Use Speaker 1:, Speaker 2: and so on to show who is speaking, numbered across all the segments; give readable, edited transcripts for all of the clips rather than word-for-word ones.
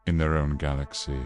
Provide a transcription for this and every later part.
Speaker 1: In their own galaxy,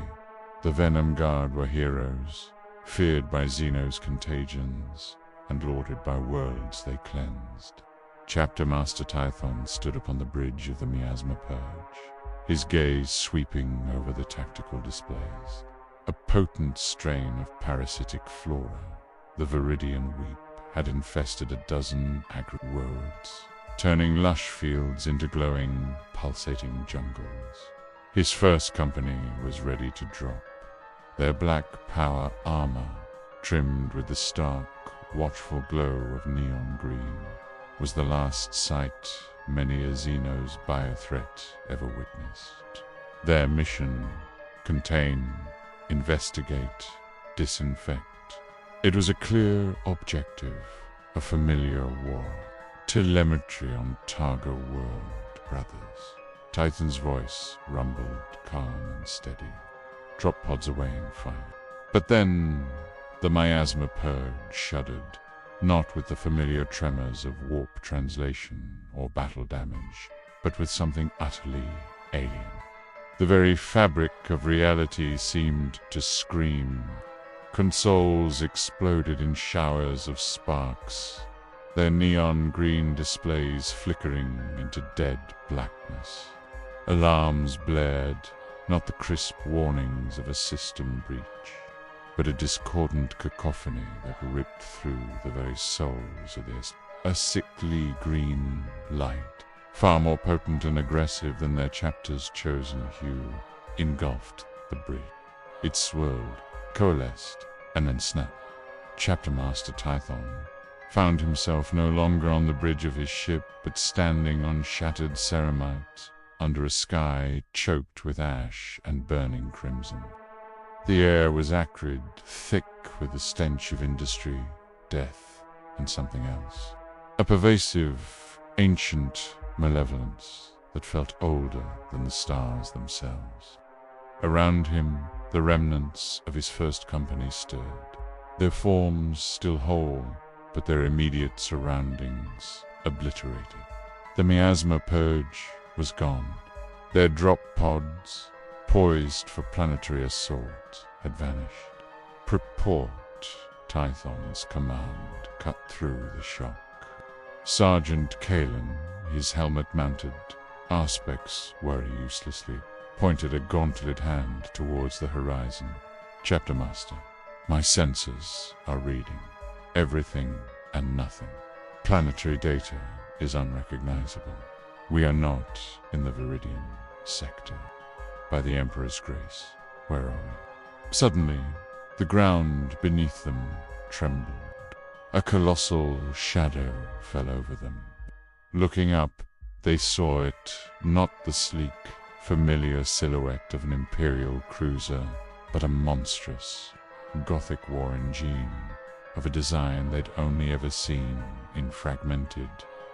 Speaker 1: the Venom Guard were heroes, feared by Xeno's contagions, and lauded by worlds they cleansed. Chapter Master Tython stood upon the bridge of the Miasma Purge, his gaze sweeping over the tactical displays. A potent strain of parasitic flora, the Viridian Weep, had infested a dozen agri worlds, turning lush fields into glowing, pulsating jungles. His first company was ready to drop. Their black power armor, trimmed with the stark, watchful glow of neon green, was the last sight many a Xeno's biothreat ever witnessed. Their mission: contain, investigate, disinfect. It was a clear objective, a familiar war. Telemetry on Targo World, brothers. Tython's voice rumbled, calm and steady. Drop pods away in fire. But then the Miasma Purge shuddered, not with the familiar tremors of warp translation or battle damage, but with something utterly alien. The very fabric of reality seemed to scream. Consoles exploded in showers of sparks, their neon green displays flickering into dead blackness. Alarms blared, not the crisp warnings of a system breach, but a discordant cacophony that ripped through the very souls of this. A sickly green light, far more potent and aggressive than their chapter's chosen hue, engulfed the bridge. It swirled, coalesced, and then snapped. Chapter Master Tython found himself no longer on the bridge of his ship, but standing on shattered ceramite under a sky choked with ash and burning crimson. The air was acrid, thick with the stench of industry, death, and something else. A pervasive, ancient malevolence that felt older than the stars themselves. Around him, the remnants of his first company stirred, their forms still whole, but their immediate surroundings obliterated. The Miasma Purge was gone. Their drop pods, poised for planetary assault, had vanished. Purport, Tython's command, cut through the shock. Sergeant Kalen, his helmet mounted, aspects worry uselessly, pointed a gauntleted hand towards the horizon. Chapter Master, my senses are reading everything and nothing. Planetary data is unrecognizable. We are not in the Viridian sector. By the Emperor's grace, where are we? Suddenly, the ground beneath them trembled. A colossal shadow fell over them. Looking up, they saw it, not the sleek, familiar silhouette of an Imperial cruiser, but a monstrous, Gothic war engine of a design they'd only ever seen in fragmented,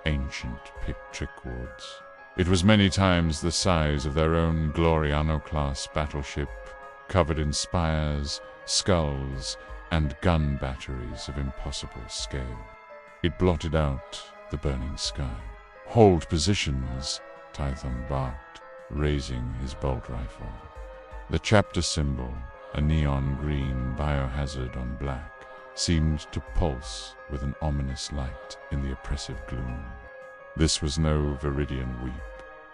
Speaker 1: ancient Pictric woods. It was many times the size of their own Gloriano-class battleship, covered in spires, skulls, and gun batteries of impossible scale. It blotted out the burning sky. "Hold positions," Tython barked, raising his bolt rifle. The chapter symbol, a neon green biohazard on black, seemed to pulse with an ominous light in the oppressive gloom. This was no Viridian Weep.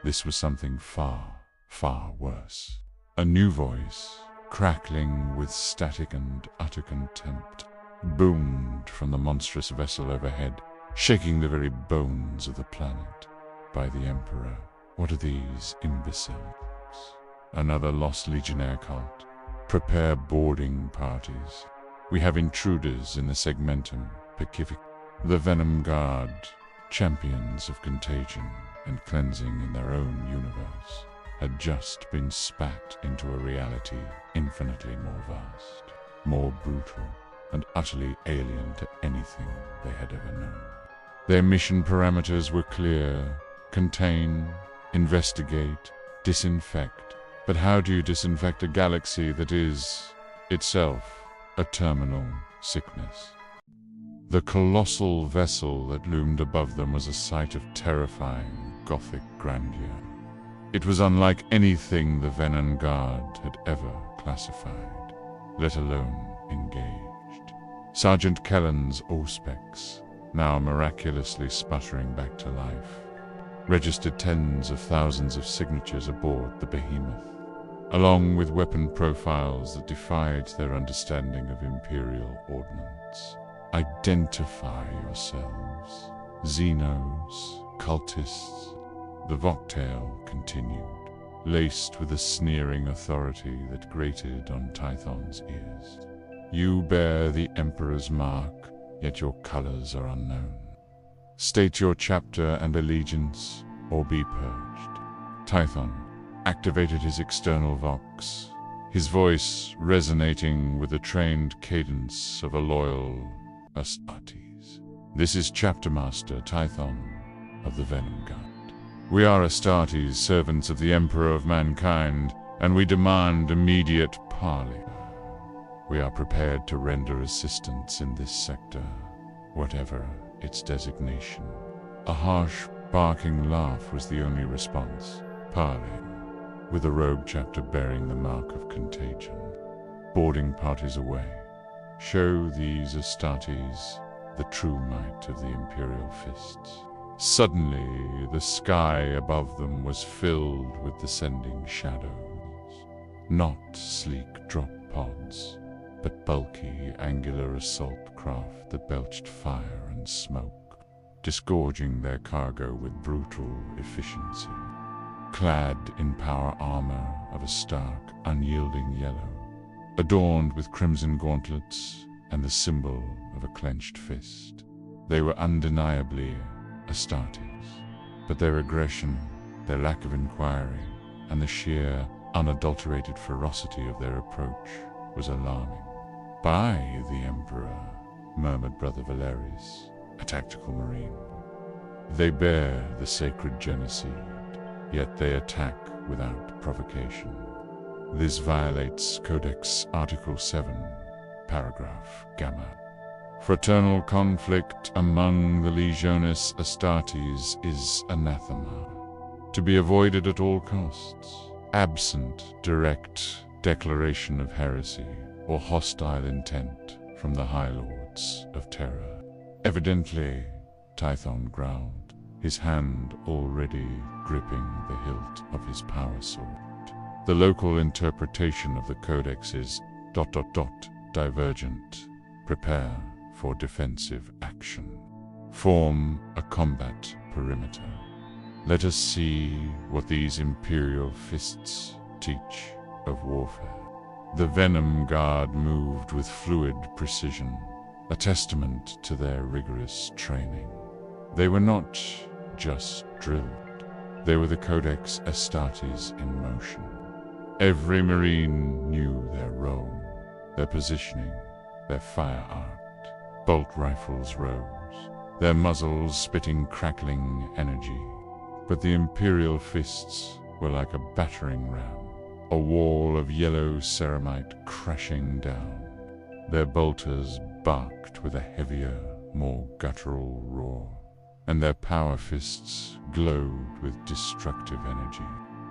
Speaker 1: This was something far, far worse. A new voice, crackling with static and utter contempt, boomed from the monstrous vessel overhead, shaking the very bones of the planet. By the Emperor, what are these imbeciles? Another lost legionnaire cult. Prepare boarding parties. We have intruders in the Segmentum Pacific. The Venom Guard, champions of contagion and cleansing in their own universe, had just been spat into a reality infinitely more vast, more brutal, and utterly alien to anything they had ever known. Their mission parameters were clear: contain, investigate, disinfect. But how do you disinfect a galaxy that is, itself, a terminal sickness? The colossal vessel that loomed above them was a sight of terrifying Gothic grandeur. It was unlike anything the Venom Guard had ever classified, let alone engaged. Sergeant Kellen's Auspex, now miraculously sputtering back to life, registered tens of thousands of signatures aboard the behemoth, along with weapon profiles that defied their understanding of Imperial ordnance. Identify yourselves, Xenos, cultists. The Voctale continued, laced with a sneering authority that grated on Tython's ears. You bear the Emperor's mark, yet your colors are unknown. State your chapter and allegiance, or be purged. Tython activated his external vox, his voice resonating with the trained cadence of a loyal Astartes. This is Chapter Master Tython of the Venom Guard. We are Astartes, servants of the Emperor of Mankind, and we demand immediate parley. We are prepared to render assistance in this sector, whatever its designation. A harsh, barking laugh was the only response. Parley, with a rogue chapter bearing the mark of contagion. Boarding parties away. Show these Astartes the true might of the Imperial fists. Suddenly, the sky above them was filled with descending shadows. Not sleek drop pods, but bulky, angular assault craft that belched fire and smoke, disgorging their cargo with brutal efficiency. Clad in power armor of a stark, unyielding yellow, adorned with crimson gauntlets and the symbol of a clenched fist. They were undeniably Astartes, but their aggression, their lack of inquiry, and the sheer, unadulterated ferocity of their approach was alarming. By the Emperor, murmured Brother Valeris, a tactical marine. They bear the sacred genocide, yet they attack without provocation. This violates Codex Article 7, Paragraph Gamma. Fraternal conflict among the Legionis Astartes is anathema, to be avoided at all costs, absent direct declaration of heresy or hostile intent from the High Lords of Terror. Evidently, Tython growled, his hand already gripping the hilt of his power sword. The local interpretation of the Codex is ... divergent. Prepare for defensive action. Form a combat perimeter. Let us see what these Imperial fists teach of warfare. The Venom Guard moved with fluid precision, a testament to their rigorous training. They were not just drilled. They were the Codex Astartes in motion. Every Marine knew their role, their positioning, their fire art. Bolt rifles rose, their muzzles spitting crackling energy. But the Imperial fists were like a battering ram, a wall of yellow ceramite crashing down. Their bolters barked with a heavier, more guttural roar, and their power fists glowed with destructive energy.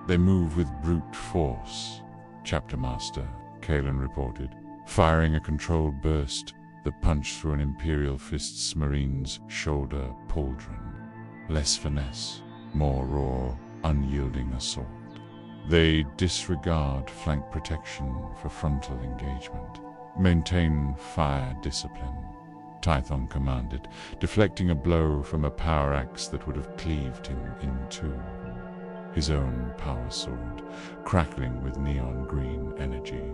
Speaker 1: They move with brute force, Chapter Master Kalen reported, firing a controlled burst that punched through an Imperial fist's marine's shoulder pauldron. Less finesse, more raw, unyielding assault. They disregard flank protection for frontal engagement. Maintain fire discipline, Tython commanded, deflecting a blow from a power axe that would have cleaved him in two. His own power sword, crackling with neon green energy,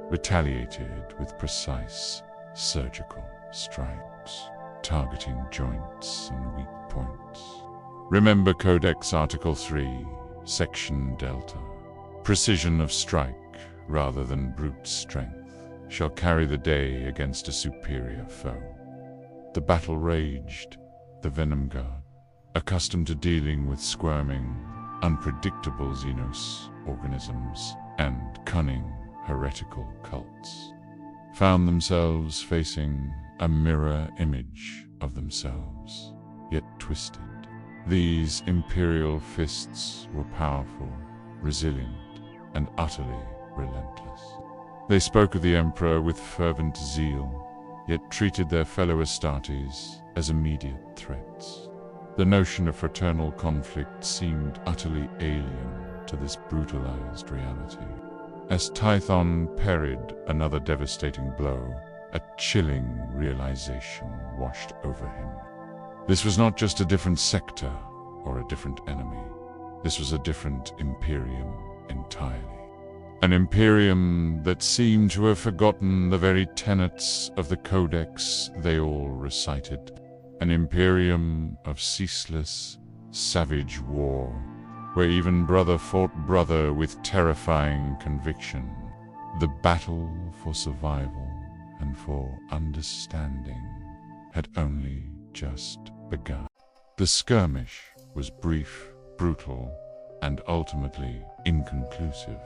Speaker 1: retaliated with precise, surgical strikes, targeting joints and weak points. Remember Codex Article 3, Section Delta. Precision of strike, rather than brute strength, shall carry the day against a superior foe. The battle raged. The Venom Guard, accustomed to dealing with squirming, unpredictable Xenos organisms and cunning, heretical cults, found themselves facing a mirror image of themselves, yet twisted. These Imperial fists were powerful, resilient, and utterly relentless. They spoke of the Emperor with fervent zeal, yet treated their fellow Astartes as immediate threats. The notion of fraternal conflict seemed utterly alien to this brutalized reality. As Tython parried another devastating blow, a chilling realization washed over him. This was not just a different sector or a different enemy. This was a different Imperium entirely. An Imperium that seemed to have forgotten the very tenets of the Codex they all recited. An Imperium of ceaseless, savage war, where even brother fought brother with terrifying conviction. The battle for survival and for understanding had only just begun. The skirmish was brief, brutal, and ultimately inconclusive.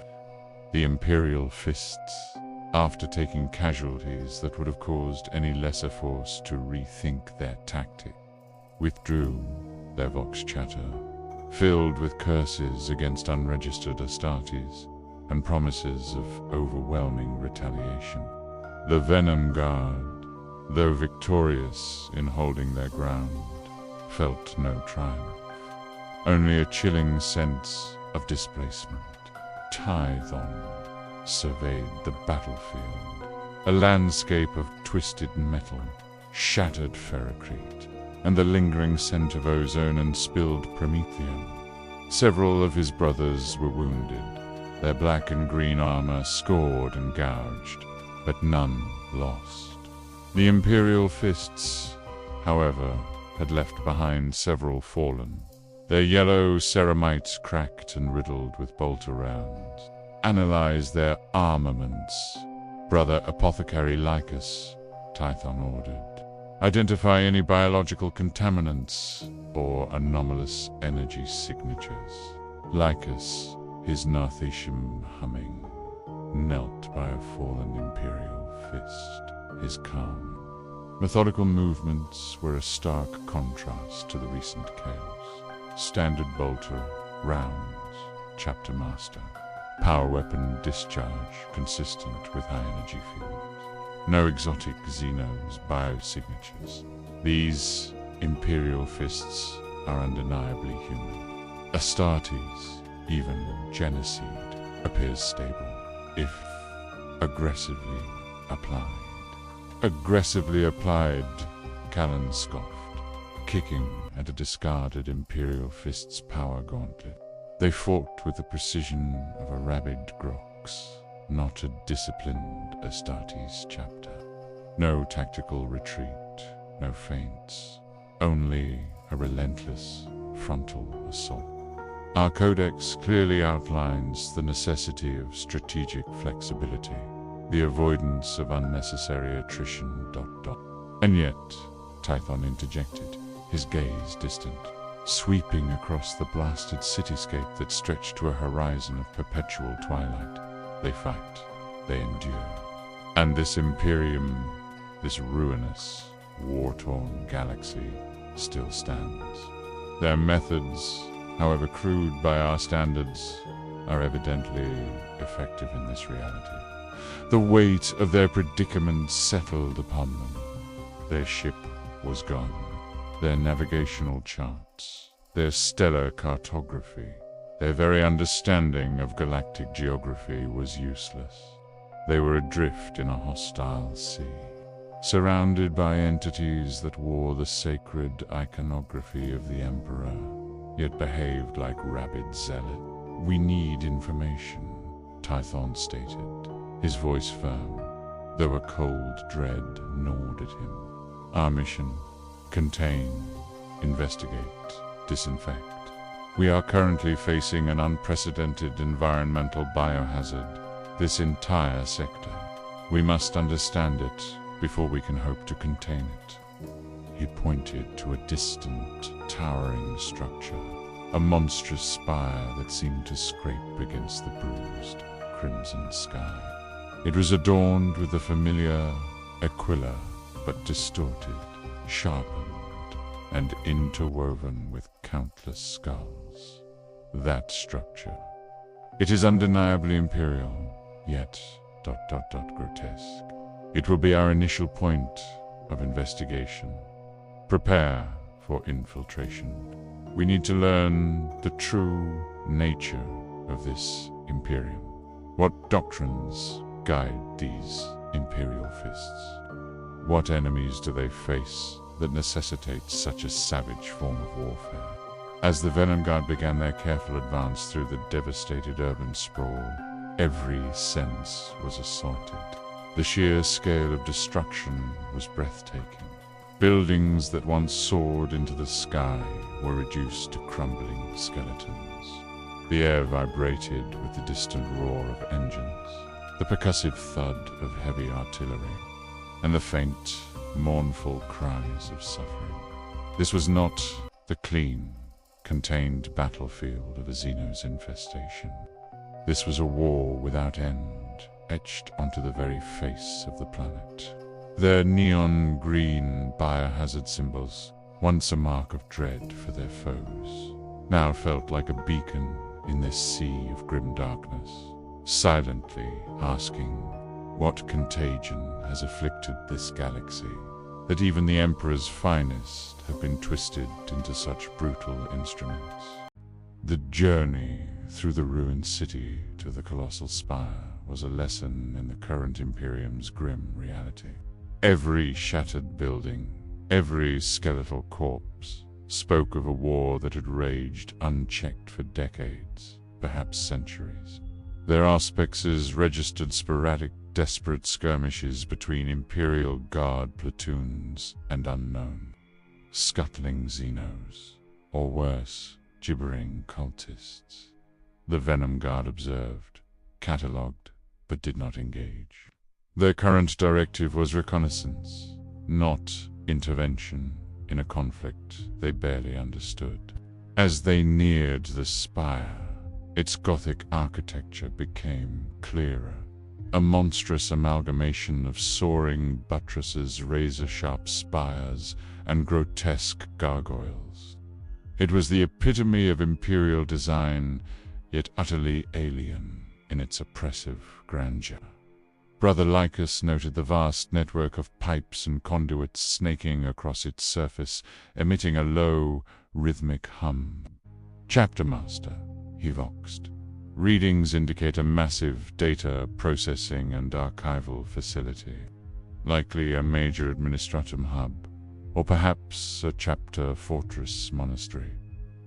Speaker 1: The Imperial Fists, after taking casualties that would have caused any lesser force to rethink their tactic, withdrew their vox chatter, filled with curses against unregistered Astartes and promises of overwhelming retaliation. The Venom Guard, though victorious in holding their ground, felt no triumph, only a chilling sense of displacement. Tython surveyed the battlefield, a landscape of twisted metal, shattered ferrocrete, and the lingering scent of ozone and spilled promethium. Several of his brothers were wounded, their black and green armor scored and gouged, but none lost. The Imperial Fists, however, had left behind several fallen, their yellow ceramites cracked and riddled with bolter rounds. Analyze their armaments. Brother Apothecary Lycus, Tython ordered. Identify any biological contaminants or anomalous energy signatures. Lycus, his Narthetium humming, knelt by a fallen Imperial Fist, his calm. Methodical movements were a stark contrast to the recent chaos. Standard bolter, rounds, chapter master. Power weapon discharge consistent with high energy fields. No exotic Xenos biosignatures. These Imperial Fists are undeniably human. Astartes, even Genicide, appears stable, if aggressively applied. Aggressively applied, Callan scoffed, kicking at a discarded Imperial Fist's power gauntlet. They fought with the precision of a rabid Grox, not a disciplined Astartes chapter. No tactical retreat, no feints, only a relentless frontal assault. Our Codex clearly outlines the necessity of strategic flexibility, the avoidance of unnecessary attrition, ... And yet, Tython interjected, his gaze distant, sweeping across the blasted cityscape that stretched to a horizon of perpetual twilight. They fight, they endure. And this Imperium, this ruinous, war-torn galaxy, still stands. Their methods, however crude by our standards, are evidently effective in this reality. The weight of their predicament settled upon them. Their ship was gone. Their navigational charts, their stellar cartography, their very understanding of galactic geography was useless. They were adrift in a hostile sea, surrounded by entities that wore the sacred iconography of the Emperor, yet behaved like rabid zealots. "We need information," Tython stated, his voice firm, though a cold dread gnawed at him. "Our mission: contain, investigate, disinfect. We are currently facing an unprecedented environmental biohazard, this entire sector. We must understand it before we can hope to contain it." He pointed to a distant, towering structure, a monstrous spire that seemed to scrape against the bruised, crimson sky. It was adorned with the familiar aquila, but distorted, sharpened, and interwoven with countless skulls. That structure, It is undeniably imperial, yet ... grotesque. It will be our initial point of investigation. Prepare for infiltration. We need to learn the true nature of this Imperium. What doctrines guide these Imperial fists? What enemies do they face that necessitate such a savage form of warfare? As the Venom Guard began their careful advance through the devastated urban sprawl, every sense was assaulted. The sheer scale of destruction was breathtaking. Buildings that once soared into the sky were reduced to crumbling skeletons. The air vibrated with the distant roar of engines, the percussive thud of heavy artillery, and the faint, mournful cries of suffering. This was not the clean, contained battlefield of a Xenos infestation. This was a war without end, etched onto the very face of the planet. Their neon green biohazard symbols, once a mark of dread for their foes, now felt like a beacon in this sea of grim darkness, silently asking, what contagion has afflicted this galaxy, that even the Emperor's finest have been twisted into such brutal instruments? The journey through the ruined city to the colossal spire was a lesson in the current Imperium's grim reality. Every shattered building, every skeletal corpse, spoke of a war that had raged unchecked for decades, perhaps centuries. Their auspices registered sporadic, desperate skirmishes between Imperial Guard platoons and unknown, scuttling Xenos, or worse, gibbering cultists. The Venom Guard observed, catalogued, but did not engage. Their current directive was reconnaissance, not intervention in a conflict they barely understood. As they neared the spire, its Gothic architecture became clearer, a monstrous amalgamation of soaring buttresses, razor-sharp spires, and grotesque gargoyles. It was the epitome of Imperial design, yet utterly alien in its oppressive grandeur. Brother Lycus noted the vast network of pipes and conduits snaking across its surface, emitting a low, rhythmic hum. "Chapter Master," he voxed. "Readings indicate a massive data processing and archival facility, likely a major administratum hub, or perhaps a chapter fortress monastery.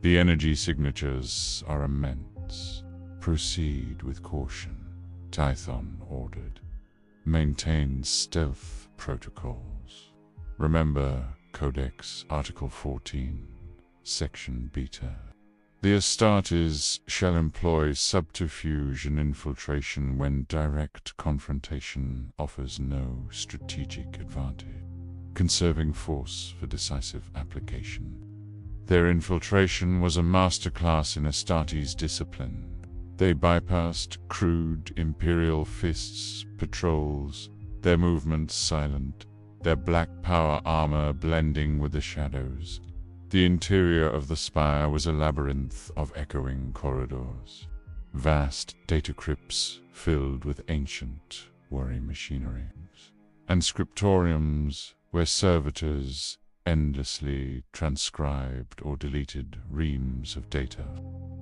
Speaker 1: The energy signatures are immense. Proceed with caution," Tython ordered. "Maintain stealth protocols. Remember Codex Article 14, Section Beta. The Astartes shall employ subterfuge and infiltration when direct confrontation offers no strategic advantage, conserving force for decisive application." Their infiltration was a masterclass in Astartes discipline. They bypassed crude Imperial fists, patrols, their movements silent, their black power armor blending with the shadows. The interior of the spire was a labyrinth of echoing corridors, vast data crypts filled with ancient worry machinery, and scriptoriums where servitors endlessly transcribed or deleted reams of data.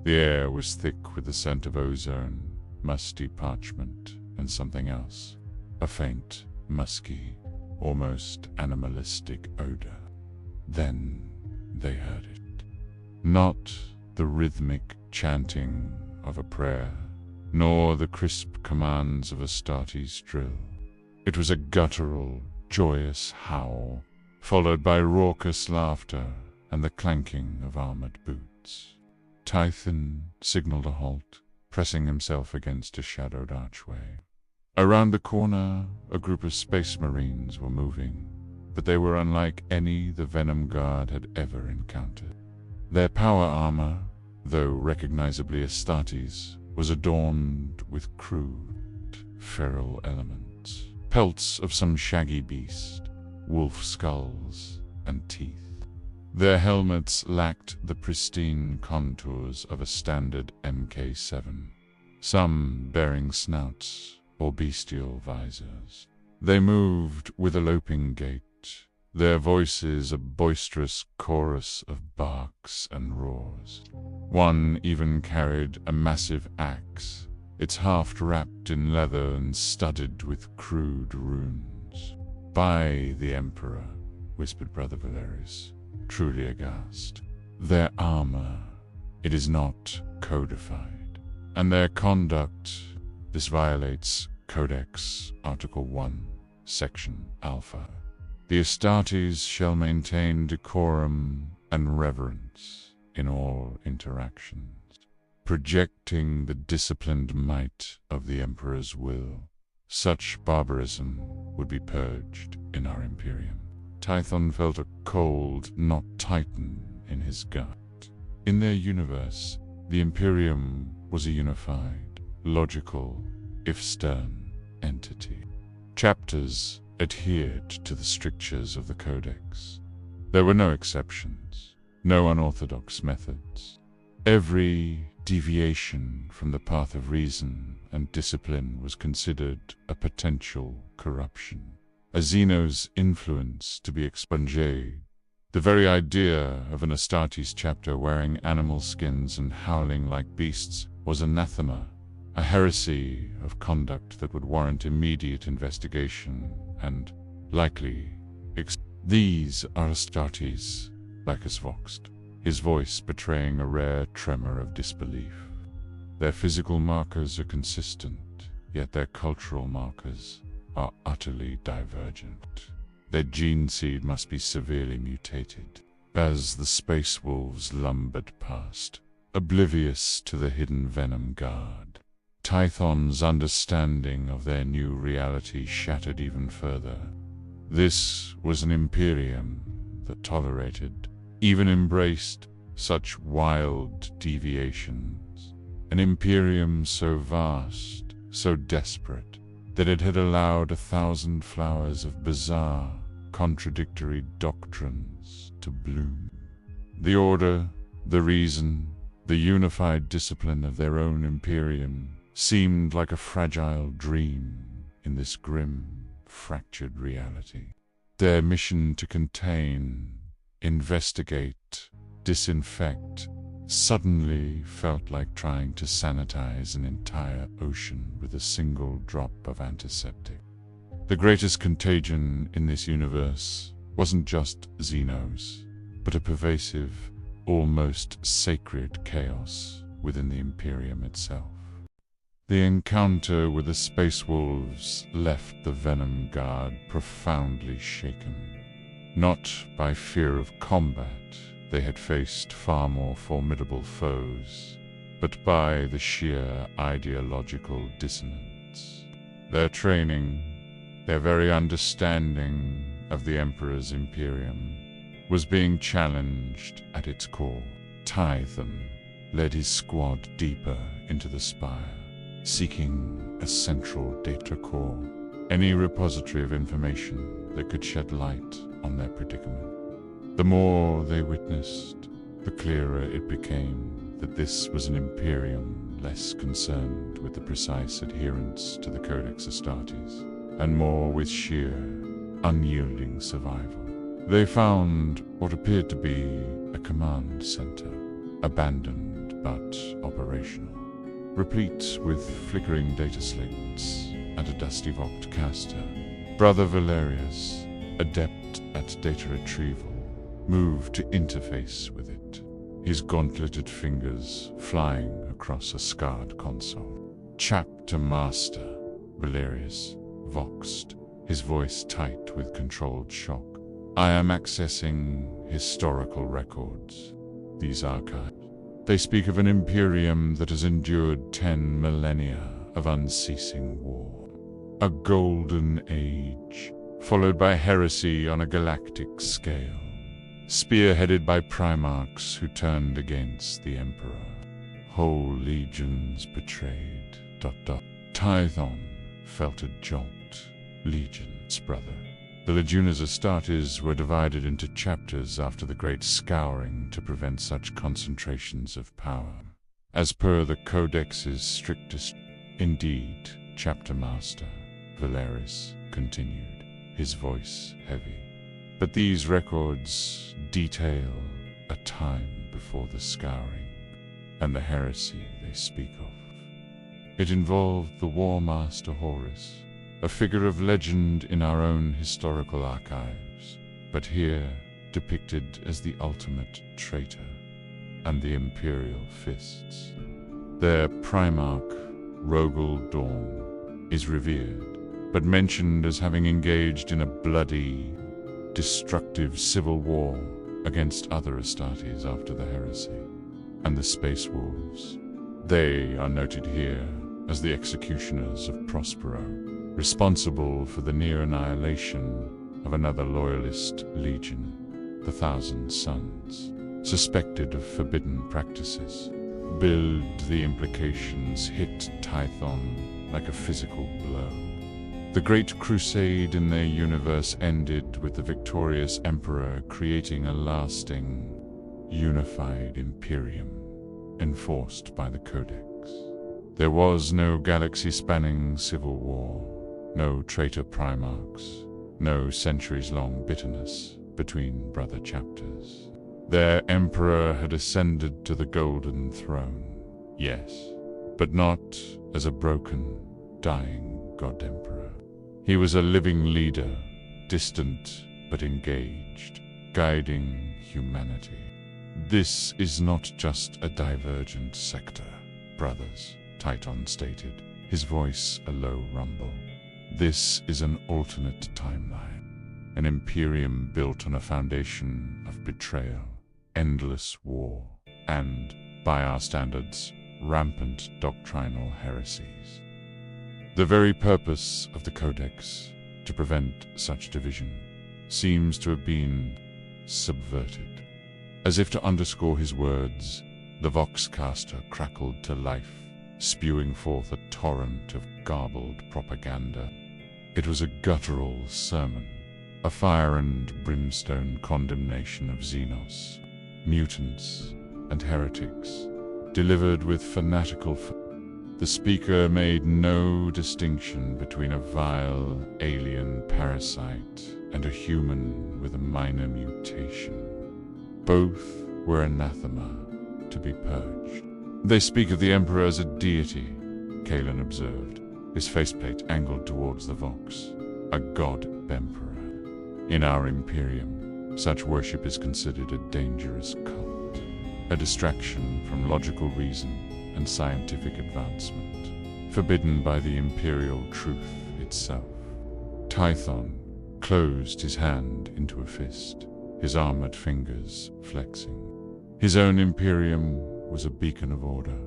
Speaker 1: The air was thick with the scent of ozone, musty parchment, and something else, a faint, musky, almost animalistic odor. Then they heard it. Not the rhythmic chanting of a prayer, nor the crisp commands of Astartes' drill. It was a guttural, joyous howl, followed by raucous laughter and the clanking of armored boots. Tython signaled a halt, pressing himself against a shadowed archway. Around the corner, a group of space marines were moving, but they were unlike any the Venom Guard had ever encountered. Their power armor, though recognizably Astartes, was adorned with crude, feral elements, pelts of some shaggy beast, wolf skulls, and teeth. Their helmets lacked the pristine contours of a standard Mk7. some bearing snouts or bestial visors. They moved with a loping gait, their voices a boisterous chorus of barks and roars. One even carried a massive axe, its haft wrapped in leather and studded with crude runes. "By the Emperor," whispered Brother Valerius, truly aghast. "Their armor, it is not codified, and their conduct, this violates Codex Article 1, Section Alpha. The Astartes shall maintain decorum and reverence in all interactions, projecting the disciplined might of the Emperor's will. Such barbarism would be purged in our Imperium." Tython felt a cold knot tighten in his gut. In their universe, the Imperium was a unified, logical, if stern, entity. Chapters adhered to the strictures of the Codex. There were no exceptions, no unorthodox methods. Every deviation from the path of reason and discipline was considered a potential corruption, a Xeno's influence to be expunged. The very idea of an Astartes chapter wearing animal skins and howling like beasts was anathema, a heresy of conduct that would warrant immediate investigation and, likely, "These are Astartes," Lacus voxed, his voice betraying a rare tremor of disbelief. "Their physical markers are consistent, yet their cultural markers are utterly divergent. Their gene seed must be severely mutated." As the space wolves lumbered past, oblivious to the hidden Venom Guard, Tython's understanding of their new reality shattered even further. This was an Imperium that tolerated, even embraced, such wild deviations. An Imperium so vast, so desperate, that it had allowed 1,000 flowers of bizarre, contradictory doctrines to bloom. The order, the reason, the unified discipline of their own Imperium seemed like a fragile dream in this grim, fractured reality. Their mission to contain, investigate, disinfect suddenly felt like trying to sanitize an entire ocean with a single drop of antiseptic. The greatest contagion in this universe wasn't just Xenos, but a pervasive, almost sacred chaos within the Imperium itself. The encounter with the Space Wolves left the Venom Guard profoundly shaken. Not by fear of combat, they had faced far more formidable foes, but by the sheer ideological dissonance. Their training, their very understanding of the Emperor's Imperium, was being challenged at its core. Tython led his squad deeper into the spire, seeking a central data core, any repository of information that could shed light on their predicament. The more they witnessed, the clearer it became that this was an Imperium less concerned with the precise adherence to the Codex Astartes, and more with sheer, unyielding survival. They found what appeared to be a command center, abandoned but operational, replete with flickering data slates and a dusty Voct caster. Brother Valerius, adept at data retrieval, moved to interface with it, his gauntleted fingers flying across a scarred console. "Chapter Master," Valerius voxed, his voice tight with controlled shock. "I am accessing historical records. These archives. They speak of an Imperium that has endured 10 millennia of unceasing war. A golden age, followed by heresy on a galactic scale, spearheaded by Primarchs who turned against the Emperor. Whole legions betrayed. Tython felt a jolt. Legions, brother. The Legiones Astartes were divided into chapters after the Great Scouring to prevent such concentrations of power. as per the Codex's strictest. Indeed, Chapter Master, Valeris continued, his voice heavy. But these records detail a time before the scouring and the heresy they speak of. It involved the War Master Horus, a figure of legend in our own historical archives, but here depicted as the ultimate traitor, and the Imperial Fists. Their Primarch, Rogel Dawn, is revered, but mentioned as having engaged in a bloody, destructive civil war against other Astartes after the heresy. And the Space Wolves. They are noted here as the executioners of Prospero, responsible for the near annihilation of another loyalist legion, the Thousand Sons, suspected of forbidden practices. Build the implications hit Tython like a physical blow. The Great Crusade in their universe ended with the victorious Emperor creating a lasting, unified Imperium, enforced by the Codex. There was no galaxy-spanning civil war, no traitor Primarchs, no centuries-long bitterness between brother chapters. Their Emperor had ascended to the Golden Throne, yes, but not as a broken, dying God-Emperor. He was a living leader, distant but engaged, guiding humanity. This is not just a divergent sector, brothers, Tython stated, his voice a low rumble. This is an alternate timeline, an Imperium built on a foundation of betrayal, endless war, and, by our standards, rampant doctrinal heresies. The very purpose of the Codex, to prevent such division, seems to have been subverted. As if to underscore his words, the Voxcaster crackled to life, spewing forth a torrent of garbled propaganda. It was a guttural sermon, a fire and brimstone condemnation of Xenos, mutants, and heretics, delivered with fanatical The speaker made no distinction between a vile alien parasite and a human with a minor mutation. Both were anathema, to be purged. They speak of the Emperor as a deity, Kalen observed, his faceplate angled towards the Vox. A god-emperor. In our Imperium, such worship is considered a dangerous cult, a distraction from logical reason and scientific advancement, forbidden by the imperial truth itself. Tython closed his hand into a fist, his armored fingers flexing. His own Imperium was a beacon of order,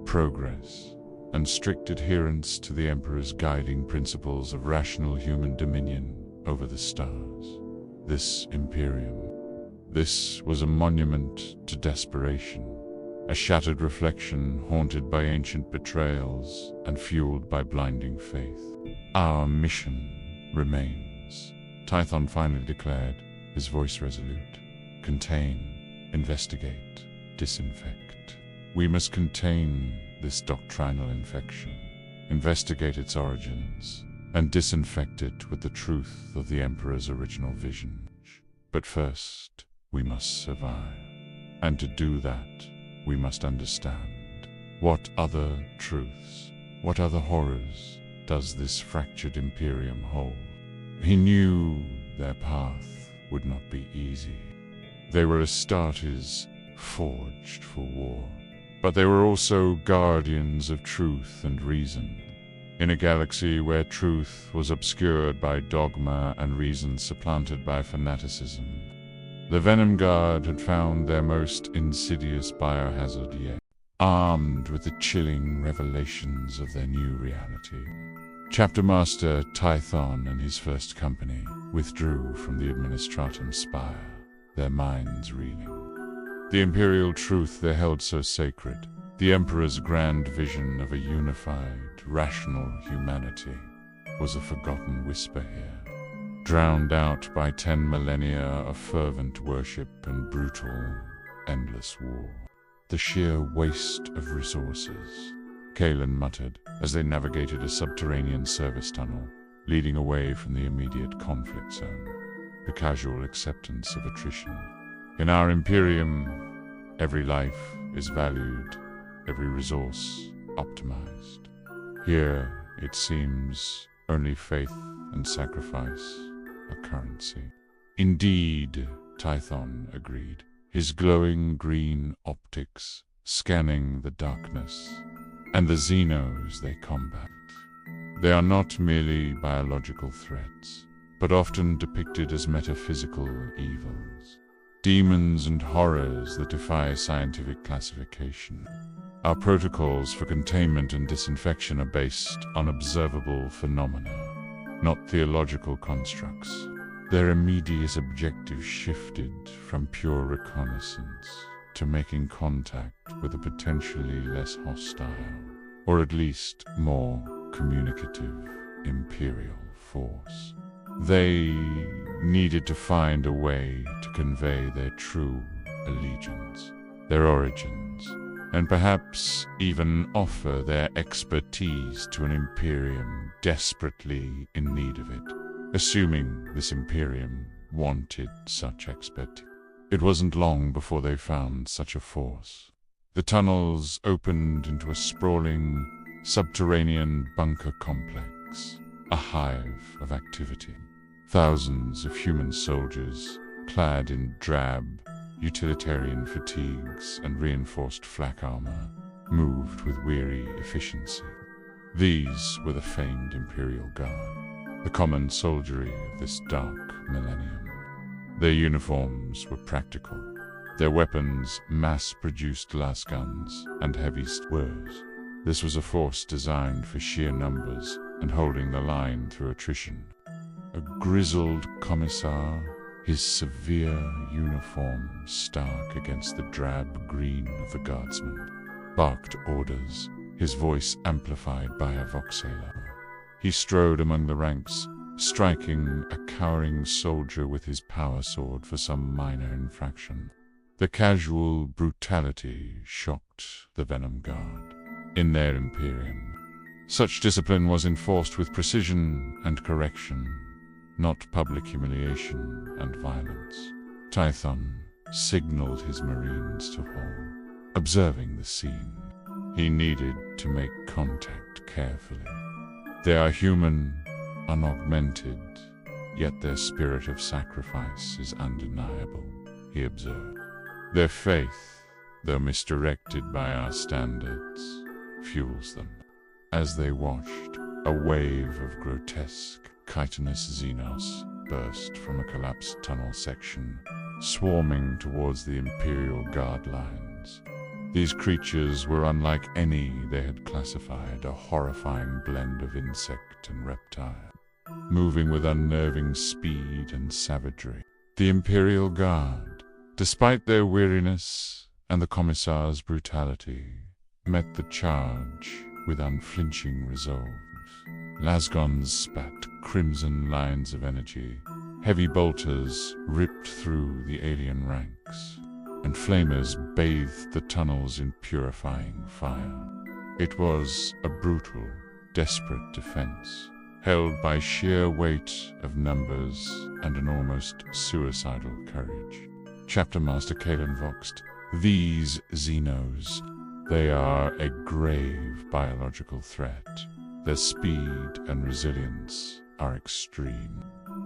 Speaker 1: progress, and strict adherence to the Emperor's guiding principles of rational human dominion over the stars. This Imperium, this was a monument to desperation, a shattered reflection haunted by ancient betrayals and fueled by blinding faith. Our mission remains, Tython finally declared, his voice resolute. Contain, investigate, disinfect. We must contain this doctrinal infection, investigate its origins, and disinfect it with the truth of the Emperor's original vision. But first, we must survive. And to do that, we must understand what other truths, what other horrors does this fractured Imperium hold. He knew their path would not be easy. They were Astartes forged for war, but they were also guardians of truth and reason. In a galaxy where truth was obscured by dogma and reason supplanted by fanaticism, the Venom Guard had found their most insidious biohazard yet, armed with the chilling revelations of their new reality. Chapter Master Tython and his first company withdrew from the Administratum Spire, their minds reeling. The imperial truth they held so sacred, the Emperor's grand vision of a unified, rational humanity, was a forgotten whisper here, drowned out by 10 millennia of fervent worship and brutal, endless war. the sheer waste of resources, Kalen muttered as they navigated a subterranean service tunnel leading away from the immediate conflict zone. The casual acceptance of attrition. In our Imperium, every life is valued, every resource optimized. Here, it seems, only faith and sacrifice are currency. Indeed, Tython agreed, his glowing green optics scanning the darkness and the Xenos they combat. They are not merely biological threats, but often depicted as metaphysical evils, demons and horrors that defy scientific classification. Our protocols for containment and disinfection are based on observable phenomena, not theological constructs. Their immediate objective shifted from pure reconnaissance to making contact with a potentially less hostile, or at least more communicative, Imperial force. They needed to find a way to convey their true allegiance, their origins, and perhaps even offer their expertise to an Imperium desperately in need of it, assuming this Imperium wanted such expertise. It wasn't long before they found such a force. The tunnels opened into a sprawling, subterranean bunker complex, a hive of activity. Thousands of human soldiers, clad in drab, utilitarian fatigues and reinforced flak armor, moved with weary efficiency. These were the famed Imperial Guard, the common soldiery of this dark millennium. Their uniforms were practical, their weapons mass-produced lasguns and heavy spurs. This was a force designed for sheer numbers and holding the line through attrition. A grizzled commissar, his severe uniform stark against the drab green of the guardsmen, barked orders, his voice amplified by a voxela. He strode among the ranks, striking a cowering soldier with his power sword for some minor infraction. The casual brutality shocked the Venom Guard. In their Imperium, such discipline was enforced with precision and correction, not public humiliation and violence. Tython signaled his marines to halt, observing the scene. He needed to make contact carefully. They are human, unaugmented, yet their spirit of sacrifice is undeniable, he observed. Their faith, though misdirected by our standards, fuels them. As they watched, a wave of grotesque, chitinous Xenos burst from a collapsed tunnel section, swarming towards the Imperial Guard lines. These creatures were unlike any they had classified, a horrifying blend of insect and reptile, moving with unnerving speed and savagery. The Imperial Guard, despite their weariness and the Commissar's brutality, met the charge with unflinching resolve. Lasguns spat crimson lines of energy, heavy bolters ripped through the alien ranks, and flamers bathed the tunnels in purifying fire. It was a brutal, desperate defense, held by sheer weight of numbers and an almost suicidal courage. Chapter Master Kalen voxed, "These Xenos, they are a grave biological threat. Their speed and resilience are extreme.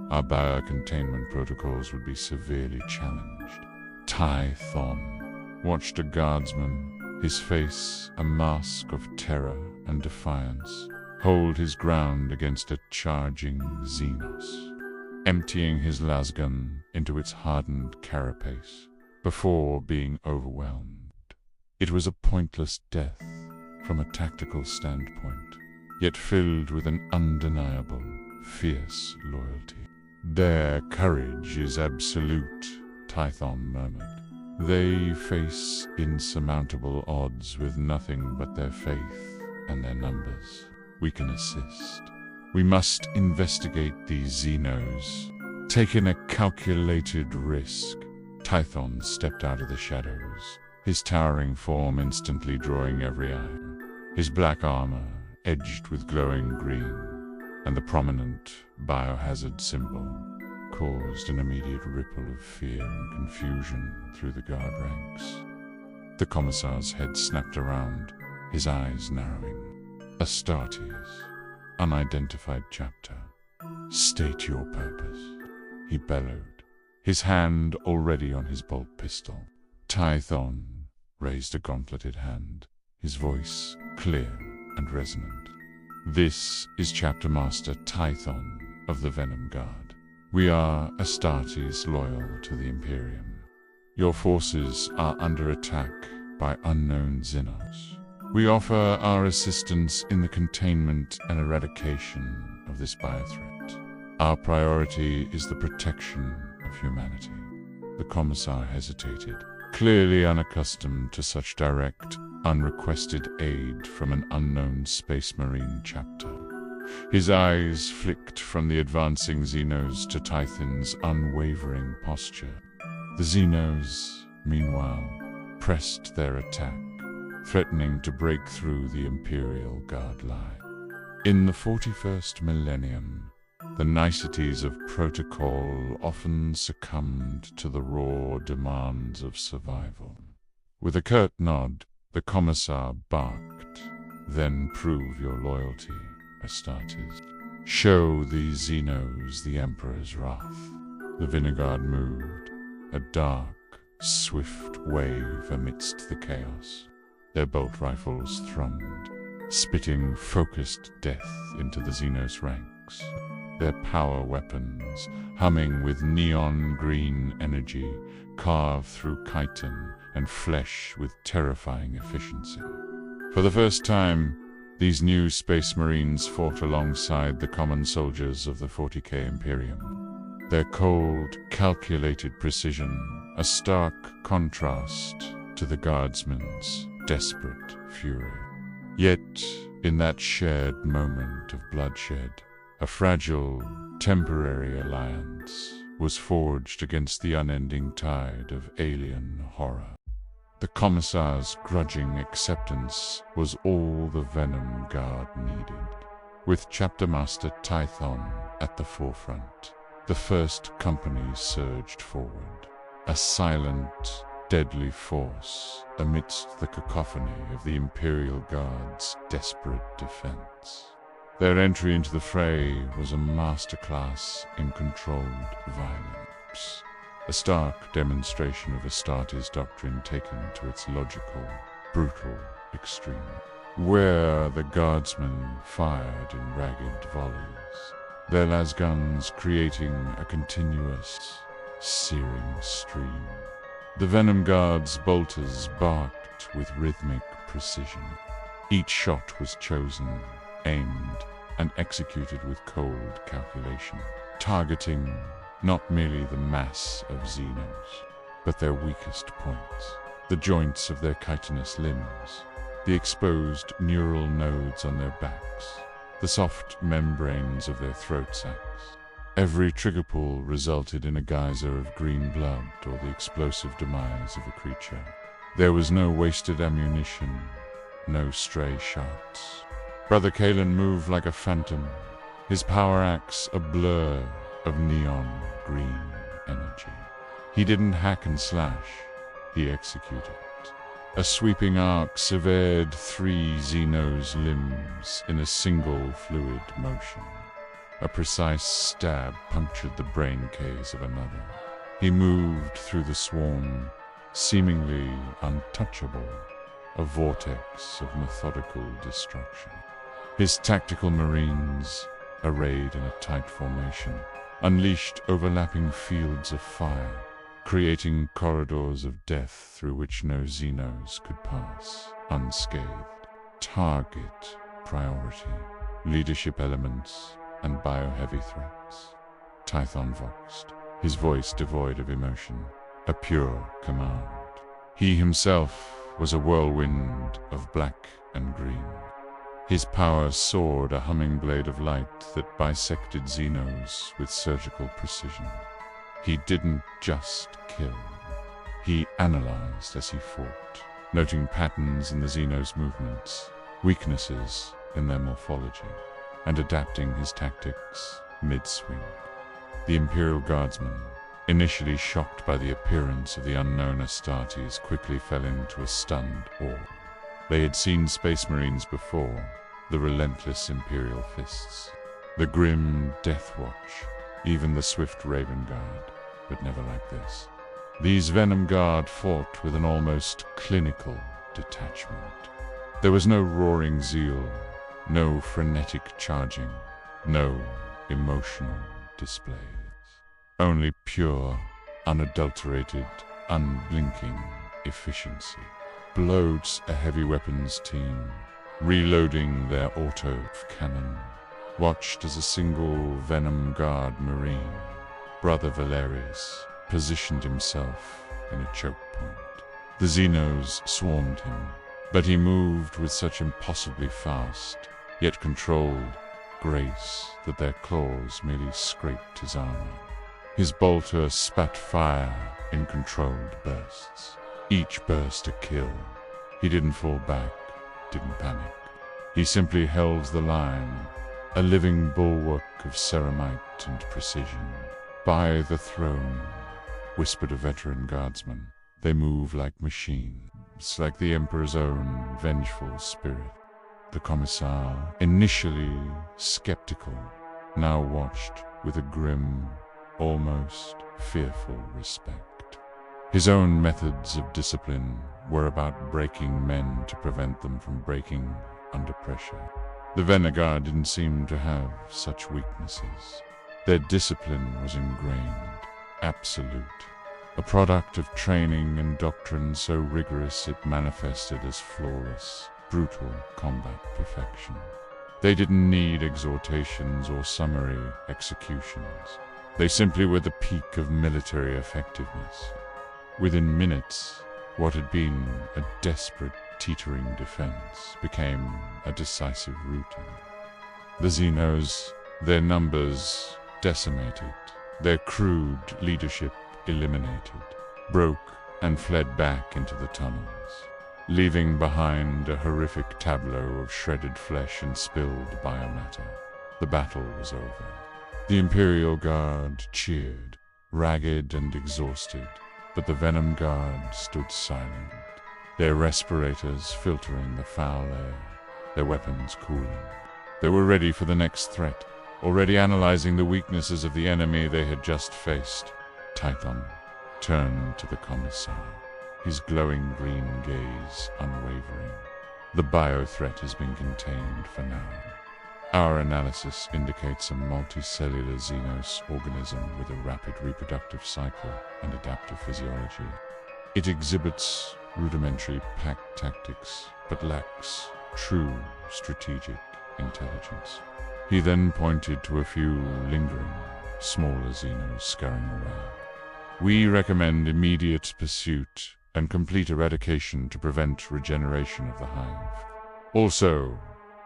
Speaker 1: Our biocontainment protocols would be severely challenged." Tython watched a guardsman, his face a mask of terror and defiance, hold his ground against a charging Xenos, emptying his lasgun into its hardened carapace before being overwhelmed. It was a pointless death from a tactical standpoint, yet filled with an undeniable, fierce loyalty. "Their courage is absolute," Tython murmured. "They face insurmountable odds with nothing but their faith and their numbers. We can assist. We must investigate these Xenos, taking a calculated risk." Tython stepped out of the shadows, his towering form instantly drawing every eye. His black armor, edged with glowing green, and the prominent biohazard symbol, caused an immediate ripple of fear and confusion through the guard ranks. The commissar's head snapped around, his eyes narrowing. Astartes, unidentified chapter. State your purpose, he bellowed, his hand already on his bolt pistol. Tython raised a gauntleted hand, his voice clear and resonant. This is Chapter Master Tython of the Venom Guard. We are Astartes loyal to the Imperium. Your forces are under attack by unknown Xenos. We offer our assistance in the containment and eradication of this biothreat. Our priority is the protection of humanity. The commissar hesitated, clearly unaccustomed to such direct, unrequested aid from an unknown Space Marine chapter. His eyes flicked from the advancing Xenos to Tython's unwavering posture. The Xenos, meanwhile, pressed their attack, threatening to break through the Imperial Guard line. In the 41st millennium, the niceties of protocol often succumbed to the raw demands of survival. With a curt nod, the commissar barked, "Then prove your loyalty, Astartes. Show these Xenos the Emperor's wrath." The Vanguard moved, a dark, swift wave amidst the chaos. Their bolt rifles thrummed, spitting focused death into the Xenos ranks. Their power weapons, humming with neon green energy, carved through chitin and flesh with terrifying efficiency. For the first time, these new Space Marines fought alongside the common soldiers of the 40K Imperium. Their cold, calculated precision, a stark contrast to the Guardsmen's desperate fury. Yet, in that shared moment of bloodshed, a fragile, temporary alliance was forged against the unending tide of alien horror. The commissar's grudging acceptance was all the Venom Guard needed. With Chapter Master Tython at the forefront, the first company surged forward, a silent, deadly force amidst the cacophony of the Imperial Guard's desperate defense. Their entry into the fray was a masterclass in controlled violence, a stark demonstration of Astartes' doctrine taken to its logical, brutal extreme, where the guardsmen fired in ragged volleys, their lasguns creating a continuous, searing stream. The Venom Guard's bolters barked with rhythmic precision. Each shot was chosen, aimed, and executed with cold calculation, targeting not merely the mass of Xenos, but their weakest points, the joints of their chitinous limbs, the exposed neural nodes on their backs, the soft membranes of their throat sacs. Every trigger pull resulted in a geyser of green blood or the explosive demise of a creature. There was no wasted ammunition, no stray shots. Brother Kalen moved like a phantom, his power axe a blur of neon green energy. He didn't hack and slash, he executed. A sweeping arc severed 3 Xenos' limbs in a single fluid motion. A precise stab punctured the brain case of another. He moved through the swarm, seemingly untouchable, a vortex of methodical destruction. His tactical Marines, arrayed in a tight formation, unleashed overlapping fields of fire, creating corridors of death through which no Xenos could pass unscathed. Target priority, leadership elements, and bioheavy threats. Tython voxed, his voice devoid of emotion, a pure command. He himself was a whirlwind of black and green. His power soared, a humming blade of light that bisected Xenos with surgical precision. He didn't just kill. He analyzed as he fought, noting patterns in the Xenos' movements, weaknesses in their morphology, and adapting his tactics mid-swing. The Imperial Guardsmen, initially shocked by the appearance of the unknown Astartes, quickly fell into a stunned awe. They had seen Space Marines before, the relentless Imperial fists, the grim Death Watch, even the swift Raven Guard, but never like this. These Venom Guard fought with an almost clinical detachment. There was no roaring zeal, no frenetic charging, no emotional displays. Only pure, unadulterated, unblinking efficiency. Below a heavy weapons team, reloading their auto cannon, watched as a single Venom Guard Marine, Brother Valerius, positioned himself in a choke point. The Xenos swarmed him, but he moved with such impossibly fast, yet controlled, grace that their claws merely scraped his armor. His bolter spat fire in controlled bursts, each burst a kill. He didn't fall back, didn't panic. He simply held the line, a living bulwark of ceramite and precision. By the throne, whispered a veteran guardsman, they move like machines, like the Emperor's own vengeful spirit. The Commissar, initially skeptical, now watched with a grim, almost fearful respect. His own methods of discipline were about breaking men to prevent them from breaking under pressure. The Venom Guard didn't seem to have such weaknesses. Their discipline was ingrained, absolute, a product of training and doctrine so rigorous it manifested as flawless, brutal combat perfection. They didn't need exhortations or summary executions. They simply were the peak of military effectiveness. Within minutes, what had been a desperate, teetering defense became a decisive routing. The Xenos, their numbers decimated, their crude leadership eliminated, broke and fled back into the tunnels, leaving behind a horrific tableau of shredded flesh and spilled biomatter. The battle was over. The Imperial Guard cheered, ragged and exhausted, but the Venom Guard stood silent, their respirators filtering the foul air, their weapons cooling. They were ready for the next threat, already analyzing the weaknesses of the enemy they had just faced. Tython turned to the Commissar, his glowing green gaze unwavering. The bio-threat has been contained for now. Our analysis indicates a multicellular Xenos organism with a rapid reproductive cycle and adaptive physiology. It exhibits rudimentary pack tactics, but lacks true strategic intelligence. He then pointed to a few lingering, smaller Xenos scurrying away. We recommend immediate pursuit and complete eradication to prevent regeneration of the hive. Also,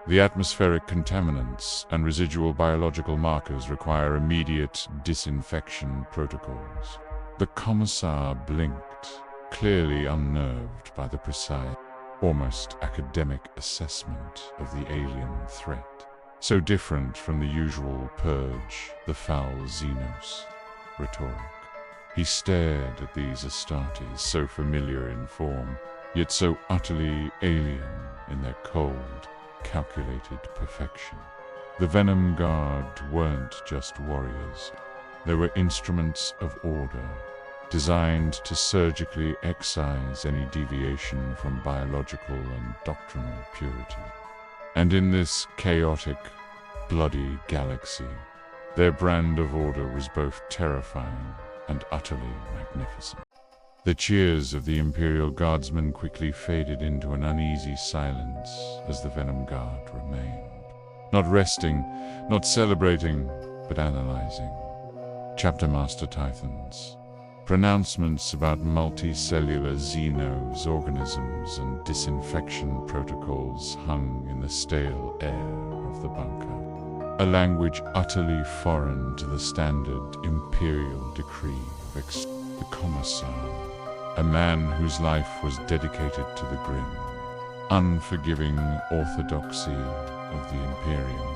Speaker 1: the atmospheric contaminants and residual biological markers require immediate disinfection protocols. The Commissar blinked, clearly unnerved by the precise, almost academic assessment of the alien threat, so different from the usual purge, the foul Xenos rhetoric. He stared at these Astartes, so familiar in form, yet so utterly alien in their cold, calculated perfection. The Venom Guard weren't just warriors. They were instruments of order, designed to surgically excise any deviation from biological and doctrinal purity. And in this chaotic, bloody galaxy, their brand of order was both terrifying and utterly magnificent. The cheers of the Imperial Guardsmen quickly faded into an uneasy silence as the Venom Guard remained. Not resting, not celebrating, but analyzing. Chapter Master Tython's pronouncements about multicellular Xenos organisms and disinfection protocols hung in the stale air of the bunker. A language utterly foreign to the standard Imperial decree of the Commissar a man whose life was dedicated to the grim, unforgiving orthodoxy of the Imperium,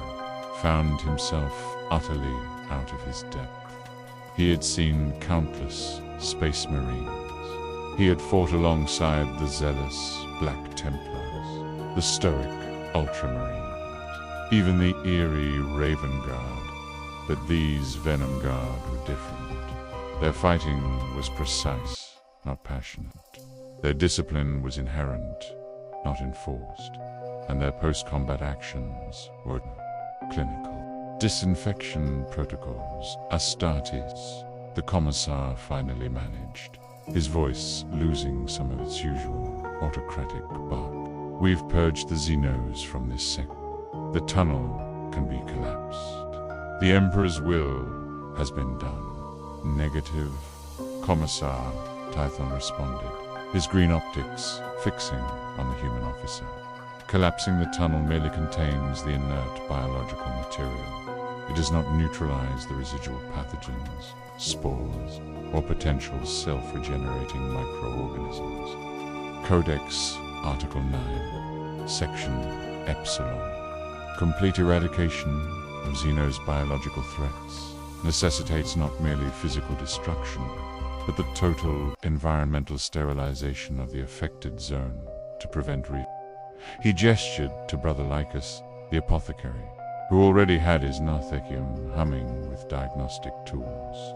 Speaker 1: found himself utterly out of his depth. He had seen countless Space Marines. He had fought alongside the zealous Black Templars, the stoic Ultramarines, even the eerie Raven Guard. But these Venom Guard were different. Their fighting was precise, not passionate. Their discipline was inherent, not enforced. And their post-combat actions were clinical. Disinfection protocols, Astartes, the Commissar finally managed, his voice losing some of its usual autocratic bark. We've purged the Xenos from this sector. The tunnel can be collapsed. The Emperor's will has been done. Negative, Commissar Tython responded, his green optics fixing on the human officer. Collapsing the tunnel merely contains the inert biological material. It does not neutralize the residual pathogens, spores, or potential self-regenerating microorganisms. Codex Article 9, Section Epsilon. Complete eradication of Xeno's biological threats necessitates not merely physical destruction, but the total environmental sterilization of the affected zone to prevent He gestured to Brother Lycus, the apothecary, who already had his narthekium humming with diagnostic tools.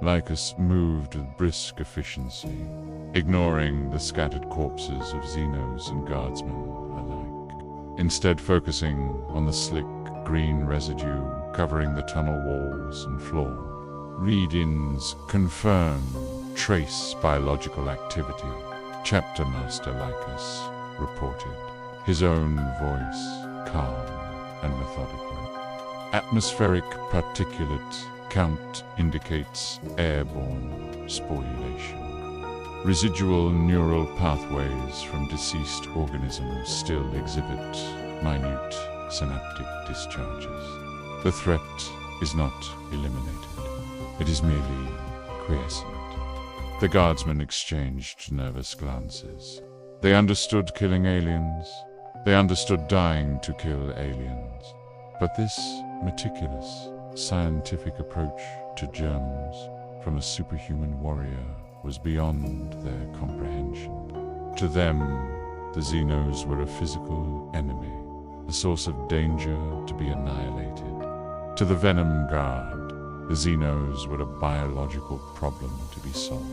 Speaker 1: Lycus moved with brisk efficiency, ignoring the scattered corpses of Xenos and guardsmen alike, instead focusing on the slick green residue covering the tunnel walls and floor. Read-ins confirm trace biological activity, Chapter Master Lycus reported, his own voice calm and methodical. Atmospheric particulate count indicates airborne spoliation. Residual neural pathways from deceased organisms still exhibit minute synaptic discharges. The threat is not eliminated. It is merely quiescent. The guardsmen exchanged nervous glances. They understood killing aliens. They understood dying to kill aliens. But this meticulous, scientific approach to germs from a superhuman warrior was beyond their comprehension. To them, the Xenos were a physical enemy, a source of danger to be annihilated. To the Venom Guard, the Xenos were a biological problem to be solved,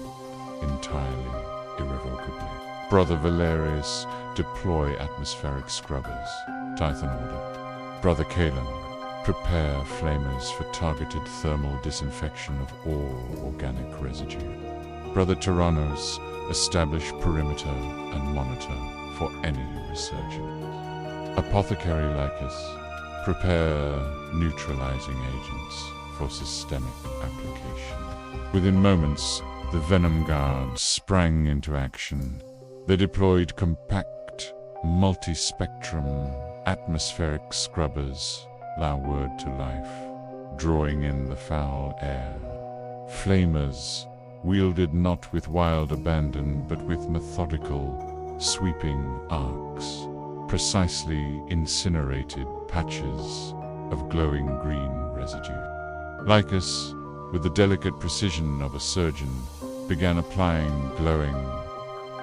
Speaker 1: entirely irrevocably. Brother Valerius, deploy atmospheric scrubbers, Tython ordered. Brother Kalen, prepare flamers for targeted thermal disinfection of all organic residue. Brother Tyrannos, establish perimeter and monitor for any resurgence. Apothecary Lycus, prepare neutralizing agents for systemic application. Within moments, the Venom Guard sprang into action. They deployed compact, multi-spectrum, atmospheric scrubbers, lowered to life, drawing in the foul air. Flamers, wielded not with wild abandon, but with methodical, sweeping arcs, precisely incinerated patches of glowing green residue. Lycus, with the delicate precision of a surgeon, began applying glowing,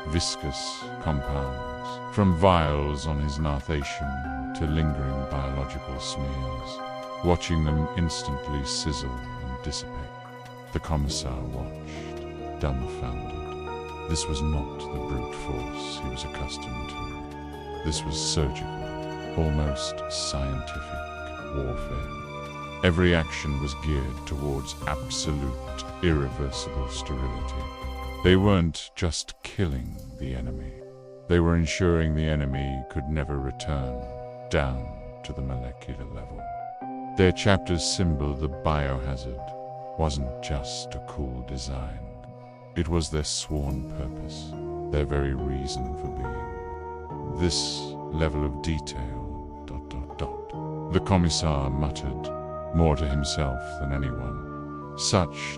Speaker 1: viscous compounds, from vials on his narthation to lingering biological smears, watching them instantly sizzle and dissipate. The Commissar watched, dumbfounded. This was not the brute force he was accustomed to. This was surgical, almost scientific warfare. Every action was geared towards absolute, irreversible sterility. They weren't just killing the enemy. They were ensuring the enemy could never return down to the molecular level. Their chapter's symbol, the biohazard, wasn't just a cool design. It was their sworn purpose, their very reason for being. This level of detail, ... The Commissar muttered, more to himself than anyone. Such ...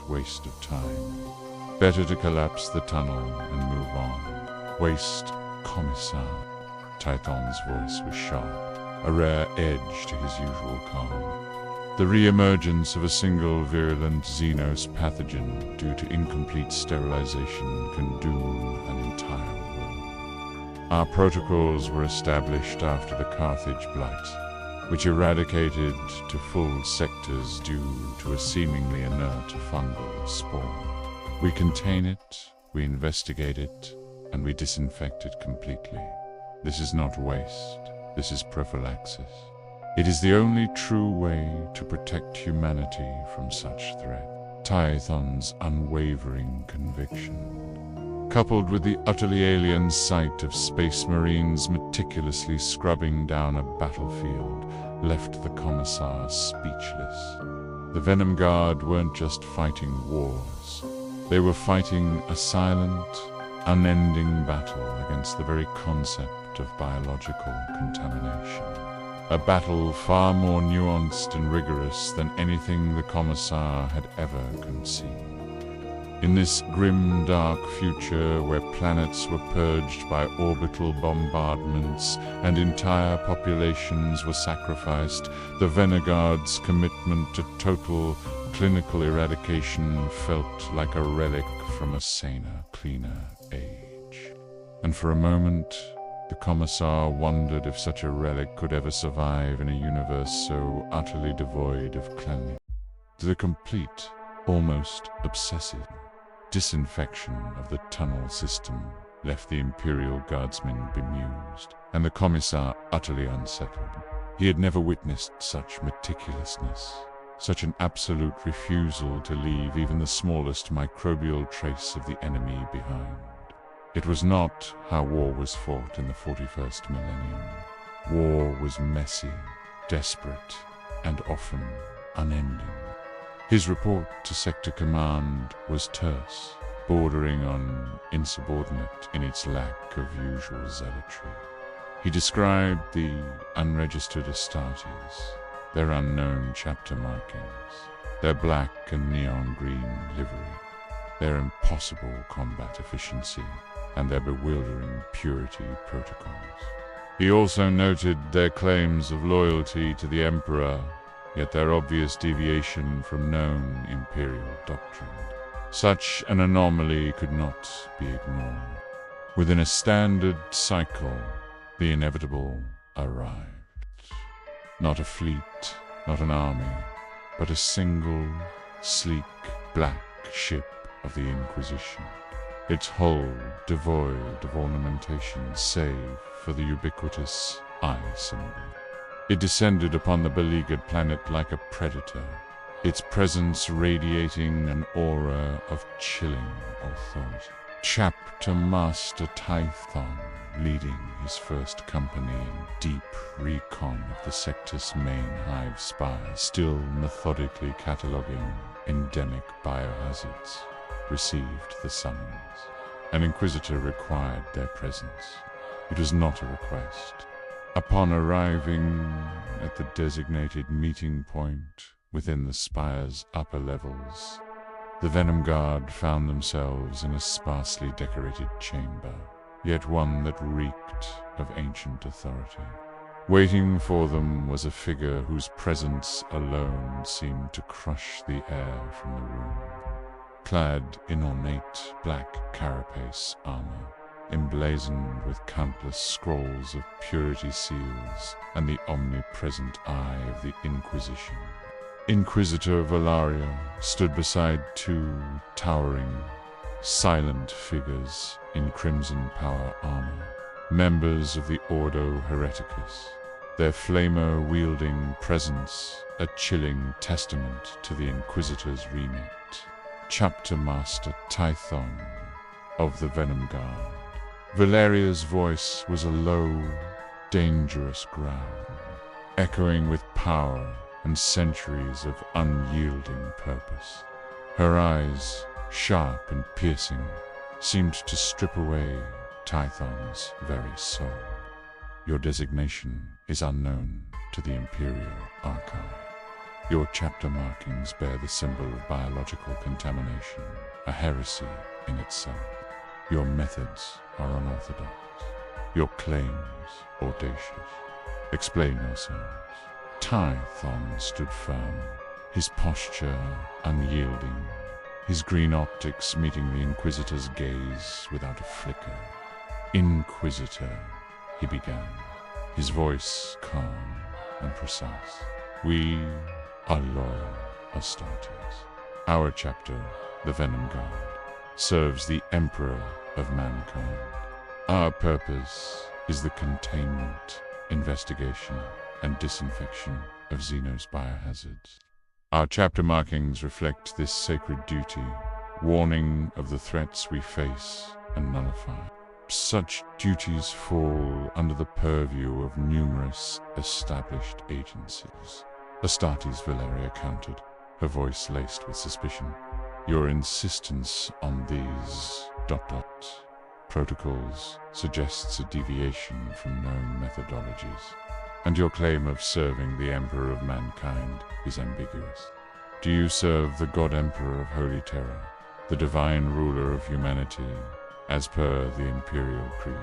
Speaker 1: waste of time. Better to collapse the tunnel and move on. Waste, Commissar. Tython's voice was sharp, a rare edge to his usual calm. The re-emergence of a single virulent Xenos pathogen due to incomplete sterilization can doom an entire world. Our protocols were established after the Carthage Blight, which eradicated to full sectors due to a seemingly inert fungal spawn. We contain it, we investigate it, and we disinfect it completely. This is not waste, this is prophylaxis. It is the only true way to protect humanity from such threat. Tython's unwavering conviction, coupled with the utterly alien sight of space marines meticulously scrubbing down a battlefield, left the Commissar speechless. The Venom Guard weren't just fighting wars. They were fighting a silent, unending battle against the very concept of biological contamination. A battle far more nuanced and rigorous than anything the Commissar had ever conceived. In this grim, dark future where planets were purged by orbital bombardments and entire populations were sacrificed, the Veneguard's commitment to total clinical eradication felt like a relic from a saner, cleaner age. And for a moment, the Commissar wondered if such a relic could ever survive in a universe so utterly devoid of cleanliness. The complete, almost obsessive, disinfection of the tunnel system left the Imperial Guardsmen bemused, and the Commissar utterly unsettled. He had never witnessed such meticulousness, such an absolute refusal to leave even the smallest microbial trace of the enemy behind. It was not how war was fought in the 41st millennium. War was messy, desperate, and often unending. His report to Sector Command was terse, bordering on insubordinate in its lack of usual zealotry. He described the unregistered Astartes, their unknown chapter markings, their black and neon green livery, their impossible combat efficiency, and their bewildering purity protocols. He also noted their claims of loyalty to the Emperor, yet their obvious deviation from known Imperial doctrine. Such an anomaly could not be ignored. Within a standard cycle, the inevitable arrived. Not a fleet, not an army, but a single, sleek, black ship of the Inquisition. Its hull devoid of ornamentation save for the ubiquitous eye symbol. It descended upon the beleaguered planet like a predator, its presence radiating an aura of chilling authority. Chapter Master Tython, leading his first company in deep recon of the sector's main hive spire, still methodically cataloging endemic biohazards, received the summons. An Inquisitor required their presence. It was not a request. Upon arriving at the designated meeting point within the spire's upper levels, the Venom Guard found themselves in a sparsely decorated chamber, yet one that reeked of ancient authority. Waiting for them was a figure whose presence alone seemed to crush the air from the room. Clad in ornate black carapace armor, emblazoned with countless scrolls of purity seals and the omnipresent eye of the Inquisition, Inquisitor Valaria stood beside two towering, silent figures in crimson power armor, members of the Ordo Hereticus, their flamer-wielding presence a chilling testament to the Inquisitor's remit. Chapter Master Tython of the Venom Guard. Valeria's voice was a low, dangerous growl, echoing with power and centuries of unyielding purpose. Her eyes, sharp and piercing, seemed to strip away Tython's very soul. Your designation is unknown to the Imperial Archive. Your chapter markings bear the symbol of biological contamination, a heresy in itself. Your methods are unorthodox. Your claims audacious. Explain yourselves. Tython stood firm, his posture unyielding, his green optics meeting the Inquisitor's gaze without a flicker. Inquisitor, he began, his voice calm and precise. We are loyal Astartes. Our chapter, the Venom Guard, serves the Emperor of mankind. Our purpose is the containment, investigation, and disinfection of Xeno's biohazards. Our chapter markings reflect this sacred duty, warning of the threats we face and nullify. Such duties fall under the purview of numerous established agencies. Astartes Valeria countered, her voice laced with suspicion. Your insistence on these ... protocols suggests a deviation from known methodologies, and your claim of serving the Emperor of mankind is ambiguous. Do you serve the God Emperor of Holy Terror, the divine ruler of humanity, as per the Imperial Creed?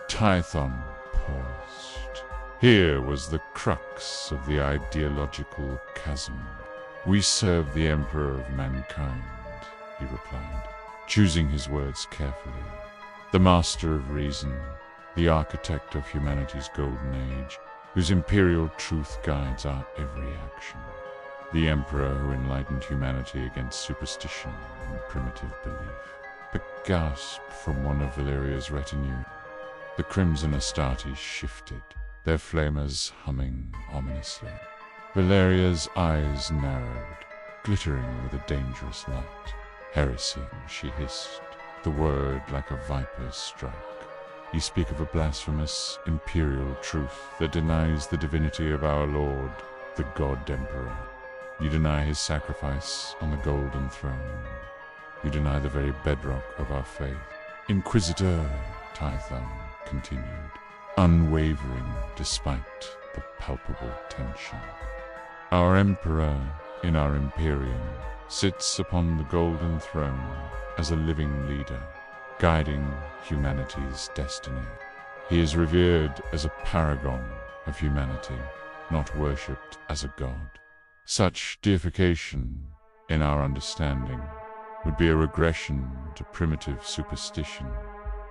Speaker 1: Tython paused. Here was the crux of the ideological chasm. We serve the Emperor of mankind, he replied, choosing his words carefully. The master of reason, the architect of humanity's golden age, whose imperial truth guides our every action. The Emperor who enlightened humanity against superstition and primitive belief. A gasp from one of Valeria's retinue. The crimson Astartes shifted, their flamers humming ominously. Valeria's eyes narrowed, glittering with a dangerous light. Heresy, she hissed, the word like a viper's strike. You speak of a blasphemous imperial truth that denies the divinity of our Lord, the God Emperor. You deny his sacrifice on the golden throne. You deny the very bedrock of our faith. Inquisitor, Tython continued, unwavering despite the palpable tension. Our Emperor, in our Imperium, sits upon the golden throne as a living leader, guiding humanity's destiny. He is revered as a paragon of humanity, not worshipped as a god. Such deification, in our understanding, would be a regression to primitive superstition,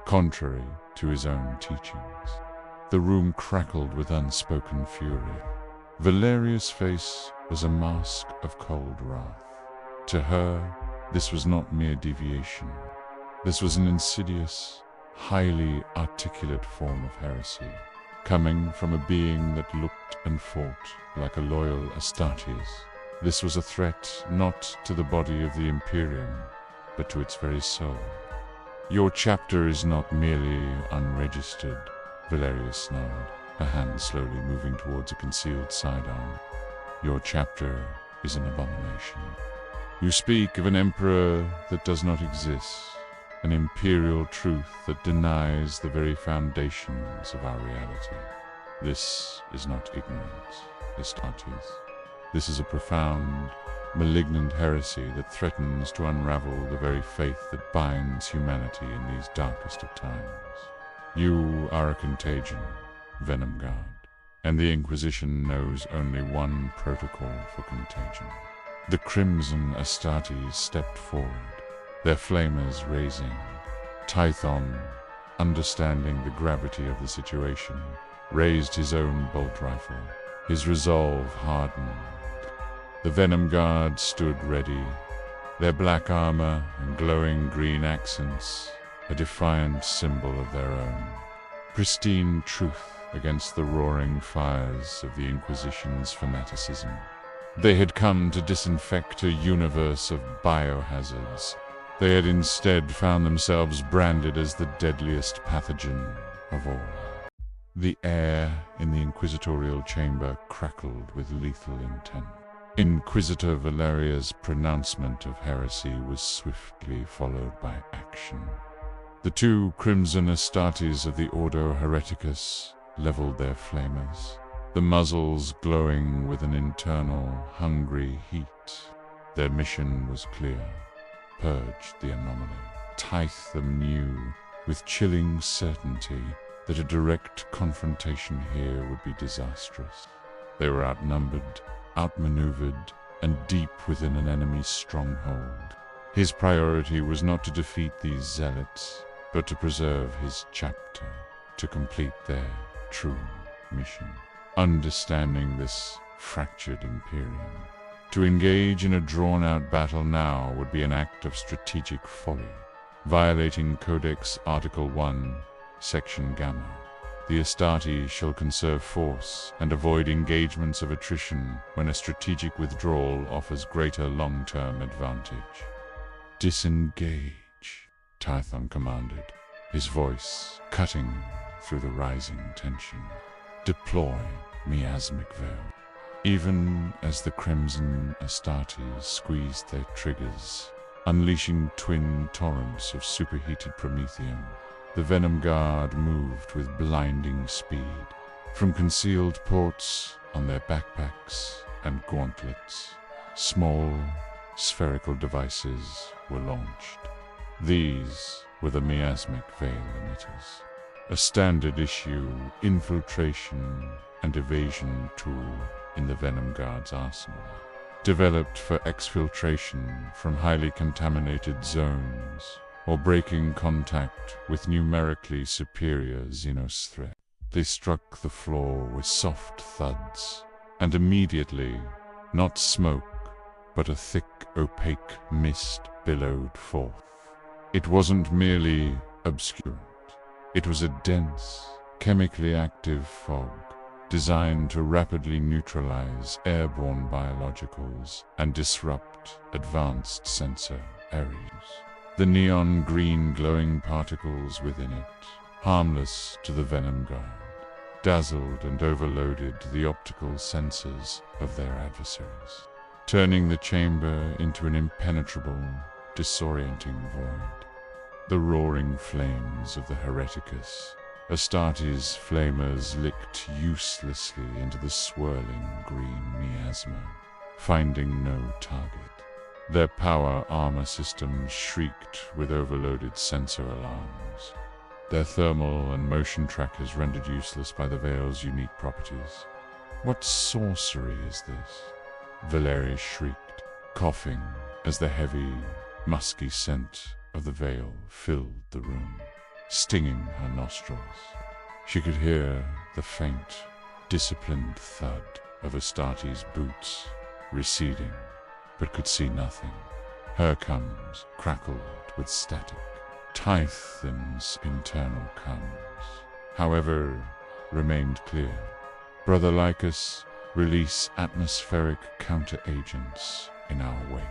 Speaker 1: contrary to his own teachings. The room crackled with unspoken fury. Valeria's face was a mask of cold wrath. To her, this was not mere deviation. This was an insidious, highly articulate form of heresy, coming from a being that looked and fought like a loyal Astartes. This was a threat not to the body of the Imperium, but to its very soul. Your chapter is not merely unregistered, Valeria snarled, her hand slowly moving towards a concealed sidearm. Your chapter is an abomination. You speak of an emperor that does not exist, an imperial truth that denies the very foundations of our reality. This is not ignorance, Astartes. This is a profound, malignant heresy that threatens to unravel the very faith that binds humanity in these darkest of times. You are a contagion, Venom Guard, and the Inquisition knows only one protocol for contagion. The crimson Astartes stepped forward, their flamers raising. Tython, understanding the gravity of the situation, raised his own bolt rifle. His resolve hardened. The Venom Guard stood ready, their black armor and glowing green accents a defiant symbol of their own. Pristine truth against the roaring fires of the Inquisition's fanaticism. They had come to disinfect a universe of biohazards. They had instead found themselves branded as the deadliest pathogen of all. The air in the inquisitorial chamber crackled with lethal intent. Inquisitor Valeria's pronouncement of heresy was swiftly followed by action. The two crimson Astartes of the Ordo Hereticus leveled their flamers. the muzzles glowing with an internal, hungry heat. Their mission was clear: purge the anomaly. Tython knew with chilling certainty that a direct confrontation here would be disastrous. They were outnumbered, outmaneuvered, and deep within an enemy's stronghold. His priority was not to defeat these zealots, but to preserve his chapter, to complete their true mission. Understanding this fractured Imperium, to engage in a drawn-out battle now would be an act of strategic folly, violating Codex Article 1, Section Gamma. The Astarte shall conserve force and avoid engagements of attrition when a strategic withdrawal offers greater long-term advantage. Disengage, Tython commanded, his voice cutting through the rising tension. Deploy miasmic veil. Even as the crimson Astartes squeezed their triggers, unleashing twin torrents of superheated promethium, the Venom Guard moved with blinding speed. From concealed ports on their backpacks and gauntlets, small, spherical devices were launched. These were the miasmic veil emitters, a standard-issue infiltration and evasion tool in the Venom Guard's arsenal, developed for exfiltration from highly contaminated zones or breaking contact with numerically superior Xenos threat. They struck the floor with soft thuds, and immediately, not smoke, but a thick, opaque mist billowed forth. It wasn't merely obscurant. It was a dense, chemically active fog, designed to rapidly neutralize airborne biologicals and disrupt advanced sensor areas. The neon green glowing particles within it, harmless to the Venom Guard, dazzled and overloaded the optical sensors of their adversaries, turning the chamber into an impenetrable, disorienting void. The roaring flames of the Hereticus, Astartes' flamers, licked uselessly into the swirling green miasma, finding no target. Their power armor systems shrieked with overloaded sensor alarms, their thermal and motion trackers rendered useless by the veil's unique properties. "What sorcery is this?" Valeria shrieked, coughing as the heavy, musky scent of the veil filled the room, stinging her nostrils. She could hear the faint, disciplined thud of Astartes' boots receding, but could see nothing. Her comms crackled with static. Tython's internal comms, however, remained clear. "Brother Lycus, release atmospheric counter-agents in our wake.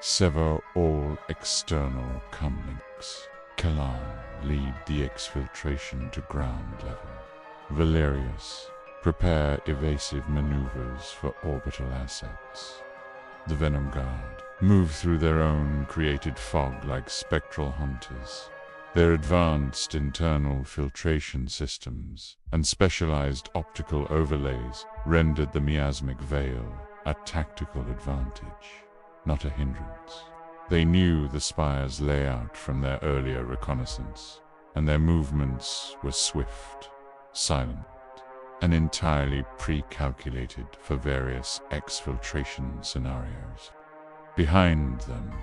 Speaker 1: Sever all external comlinks. Kalan, lead the exfiltration to ground level. Valerius, prepare evasive maneuvers for orbital assets." The Venom Guard moved through their own created fog like spectral hunters. Their advanced internal filtration systems and specialized optical overlays rendered the miasmic veil a tactical advantage, not a hindrance. They knew the spire's layout from their earlier reconnaissance, and their movements were swift, silent, and entirely pre-calculated for various exfiltration scenarios. Behind them,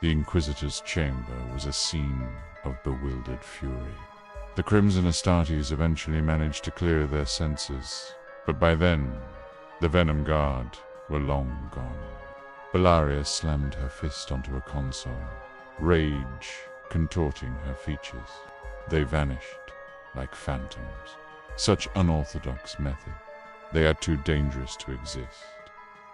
Speaker 1: the Inquisitor's chamber was a scene of bewildered fury. The Crimson Astartes eventually managed to clear their senses, but by then, the Venom Guard were long gone. Bellaria slammed her fist onto a console, rage contorting her features. They vanished like phantoms. Such unorthodox method. They are too dangerous to exist.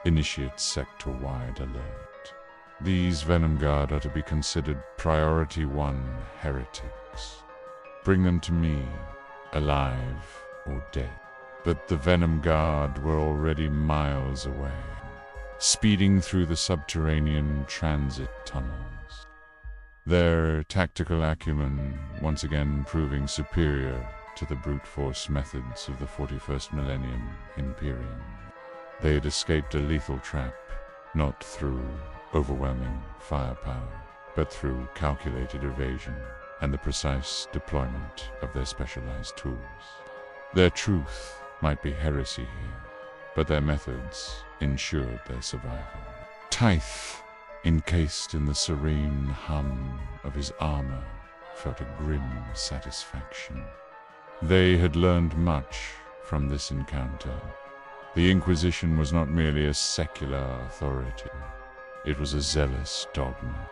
Speaker 1: Initiate sector-wide alert. These Venom Guard are to be considered Priority 1 heretics. Bring them to me, alive or dead. But the Venom Guard were already miles away, speeding through the subterranean transit tunnels. Their tactical acumen once again proving superior to the brute force methods of the 41st millennium Imperium. They had escaped a lethal trap, not through overwhelming firepower, but through calculated evasion and the precise deployment of their specialized tools. Their truth might be heresy here, but their methods ensured their survival. Tyth, encased in the serene hum of his armor, felt a grim satisfaction. They had learned much from this encounter. The Inquisition was not merely a secular authority. It was a zealous dogma,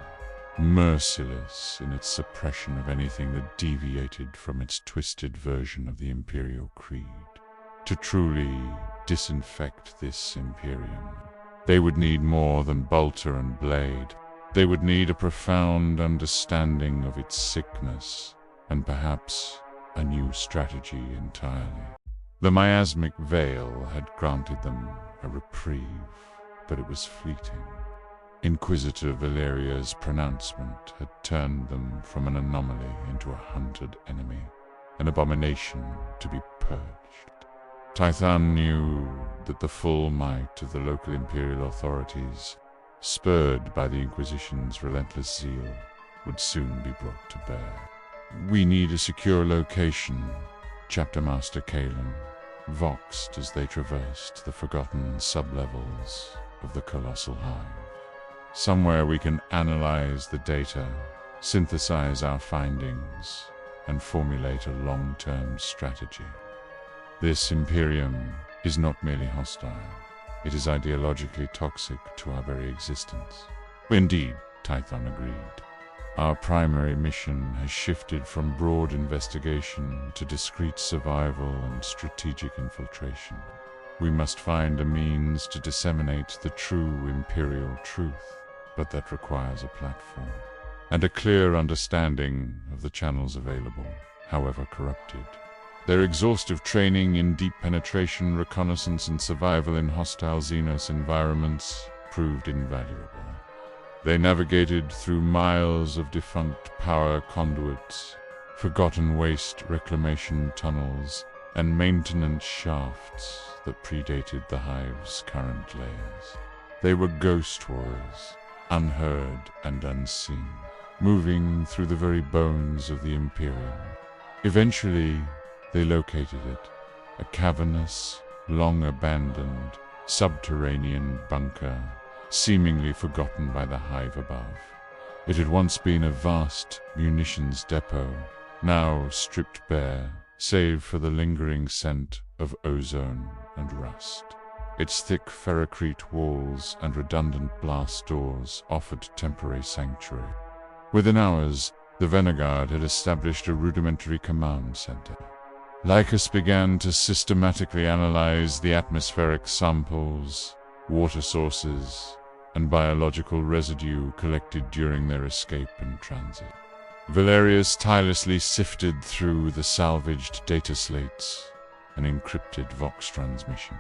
Speaker 1: merciless in its suppression of anything that deviated from its twisted version of the Imperial Creed. To truly disinfect this Imperium, they would need more than bolter and blade. They would need a profound understanding of its sickness, and perhaps a new strategy entirely. The miasmic veil had granted them a reprieve, but it was fleeting. Inquisitor Valeria's pronouncement had turned them from an anomaly into a hunted enemy, an abomination to be purged. Tython knew that the full might of the local imperial authorities, spurred by the Inquisition's relentless zeal, would soon be brought to bear. "We need a secure location," Chapter Master Kalen voxed as they traversed the forgotten sublevels of the Colossal Hive. "Somewhere we can analyze the data, synthesize our findings, and formulate a long-term strategy. This Imperium is not merely hostile. It is ideologically toxic to our very existence." "Indeed," Tython agreed. "Our primary mission has shifted from broad investigation to discreet survival and strategic infiltration. We must find a means to disseminate the true Imperial truth, but that requires a platform, and a clear understanding of the channels available, however corrupted. Their exhaustive training in deep penetration, reconnaissance, and survival in hostile Xenos environments proved invaluable. They navigated through miles of defunct power conduits, forgotten waste reclamation tunnels, and maintenance shafts that predated the Hive's current layers. They were ghost warriors, unheard and unseen, moving through the very bones of the Imperium. Eventually, they located it, a cavernous, long-abandoned, subterranean bunker, seemingly forgotten by the Hive above. It had once been a vast munitions depot, now stripped bare, save for the lingering scent of ozone and rust. Its thick ferrocrete walls and redundant blast doors offered temporary sanctuary. Within hours, the Venom Guard had established a rudimentary command center. Lycus began to systematically analyze the atmospheric samples, water sources, and biological residue collected during their escape and transit. Valerius tirelessly sifted through the salvaged data slates and encrypted Vox transmissions,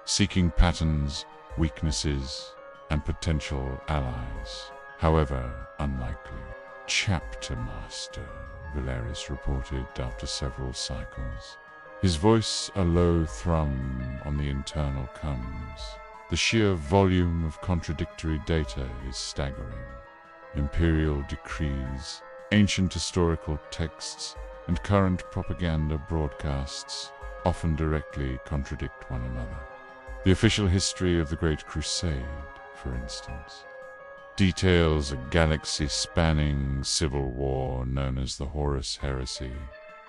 Speaker 1: seeking patterns, weaknesses, and potential allies, however unlikely. "Chapter Master," Valerius reported after several cycles, his voice a low thrum on the internal comms. "The sheer volume of contradictory data is staggering. Imperial decrees, ancient historical texts, and current propaganda broadcasts often directly contradict one another. The official history of the Great Crusade, for instance, details a galaxy-spanning civil war known as the Horus Heresy,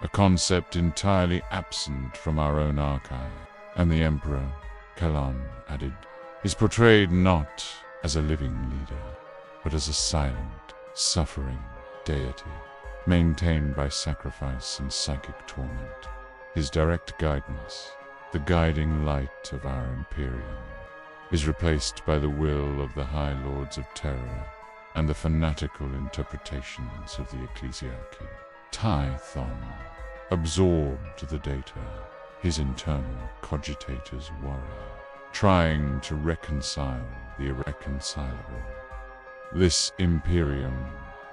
Speaker 1: a concept entirely absent from our own archive. And the Emperor, Kalan added, is portrayed not as a living leader, but as a silent, suffering deity, maintained by sacrifice and psychic torment. His direct guidance, the guiding light of our Imperium, is replaced by the will of the High Lords of Terror and the fanatical interpretations of the ecclesiarchy. Tython absorbed the data, his internal cogitators worry, trying to reconcile the irreconcilable. This Imperium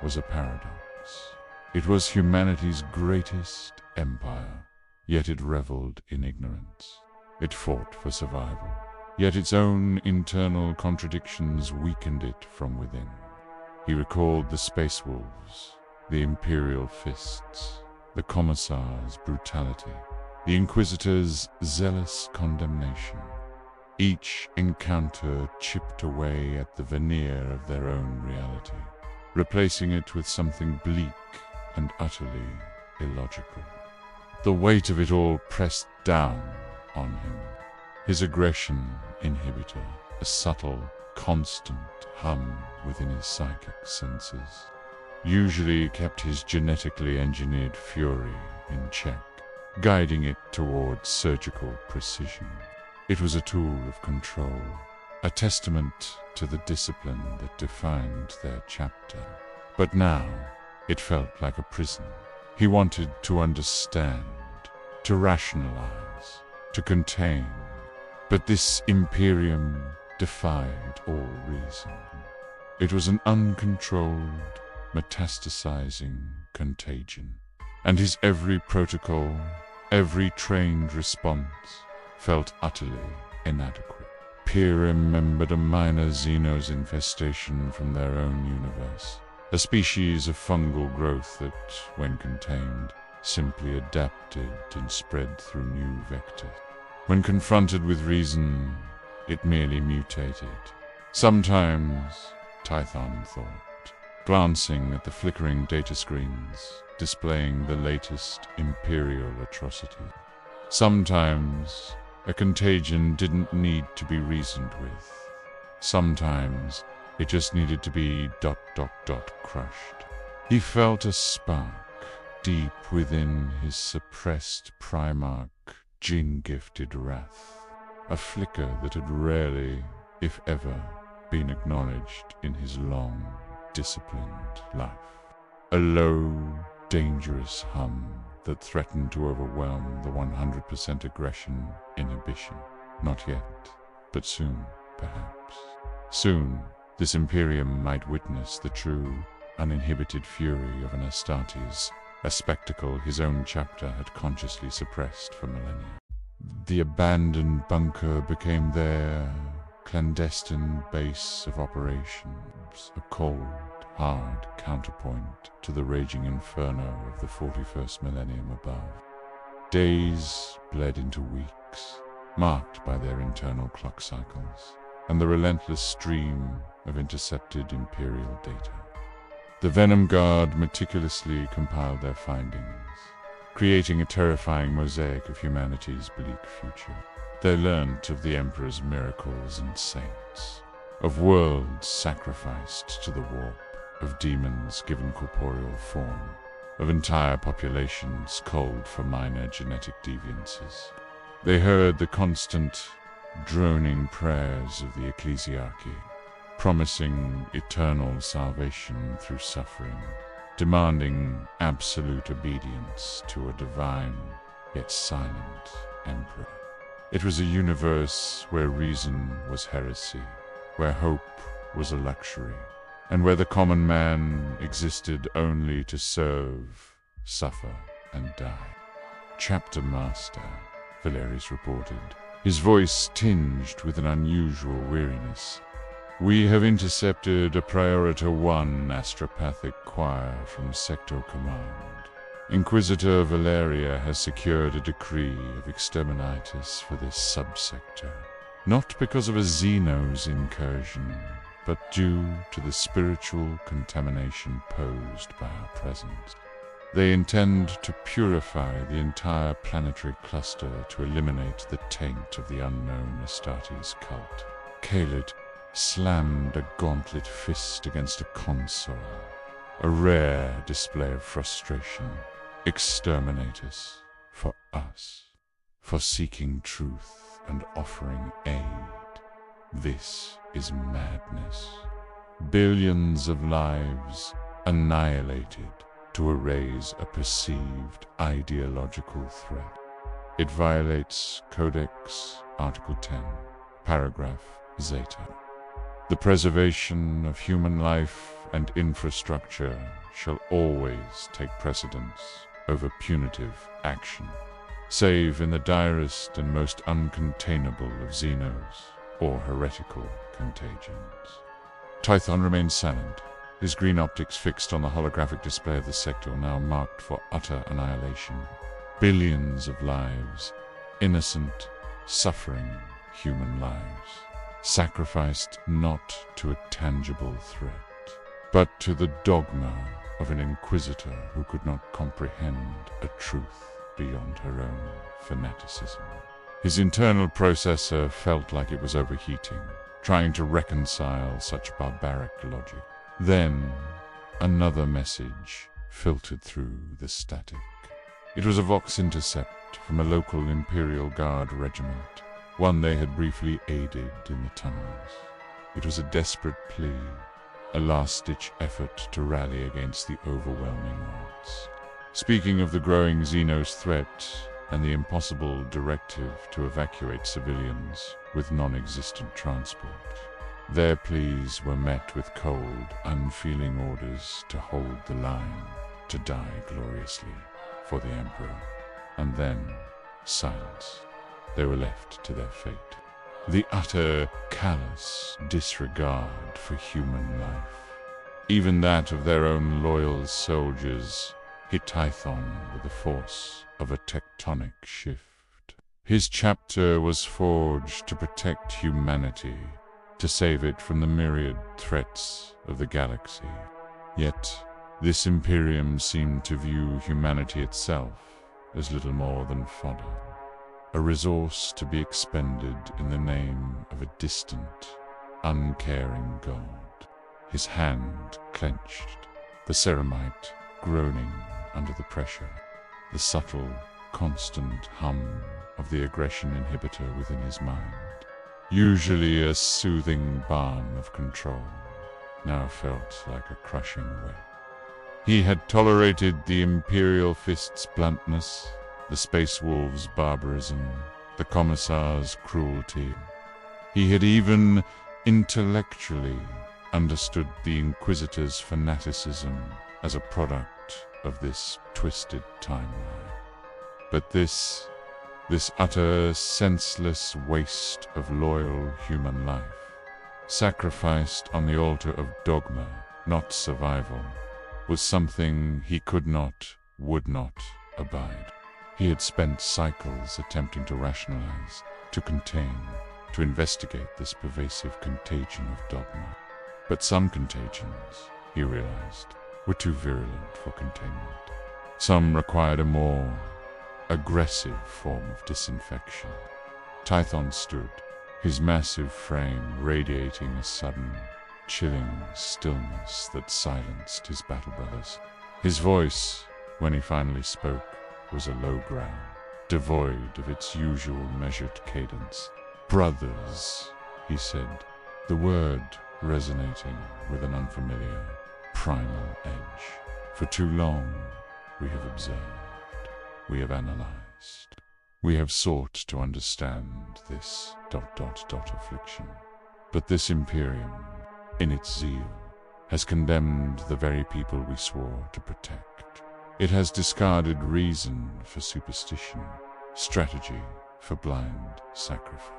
Speaker 1: was a paradox. It was humanity's greatest empire, yet it reveled in ignorance. It fought for survival, yet its own internal contradictions weakened it from within. He recalled the Space Wolves, the Imperial Fists, the Commissar's brutality, the Inquisitor's zealous condemnation. Each encounter chipped away at the veneer of their own reality, replacing it with something bleak and utterly illogical. The weight of it all pressed down on him. His aggression inhibitor, a subtle, constant hum within his psychic senses, usually kept his genetically engineered fury in check, guiding it towards surgical precision. It was a tool of control, a testament to the discipline that defined their chapter. But now, it felt like a prison. He wanted to understand, to rationalize, to contain. But this Imperium defied all reason. It was an uncontrolled, metastasizing contagion, and his every protocol, every trained response, felt utterly inadequate. Peer remembered a minor Xenos infestation from their own universe, a species of fungal growth that, when contained, simply adapted and spread through new vectors. When confronted with reason, it merely mutated. Sometimes, Tython thought, glancing at the flickering data screens displaying the latest Imperial atrocity. Sometimes, a contagion didn't need to be reasoned with. Sometimes, it just needed to be ... crushed. He felt a spark deep within his suppressed Primarch, Jinn-gifted wrath, a flicker that had rarely, if ever, been acknowledged in his long, disciplined life. A low, dangerous hum that threatened to overwhelm the 100% aggression inhibition. Not yet, but soon, perhaps. Soon, this Imperium might witness the true, uninhibited fury of an Astartes, a spectacle his own chapter had consciously suppressed for millennia. The abandoned bunker became their clandestine base of operations, a cold, hard counterpoint to the raging inferno of the 41st millennium above. Days bled into weeks, marked by their internal clock cycles, and the relentless stream of intercepted Imperial data. The Venom Guard meticulously compiled their findings, creating a terrifying mosaic of humanity's bleak future. They learnt of the Emperor's miracles and saints, of worlds sacrificed to the warp, of demons given corporeal form, of entire populations culled for minor genetic deviances. They heard the constant, droning prayers of the ecclesiarchy, promising eternal salvation through suffering, demanding absolute obedience to a divine yet silent emperor. It was a universe where reason was heresy, where hope was a luxury, and where the common man existed only to serve, suffer, and die. Chapter Master, Valeris reported, his voice tinged with an unusual weariness. We have intercepted a Priorita 1 astropathic choir from Sector Command. Inquisitor Valeria has secured a decree of exterminatus for this subsector, not because of a Xenos incursion, but due to the spiritual contamination posed by our presence. They intend to purify the entire planetary cluster to eliminate the taint of the unknown Astartes cult. Kaled slammed a gauntlet fist against a console, a rare display of frustration. Exterminate us, for us, for seeking truth and offering aid. This is madness. Billions of lives annihilated to erase a perceived ideological threat. It violates Codex Article 10, Paragraph Zeta. The preservation of human life and infrastructure shall always take precedence over punitive action, save in the direst and most uncontainable of Xenos or heretical contagions. Tython remained silent, his green optics fixed on the holographic display of the sector now marked for utter annihilation. Billions of lives, innocent, suffering human lives, sacrificed not to a tangible threat, but to the dogma of an inquisitor who could not comprehend a truth beyond her own fanaticism. His internal processor felt like it was overheating, trying to reconcile such barbaric logic. Then, another message filtered through the static. It was a Vox intercept from a local Imperial Guard regiment, one they had briefly aided in the tunnels. It was a desperate plea, a last-ditch effort to rally against the overwhelming odds. Speaking of the growing Xenos threat and the impossible directive to evacuate civilians with non-existent transport, their pleas were met with cold, unfeeling orders to hold the line, to die gloriously for the Emperor, and then silence. They were left to their fate. The utter, callous disregard for human life, even that of their own loyal soldiers, hit Tython with the force of a tectonic shift. His chapter was forged to protect humanity, to save it from the myriad threats of the galaxy. Yet, this Imperium seemed to view humanity itself as little more than fodder, a resource to be expended in the name of a distant, uncaring god. His hand clenched, the ceramite groaning under the pressure, the subtle, constant hum of the aggression inhibitor within his mind, usually a soothing balm of control, now felt like a crushing weight. He had tolerated the Imperial Fist's bluntness, the Space Wolves' barbarism, the Commissar's cruelty. He had even intellectually understood the Inquisitor's fanaticism as a product of this twisted timeline. But this utter, senseless waste of loyal human life, sacrificed on the altar of dogma, not survival, was something he could not, would not abide. He had spent cycles attempting to rationalize, to contain, to investigate this pervasive contagion of dogma. But some contagions, he realized, were too virulent for containment. Some required a more aggressive form of disinfection. Tython stood, his massive frame radiating a sudden, chilling stillness that silenced his battle brothers. His voice, when he finally spoke, was a low growl, devoid of its usual measured cadence. "Brothers," he said, the word resonating with an unfamiliar, primal edge. "For too long, we have observed, we have analyzed, we have sought to understand this ... affliction. But this Imperium, in its zeal, has condemned the very people we swore to protect. It has discarded reason for superstition, strategy for blind sacrifice."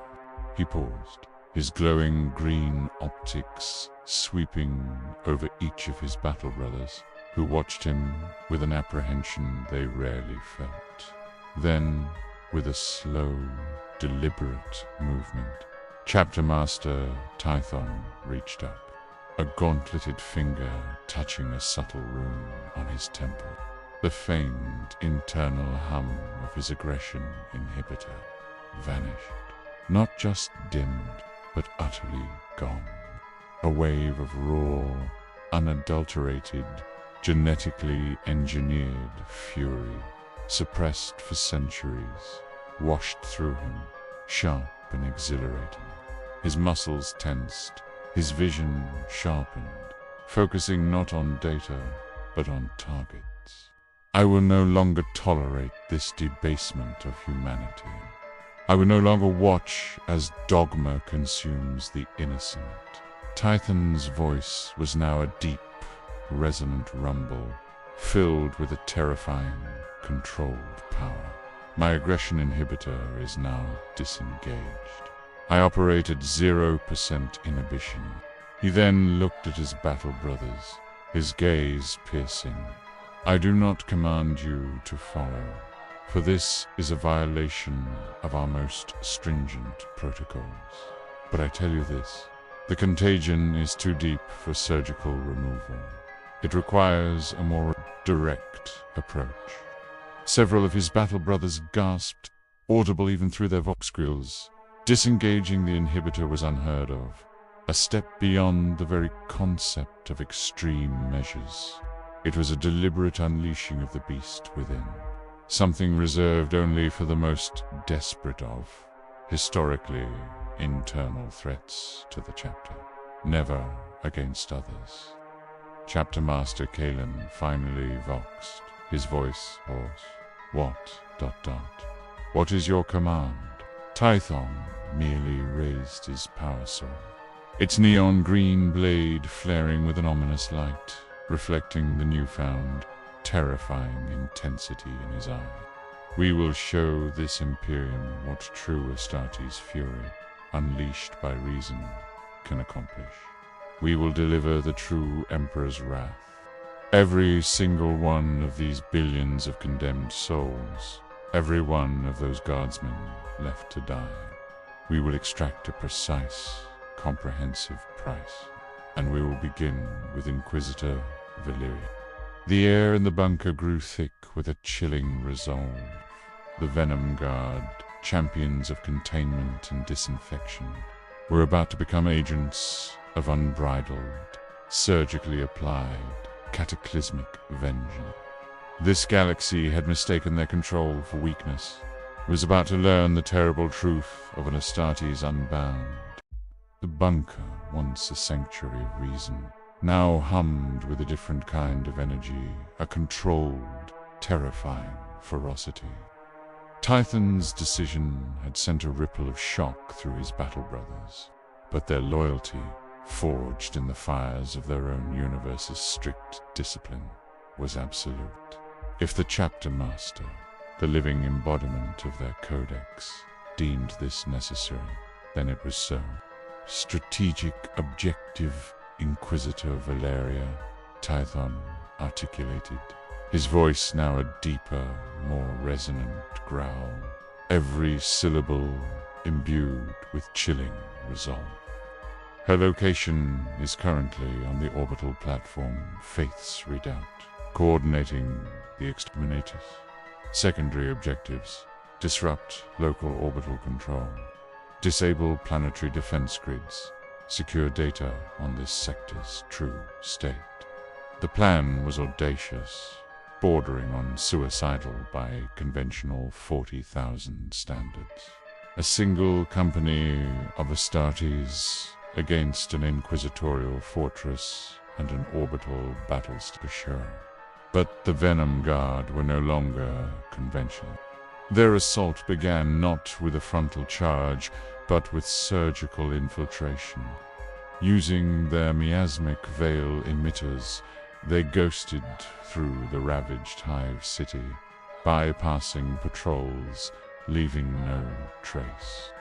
Speaker 1: He paused, his glowing green optics sweeping over each of his battle brothers, who watched him with an apprehension they rarely felt. Then, with a slow, deliberate movement, Chapter Master Tython reached up, a gauntleted finger touching a subtle rune on his temple. The faint internal hum of his aggression inhibitor vanished, not just dimmed, but utterly gone. A wave of raw, unadulterated, genetically engineered fury, suppressed for centuries, washed through him, sharp and exhilarating. His muscles tensed, his vision sharpened, focusing not on data, but on targets. "I will no longer tolerate this debasement of humanity. I will no longer watch as dogma consumes the innocent." Tython's voice was now a deep, resonant rumble, filled with a terrifying, controlled power. My aggression inhibitor is now disengaged. I operate at 0% inhibition. He then looked at his battle brothers, his gaze piercing. I do not command you to follow, for this is a violation of our most stringent protocols. But I tell you this, the contagion is too deep for surgical removal. It requires a more direct approach. Several of his battle brothers gasped, audible even through their vox grills. Disengaging the inhibitor was unheard of, a step beyond the very concept of extreme measures. It was a deliberate unleashing of the beast within, something reserved only for the most desperate of, historically, internal threats to the chapter, never against others. Chapter Master Kalen finally voxed, his voice hoarse. What? ... What is your command? Tython merely raised his power sword, its neon green blade flaring with an ominous light, reflecting the newfound, terrifying intensity in his eye. We will show this Imperium what true Astartes fury, unleashed by reason, can accomplish. We will deliver the true Emperor's wrath. Every single one of these billions of condemned souls, every one of those guardsmen left to die. We will extract a precise, comprehensive price, and we will begin with Inquisitor Valyria. The air in the bunker grew thick with a chilling resolve. The Venom Guard, champions of containment and disinfection, were about to become agents of unbridled, surgically applied, cataclysmic vengeance. This galaxy had mistaken their control for weakness. It was about to learn the terrible truth of an Astartes unbound. The bunker, once a sanctuary of reason, now hummed with a different kind of energy, a controlled, terrifying ferocity. Tython's decision had sent a ripple of shock through his battle brothers, but their loyalty, forged in the fires of their own universe's strict discipline, was absolute. If the chapter master, the living embodiment of their codex, deemed this necessary, then it was so. Strategic objective, Inquisitor Valyria, Tython articulated, his voice now a deeper, more resonant growl, every syllable imbued with chilling resolve. Her location is currently on the orbital platform Faith's Redoubt, coordinating the exterminators. Secondary objectives: disrupt local orbital control, disable planetary defense grids, secure data on this sector's true state. The plan was audacious, bordering on suicidal by conventional 40,000 standards. A single company of Astartes against an inquisitorial fortress and an orbital battlestar sure. But the Venom Guard were no longer conventional. Their assault began not with a frontal charge, but with surgical infiltration. Using their miasmic veil emitters, they ghosted through the ravaged Hive City, bypassing patrols, leaving no trace.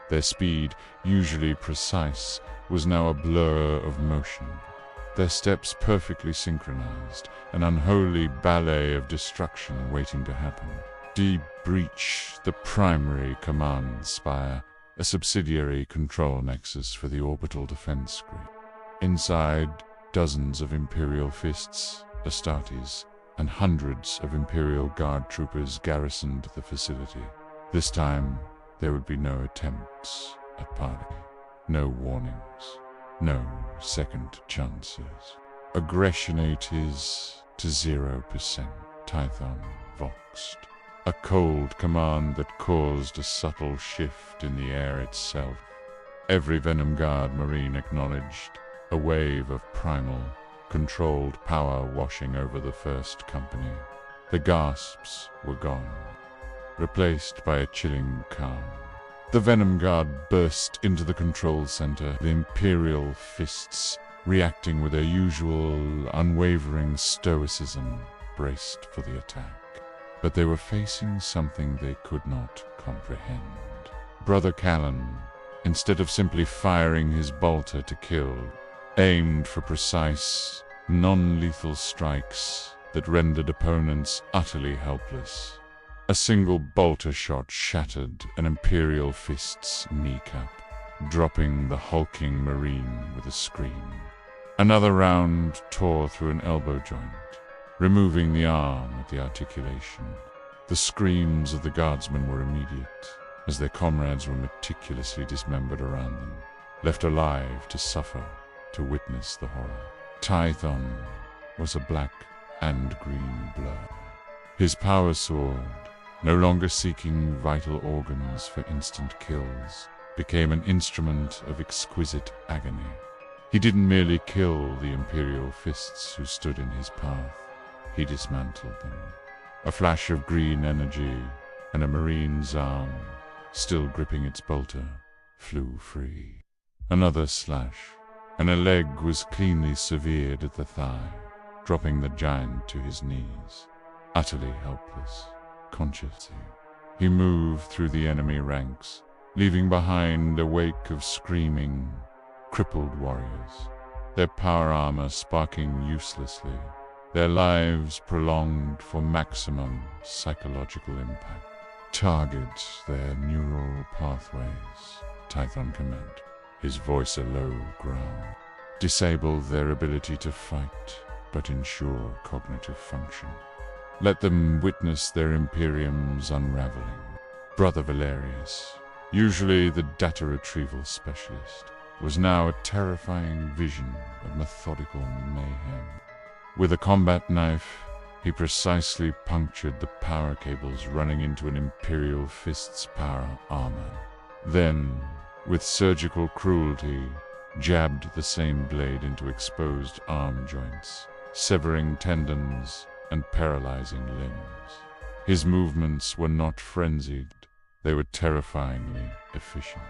Speaker 1: Their speed, usually precise, was now a blur of motion. Their steps perfectly synchronized, an unholy ballet of destruction waiting to happen. Breach the primary command spire, a subsidiary control nexus for the orbital defense grid. Inside, dozens of Imperial fists, Astartes, and hundreds of Imperial Guard troopers garrisoned the facility. This time, there would be no attempts at parley, no warnings, no second chances. Aggressionate is to 0%, Tython voxed. A cold command that caused a subtle shift in the air itself. Every Venom Guard Marine acknowledged, a wave of primal, controlled power washing over the first company. The gasps were gone, replaced by a chilling calm. The Venom Guard burst into the control center, the Imperial fists reacting with their usual unwavering stoicism, braced for the attack. But they were facing something they could not comprehend. Brother Callan, instead of simply firing his bolter to kill, aimed for precise, non-lethal strikes that rendered opponents utterly helpless. A single bolter shot shattered an Imperial fist's kneecap, dropping the hulking Marine with a scream. Another round tore through an elbow joint, removing the arm at the articulation. The screams of the guardsmen were immediate, as their comrades were meticulously dismembered around them, left alive to suffer, to witness the horror. Tython was a black and green blur. His power sword, no longer seeking vital organs for instant kills, became an instrument of exquisite agony. He didn't merely kill the Imperial fists who stood in his path, he dismantled them. A flash of green energy, and a Marine's arm, still gripping its bolter, flew free. Another slash, and a leg was cleanly severed at the thigh, dropping the giant to his knees. Utterly helpless, consciously, he moved through the enemy ranks, leaving behind a wake of screaming, crippled warriors, their power armor sparking uselessly, their lives prolonged for maximum psychological impact. Target their neural pathways, Tython commanded, his voice a low growl. Disable their ability to fight, but ensure cognitive function. Let them witness their Imperium's unraveling. Brother Valerius, usually the data retrieval specialist, was now a terrifying vision of methodical mayhem. With a combat knife, he precisely punctured the power cables running into an Imperial fist's power armor. Then, with surgical cruelty, jabbed the same blade into exposed arm joints, severing tendons and paralyzing limbs. His movements were not frenzied, they were terrifyingly efficient,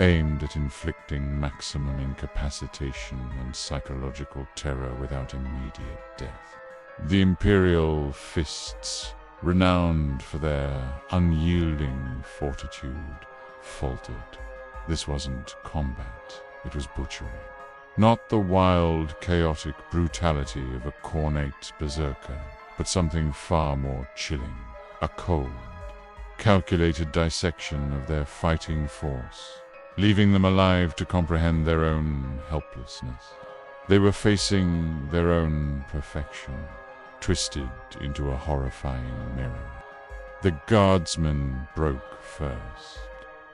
Speaker 1: aimed at inflicting maximum incapacitation and psychological terror without immediate death. The Imperial fists, renowned for their unyielding fortitude, faltered. This wasn't combat, it was butchery. Not the wild, chaotic brutality of a cornate berserker, but something far more chilling. A cold, calculated dissection of their fighting force, leaving them alive to comprehend their own helplessness. They were facing their own perfection, twisted into a horrifying mirror. The guardsmen broke first,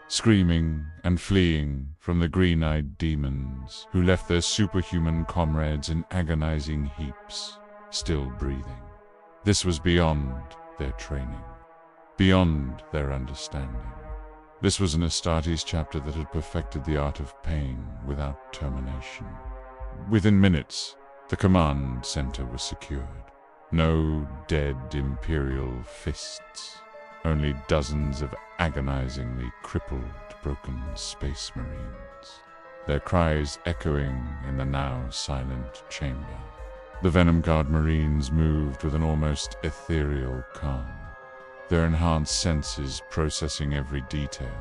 Speaker 1: screaming and fleeing from the green-eyed demons who left their superhuman comrades in agonizing heaps, still breathing. This was beyond their training, beyond their understanding. This was an Astartes chapter that had perfected the art of pain without termination. Within minutes, the command center was secured. No dead Imperial fists, only dozens of agonizingly crippled, broken space marines, their cries echoing in the now silent chamber. The Venom Guard Marines moved with an almost ethereal calm, their enhanced senses processing every detail,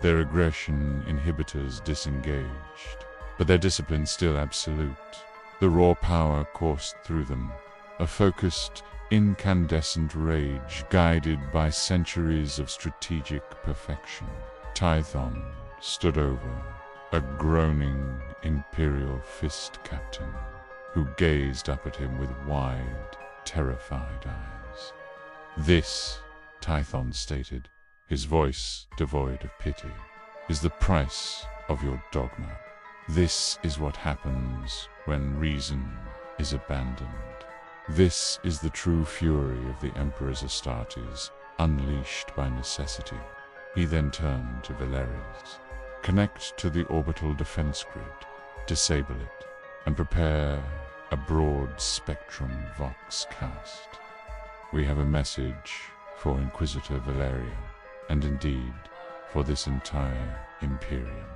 Speaker 1: their aggression inhibitors disengaged, but their discipline still absolute. The raw power coursed through them, a focused, incandescent rage guided by centuries of strategic perfection. Tython stood over, a groaning Imperial fist captain, who gazed up at him with wide, terrified eyes. "This," Tython stated, his voice devoid of pity, "is the price of your dogma. This is what happens when reason is abandoned. This is the true fury of the Emperor's Astartes, unleashed by necessity." He then turned to Valerius. "Connect to the orbital defense grid, disable it, and prepare a broad-spectrum vox cast. We have a message for Inquisitor Valeria, and indeed for this entire Imperium."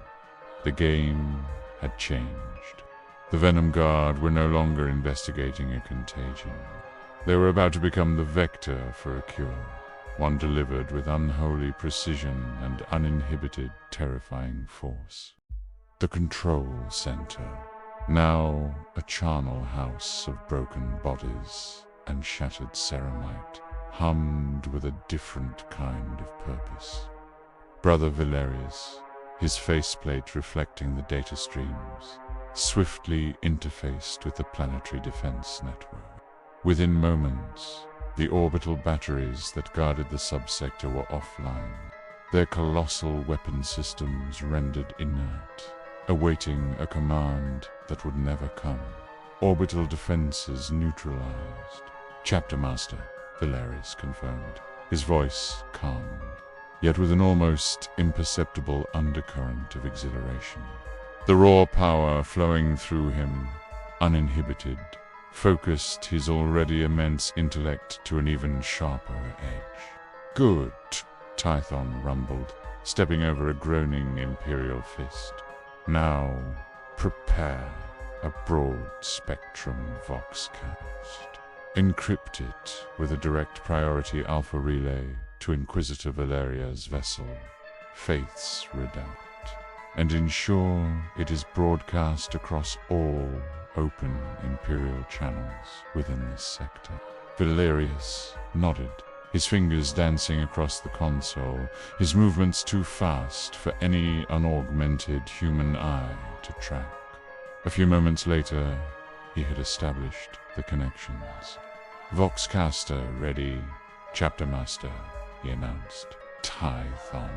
Speaker 1: The game had changed. The Venom Guard were no longer investigating a contagion. They were about to become the vector for a cure, one delivered with unholy precision and uninhibited, terrifying force. The control center, now a charnel house of broken bodies and shattered ceramite, hummed with a different kind of purpose. Brother Valerius, his faceplate reflecting the data streams, swiftly interfaced with the planetary defense network. Within moments, the orbital batteries that guarded the subsector were offline, their colossal weapon systems rendered inert, awaiting a command that would never come. Orbital defenses neutralized. Chapter Master, Valerius confirmed, his voice calm, yet with an almost imperceptible undercurrent of exhilaration. The raw power flowing through him, uninhibited, focused his already immense intellect to an even sharper edge. Good, Tython rumbled, stepping over a groaning Imperial fist. Now, prepare a broad-spectrum voxcast. Encrypt it with a direct priority alpha relay to Inquisitor Valeria's vessel, Faith's Redoubt, and ensure it is broadcast across all open Imperial channels within this sector. Valerius nodded, his fingers dancing across the console, his movements too fast for any unaugmented human eye to track. A few moments later, he had established the connections. Voxcaster ready, Chapter Master, he announced. Tython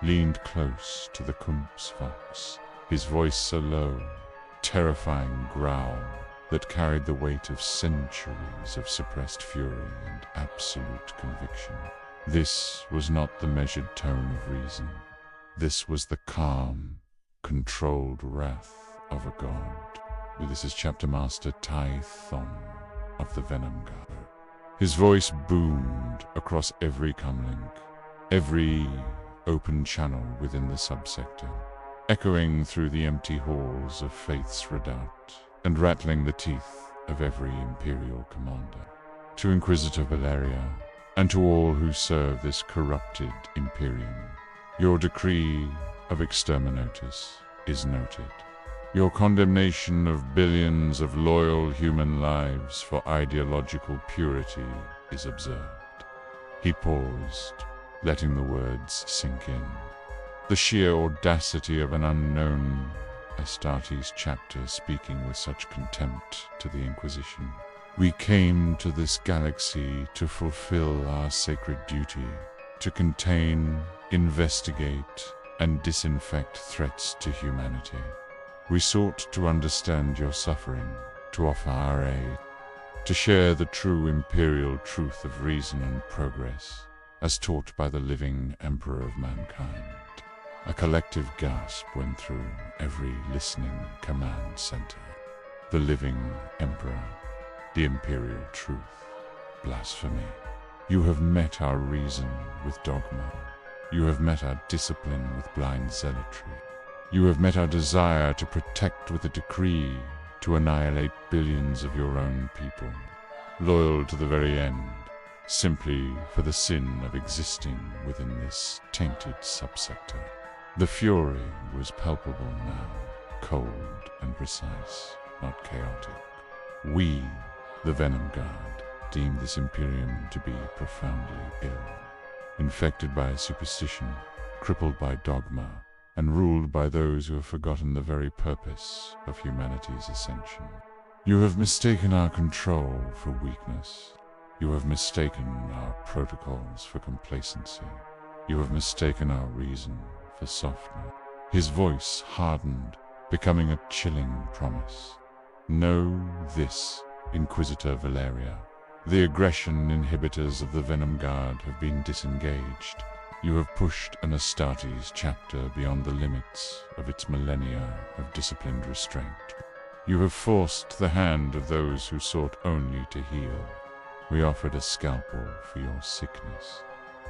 Speaker 1: leaned close to the Kump's Vox, his voice a low, terrifying growl that carried the weight of centuries of suppressed fury and absolute conviction. This was not the measured tone of reason. This was the calm, controlled wrath of a god. This is Chapter Master Tython of the Venom Guard. His voice boomed across every comlink, every open channel within the subsector, echoing through the empty halls of Faith's Redoubt and rattling the teeth of every Imperial commander. To Inquisitor Valeria, and to all who serve this corrupted Imperium, your decree of exterminatus is noted. Your condemnation of billions of loyal human lives for ideological purity is observed. He paused, letting the words sink in. The sheer audacity of an unknown Astartes chapter speaking with such contempt to the Inquisition. We came to this galaxy to fulfill our sacred duty, to contain, investigate, and disinfect threats to humanity. We sought to understand your suffering, to offer our aid, to share the true imperial truth of reason and progress, as taught by the living Emperor of mankind. A collective gasp went through every listening command center. The living Emperor, the imperial truth, blasphemy. You have met our reason with dogma. You have met our discipline with blind zealotry. You have met our desire to protect with a decree, to annihilate billions of your own people, loyal to the very end, simply for the sin of existing within this tainted subsector. The fury was palpable now, cold and precise, not chaotic. We, the Venom Guard, deemed this Imperium to be profoundly ill, infected by a superstition, crippled by dogma, and ruled by those who have forgotten the very purpose of humanity's ascension. You have mistaken our control for weakness. You have mistaken our protocols for complacency. You have mistaken our reason for softness. His voice hardened, becoming a chilling promise. Know this, Inquisitor Valeria. The aggression inhibitors of the Venom Guard have been disengaged. You have pushed an Astartes chapter beyond the limits of its millennia of disciplined restraint. You have forced the hand of those who sought only to heal. We offered a scalpel for your sickness.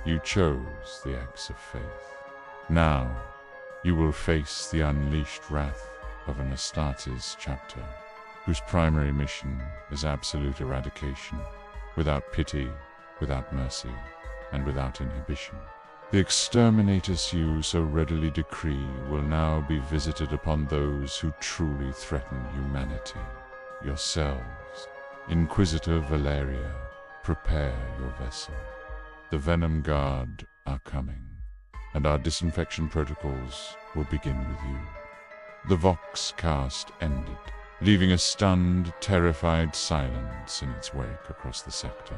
Speaker 1: You chose the axe of faith. Now, you will face the unleashed wrath of an Astartes chapter, whose primary mission is absolute eradication, without pity, without mercy, and without inhibition. The exterminatus you so readily decree will now be visited upon those who truly threaten humanity. Yourselves, Inquisitor Valeria, prepare your vessel. The Venom Guard are coming, and our disinfection protocols will begin with you. The Vox cast ended, leaving a stunned, terrified silence in its wake across the sector.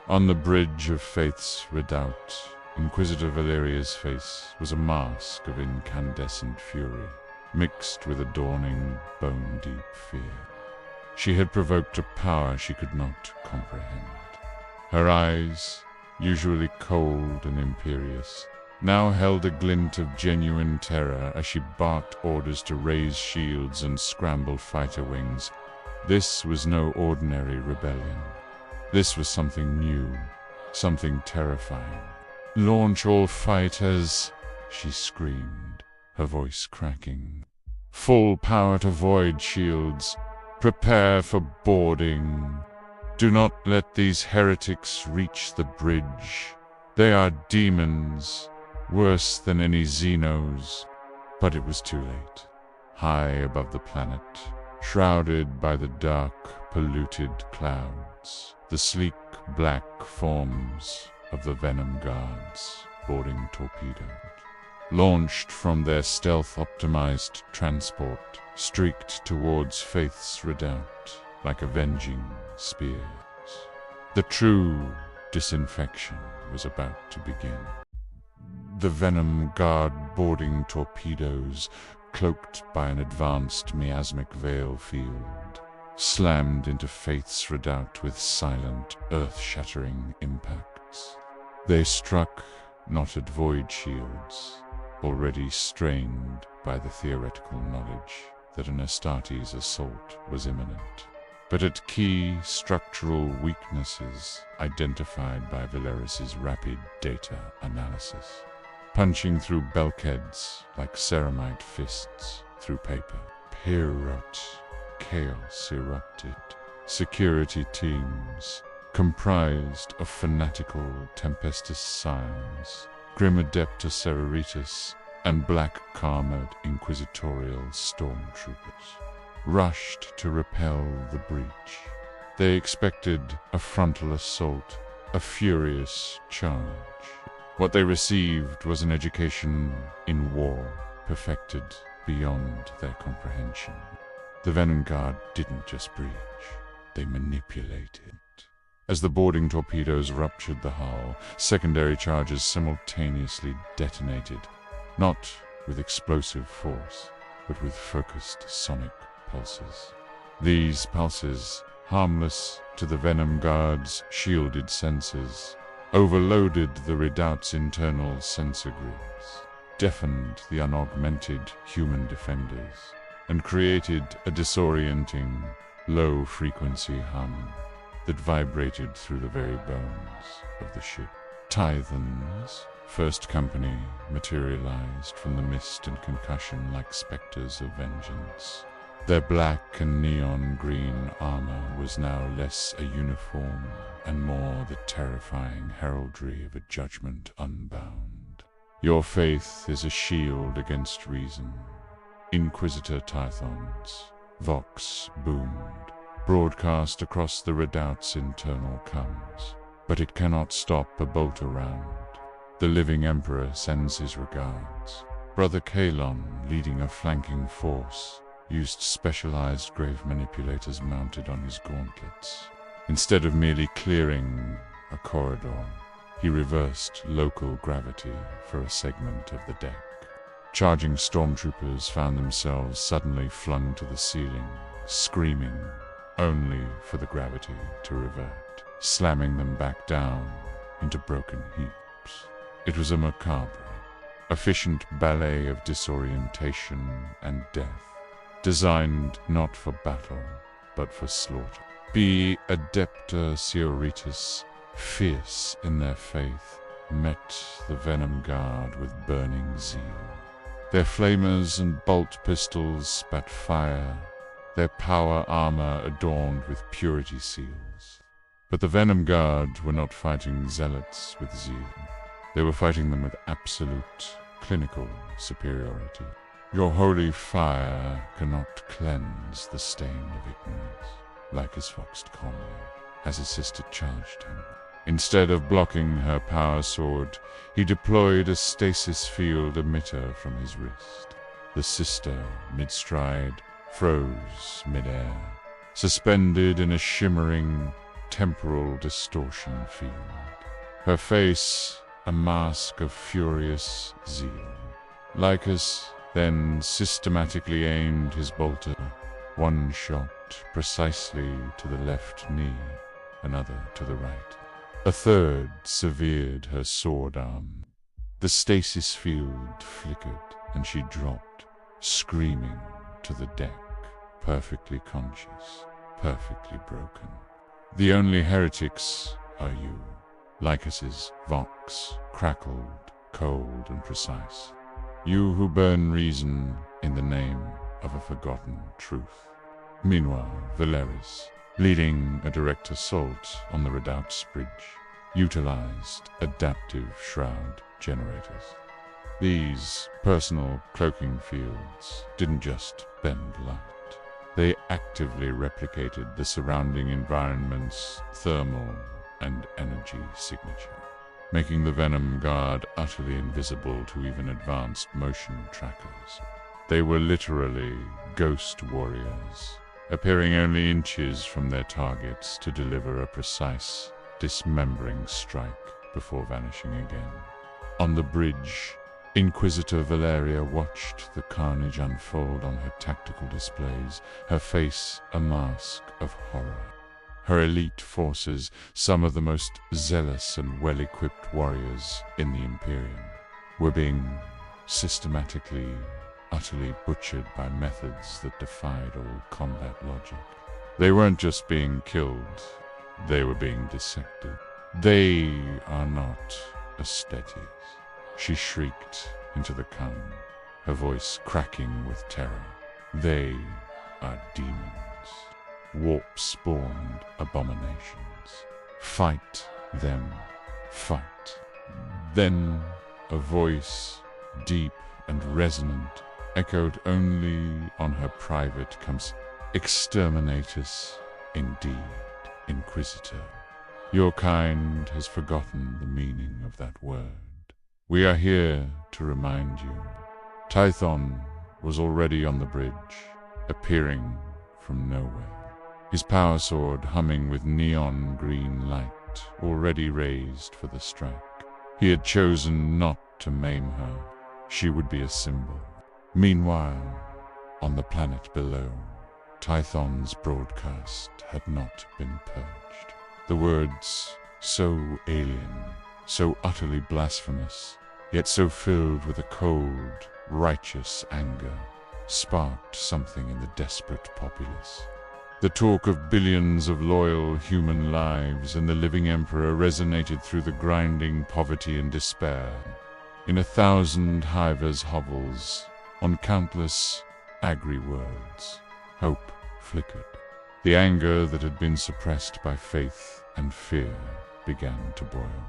Speaker 1: On the bridge of Faith's redoubt, Inquisitor Valeria's face was a mask of incandescent fury, mixed with a dawning, bone-deep fear. She had provoked a power she could not comprehend. Her eyes, usually cold and imperious, now held a glint of genuine terror as she barked orders to raise shields and scramble fighter wings. This was no ordinary rebellion. This was something new, something terrifying. "Launch all fighters," she screamed, her voice cracking. "Full power to void shields. Prepare for boarding. Do not let these heretics reach the bridge. They are demons, worse than any Xenos." But it was too late. High above the planet, shrouded by the dark, polluted clouds, the sleek black forms of the Venom Guards, boarding torpedoed, launched from their stealth-optimized transport, streaked towards Faith's redoubt like avenging spears. The true disinfection was about to begin. The Venom Guard boarding torpedoes, cloaked by an advanced miasmic veil field, slammed into Faith's redoubt with silent, earth-shattering impacts. They struck not at void shields, already strained by the theoretical knowledge that an Astartes assault was imminent, but at key structural weaknesses identified by Valeris's rapid data analysis, punching through bulkheads like ceramite fists through paper. Pirate chaos erupted. Security teams, comprised of fanatical Tempestus Scions, Grim Adepta Sereritas, and black-armored inquisitorial stormtroopers, rushed to repel the breach. They expected a frontal assault, a furious charge. What they received was an education in war, perfected beyond their comprehension. The Venom Guard didn't just breach, they manipulated. As the boarding torpedoes ruptured the hull, secondary charges simultaneously detonated, not with explosive force, but with focused sonic pulses. These pulses, harmless to the Venom Guard's shielded sensors, overloaded the redoubt's internal sensor grids, deafened the unaugmented human defenders, and created a disorienting, low-frequency hum that vibrated through the very bones of the ship. Tythons, first company, materialized from the mist and concussion like specters of vengeance. Their black and neon green armor was now less a uniform and more the terrifying heraldry of a judgment unbound. Your faith is a shield against reason. Inquisitor Tythons, Vox boomed, broadcast across the redoubt's internal comms. But it cannot stop a bolt around. The living Emperor sends his regards. Brother Kalon, leading a flanking force, used specialized grave manipulators mounted on his gauntlets. Instead of merely clearing a corridor, he reversed local gravity for a segment of the deck. Charging stormtroopers found themselves suddenly flung to the ceiling, screaming, only for the gravity to revert, slamming them back down into broken heaps. It was a macabre, efficient ballet of disorientation and death, designed not for battle, but for slaughter. Be Adepta Sereritas, fierce in their faith, met the Venom Guard with burning zeal. Their flamers and bolt pistols spat fire, their power armor adorned with purity seals. But the Venom Guard were not fighting zealots with zeal. They were fighting them with absolute, clinical superiority. Your holy fire cannot cleanse the stain of ignorance, Lycus foxed calmly, as his sister charged him. Instead of blocking her power sword, he deployed a stasis field emitter from his wrist. The sister, mid-stride, froze mid-air, suspended in a shimmering temporal distortion field. Her face a mask of furious zeal. Lycus then systematically aimed his bolter, one shot precisely to the left knee, another to the right. A third severed her sword arm. The stasis field flickered, and she dropped, screaming to the deck, perfectly conscious, perfectly broken. The only heretics are you. Lycus's vox crackled, cold and precise. You who burn reason in the name of a forgotten truth. Meanwhile, Valeris, leading a direct assault on the Redoubt's bridge, utilized adaptive shroud generators. These personal cloaking fields didn't just bend light. They actively replicated the surrounding environment's thermal and energy signature, making the Venom Guard utterly invisible to even advanced motion trackers. They were literally ghost warriors, appearing only inches from their targets to deliver a precise, dismembering strike before vanishing again. On the bridge, Inquisitor Valeria watched the carnage unfold on her tactical displays, her face a mask of horror. Her elite forces, some of the most zealous and well-equipped warriors in the Imperium, were being systematically, utterly butchered by methods that defied all combat logic. They weren't just being killed, they were being dissected. They are not Aesthetes. She shrieked into the calm, her voice cracking with terror. They are demons. Warp-spawned abominations. Fight them. Fight. Then a voice, deep and resonant, echoed only on her private Exterminatus, indeed, Inquisitor. Your kind has forgotten the meaning of that word. We are here to remind you. Tython was already on the bridge, appearing from nowhere. His power sword humming with neon green light, already raised for the strike. He had chosen not to maim her. She would be a symbol. Meanwhile, on the planet below, Tython's broadcast had not been purged. The words, so alien, so utterly blasphemous, yet so filled with a cold, righteous anger, sparked something in the desperate populace. The talk of billions of loyal human lives and the living emperor resonated through the grinding poverty and despair. In 1,000 Hivers hovels, on countless agri-worlds, hope flickered. The anger that had been suppressed by faith and fear began to boil.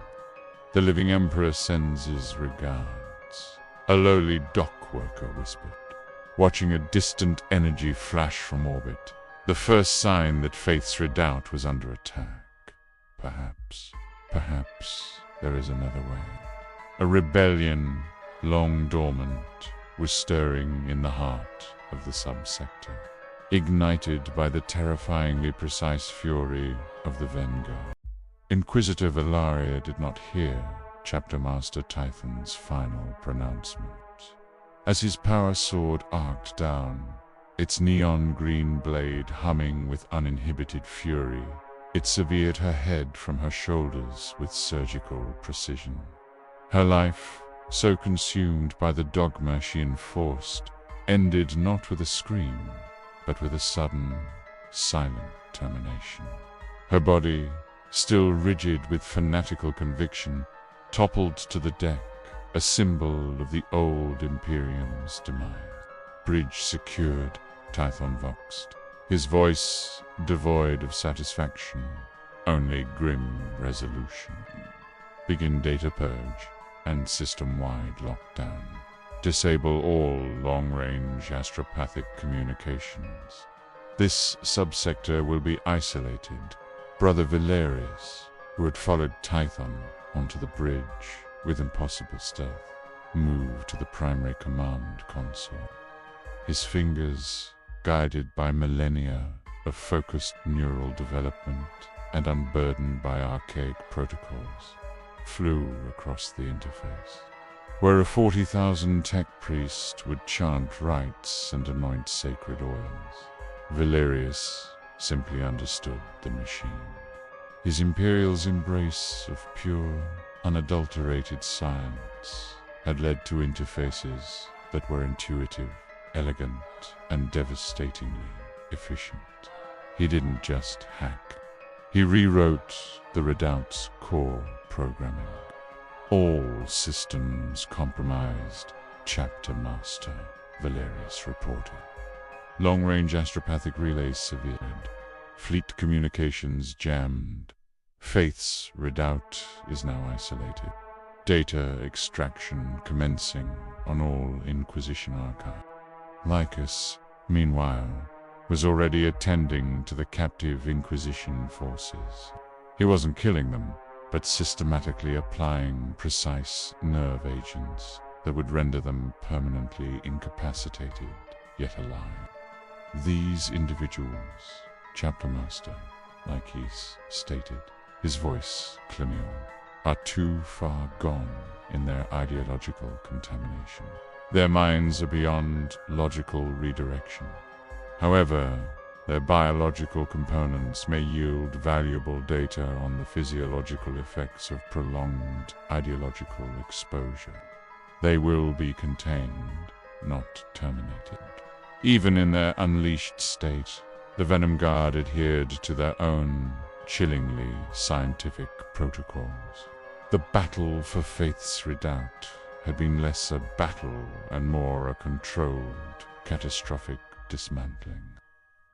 Speaker 1: The living emperor sends his regards, a lowly dock worker whispered, watching a distant energy flash from orbit. The first sign that Faith's redoubt was under attack. Perhaps there is another way. A rebellion, long dormant, was stirring in the heart of the subsector, ignited by the terrifyingly precise fury of the Vanguard. Inquisitor Valeria did not hear Chapter Master Tython's final pronouncement. As his power sword arced down, its neon green blade humming with uninhibited fury, it severed her head from her shoulders with surgical precision. Her life, so consumed by the dogma she enforced, ended not with a scream, but with a sudden, silent termination. Her body, still rigid with fanatical conviction, toppled to the deck, a symbol of the old Imperium's demise. Bridge secured, Tython voxed, his voice devoid of satisfaction, only grim resolution. Begin data purge and system-wide lockdown. Disable all long-range astropathic communications. This subsector will be isolated. Brother Valerius, who had followed Tython onto the bridge with impossible stealth, moved to the primary command console. His fingers, guided by millennia of focused neural development and unburdened by archaic protocols, flew across the interface. Where a 40,000 tech priest would chant rites and anoint sacred oils, Valerius simply understood the machine. His Imperial's embrace of pure, unadulterated science had led to interfaces that were intuitive, elegant, and devastatingly efficient. He didn't just hack. He rewrote the Redoubt's core programming. All systems compromised, Chapter Master Valerius reported. Long-range astropathic relays severed. Fleet communications jammed. Faith's Redoubt is now isolated. Data extraction commencing on all Inquisition archive. Lycus, meanwhile, was already attending to the captive Inquisition forces. He wasn't killing them, but systematically applying precise nerve agents that would render them permanently incapacitated, yet alive. These individuals, Chapter Master Lycus stated, his voice clamial, are too far gone in their ideological contamination. Their minds are beyond logical redirection. However, their biological components may yield valuable data on the physiological effects of prolonged ideological exposure. They will be contained, not terminated. Even in their unleashed state, the Venom Guard adhered to their own chillingly scientific protocols. The battle for Faith's Redoubt had been less a battle and more a controlled, catastrophic dismantling.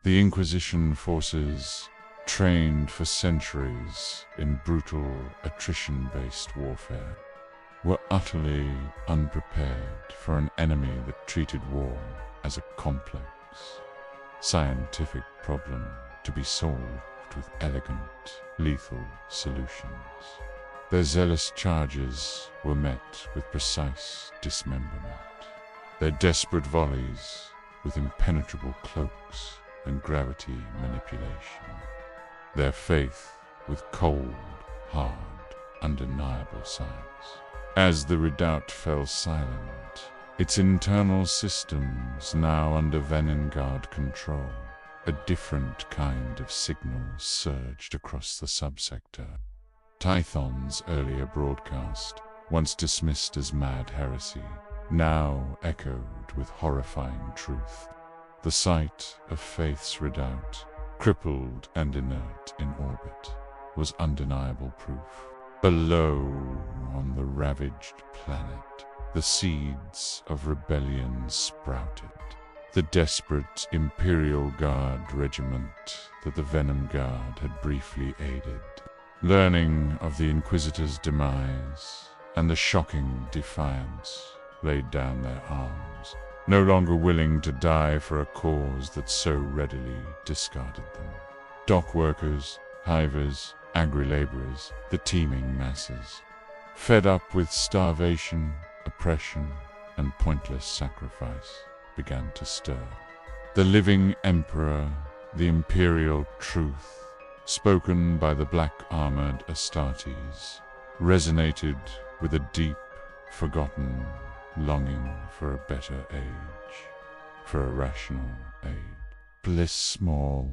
Speaker 1: The Inquisition forces, trained for centuries in brutal, attrition-based warfare, were utterly unprepared for an enemy that treated war as a complex, scientific problem to be solved with elegant, lethal solutions. Their zealous charges were met with precise dismemberment, their desperate volleys with impenetrable cloaks and gravity manipulation, their faith with cold, hard, undeniable science. As the Redoubt fell silent, its internal systems now under Venom Guard control, a different kind of signal surged across the subsector. Tython's earlier broadcast, once dismissed as mad heresy, now echoed with horrifying truth. The sight of Faith's Redoubt, crippled and inert in orbit, was undeniable proof. Below, on the ravaged planet, the seeds of rebellion sprouted. The desperate Imperial Guard regiment that the Venom Guard had briefly aided, learning of the Inquisitor's demise and the shocking defiance, laid down their arms, no longer willing to die for a cause that so readily discarded them. Dock workers, hivers, agri-laborers, the teeming masses, fed up with starvation, oppression, and pointless sacrifice, began to stir. The living emperor, the imperial truth, spoken by the black-armored Astartes, resonated with a deep, forgotten longing for a better age, for a rational age. Bliss-small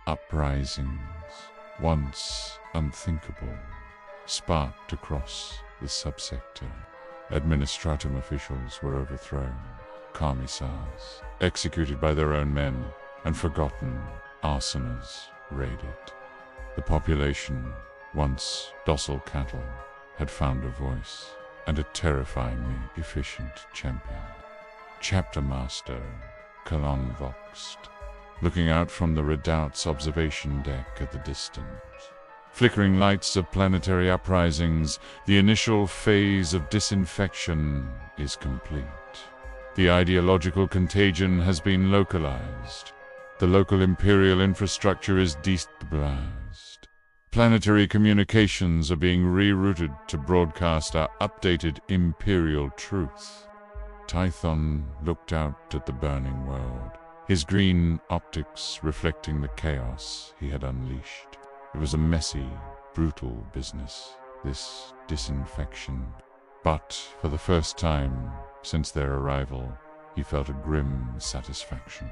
Speaker 1: uprisings, once unthinkable, sparked across the subsector. Administratum officials were overthrown, commissars executed by their own men, and forgotten arseners raided. The population, once docile cattle, had found a voice. and a terrifyingly efficient champion. Chapter Master Kalon Voxt, looking out from the redoubt's observation deck at the distance. Flickering lights of planetary uprisings, the initial phase of disinfection is complete. The ideological contagion has been localized. The local imperial infrastructure is destabilized. Planetary communications are being rerouted to broadcast our updated imperial truth. Tython looked out at the burning world, his green optics reflecting the chaos he had unleashed. It was a messy, brutal business, this disinfection. But for the first time since their arrival, he felt a grim satisfaction.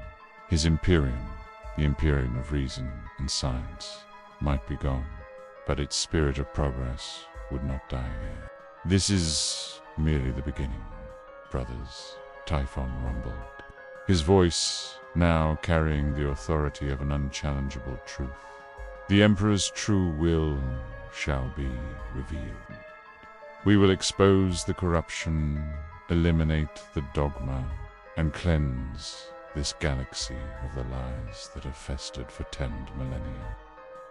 Speaker 1: His Imperium, the Imperium of reason and science, might be gone, but its spirit of progress would not die here. This is merely the beginning, brothers, Typhon rumbled, his voice now carrying the authority of an unchallengeable truth. The Emperor's true will shall be revealed. We will expose the corruption, eliminate the dogma, and cleanse this galaxy of the lies that have festered for 10 millennia.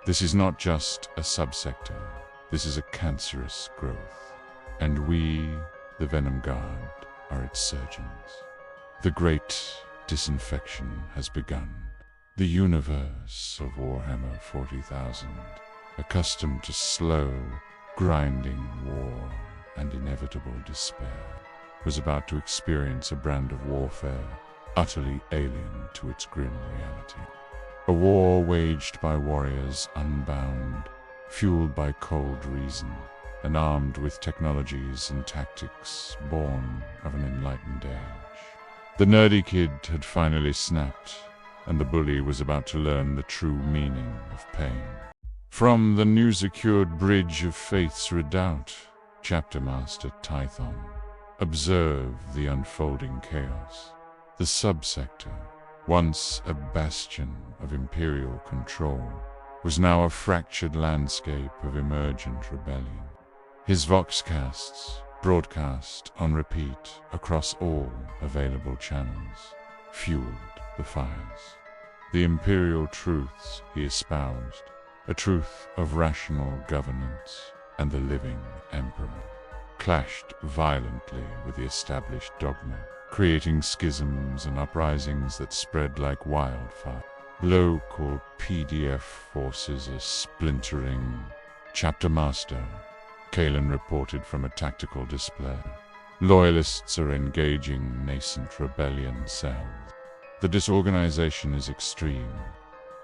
Speaker 1: This is not just a subsector, this is a cancerous growth, and we, the Venom Guard, are its surgeons. The great disinfection has begun. The universe of Warhammer 40,000, accustomed to slow, grinding war and inevitable despair, was about to experience a brand of warfare utterly alien to its grim reality. A war waged by warriors unbound, fueled by cold reason, and armed with technologies and tactics born of an enlightened age. The nerdy kid had finally snapped, and the bully was about to learn the true meaning of pain. From the new-secured bridge of Faith's redoubt, Chapter Master Tython observed the unfolding chaos. The subsector, once a bastion of imperial control, was now a fractured landscape of emergent rebellion. His voxcasts, broadcast on repeat across all available channels, fueled the fires. The imperial truths he espoused, a truth of rational governance and the living emperor, clashed violently with the established dogma, creating schisms and uprisings that spread like wildfire. Local PDF forces are splintering. Chapter Master Kalen reported from a tactical display. Loyalists are engaging nascent rebellion cells. The disorganization is extreme.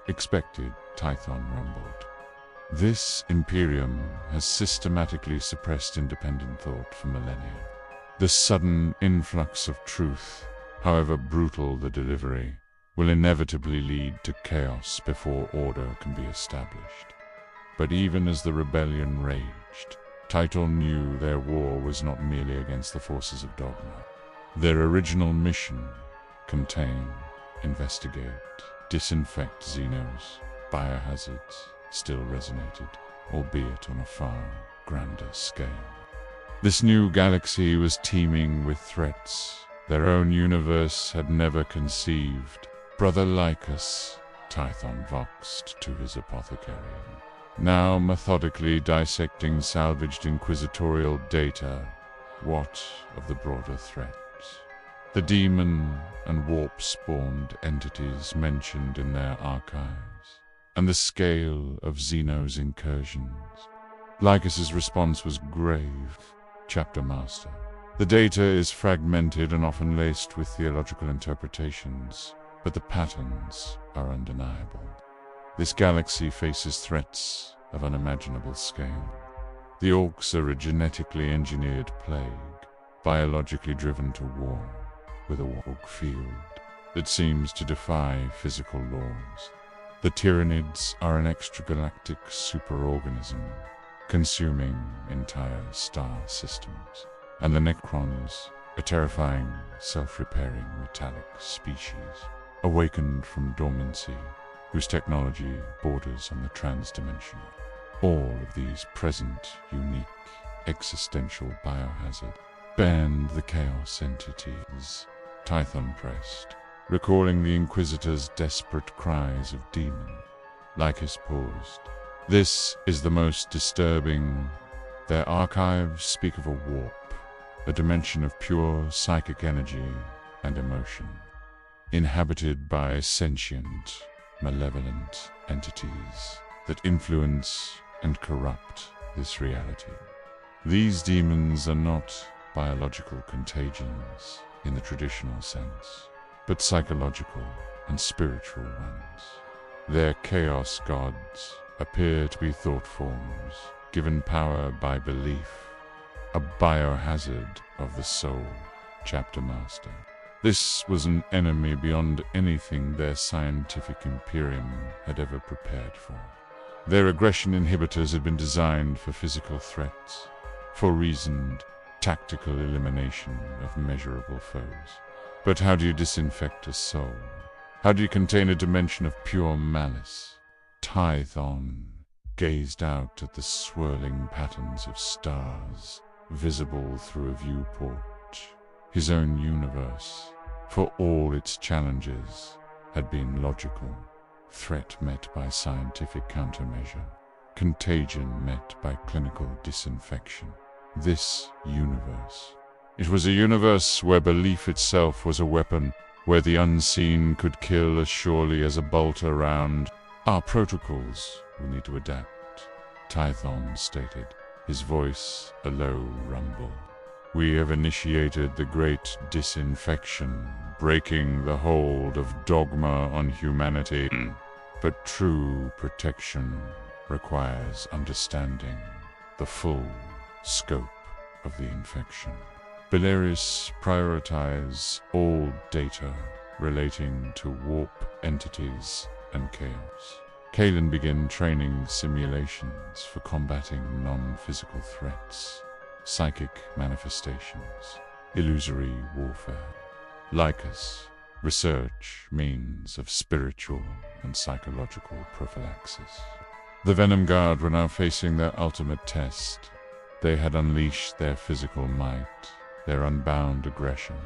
Speaker 1: Expected, Tython rumbled. This Imperium has systematically suppressed independent thought for millennia. The sudden influx of truth, however brutal the delivery, will inevitably lead to chaos before order can be established. But even as the rebellion raged, Tython knew their war was not merely against the forces of dogma. Their original mission: contain, investigate, disinfect Xenos, biohazards, still resonated, albeit on a far grander scale. This new galaxy was teeming with threats their own universe had never conceived. Brother Lycus, Tython voxed to his apothecary, now methodically dissecting salvaged inquisitorial data. What of the broader threat? The demon and warp-spawned entities mentioned in their archives, and the scale of Xeno's incursions. Lycus's response was grave. Chapter Master. The data is fragmented and often laced with theological interpretations, but the patterns are undeniable. This galaxy faces threats of unimaginable scale. The Orcs are a genetically engineered plague, biologically driven to war, with a warg field that seems to defy physical laws. The Tyranids are an extragalactic superorganism, consuming entire star systems, and the Necrons, a terrifying, self-repairing metallic species, awakened from dormancy, whose technology borders on the transdimensional. All of these present unique existential biohazard. Banned the chaos entities, Tython pressed, recalling the Inquisitor's desperate cries of demon. Lycus paused. This is the most disturbing. Their archives speak of a warp, a dimension of pure psychic energy and emotion, inhabited by sentient, malevolent entities that influence and corrupt this reality. These demons are not biological contagions in the traditional sense, but psychological and spiritual ones. Their chaos gods appear to be thought forms, given power by belief, a biohazard of the soul, Chapter Master. This was an enemy beyond anything their scientific imperium had ever prepared for. Their aggression inhibitors had been designed for physical threats, for reasoned, tactical elimination of measurable foes. But how do you disinfect a soul? How do you contain a dimension of pure malice? Tython gazed out at the swirling patterns of stars, visible through a viewport. His own universe, for all its challenges, had been logical. Threat met by scientific countermeasure. Contagion met by clinical disinfection. This universe. It was a universe where belief itself was a weapon, where the unseen could kill as surely as a bolt around. Our protocols will need to adapt, Tython stated, his voice a low rumble. We have initiated the great disinfection, breaking the hold of dogma on humanity. But true protection requires understanding the full scope of the infection. Belerius prioritized all data relating to warp entities and chaos. Kalen began training simulations for combating non-physical threats, psychic manifestations, illusory warfare. Lycus, research means of spiritual and psychological prophylaxis. The Venom Guard were now facing their ultimate test. They had unleashed their physical might, their unbound aggression,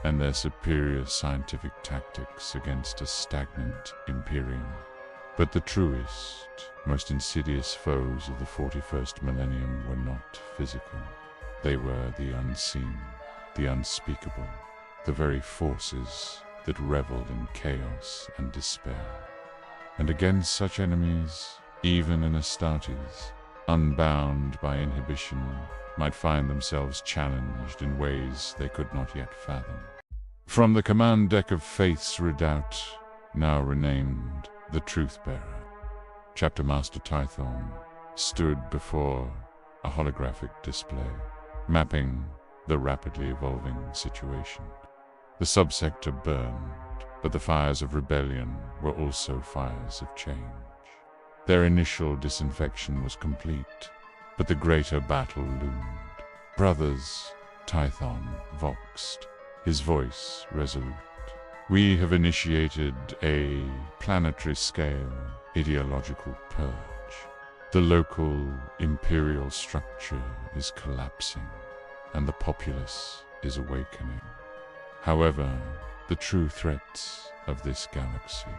Speaker 1: and their superior scientific tactics against a stagnant Imperium. But the truest, most insidious foes of the 41st millennium were not physical. They were the unseen, the unspeakable, the very forces that reveled in chaos and despair. And against such enemies, even in Astartes, unbound by inhibition, might find themselves challenged in ways they could not yet fathom. From the command deck of Faith's redoubt, now renamed the Truth-Bearer, Chapter Master Tython stood before a holographic display, mapping the rapidly evolving situation. The subsector burned, but the fires of rebellion were also fires of change. Their initial disinfection was complete, but the greater battle loomed. Brothers, Tython voxed, his voice resolute. We have initiated a planetary-scale ideological purge. The local imperial structure is collapsing, and the populace is awakening. However, the true threats of this galaxy,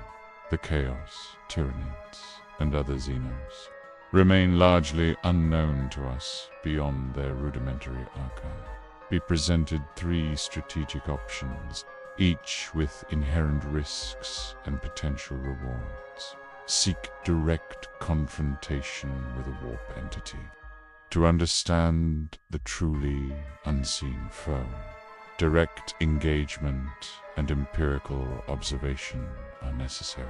Speaker 1: the Chaos, Tyranids, and other Xenos, remain largely unknown to us beyond their rudimentary archive. We presented 3 strategic options, each with inherent risks and potential rewards. Seek direct confrontation with a warp entity. To understand the truly unseen foe, direct engagement and empirical observation are necessary.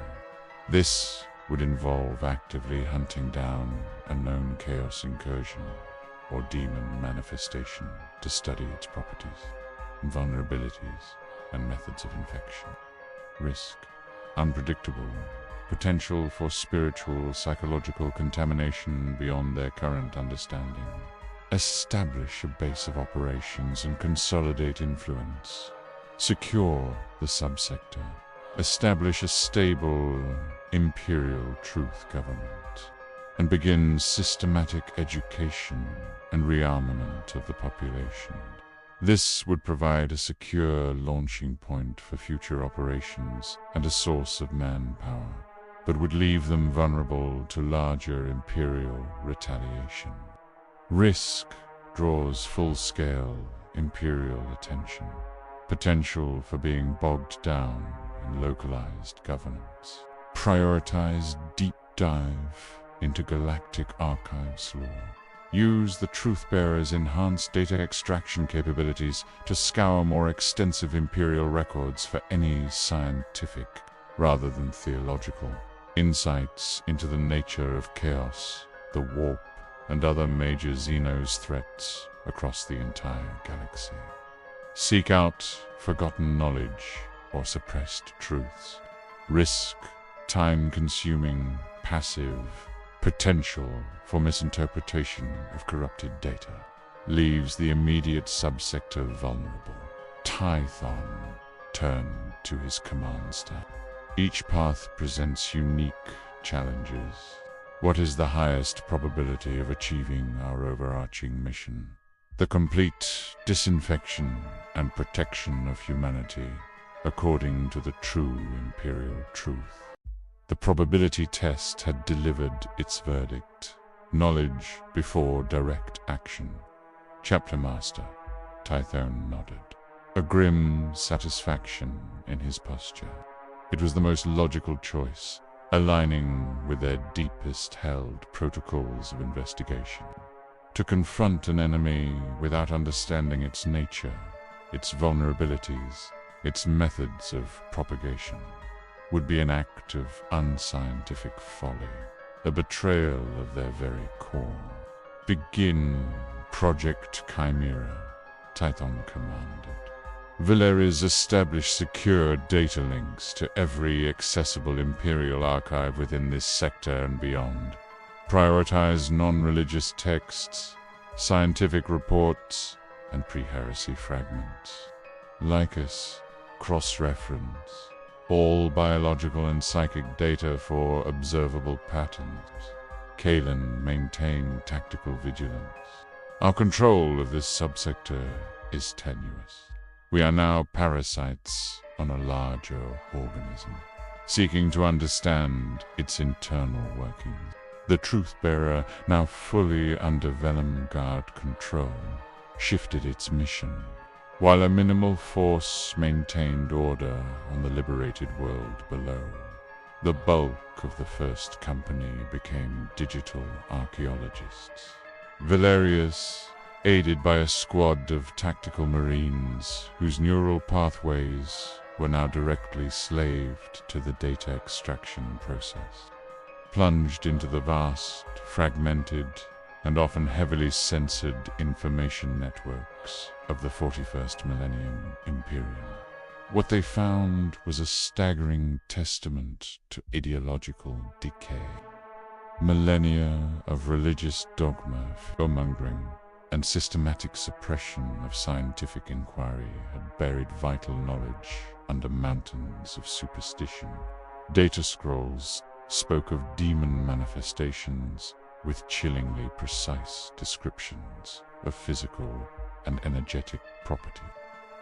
Speaker 1: This would involve actively hunting down a known chaos incursion or demon manifestation to study its properties, vulnerabilities, and methods of infection. Risk, unpredictable, potential for spiritual, psychological contamination beyond their current understanding. Establish a base of operations and consolidate influence. Secure the subsector. Establish a stable, imperial truth government. and begin systematic education and rearmament of the population. This would provide a secure launching point for future operations and a source of manpower, but would leave them vulnerable to larger imperial retaliation. Risk draws full-scale imperial attention, potential for being bogged down in localized governance. Prioritize deep dive into galactic archives lore. Use the Truthbearer's enhanced data extraction capabilities to scour more extensive imperial records for any scientific, rather than theological, insights into the nature of chaos, the warp, and other major Xenos threats across the entire galaxy. Seek out forgotten knowledge or suppressed truths. Risk time-consuming, passive, potential for misinterpretation of corrupted data. Leaves the immediate subsector vulnerable. Tython turned to his command staff. Each path presents unique challenges. What is the highest probability of achieving our overarching mission? The complete disinfection and protection of humanity, according to the true imperial truth. The probability test had delivered its verdict. Knowledge before direct action. Chapter Master Tython nodded, a grim satisfaction in his posture. It was the most logical choice, aligning with their deepest held protocols of investigation. To confront an enemy without understanding its nature, its vulnerabilities, its methods of propagation, would be an act of unscientific folly, a betrayal of their very core. Begin Project Chimera, Tython commanded. Valeria's established secure data links to every accessible Imperial archive within this sector and beyond. Prioritize non-religious texts, scientific reports, and pre-heresy fragments. Lycus, cross-reference, all biological and psychic data for observable patterns. Kalen, maintain tactical vigilance. Our control of this subsector is tenuous. We are now parasites on a larger organism, seeking to understand its internal workings. The Truthbearer, now fully under Venom Guard control, shifted its mission, while a minimal force maintained order on the liberated world below. The bulk of the first company became digital archaeologists. Valerius, aided by a squad of tactical marines whose neural pathways were now directly slaved to the data extraction process, plunged into the vast, fragmented, and often heavily censored information networks of the 41st Millennium Imperium. What they found was a staggering testament to ideological decay. Millennia of religious dogma, fear-mongering, and systematic suppression of scientific inquiry had buried vital knowledge under mountains of superstition. Data scrolls spoke of demon manifestations with chillingly precise descriptions of physical and energetic property,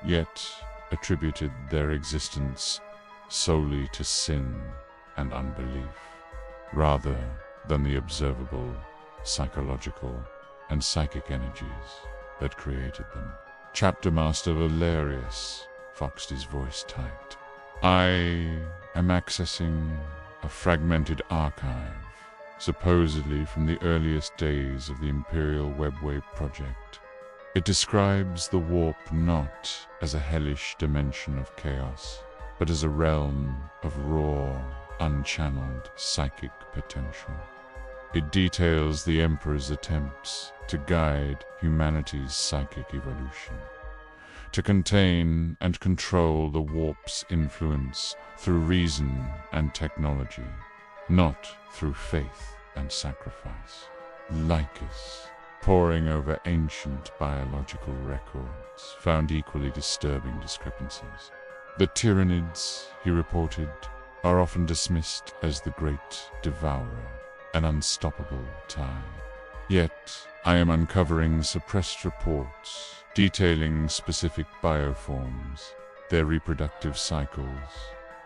Speaker 1: yet attributed their existence solely to sin and unbelief, rather than the observable, psychological, and psychic energies that created them. Chapter Master Valerius foxed his voice tight. I am accessing a fragmented archive, supposedly from the earliest days of the Imperial Webway project. It describes the warp not as a hellish dimension of chaos, but as a realm of raw, unchanneled psychic potential. It details the Emperor's attempts to guide humanity's psychic evolution, to contain and control the warp's influence through reason and technology, not through faith and sacrifice. Lycus, poring over ancient biological records, found equally disturbing discrepancies. The Tyranids, he reported, are often dismissed as the Great Devourer, an unstoppable tide. Yet, I am uncovering suppressed reports detailing specific bioforms, their reproductive cycles,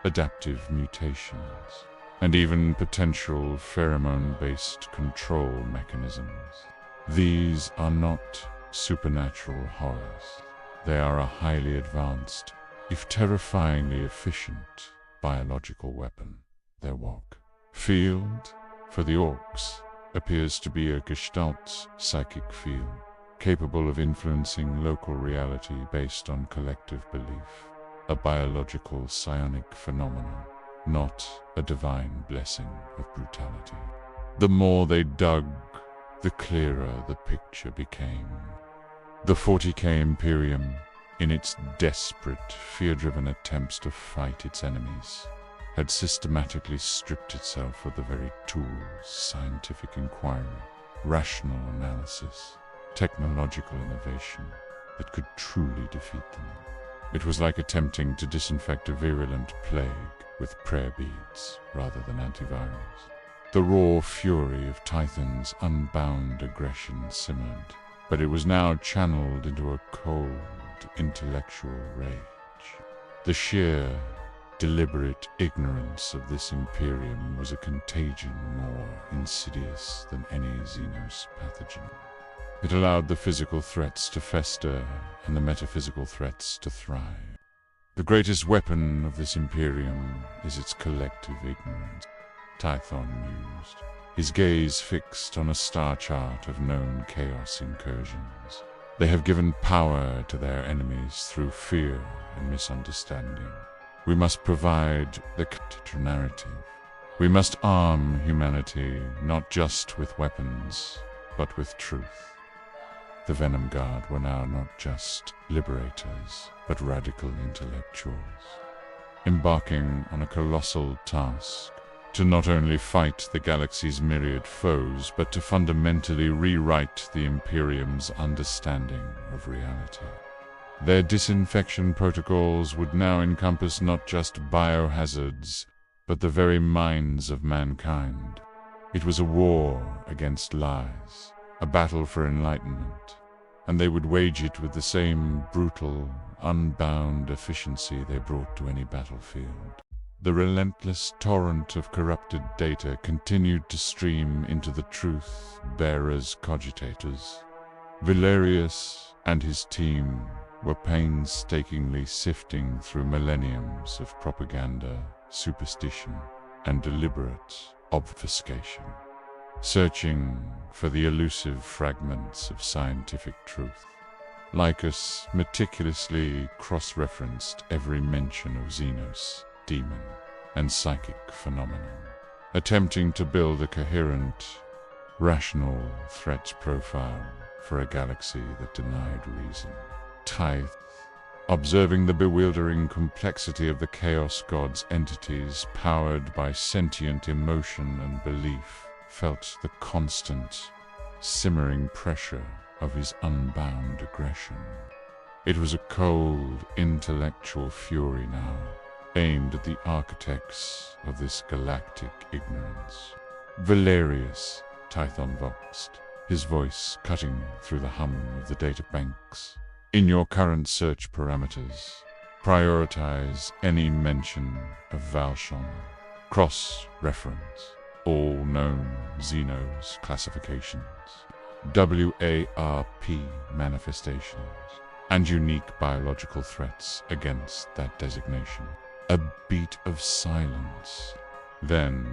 Speaker 1: adaptive mutations, and even potential pheromone-based control mechanisms. These are not supernatural horrors. They are a highly advanced, if terrifyingly efficient, biological weapon. Their walk field, for the orcs, appears to be a Gestalt psychic field, capable of influencing local reality based on collective belief. A biological psionic phenomenon, not a divine blessing of brutality. The more they dug, the clearer the picture became. The 40K Imperium, in its desperate, fear-driven attempts to fight its enemies, had systematically stripped itself of the very tools, scientific inquiry, rational analysis, technological innovation that could truly defeat them. It was like attempting to disinfect a virulent plague with prayer beads rather than antivirals. The raw fury of Tython's unbound aggression simmered, but it was now channeled into a cold, intellectual rage. The sheer, deliberate ignorance of this Imperium was a contagion more insidious than any Xenos pathogen. It allowed the physical threats to fester and the metaphysical threats to thrive. The greatest weapon of this Imperium is its collective ignorance, Tython mused, his gaze fixed on a star chart of known chaos incursions. They have given power to their enemies through fear and misunderstanding. We must provide the counter-narrative. We must arm humanity not just with weapons, but with truth. The Venom Guard were now not just liberators, but radical intellectuals, embarking on a colossal task to not only fight the galaxy's myriad foes, but to fundamentally rewrite the Imperium's understanding of reality. Their disinfection protocols would now encompass not just biohazards, but the very minds of mankind. It was a war against lies, a battle for enlightenment, and they would wage it with the same brutal, unbound efficiency they brought to any battlefield. The relentless torrent of corrupted data continued to stream into the truth-bearers cogitators. Valerius and his team were painstakingly sifting through millenniums of propaganda, superstition, and deliberate obfuscation, searching for the elusive fragments of scientific truth. Lycus meticulously cross-referenced every mention of Xenos, demon, and psychic phenomenon, attempting to build a coherent, rational threat profile for a galaxy that denied reason. Tyth, observing the bewildering complexity of the Chaos God's entities powered by sentient emotion and belief, felt the constant, simmering pressure of his unbound aggression. It was a cold, intellectual fury now, aimed at the architects of this galactic ignorance. Valerius, Tython voxed, his voice cutting through the hum of the databanks. In your current search parameters, prioritize any mention of Valshon. Cross-reference all known Xenos classifications, WARP manifestations, and unique biological threats against that designation. A beat of silence. Then,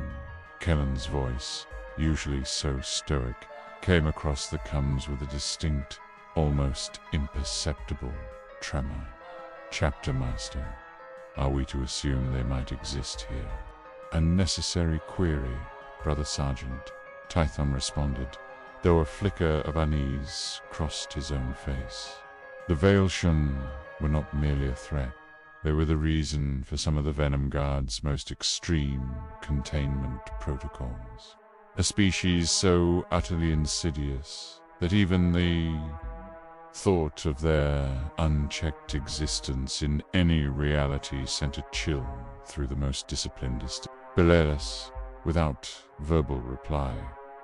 Speaker 1: Kellen's voice, usually so stoic, came across the comms with a distinct, almost imperceptible tremor. Chapter Master, are we to assume they might exist here? A necessary query, Brother Sergeant, Tython responded, though a flicker of unease crossed his own face. The Veilshun were not merely a threat. They were the reason for some of the Venom Guard's most extreme containment protocols. A species so utterly insidious that even the thought of their unchecked existence in any reality sent a chill through the most disciplined. Belelis, without verbal reply,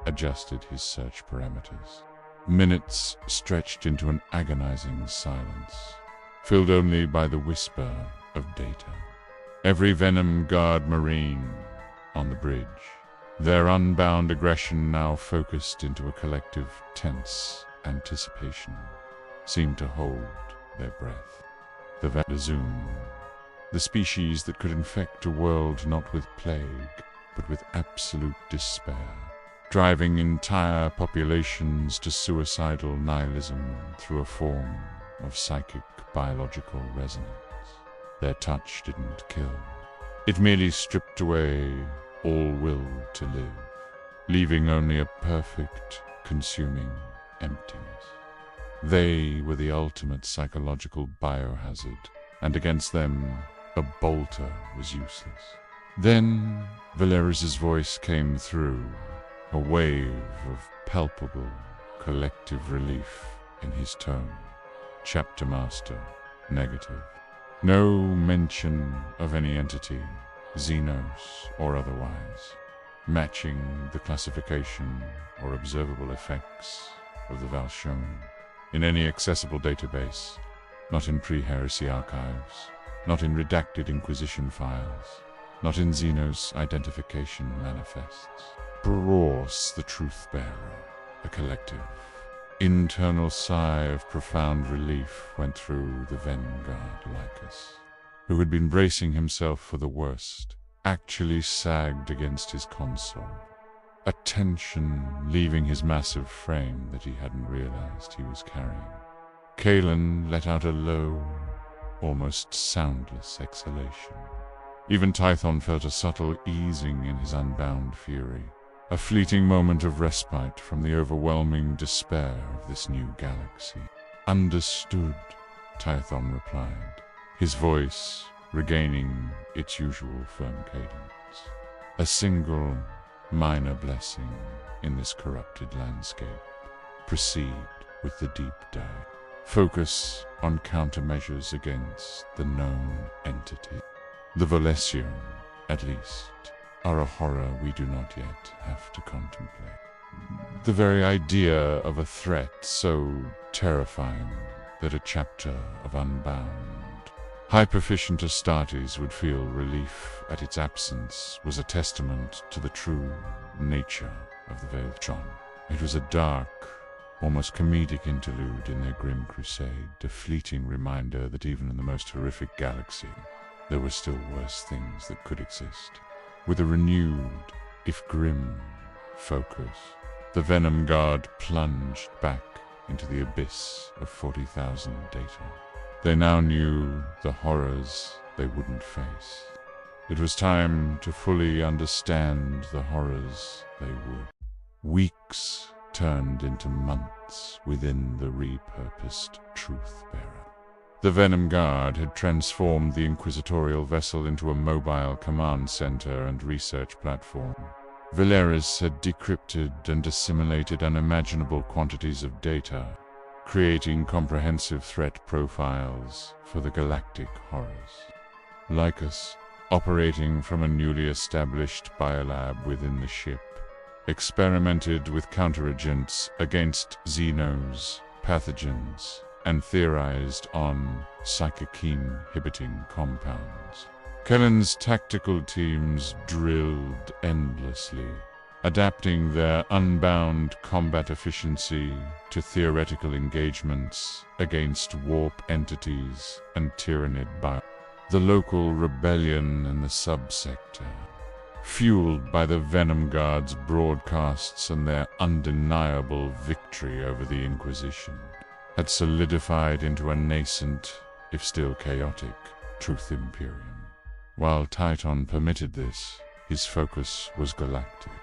Speaker 1: adjusted his search parameters. Minutes stretched into an agonizing silence, filled only by the whisper of data. Every Venom Guard Marine on the bridge, their unbound aggression now focused into a collective, tense anticipation, seemed to hold their breath. The Vadazoom, the species that could infect a world not with plague, but with absolute despair, driving entire populations to suicidal nihilism through a form of psychic biological resonance. Their touch didn't kill. It merely stripped away all will to live, leaving only a perfect, consuming emptiness. They were the ultimate psychological biohazard, and against them, a bolter was useless. Then Valeris's voice came through, a wave of palpable, collective relief in his tone. Chapter Master, negative. No mention of any entity, Xenos or otherwise, matching the classification or observable effects of the Valshon in any accessible database, not in pre-heresy archives, not in redacted Inquisition files, not in Xenos identification manifests. Bros, the truth-bearer, a collective, internal sigh of profound relief went through the Venom Guard Lycus, who had been bracing himself for the worst, actually sagged against his console, a tension leaving his massive frame that he hadn't realized he was carrying. Kalen let out a low, almost soundless exhalation. Even Tython felt a subtle easing in his unbound fury, a fleeting moment of respite from the overwhelming despair of this new galaxy. Understood, Tython replied, his voice regaining its usual firm cadence. A single, minor blessing in this corrupted landscape. Proceed with the deep dive. Focus on countermeasures against the known entity. The Volesium, at least, are a horror we do not yet have to contemplate. The very idea of a threat so terrifying that a chapter of Unbound, high-proficient Astartes would feel relief at its absence, was a testament to the true nature of the Valshon. It was a dark, almost comedic interlude in their grim crusade, a fleeting reminder that even in the most horrific galaxy, there were still worse things that could exist. With a renewed, if grim, focus, the Venom Guard plunged back into the abyss of 40,000 data. They now knew the horrors they wouldn't face. It was time to fully understand the horrors they would. Weeks turned into months within the repurposed Truth-Bearer. The Venom Guard had transformed the inquisitorial vessel into a mobile command center and research platform. Valeris had decrypted and assimilated unimaginable quantities of data, creating comprehensive threat profiles for the galactic horrors. Lycus, operating from a newly established biolab within the ship, experimented with counteragents against Xenos, pathogens, and theorized on psychic-inhibiting compounds. Kellen's tactical teams drilled endlessly, adapting their unbound combat efficiency to theoretical engagements against warp entities and tyrannid bio. The local rebellion in the subsector, fueled by the Venom Guard's broadcasts and their undeniable victory over the Inquisition, had solidified into a nascent, if still chaotic, Truth Imperium. While Tython permitted this, his focus was galactic.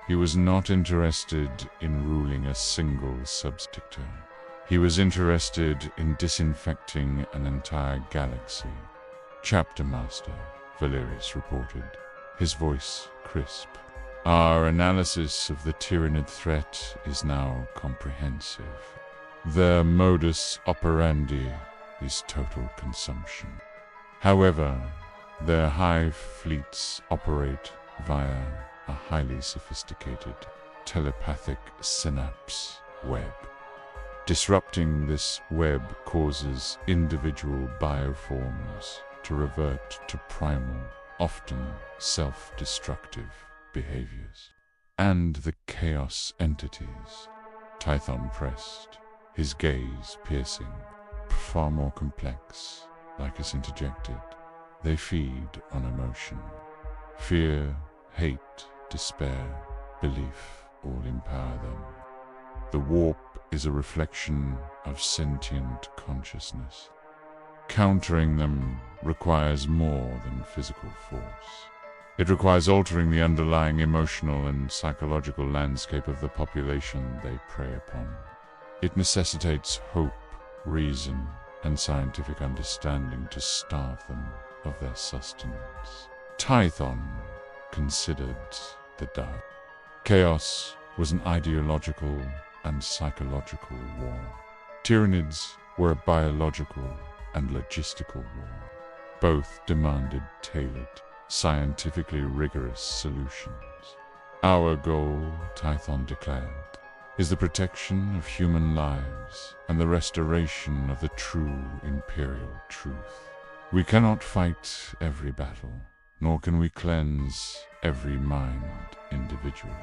Speaker 1: He was not interested in ruling a single subsector. He was interested in disinfecting an entire galaxy. Chapter Master, Valeris reported, his voice crisp. Our analysis of the Tyrannid threat is now comprehensive. Their modus operandi is total consumption. However, their hive fleets operate via a highly sophisticated telepathic synapse web. Disrupting this web causes individual bioforms to revert to primal, often self-destructive behaviors. And the chaos entities, Tython pressed, his gaze piercing, far more complex, Lycus interjected. They feed on emotion. Fear, hate, despair, belief all empower them. The warp is a reflection of sentient consciousness. Countering them requires more than physical force. It requires altering the underlying emotional and psychological landscape of the population they prey upon. It necessitates hope, reason, and scientific understanding to starve them of their sustenance. Tython considered the dark. Chaos was an ideological and psychological war. Tyranids were a biological and logistical war. Both demanded tailored, scientifically rigorous solutions. Our goal, Tython declared, is the protection of human lives and the restoration of the true imperial truth. We cannot fight every battle, nor can we cleanse every mind individually.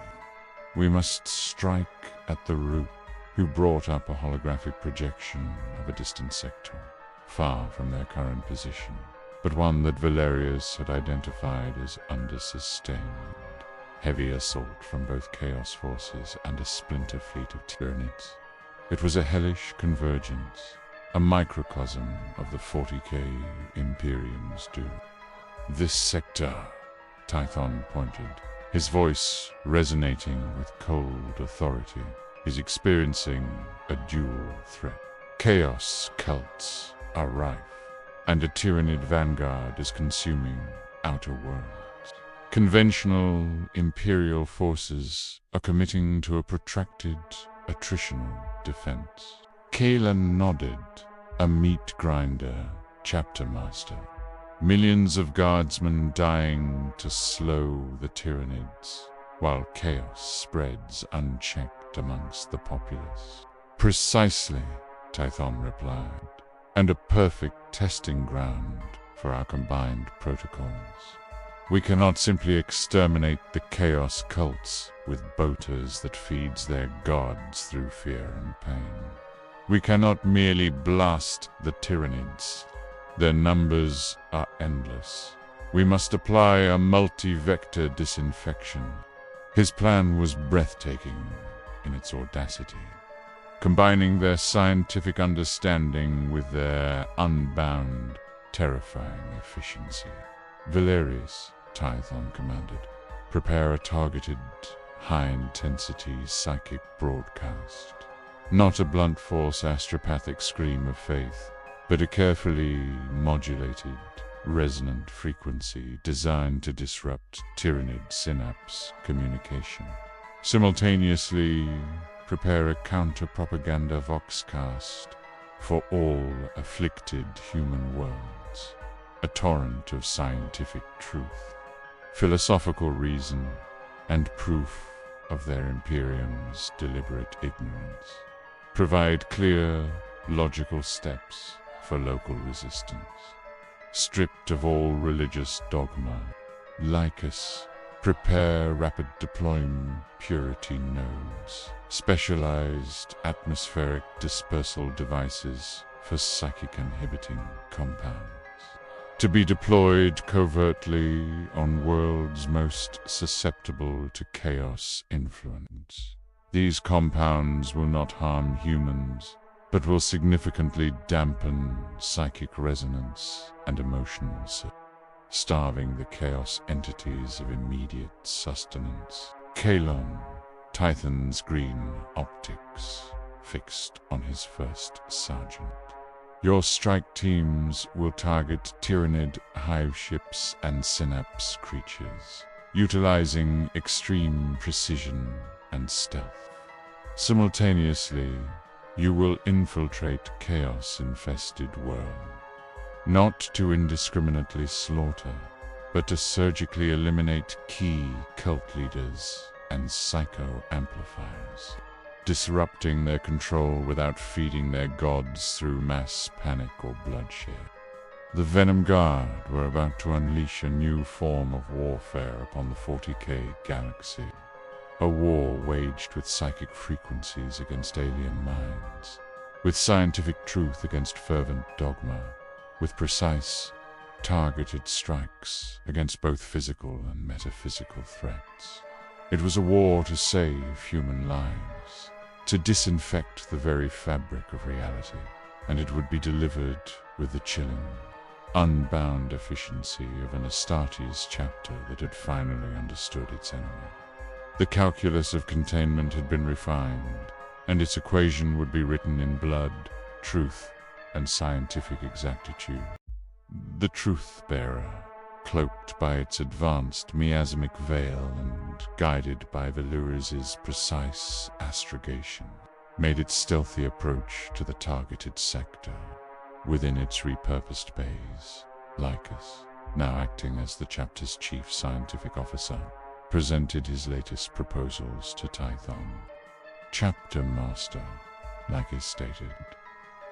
Speaker 1: We must strike at the root who brought up a holographic projection of a distant sector, far from their current position, but one that Valerius had identified as under-sustained. Heavy assault from both Chaos forces and a splinter fleet of Tyranids. It was a hellish convergence, a microcosm of the 40k Imperium's doom. This sector, Tython pointed, his voice resonating with cold authority, is experiencing a dual threat. Chaos cults are rife, and a Tyranid vanguard is consuming outer worlds. Conventional imperial forces are committing to a protracted attritional defense. Kayla nodded, a meat grinder, chapter master. Millions of guardsmen dying to slow the Tyranids, while chaos spreads unchecked amongst the populace. Precisely, Tython replied, and a perfect testing ground for our combined protocols. We cannot simply exterminate the chaos cults with boaters that feeds their gods through fear and pain. We cannot merely blast the Tyranids. Their numbers are endless. We must apply a multi-vector disinfection. His plan was breathtaking in its audacity, combining their scientific understanding with their unbound, terrifying efficiency. Valerius, Tython commanded, prepare a targeted, high-intensity psychic broadcast. Not a blunt force astropathic scream of faith, but a carefully modulated, resonant frequency designed to disrupt Tyranid synapse communication. Simultaneously, prepare a counter-propaganda voxcast for all afflicted human worlds, a torrent of scientific truth, philosophical reason, and proof of their Imperium's deliberate ignorance. Provide clear, logical steps for local resistance. Stripped of all religious dogma, Lycus, prepare rapid deployment purity nodes, specialized atmospheric dispersal devices for psychic inhibiting compounds, to be deployed covertly on worlds most susceptible to chaos influence. These compounds will not harm humans, but will significantly dampen psychic resonance and emotional surge, starving the chaos entities of immediate sustenance. Kalon, Tython's green optics, fixed on his first sergeant. Your strike teams will target Tyranid hive ships and synapse creatures, utilizing extreme precision and stealth. Simultaneously, you will infiltrate chaos-infested world, not to indiscriminately slaughter, but to surgically eliminate key cult leaders and psycho-amplifiers, disrupting their control without feeding their gods through mass panic or bloodshed. The Venom Guard were about to unleash a new form of warfare upon the 40K galaxy. A war waged with psychic frequencies against alien minds, with scientific truth against fervent dogma, with precise, targeted strikes against both physical and metaphysical threats. It was a war to save human lives, to disinfect the very fabric of reality, and it would be delivered with the chilling, unbound efficiency of an Astartes chapter that had finally understood its enemy. The calculus of containment had been refined, and its equation would be written in blood, truth, and scientific exactitude. The Truth-Bearer, cloaked by its advanced miasmic veil and guided by Veluriz's precise astrogation, made its stealthy approach to the targeted sector. Within its repurposed bays, Lycus, now acting as the chapter's chief scientific officer, presented his latest proposals to Tython. Chapter Master, Lycus stated,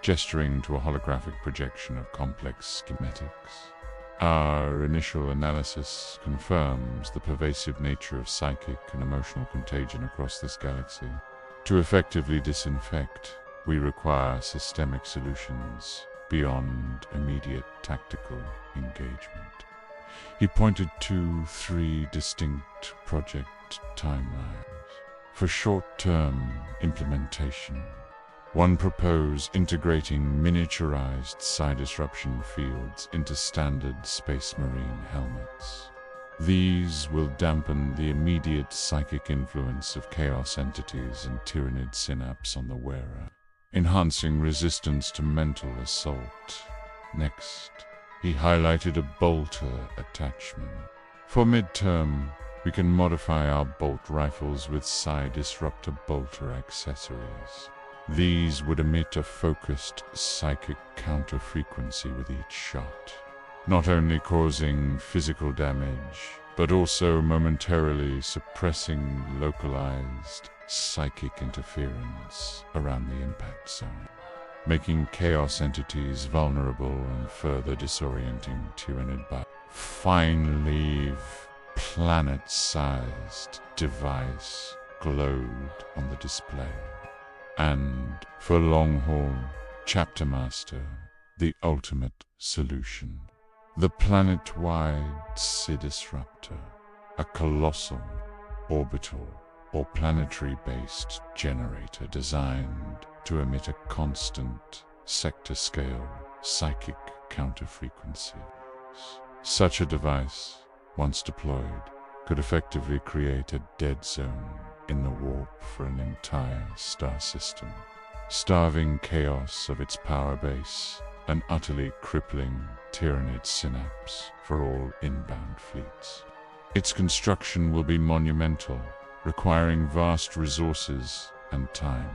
Speaker 1: gesturing to a holographic projection of complex schematics. Our initial analysis confirms the pervasive nature of psychic and emotional contagion across this galaxy. To effectively disinfect, we require systemic solutions beyond immediate tactical engagement. He pointed to 3 distinct project timelines for short-term implementation. One proposed integrating miniaturized psi-disruption fields into standard Space Marine helmets. These will dampen the immediate psychic influence of chaos entities and Tyranid synapse on the wearer, enhancing resistance to mental assault. Next, he highlighted a bolter attachment. For midterm, we can modify our bolt rifles with psi-disruptor bolter accessories. These would emit a focused psychic counter-frequency with each shot, not only causing physical damage, but also momentarily suppressing localized psychic interference around the impact zone, making chaos entities vulnerable and further disorienting Tyranid by finely planet-sized device glowed on the display. And for long haul, Chapter Master, the ultimate solution. The planet-wide psi-disruptor, a colossal, orbital, or planetary-based generator designed to emit a constant, sector-scale psychic counter-frequency. Such a device, once deployed, could effectively create a dead zone in the warp for an entire star system, starving chaos of its power base and utterly crippling Tyranid synapse for all inbound fleets. Its construction will be monumental, requiring vast resources and time.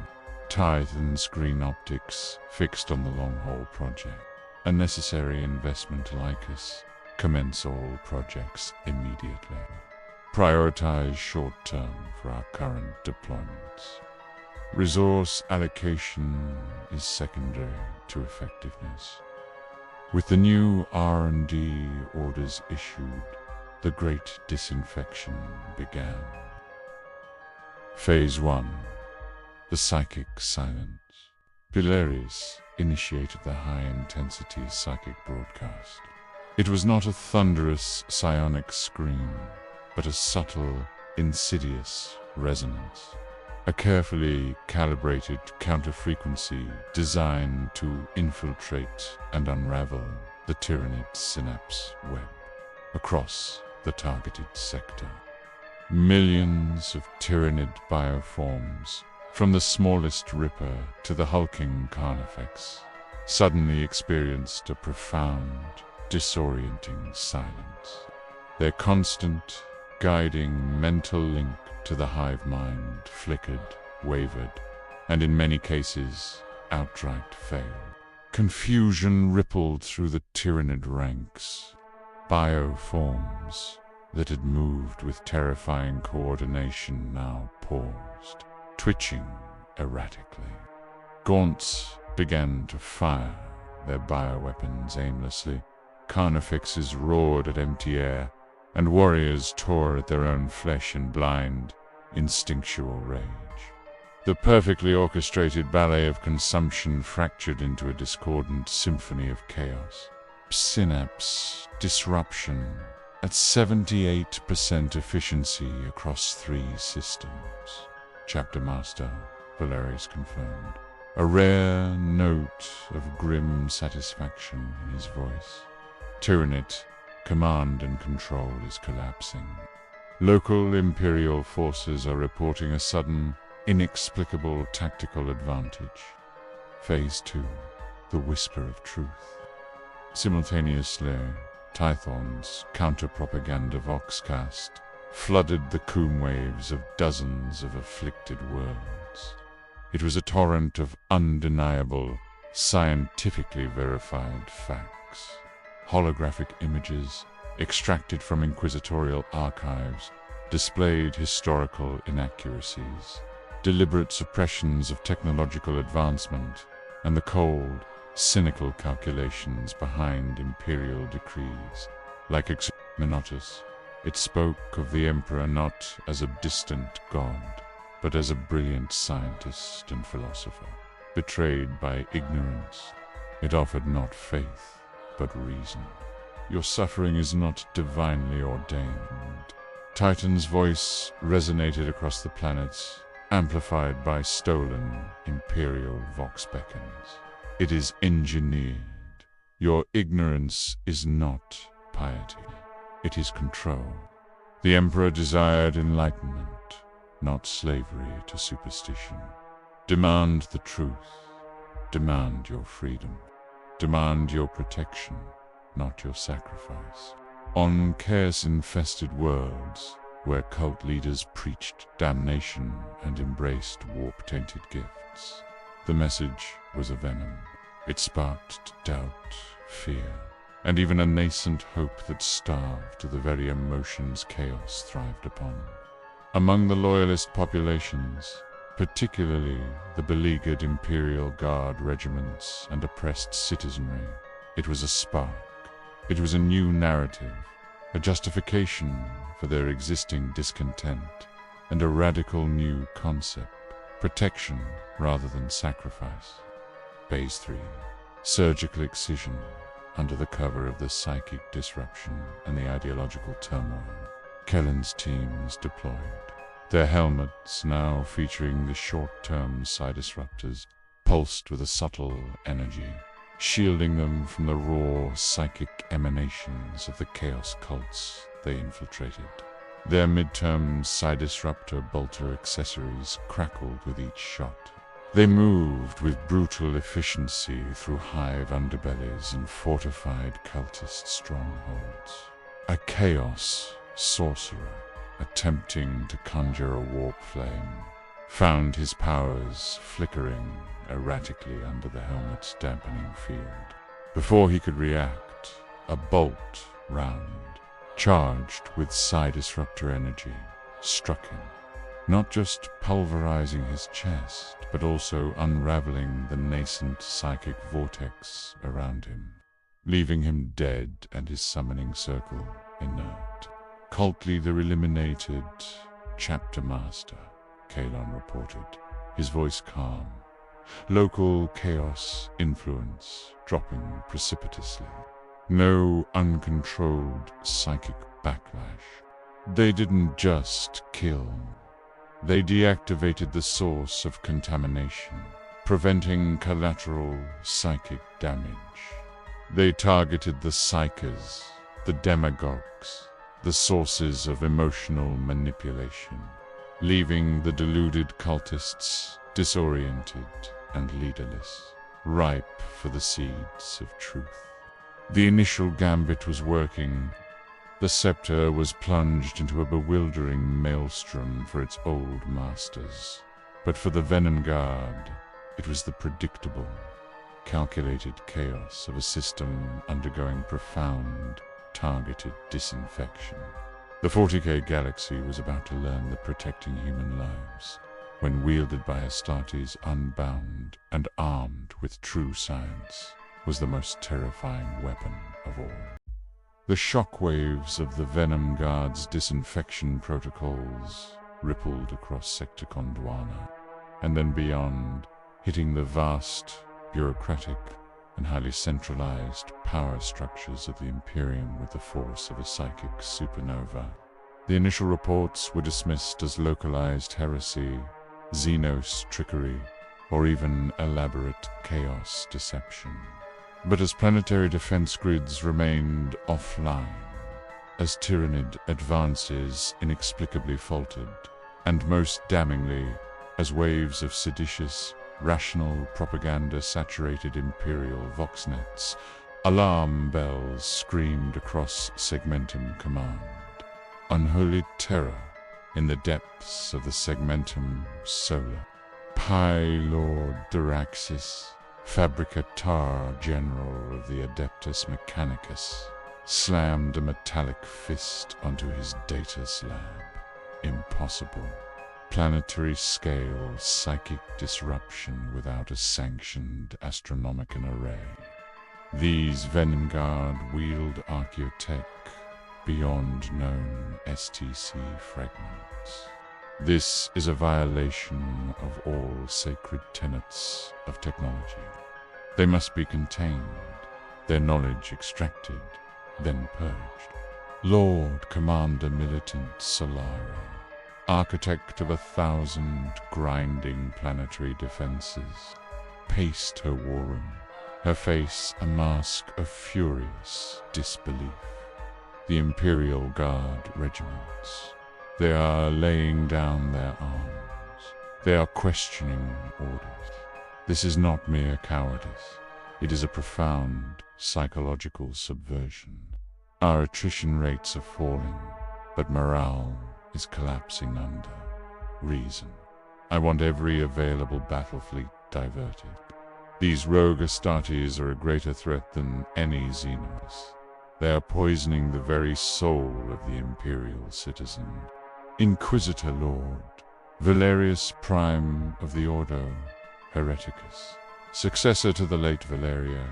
Speaker 1: Tython's green optics fixed on the long-haul project. A necessary investment to Lycus. Commence all projects immediately. Prioritize short-term for our current deployments. Resource allocation is secondary to effectiveness. With the new R&D orders issued, the great disinfection began. Phase 1. The Psychic Silence. Pilaris initiated the high-intensity psychic broadcast. It was not a thunderous psionic scream, but a subtle, insidious resonance. A carefully calibrated counter-frequency designed to infiltrate and unravel the Tyranid synapse web across the targeted sector. Millions of Tyranid bioforms, from the smallest Ripper to the hulking Carnifex, suddenly experienced a profound, disorienting silence. Their constant, guiding mental link to the hive mind flickered, wavered, and in many cases outright failed. Confusion rippled through the Tyranid ranks. Bioforms that had moved with terrifying coordination now paused, twitching erratically. Gaunts began to fire their bioweapons aimlessly. Carnifexes roared at empty air, and warriors tore at their own flesh in blind, instinctual rage. The perfectly orchestrated ballet of consumption fractured into a discordant symphony of chaos. Synapse disruption at 78% efficiency across 3 systems. Chapter Master Valerius confirmed, a rare note of grim satisfaction in his voice. Tyranid, command and control is collapsing. Local Imperial forces are reporting a sudden, inexplicable tactical advantage. Phase 2, the whisper of truth. Simultaneously, Tython's counter-propaganda voxcast flooded the coom waves of dozens of afflicted worlds. It was a torrent of undeniable, scientifically verified facts. Holographic images, extracted from inquisitorial archives, displayed historical inaccuracies, deliberate suppressions of technological advancement, and the cold, cynical calculations behind imperial decrees. Like Exterminatus, it spoke of the Emperor not as a distant god, but as a brilliant scientist and philosopher. Betrayed by ignorance, it offered not faith, but reason. Your suffering is not divinely ordained. Titan's voice resonated across the planets, amplified by stolen imperial vox beacons. It is engineered. Your ignorance is not piety. It is control. The Emperor desired enlightenment, not slavery to superstition. Demand the truth. Demand your freedom. Demand your protection, not your sacrifice. On chaos-infested worlds, where cult leaders preached damnation and embraced warp-tainted gifts, the message was a venom. It sparked doubt, fear, and even a nascent hope that starved to the very emotions chaos thrived upon. Among the loyalist populations, particularly the beleaguered Imperial Guard regiments and oppressed citizenry, it was a spark. It was a new narrative, a justification for their existing discontent, and a radical new concept: protection rather than sacrifice. Phase 3, surgical excision under the cover of the psychic disruption and the ideological turmoil. Kellen's teams deployed, their helmets now featuring the short-term psi-disruptors, pulsed with a subtle energy, shielding them from the raw psychic emanations of the chaos cults they infiltrated. Their mid-term psi-disruptor bolter accessories crackled with each shot. They moved with brutal efficiency through hive underbellies and fortified cultist strongholds. A chaos sorcerer, attempting to conjure a warp flame, found his powers flickering erratically under the helmet's dampening field. Before he could react, a bolt round, charged with psi-disruptor energy, struck him, not just pulverizing his chest, but also unraveling the nascent psychic vortex around him, leaving him dead and his summoning circle inert. Cult leader eliminated. Chapter Master, Kalon reported, his voice calm. Local chaos influence dropping precipitously. No uncontrolled psychic backlash. They didn't just kill. They deactivated the source of contamination, preventing collateral psychic damage. They targeted the psychers, the demagogues, the sources of emotional manipulation, leaving the deluded cultists disoriented and leaderless, ripe for the seeds of truth. The initial gambit was working. The scepter was plunged into a bewildering maelstrom for its old masters. But for the Venom Guard, it was the predictable, calculated chaos of a system undergoing profound, targeted disinfection. The 40K galaxy was about to learn that protecting human lives, when wielded by Astartes unbound and armed with true science, was the most terrifying weapon of all. The shockwaves of the Venom Guard's disinfection protocols rippled across Sector Gondwana, and then beyond, hitting the vast, bureaucratic, and highly centralized power structures of the Imperium with the force of a psychic supernova. The initial reports were dismissed as localized heresy, Xenos trickery, or even elaborate chaos deception. But as planetary defense grids remained offline, as Tyranid advances inexplicably faltered, and most damningly, as waves of seditious, rational propaganda saturated Imperial voxnets, alarm bells screamed across Segmentum Command. Unholy terror in the depths of the Segmentum Solar. Lord Daraxis, Fabricator General of the Adeptus Mechanicus, slammed a metallic fist onto his data slab. Impossible. Planetary scale psychic disruption without a sanctioned Astronomicon array. These Venom Guard wield archaeotech beyond known STC fragments. This is a violation of all sacred tenets of technology. They must be contained, their knowledge extracted, then purged. Lord Commander Militant Solaro, architect of 1,000 grinding planetary defenses, paced her war room, her face a mask of furious disbelief. The Imperial Guard regiments. They are laying down their arms. They are questioning orders. This is not mere cowardice. It is a profound psychological subversion. Our attrition rates are falling, but morale is collapsing under reason. I want every available battle fleet diverted. These rogue Astartes are a greater threat than any Xenos. They are poisoning the very soul of the Imperial citizen. Inquisitor Lord, Valerius Prime of the Ordo Hereticus, successor to the late Valeria,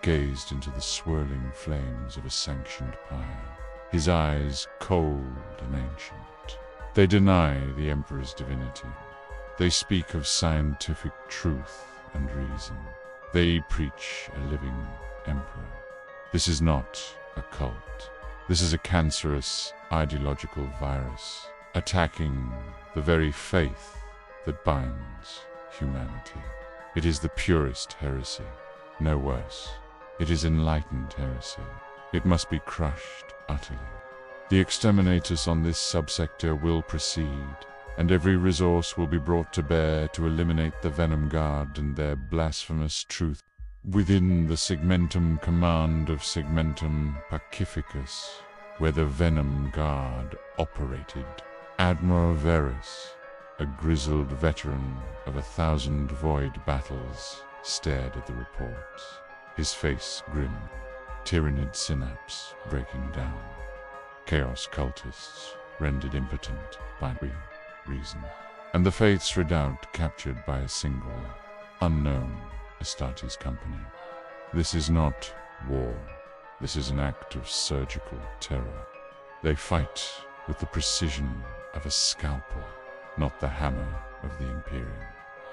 Speaker 1: gazed into the swirling flames of a sanctioned pyre, his eyes cold and ancient. They deny the Emperor's divinity. They speak of scientific truth and reason. They preach a living Emperor. This is not a cult. This is a cancerous ideological virus, attacking the very faith that binds humanity. It is the purest heresy, no worse. It is enlightened heresy. It must be crushed utterly. The exterminatus on this subsector will proceed, and every resource will be brought to bear to eliminate the Venom Guard and their blasphemous truth within the Segmentum Command of Segmentum Pacificus, where the Venom Guard operated. Admiral Verus, a grizzled veteran of 1,000 void battles, stared at the reports, his face grim, Tyranid synapse breaking down. Chaos cultists rendered impotent by reason, and the faith's redoubt captured by a single, unknown Astartes company. This is not war. This is an act of surgical terror. They fight with the precision of a scalpel, not the hammer of the Imperium.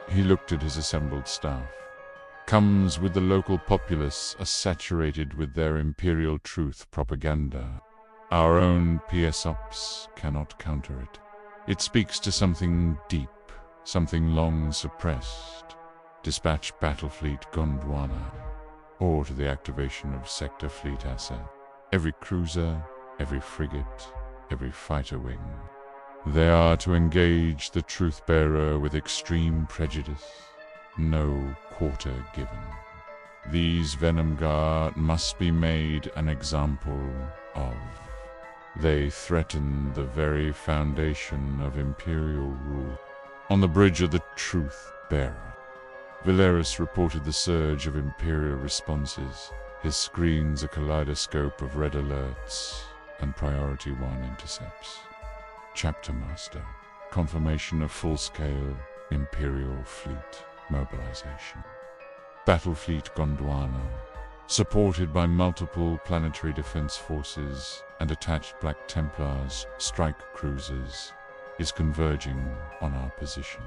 Speaker 1: He looked at his assembled staff. Comes with the local populace are saturated with their Imperial truth propaganda. Our own PSOPs cannot counter it. It speaks to something deep, something long suppressed. Dispatch Battlefleet Gondwana, or to the activation of Sector Fleet asset. Every cruiser, every frigate, every fighter wing. They are to engage the Truth-Bearer with extreme prejudice, no quarter given. These Venom Guard must be made an example of. They threaten the very foundation of Imperial rule. On the bridge of the Truth-Bearer, Valerius reported the surge of Imperial responses, his screens a kaleidoscope of red alerts and Priority 1 intercepts. Chapter Master. Confirmation of full-scale Imperial fleet mobilization. Battlefleet Gondwana, supported by multiple planetary defense forces and attached Black Templars strike cruisers, is converging on our position.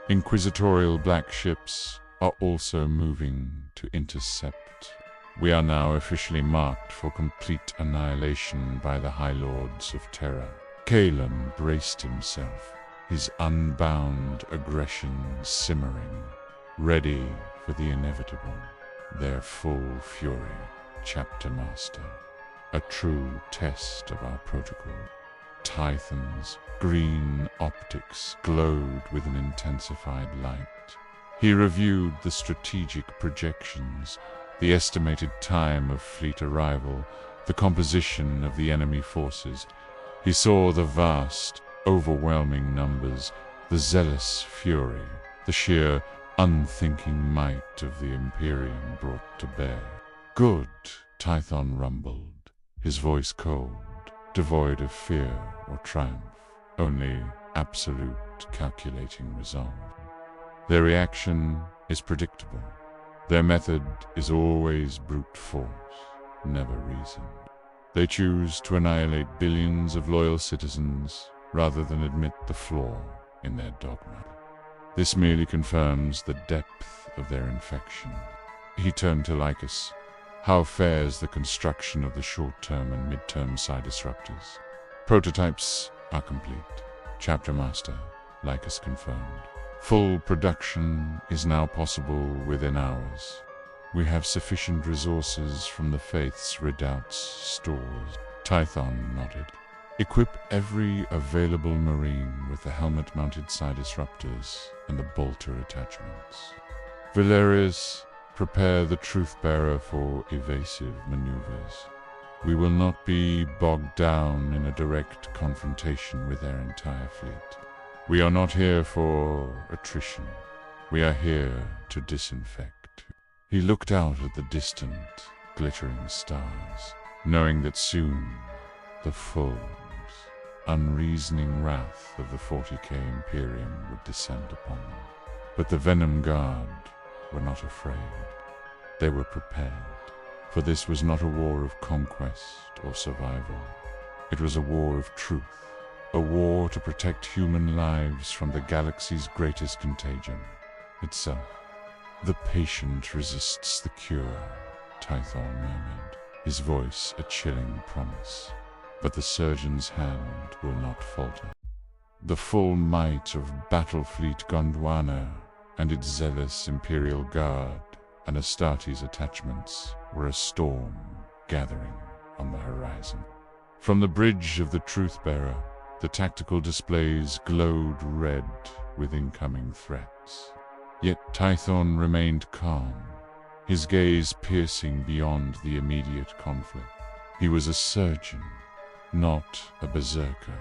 Speaker 1: Inquisitorial black ships are also moving to intercept. We are now officially marked for complete annihilation by the High Lords of Terra. Kalen braced himself, his unbound aggression simmering, ready for the inevitable, their full fury. Chapter Master. A true test of our protocol. Tython's green optics glowed with an intensified light. He reviewed the strategic projections, the estimated time of fleet arrival, the composition of the enemy forces. He saw the vast, overwhelming numbers, the zealous fury, the sheer, unthinking might of the Imperium brought to bear. Good, Tython rumbled, his voice cold, devoid of fear or triumph, only absolute calculating resolve. Their reaction is predictable. Their method is always brute force, never reason. They choose to annihilate billions of loyal citizens rather than admit the flaw in their dogma. This merely confirms the depth of their infection. He turned to Lycus. How fares the construction of the short-term and mid-term psi disruptors? Prototypes are complete. Chapter Master, Lycus confirmed. Full production is now possible within hours. We have sufficient resources from the Faith's redoubts stores. Tython nodded. Equip every available Marine with the helmet-mounted psi disruptors and the bolter attachments. Valerius, prepare the Truth-Bearer for evasive maneuvers. We will not be bogged down in a direct confrontation with their entire fleet. We are not here for attrition. We are here to disinfect. He looked out at the distant, glittering stars, knowing that soon the full, unreasoning wrath of the 40k Imperium would descend upon them. But the Venom Guard were not afraid. They were prepared, for this was not a war of conquest or survival. It was a war of truth, a war to protect human lives from the galaxy's greatest contagion, itself. The patient resists the cure, Tython murmured, his voice a chilling promise. But the surgeon's hand will not falter. The full might of Battlefleet Gondwana and its zealous Imperial Guard and Astartes attachments were a storm gathering on the horizon. From the bridge of the Truth-Bearer, the tactical displays glowed red with incoming threats. Yet Tython remained calm, his gaze piercing beyond the immediate conflict. He was a surgeon, not a berserker,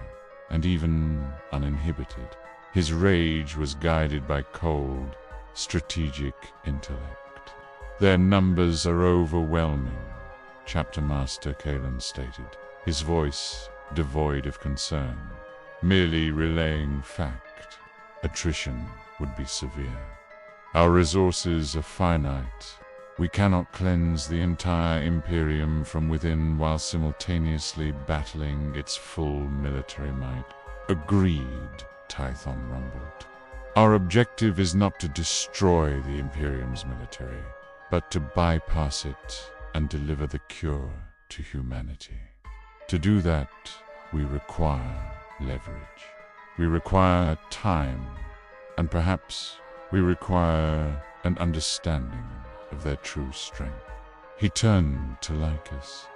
Speaker 1: and even uninhibited. His rage was guided by cold, strategic intellect. Their numbers are overwhelming, Chapter Master Kalen stated, his voice devoid of concern, merely relaying fact. Attrition would be severe. Our resources are finite. We cannot cleanse the entire Imperium from within while simultaneously battling its full military might. Agreed, Tython rumbled. Our objective is not to destroy the Imperium's military, but to bypass it and deliver the cure to humanity. To do that, we require leverage. We require time, and perhaps we require an understanding of their true strength. He turned to Lycus,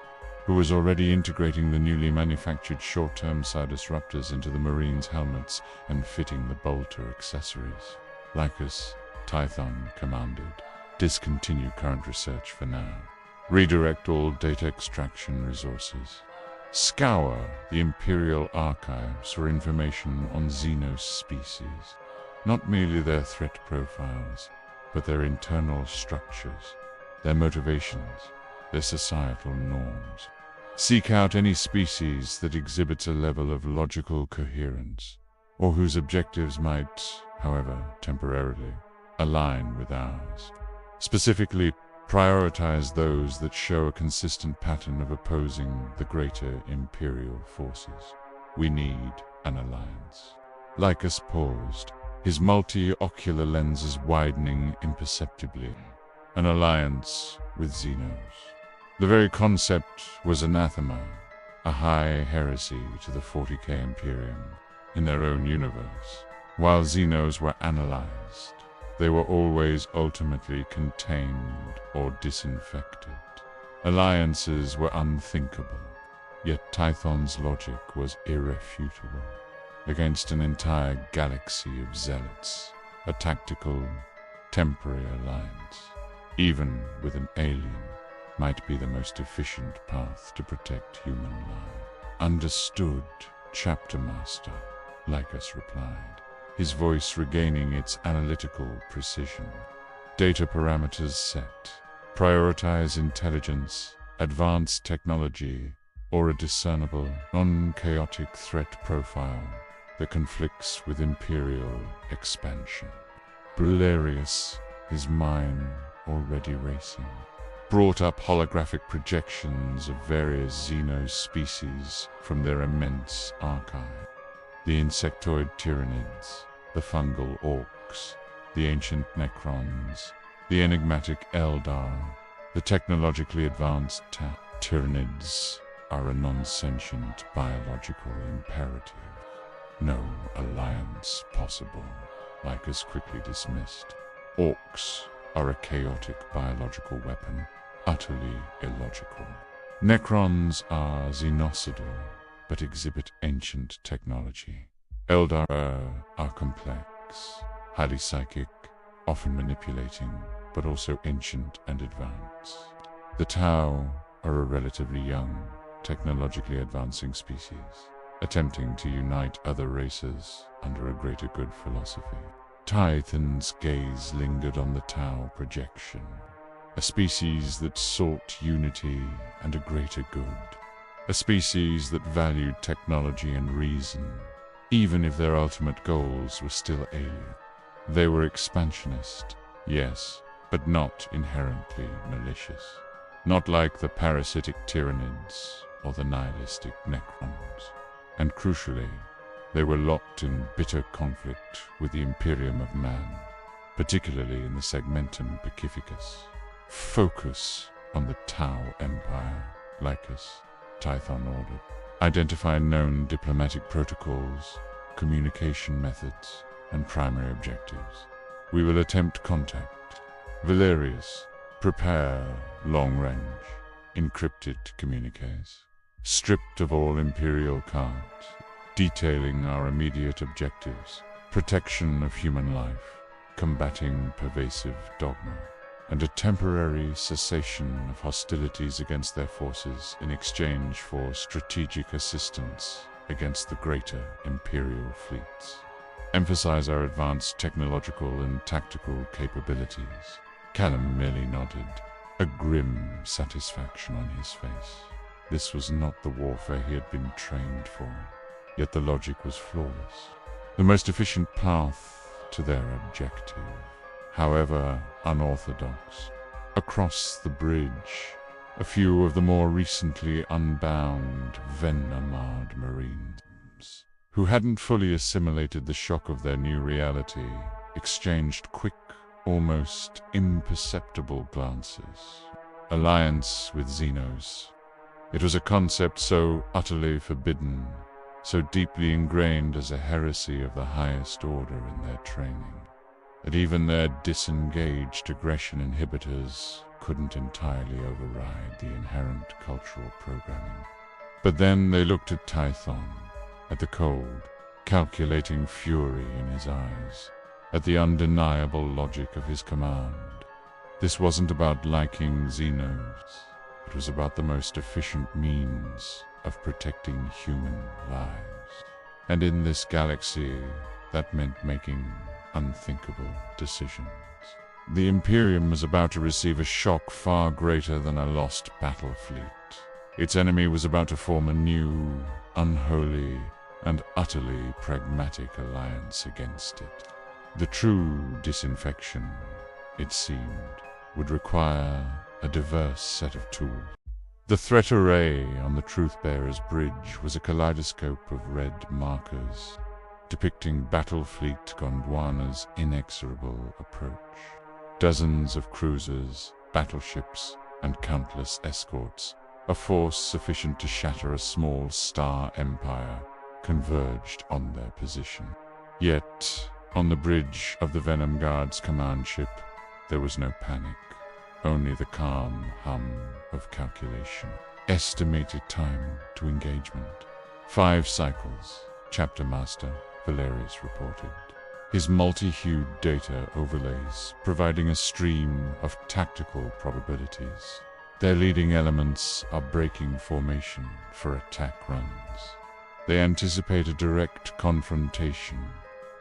Speaker 1: who was already integrating the newly manufactured short-term psi disruptors into the Marines' helmets and fitting the bolter accessories. Lycus, Tython commanded, discontinue current research for now. Redirect all data extraction resources. Scour the Imperial archives for information on Xenos species, not merely their threat profiles, but their internal structures, their motivations, their societal norms. Seek out any species that exhibits a level of logical coherence, or whose objectives might, however temporarily, align with ours. Specifically, prioritize those that show a consistent pattern of opposing the greater imperial forces. We need an alliance. Lycus paused, his multi-ocular lenses widening imperceptibly. An alliance with Xenos. The very concept was anathema, a high heresy to the 40K Imperium in their own universe. While Xenos were analyzed, they were always ultimately contained or disinfected. Alliances were unthinkable, yet Tython's logic was irrefutable. Against an entire galaxy of zealots, a tactical, temporary alliance, even with an alien, might be the most efficient path to protect human life. Understood, Chapter Master, Lycus replied, his voice regaining its analytical precision. Data parameters set. Prioritize intelligence, advanced technology, or a discernible, non-chaotic threat profile that conflicts with Imperial expansion. Brillarius, his mind already racing, brought up holographic projections of various Xenos species from their immense archive. The insectoid tyranids, the fungal orcs, the ancient necrons, the enigmatic Eldar, the technologically advanced tyranids are a non-sentient biological imperative. No alliance possible, Lycus quickly dismissed. Orcs are a chaotic biological weapon, utterly illogical. Necrons are xenocidal, but exhibit ancient technology. Eldar are complex, highly psychic, often manipulating, but also ancient and advanced. The Tau are a relatively young, technologically advancing species, attempting to unite other races under a greater good philosophy. Tython's gaze lingered on the Tau projection, a species that sought unity and a greater good, a species that valued technology and reason, even if their ultimate goals were still alien. They were expansionist, yes, but not inherently malicious. Not like the parasitic tyranids or the nihilistic necrons. And crucially, they were locked in bitter conflict with the Imperium of Man, particularly in the Segmentum Pacificus. Focus on the Tau Empire, Lycus, Tython ordered. Identify known diplomatic protocols, communication methods, and primary objectives. We will attempt contact. Valerius, prepare long-range, encrypted communiques, stripped of all Imperial cards, detailing our immediate objectives, protection of human life, combating pervasive dogma, and a temporary cessation of hostilities against their forces in exchange for strategic assistance against the greater Imperial fleets. Emphasize our advanced technological and tactical capabilities. Callum merely nodded, a grim satisfaction on his face. This was not the warfare he had been trained for, yet the logic was flawless. The most efficient path to their objective, however unorthodox. Across the bridge, a few of the more recently unbound Venom Guard Marines, who hadn't fully assimilated the shock of their new reality, exchanged quick, almost imperceptible glances. Alliance with Xenos. It was a concept so utterly forbidden, so deeply ingrained as a heresy of the highest order in their training, that even their disengaged aggression inhibitors couldn't entirely override the inherent cultural programming. But then they looked at Tython, at the cold, calculating fury in his eyes, at the undeniable logic of his command. This wasn't about liking Xenos. It was about the most efficient means of protecting human lives. And in this galaxy, that meant making unthinkable decisions. The Imperium was about to receive a shock far greater than a lost battle fleet. Its enemy was about to form a new, unholy, and utterly pragmatic alliance against it. The true disinfection, it seemed, would require a diverse set of tools. The threat array on the Truthbearer's bridge was a kaleidoscope of red markers, depicting Battle Fleet Gondwana's inexorable approach. Dozens of cruisers, battleships, and countless escorts, a force sufficient to shatter a small star empire, converged on their position. Yet, on the bridge of the Venom Guard's command ship, there was no panic, only the calm hum of calculation. Estimated time to engagement. 5 cycles, Chapter Master Valerius reported, his multi-hued data overlays providing a stream of tactical probabilities. Their leading elements are breaking formation for attack runs. They anticipate a direct confrontation.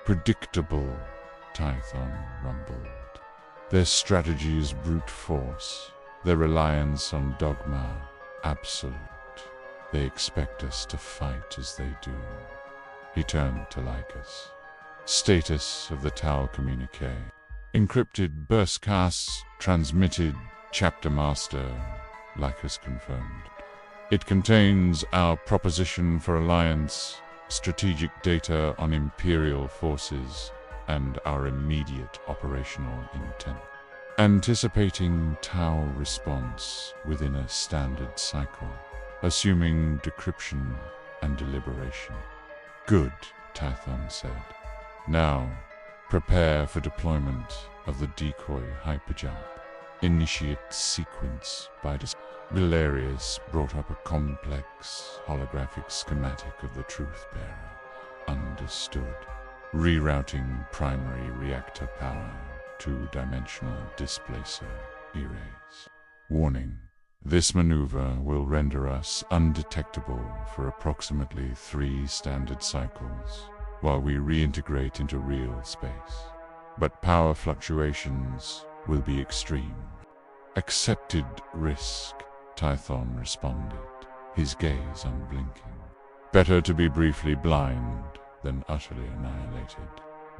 Speaker 1: Predictable, Tython rumbled. Their strategy is brute force, their reliance on dogma absolute. They expect us to fight as they do. He turned to Lycus. Status of the Tal communique. Encrypted burstcasts transmitted. Chapter Master, Lycus confirmed. It contains our proposition for alliance, strategic data on Imperial forces, and our immediate operational intent. Anticipating Tau response within a standard cycle, assuming decryption and deliberation. Good, Tython said. Now, prepare for deployment of the decoy hyperjump. Initiate sequence by Valerius brought up a complex holographic schematic of the Truthbearer. Understood. Rerouting primary reactor power, 2-dimensional displacer erase. Warning. This maneuver will render us undetectable for approximately 3 standard cycles while we reintegrate into real space. But power fluctuations will be extreme. Accepted risk, Tython responded, his gaze unblinking. Better to be briefly blind than utterly annihilated.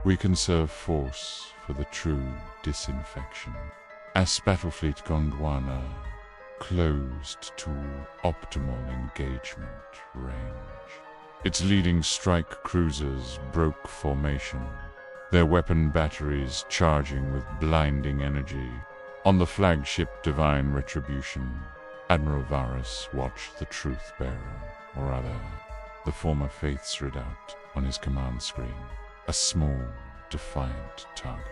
Speaker 1: We conserve force for the true disinfection. As Battlefleet Gondwana closed to optimal engagement range, its leading strike cruisers broke formation, their weapon batteries charging with blinding energy. On the flagship Divine Retribution, Admiral Varus watched the Truthbearer, or rather, the former Faith's redoubt, on his command screen. A small, defiant target.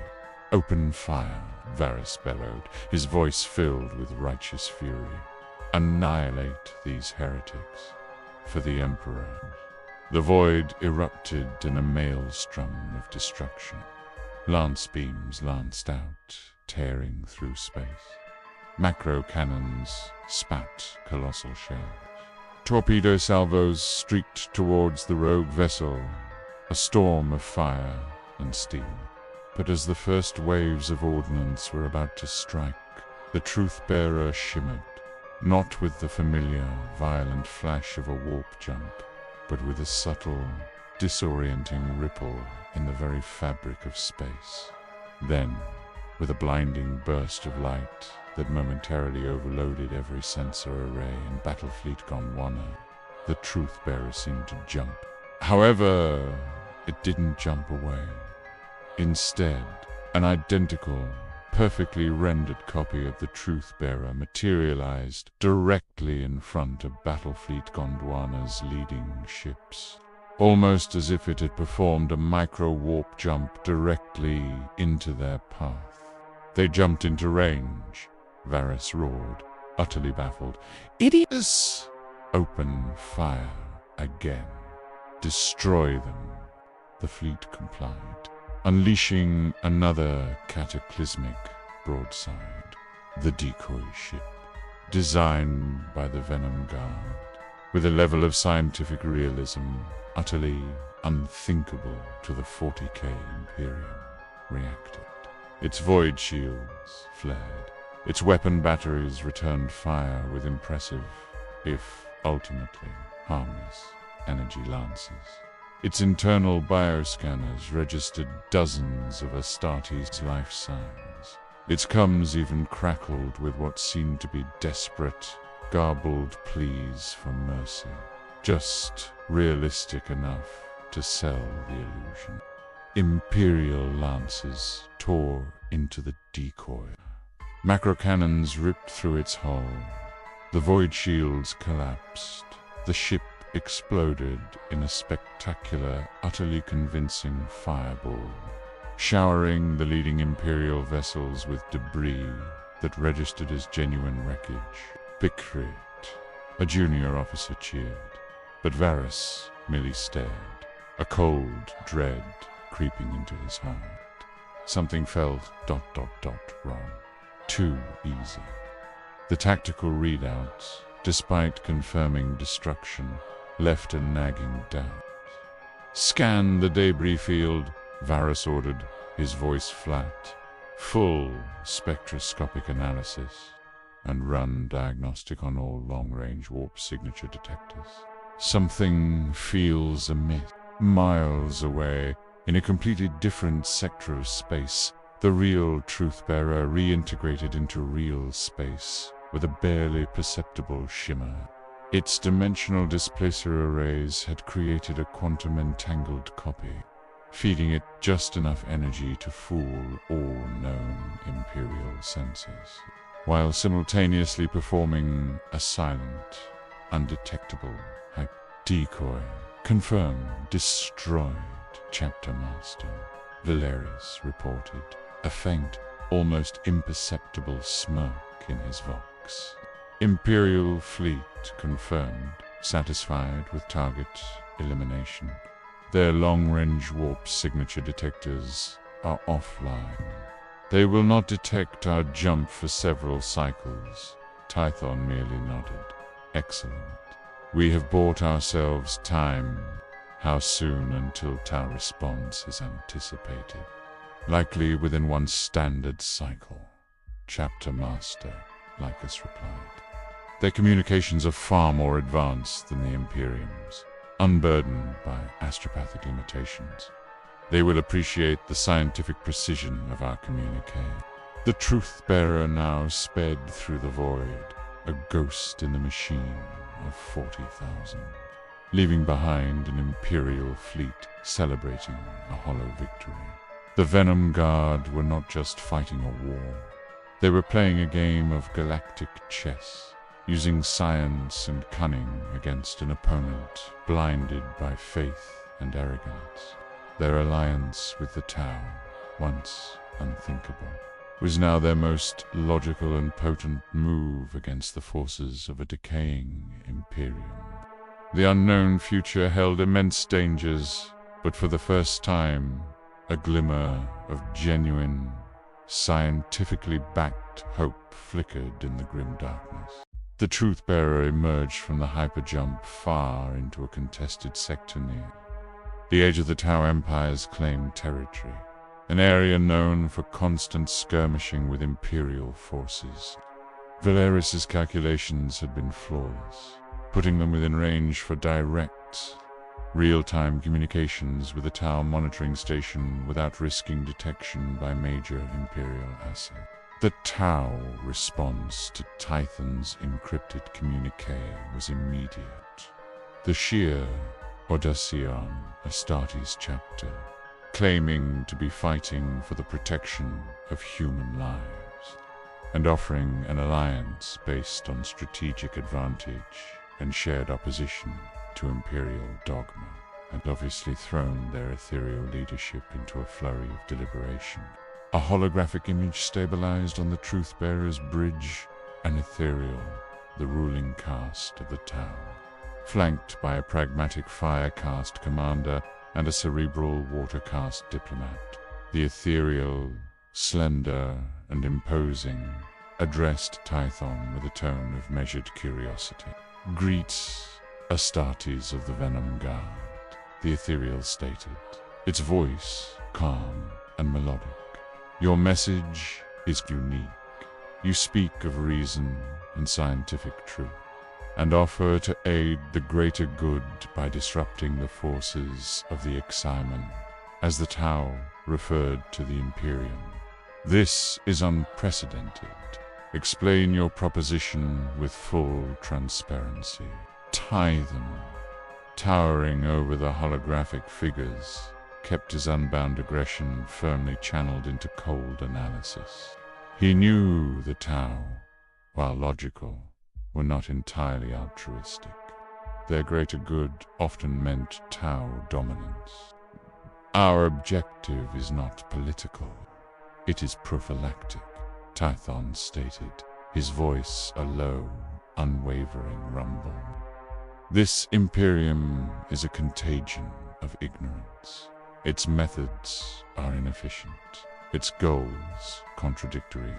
Speaker 1: Open fire, Varus bellowed, his voice filled with righteous fury. Annihilate these heretics, for the Emperor. The void erupted in a maelstrom of destruction. Lance beams lanced out, tearing through space. Macro cannons spat colossal shells. Torpedo salvos streaked towards the rogue vessel, a storm of fire and steel. But as the first waves of ordnance were about to strike, the Truthbearer shimmered, not with the familiar, violent flash of a warp jump, but with a subtle, disorienting ripple in the very fabric of space. Then, with a blinding burst of light that momentarily overloaded every sensor array in Battlefleet Gondwana, the Truthbearer seemed to jump. However, it didn't jump away. Instead, an identical, perfectly rendered copy of the Truthbearer materialized directly in front of Battlefleet Gondwana's leading ships, almost as if it had performed a micro-warp jump directly into their path. They jumped into range, Varus roared, utterly baffled. Idiots! Open fire again. Destroy them. The fleet complied, unleashing another cataclysmic broadside. The decoy ship, designed by the Venom Guard, with a level of scientific realism utterly unthinkable to the 40K Imperium, reacted. Its void shields flared. Its weapon batteries returned fire with impressive, if ultimately harmless, energy lances. Its internal bioscanners registered dozens of Astartes' life signs. Its comms even crackled with what seemed to be desperate, garbled pleas for mercy. Just realistic enough to sell the illusion. Imperial lances tore into the decoy. Macro cannons ripped through its hull. The void shields collapsed. The ship exploded in a spectacular, utterly convincing fireball, showering the leading Imperial vessels with debris that registered as genuine wreckage. Victory! A junior officer cheered, but Varus merely stared, a cold dread creeping into his heart. Something felt ... wrong. Too easy. The tactical readouts, despite confirming destruction, left a nagging doubt. "Scan the debris field," Varus ordered, his voice flat. "Full spectroscopic analysis, and run diagnostic on all long-range warp signature detectors. Something feels amiss. Miles away, in a completely different sector of space, the real Truthbearer reintegrated into real space with a barely perceptible shimmer. Its dimensional displacer arrays had created a quantum-entangled copy, feeding it just enough energy to fool all known Imperial senses, while simultaneously performing a silent, undetectable decoy. "Confirmed, destroyed, Chapter Master," Valerius reported, a faint, almost imperceptible smirk in his vox. "Imperial fleet confirmed, satisfied with target elimination. Their long-range warp signature detectors are offline. They will not detect our jump for several cycles." Tython merely nodded. "Excellent. We have bought ourselves time. How soon until Tau response is anticipated?" "Likely within one standard cycle," Chapter Master Lycus replied. "Their communications are far more advanced than the Imperium's, unburdened by astropathic limitations. They will appreciate the scientific precision of our communique." The Truthbearer now sped through the void, a ghost in the machine of 40,000, leaving behind an Imperial fleet celebrating a hollow victory. The Venom Guard were not just fighting a war. They were playing a game of galactic chess, using science and cunning against an opponent blinded by faith and arrogance. Their alliance with the Tau, once unthinkable, was now their most logical and potent move against the forces of a decaying Imperium. The unknown future held immense dangers, but for the first time, a glimmer of genuine, scientifically backed hope flickered in the grim darkness. The Truthbearer emerged from the hyperjump far into a contested sector near the edge of the Tau Empire's claimed territory, an area known for constant skirmishing with Imperial forces. Valerius's calculations had been flawless, putting them within range for direct, real-time communications with the Tau monitoring station without risking detection by major Imperial assets. The Tau response to Tython's encrypted communique was immediate. The sheer Audacion Astartes chapter, claiming to be fighting for the protection of human lives, and offering an alliance based on strategic advantage and shared opposition to Imperial dogma, had obviously thrown their ethereal leadership into a flurry of deliberation. A holographic image stabilized on the Truthbearer's bridge, an ethereal, the ruling caste of the Tau, flanked by a pragmatic fire-caste commander and a cerebral water-caste diplomat. The ethereal, slender, and imposing, addressed Tython with a tone of measured curiosity. "Greet Astartes of the Venom Guard," the ethereal stated, its voice calm and melodic. Your message is unique. You speak of reason and scientific truth, and offer to aid the greater good by disrupting the forces of the Excimen, as the Tau referred to the Imperium. This is unprecedented. Explain your proposition with full transparency. Tython, towering over the holographic figures, kept his unbound aggression firmly channeled into cold analysis. He knew the Tau, while logical, were not entirely altruistic. Their greater good often meant Tau dominance. Our objective is not political. It is prophylactic, Tython stated, his voice a low, unwavering rumble. This Imperium is a contagion of ignorance. Its methods are inefficient, its goals contradictory,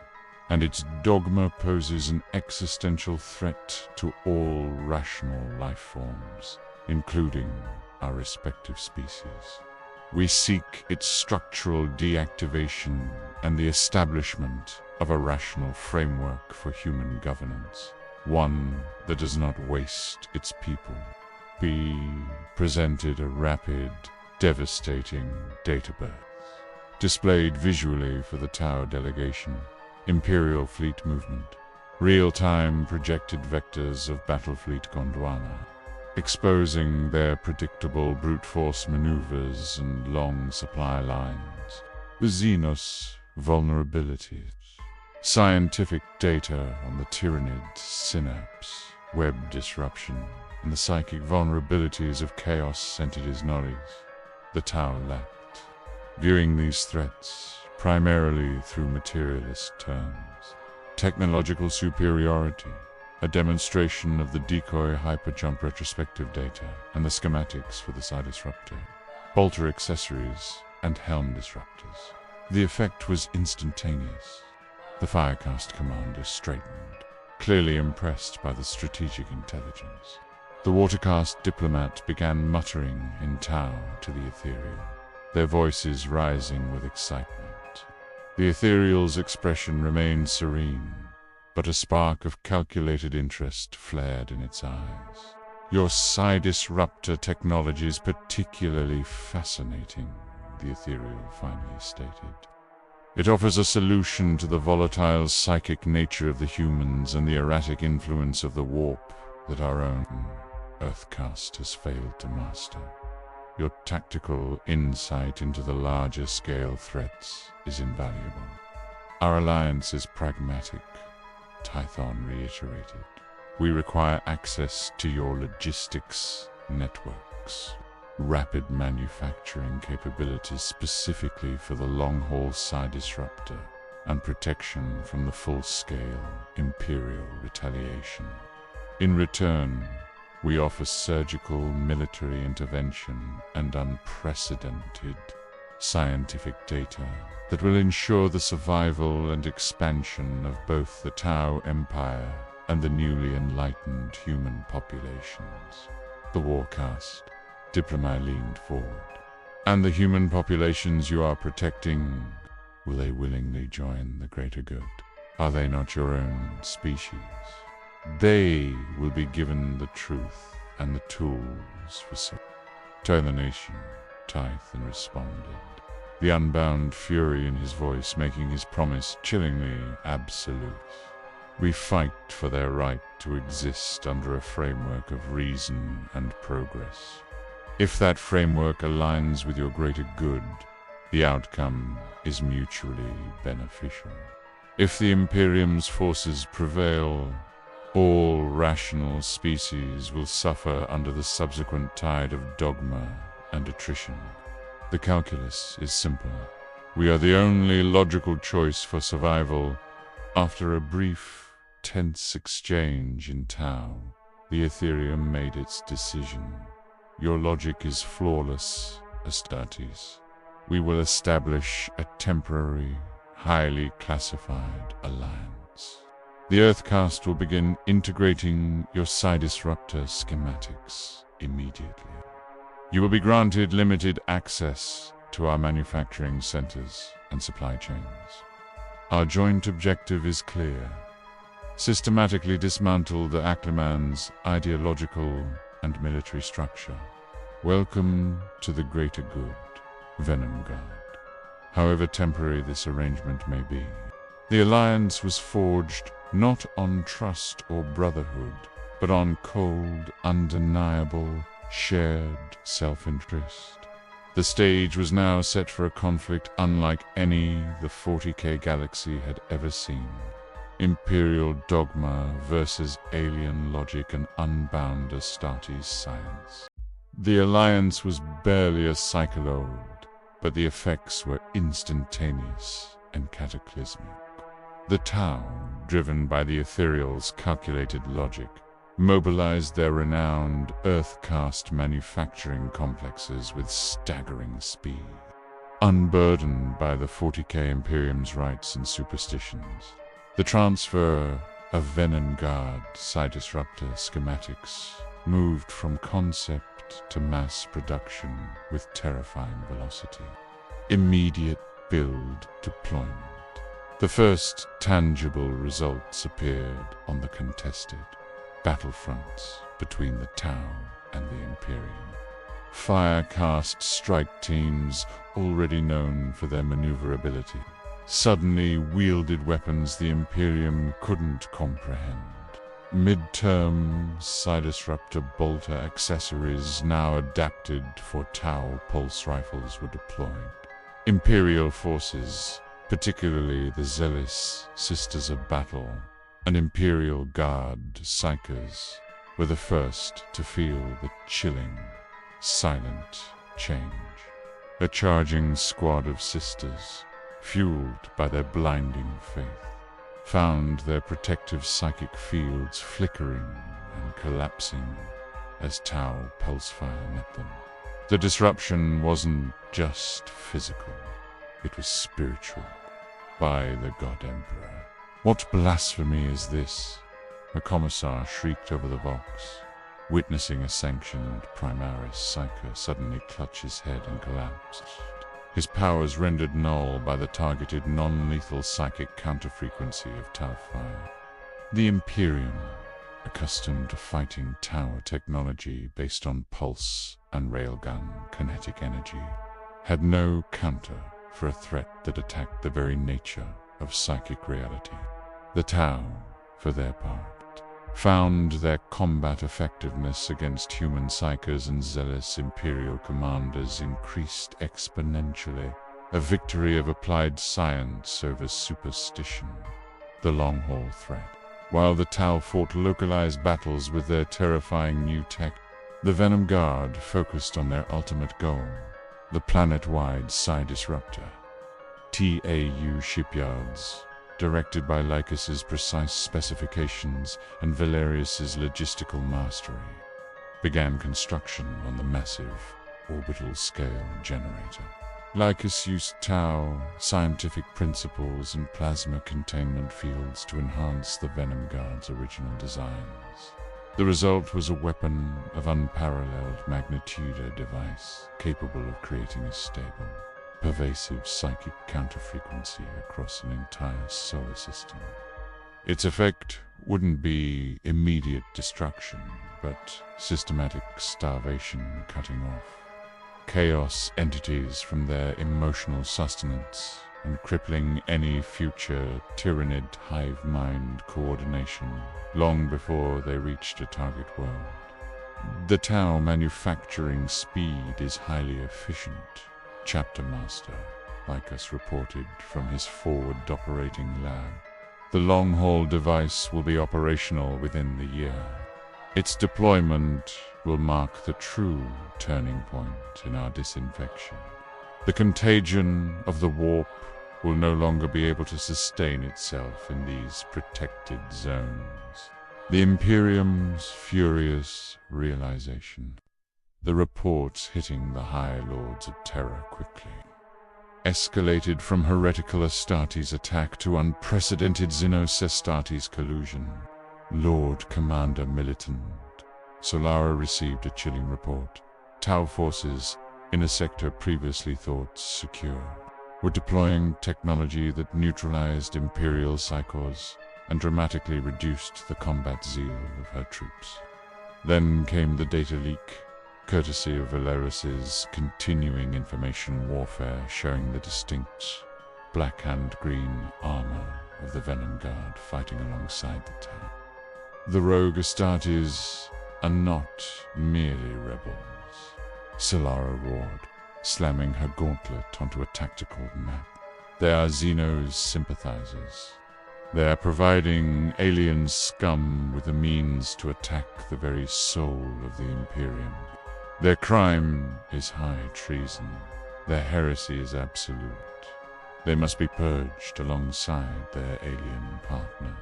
Speaker 1: and its dogma poses an existential threat to all rational life forms, including our respective species. We seek its structural deactivation and the establishment of a rational framework for human governance, one that does not waste its people. We presented a rapid, devastating database, displayed visually for the Tau delegation, Imperial fleet movement, real-time projected vectors of Battlefleet Gondwana, exposing their predictable brute force maneuvers and long supply lines, the Xenos vulnerabilities, scientific data on the Tyranid synapse, web disruption, and the psychic vulnerabilities of chaos-centered Isnoris. The Tau lacked. Viewing these threats primarily through materialist terms, technological superiority, a demonstration of the decoy hyperjump retrospective data and the schematics for the Psi-Disruptor, bolter accessories, and helm disruptors. The effect was instantaneous. The Firecast commander straightened, clearly impressed by the strategic intelligence. The Watercast diplomat began muttering in Tau to the Ethereal, their voices rising with excitement. The Ethereal's expression remained serene, but a spark of calculated interest flared in its eyes. Your Psi-Disruptor technology is particularly fascinating, the Ethereal finally stated. It offers a solution to the volatile psychic nature of the humans and the erratic influence of the warp that our own Earthcast has failed to master. Your tactical insight into the larger scale threats is invaluable. Our alliance is pragmatic, Tython reiterated. We require access to your logistics networks, rapid manufacturing capabilities specifically for the long-haul Psi-Disruptor, and protection from the full-scale Imperial retaliation. In return, we offer surgical military intervention and unprecedented scientific data that will ensure the survival and expansion of both the Tau Empire and the newly enlightened human populations. The Warcast diplomat leaned forward. And the human populations you are protecting, will they willingly join the greater good? Are they not your own species? They will be given the truth and the tools for so. Turn the nation, Tython responded, the unbound fury in his voice making his promise chillingly absolute. We fight for their right to exist under a framework of reason and progress. If that framework aligns with your greater good, the outcome is mutually beneficial. If the Imperium's forces prevail, all rational species will suffer under the subsequent tide of dogma and attrition. The calculus is simple. We are the only logical choice for survival. After a brief, tense exchange in Tau, the Ethereum made its decision. Your logic is flawless, Astartes. We will establish a temporary, highly classified alliance. The Earthcast will begin integrating your Psi-Disruptor schematics immediately. You will be granted limited access to our manufacturing centers, and supply chains. Our joint objective is clear: systematically dismantle the Ackerman's ideological and military structure. Welcome to the greater good, Venom Guard. However temporary this arrangement may be, the alliance was forged not on trust or brotherhood, but on cold, undeniable, shared self-interest. The stage was now set for a conflict unlike any the 40K galaxy had ever seen. Imperial dogma versus alien logic and unbound Astartes science. The alliance was barely a cycle old, but the effects were instantaneous and cataclysmic. The Tau, driven by the Ethereal's calculated logic, mobilized their renowned Earth-cast manufacturing complexes with staggering speed. Unburdened by the 40K Imperium's rites and superstitions, the transfer of Venom Guard Psi Disruptor schematics moved from concept to mass production with terrifying velocity. Immediate build deployment. The first tangible results appeared on the contested battlefronts between the Tau and the Imperium. Fire-cast strike teams, already known for their maneuverability, suddenly wielded weapons the Imperium couldn't comprehend. Mid-term Psi Disruptor bolter accessories now adapted for Tau pulse rifles were deployed. Imperial forces, particularly the zealous Sisters of Battle and Imperial Guard Psychers, were the first to feel the chilling, silent change. A charging squad of sisters, fueled by their blinding faith, found their protective psychic fields flickering and collapsing as Tau pulse fire met them. The disruption wasn't just physical, it was spiritual. By the God Emperor, what blasphemy is this? A commissar shrieked over the vox, witnessing a sanctioned Primaris Psyker suddenly clutch his head and collapse. His powers rendered null by the targeted non-lethal psychic counterfrequency of Tau fire. The Imperium, accustomed to fighting Tau technology based on pulse and railgun kinetic energy, had no counter for a threat that attacked the very nature of psychic reality. The Tau, for their part, found their combat effectiveness against human psychers and zealous Imperial commanders increased exponentially, a victory of applied science over superstition. The long-haul threat. While the Tau fought localized battles with their terrifying new tech, the Venom Guard focused on their ultimate goal, the planet-wide Psi Disruptor. TAU shipyards, directed by Lycus's precise specifications and Valerius's logistical mastery, began construction on the massive orbital-scale generator. Lycus used Tau scientific principles and plasma containment fields to enhance the Venom Guard's original designs. The result was a weapon of unparalleled magnitude, a device capable of creating a stable, pervasive psychic counterfrequency across an entire solar system. Its effect wouldn't be immediate destruction, but systematic starvation, cutting off chaos entities from their emotional sustenance and crippling any future tyrannid hive mind coordination long before they reached a target world. The Tau manufacturing speed is highly efficient, Chapter Master Lycus reported from his forward operating lab. The long-haul device will be operational within the year. Its deployment will mark the true turning point in our disinfection. The contagion of the warp will no longer be able to sustain itself in these protected zones. The Imperium's furious realization. The reports hitting the High Lords of Terror quickly. Escalated from heretical Astartes attack to unprecedented Xenos Astartes collusion. Lord Commander Militant. Solara received a chilling report. Tau forces in a sector previously thought secure. were deploying technology that neutralized Imperial psychors and dramatically reduced the combat zeal of her troops. Then came the data leak, courtesy of Valeris's continuing information warfare showing the distinct black and green armor of the Venom Guard fighting alongside the town. The rogue Astartes are not merely rebels, Solara roared, slamming her gauntlet onto a tactical map. They are Xeno's sympathizers. They are providing alien scum with the means to attack the very soul of the Imperium. Their crime is high treason. Their heresy is absolute. They must be purged alongside their alien partner.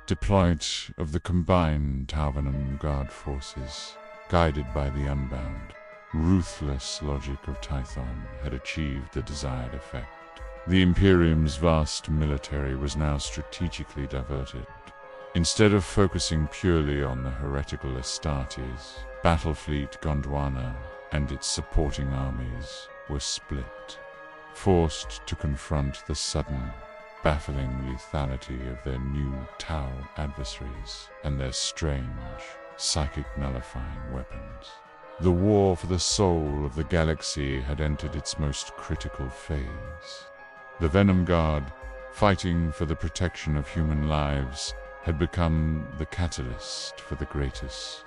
Speaker 1: Deployed of the combined Venom Guard forces, guided by the unbound, ruthless logic of Tython had achieved the desired effect. The Imperium's vast military was now strategically diverted. Instead of focusing purely on the heretical Astartes, Battlefleet Gondwana and its supporting armies were split, forced to confront the sudden, baffling lethality of their new Tau adversaries and their strange, psychic nullifying weapons. The war for the soul of the galaxy had entered its most critical phase. The Venom Guard, fighting for the protection of human lives, had become the catalyst for the greatest,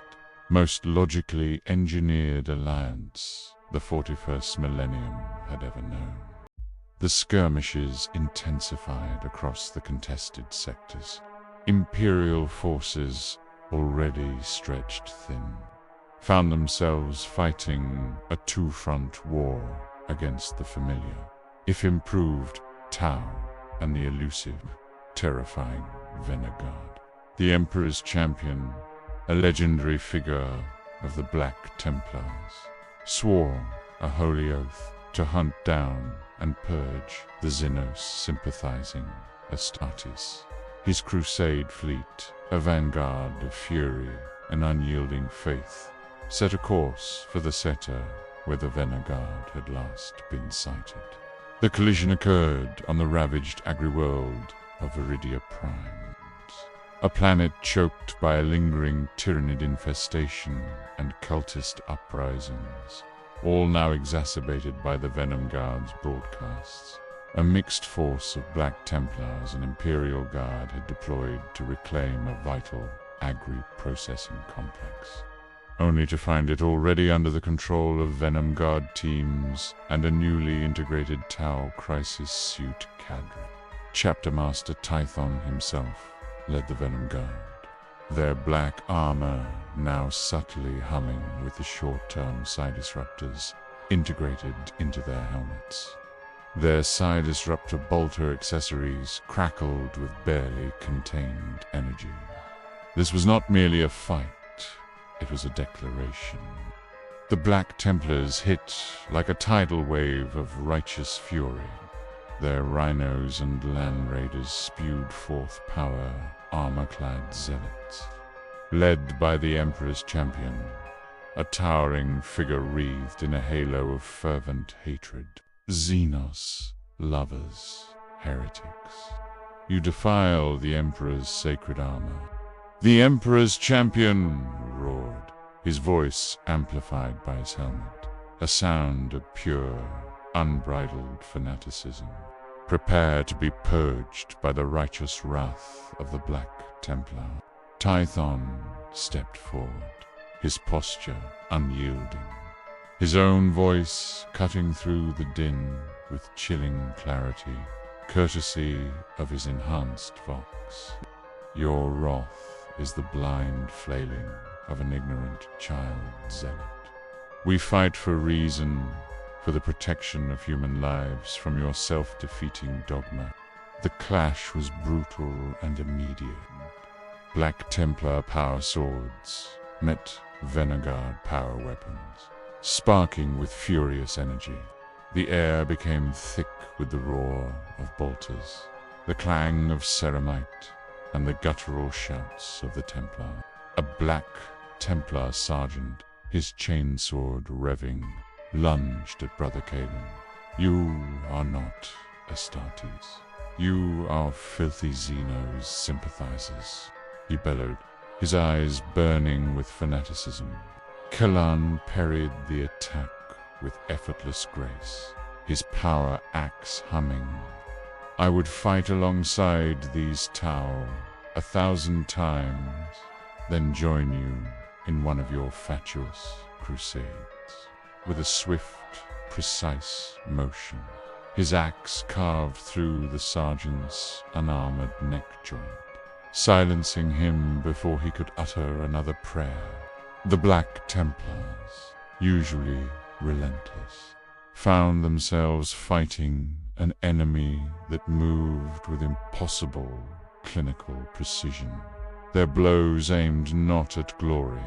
Speaker 1: most logically engineered alliance the 41st millennium had ever known. The skirmishes intensified across the contested sectors. Imperial forces, already stretched thin, found themselves fighting a two-front war against the familiar, if improved, Tau and the elusive, terrifying Venom Guard. The Emperor's champion, a legendary figure of the Black Templars, swore a holy oath to hunt down and purge the Xenos sympathizing Astartes. His crusade fleet, a vanguard of fury and unyielding faith, set a course for the Seta where the Venom Guard had last been sighted. The collision occurred on the ravaged agri-world of Viridia Prime, a planet choked by a lingering Tyranid infestation and cultist uprisings, all now exacerbated by the Venom Guard's broadcasts. A mixed force of Black Templars and Imperial Guard had deployed to reclaim a vital agri-processing complex, only to find it already under the control of Venom Guard teams and a newly integrated Tau crisis suit cadre. Chapter Master Tython himself led the Venom Guard, their black armor now subtly humming with the short-term psi disruptors integrated into their helmets. Their psi disruptor bolter accessories crackled with barely contained energy. This was not merely a fight, it was a declaration. The Black Templars hit like a tidal wave of righteous fury. Their rhinos and land raiders spewed forth power, armor-clad zealots. Led by the Emperor's champion, a towering figure wreathed in a halo of fervent hatred. Xenos, lovers, heretics. You defile the Emperor's sacred armor. The Emperor's champion roared, his voice amplified by his helmet, a sound of pure, unbridled fanaticism. Prepare to be purged by the righteous wrath of the Black Templar. Tython stepped forward, his posture unyielding, his own voice cutting through the din with chilling clarity, courtesy of his enhanced vox. Your wrath is the blind flailing of an ignorant child zealot. We fight for reason, for the protection of human lives from your self-defeating dogma. The clash was brutal and immediate. Black Templar power swords met Venom Guard power weapons, sparking with furious energy. The air became thick with the roar of bolters, the clang of ceramite, and the guttural shouts of the Templar. A Black Templar sergeant, his chainsword revving, lunged at Brother Kalen. You are not Astartes. You are filthy Xeno's sympathizers, he bellowed, his eyes burning with fanaticism. Kalan parried the attack with effortless grace, his power axe humming. I would fight alongside these Tau 1,000 times, then join you in one of your fatuous crusades. With a swift, precise motion, his axe carved through the sergeant's unarmored neck joint, silencing him before he could utter another prayer. The Black Templars, usually relentless, found themselves fighting an enemy that moved with impossible clinical precision. Their blows aimed not at glory,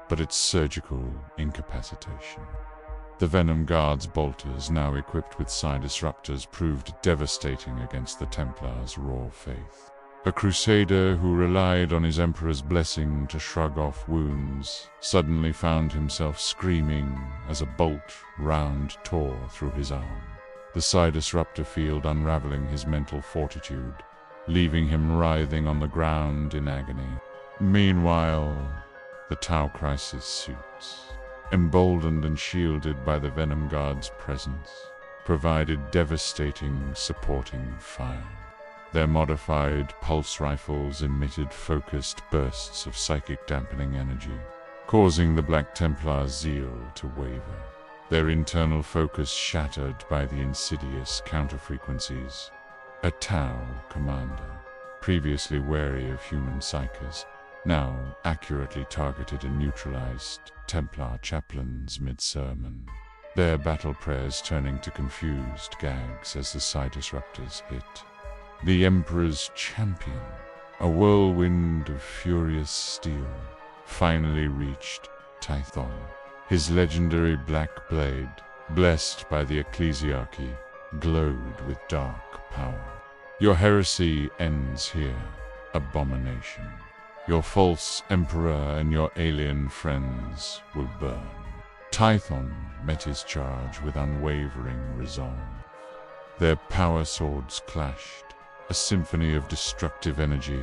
Speaker 1: but at surgical incapacitation. The Venom Guard's bolters, now equipped with psi disruptors, proved devastating against the Templars' raw faith. A crusader who relied on his Emperor's blessing to shrug off wounds suddenly found himself screaming as a bolt round tore through his arm, the psi disruptor field unraveling his mental fortitude, leaving him writhing on the ground in agony. Meanwhile, the Tau Crisis suits, emboldened and shielded by the Venom Guard's presence, provided devastating supporting fire. Their modified pulse rifles emitted focused bursts of psychic dampening energy, causing the Black Templar's zeal to waver, their internal focus shattered by the insidious counterfrequencies. A Tau commander, previously wary of human psychers, now accurately targeted and neutralized Templar chaplains mid-sermon, their battle prayers turning to confused gags as the psi disruptors hit. The Emperor's champion, a whirlwind of furious steel, finally reached Tython. His legendary black blade, blessed by the ecclesiarchy, glowed with dark power. Your heresy ends here, abomination. Your false emperor and your alien friends will burn. Tython met his charge with unwavering resolve. Their power swords clashed, a symphony of destructive energy.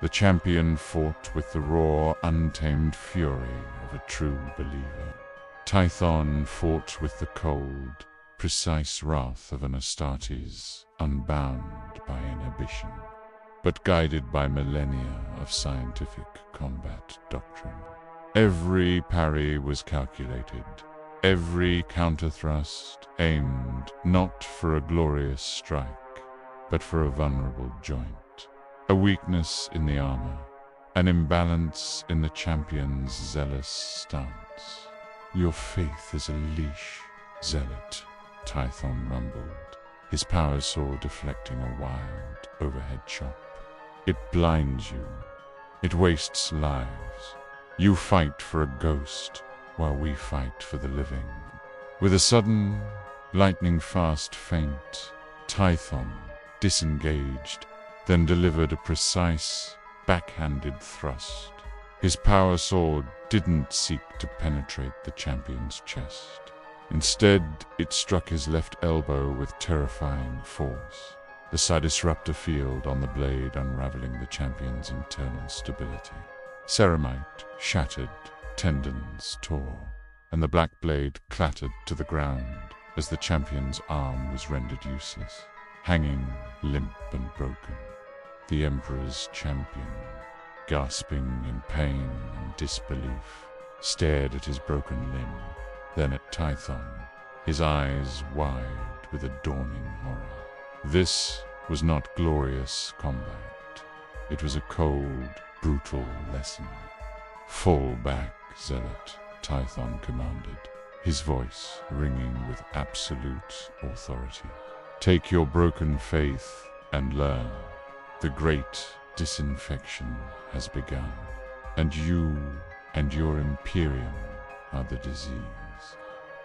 Speaker 1: The champion fought with the raw, untamed fury of a true believer. Tython fought with the cold, precise wrath of an Astartes, unbound by inhibition, but guided by millennia of scientific combat doctrine. Every parry was calculated, every counterthrust aimed not for a glorious strike, but for a vulnerable joint, a weakness in the armor, an imbalance in the champion's zealous stance. Your faith is a leash, zealot, Tython rumbled, his power sword deflecting a wild overhead chop. It blinds you. It wastes lives. You fight for a ghost, while we fight for the living. With a sudden, lightning-fast feint, Tython disengaged, then delivered a precise, backhanded thrust. His power sword didn't seek to penetrate the champion's chest. Instead, it struck his left elbow with terrifying force, the psi disruptor field on the blade unraveling the champion's internal stability. Ceramite shattered, tendons tore, and the black blade clattered to the ground as the champion's arm was rendered useless, hanging limp and broken. The Emperor's champion, gasping in pain and disbelief, stared at his broken limb, then at Tython, his eyes wide with a dawning horror. This was not glorious combat. It was a cold, brutal lesson. Fall back, zealot, Tython commanded, his voice ringing with absolute authority. Take your broken faith and learn. The great disinfection has begun, and you and your Imperium are the disease.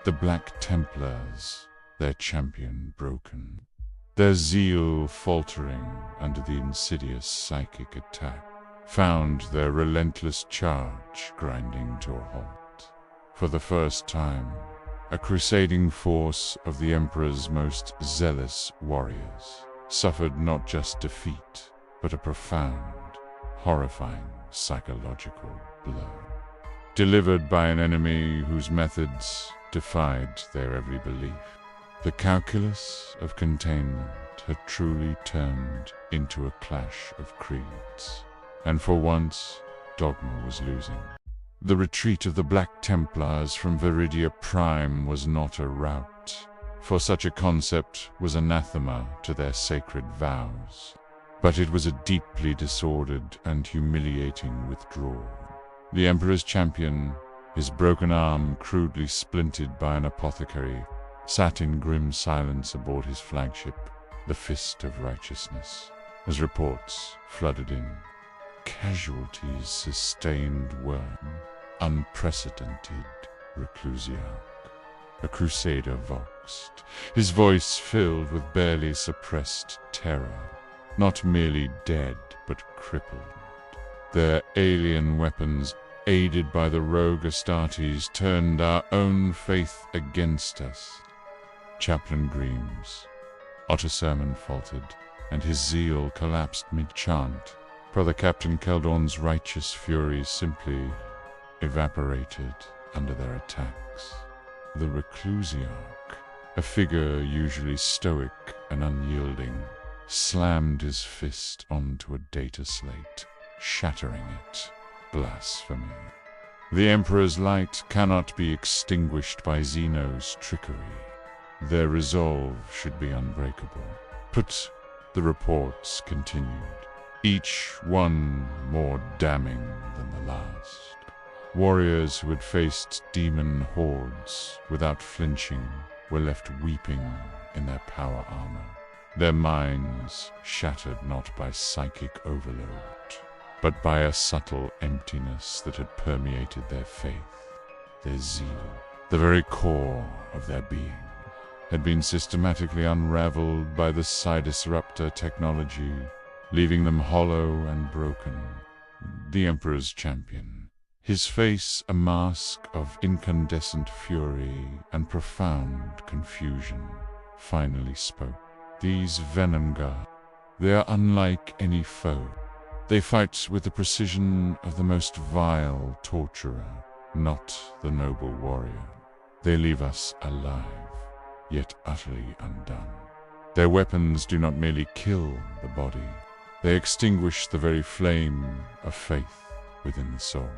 Speaker 1: The Black Templars, their champion broken, their zeal faltering under the insidious psychic attack, found their relentless charge grinding to a halt. For the first time, a crusading force of the Emperor's most zealous warriors, suffered not just defeat, but a profound, horrifying psychological blow, delivered by an enemy whose methods defied their every belief. The calculus of containment had truly turned into a clash of creeds, and for once, dogma was losing. The retreat of the Black Templars from Viridia Prime was not a rout, for such a concept was anathema to their sacred vows, but it was a deeply disordered and humiliating withdrawal. The Emperor's champion, his broken arm crudely splintered by an apothecary, sat in grim silence aboard his flagship, the Fist of Righteousness, as reports flooded in. Casualties sustained worm, unprecedented reclusiarch. A crusader voxed, his voice filled with barely suppressed terror, not merely dead but crippled. Their alien weapons, aided by the rogue Astartes, turned our own faith against us. Chaplain Greaves. Otter Sermon faltered, and his zeal collapsed mid-chant. Brother Captain Keldorn's righteous fury simply evaporated under their attacks. The reclusiarch, a figure usually stoic and unyielding, slammed his fist onto a data slate, shattering it. Blasphemy. The Emperor's light cannot be extinguished by Zeno's trickery. Their resolve should be unbreakable. But the reports continued, each one more damning than the last. Warriors who had faced demon hordes without flinching were left weeping in their power armor, their minds shattered not by psychic overload, but by a subtle emptiness that had permeated their faith. Their zeal, the very core of their being, had been systematically unraveled by the Psi-Disruptor technology, leaving them hollow and broken. The Emperor's champion, his face a mask of incandescent fury and profound confusion, finally spoke. These Venom Guard, they are unlike any foe. They fight with the precision of the most vile torturer, not the noble warrior. They leave us alive, yet utterly undone. Their weapons do not merely kill the body, they extinguish the very flame of faith within the soul.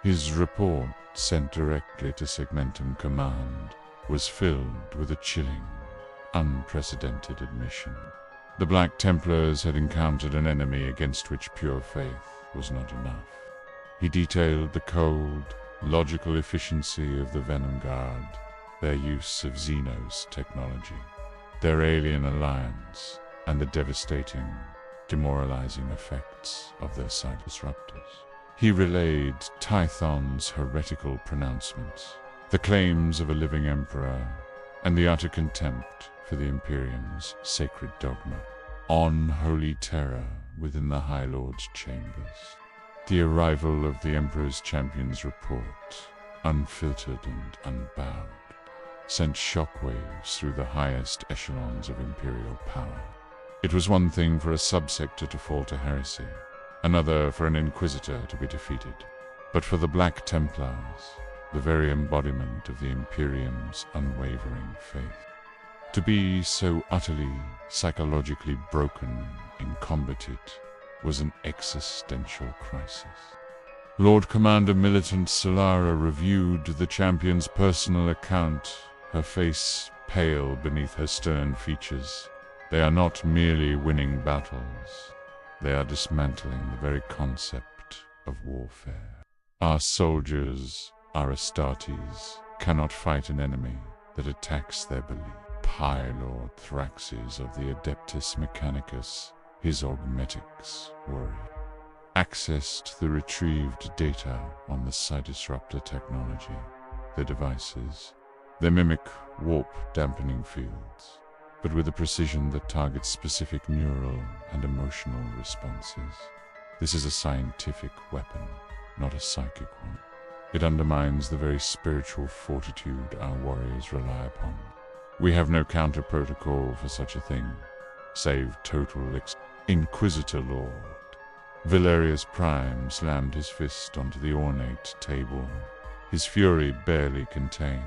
Speaker 1: His report, sent directly to Segmentum Command, was filled with a chilling, unprecedented admission. The Black Templars had encountered an enemy against which pure faith was not enough. He detailed the cold, logical efficiency of the Venom Guard, their use of Zeno's technology, their alien alliance, and the devastating, demoralizing effects of their Psi-Disruptors. He relayed Tython's heretical pronouncements, the claims of a living emperor, and the utter contempt for the Imperium's sacred dogma. Unholy terror within the High Lord's chambers. The arrival of the Emperor's champion's report, unfiltered and unbowed, sent shockwaves through the highest echelons of Imperial power. It was one thing for a subsector to fall to heresy, another for an Inquisitor to be defeated. But for the Black Templars, the very embodiment of the Imperium's unwavering faith, to be so utterly, psychologically broken in combatit was an existential crisis. Lord Commander Militant Solara reviewed the champion's personal account, her face pale beneath her stern features. They are not merely winning battles, they are dismantling the very concept of warfare. Our soldiers, our Astartes, cannot fight an enemy that attacks their belief. Pylord Thraxes of the Adeptus Mechanicus, his augmetics worried. Accessed the retrieved data on the Psi-Disruptor technology, their devices. They mimic warp dampening fields, but with a precision that targets specific neural and emotional responses. This is a scientific weapon, not a psychic one. It undermines the very spiritual fortitude our warriors rely upon. We have no counter-protocol for such a thing, save total Inquisitor Lord. Valerius Prime slammed his fist onto the ornate table, his fury barely contained.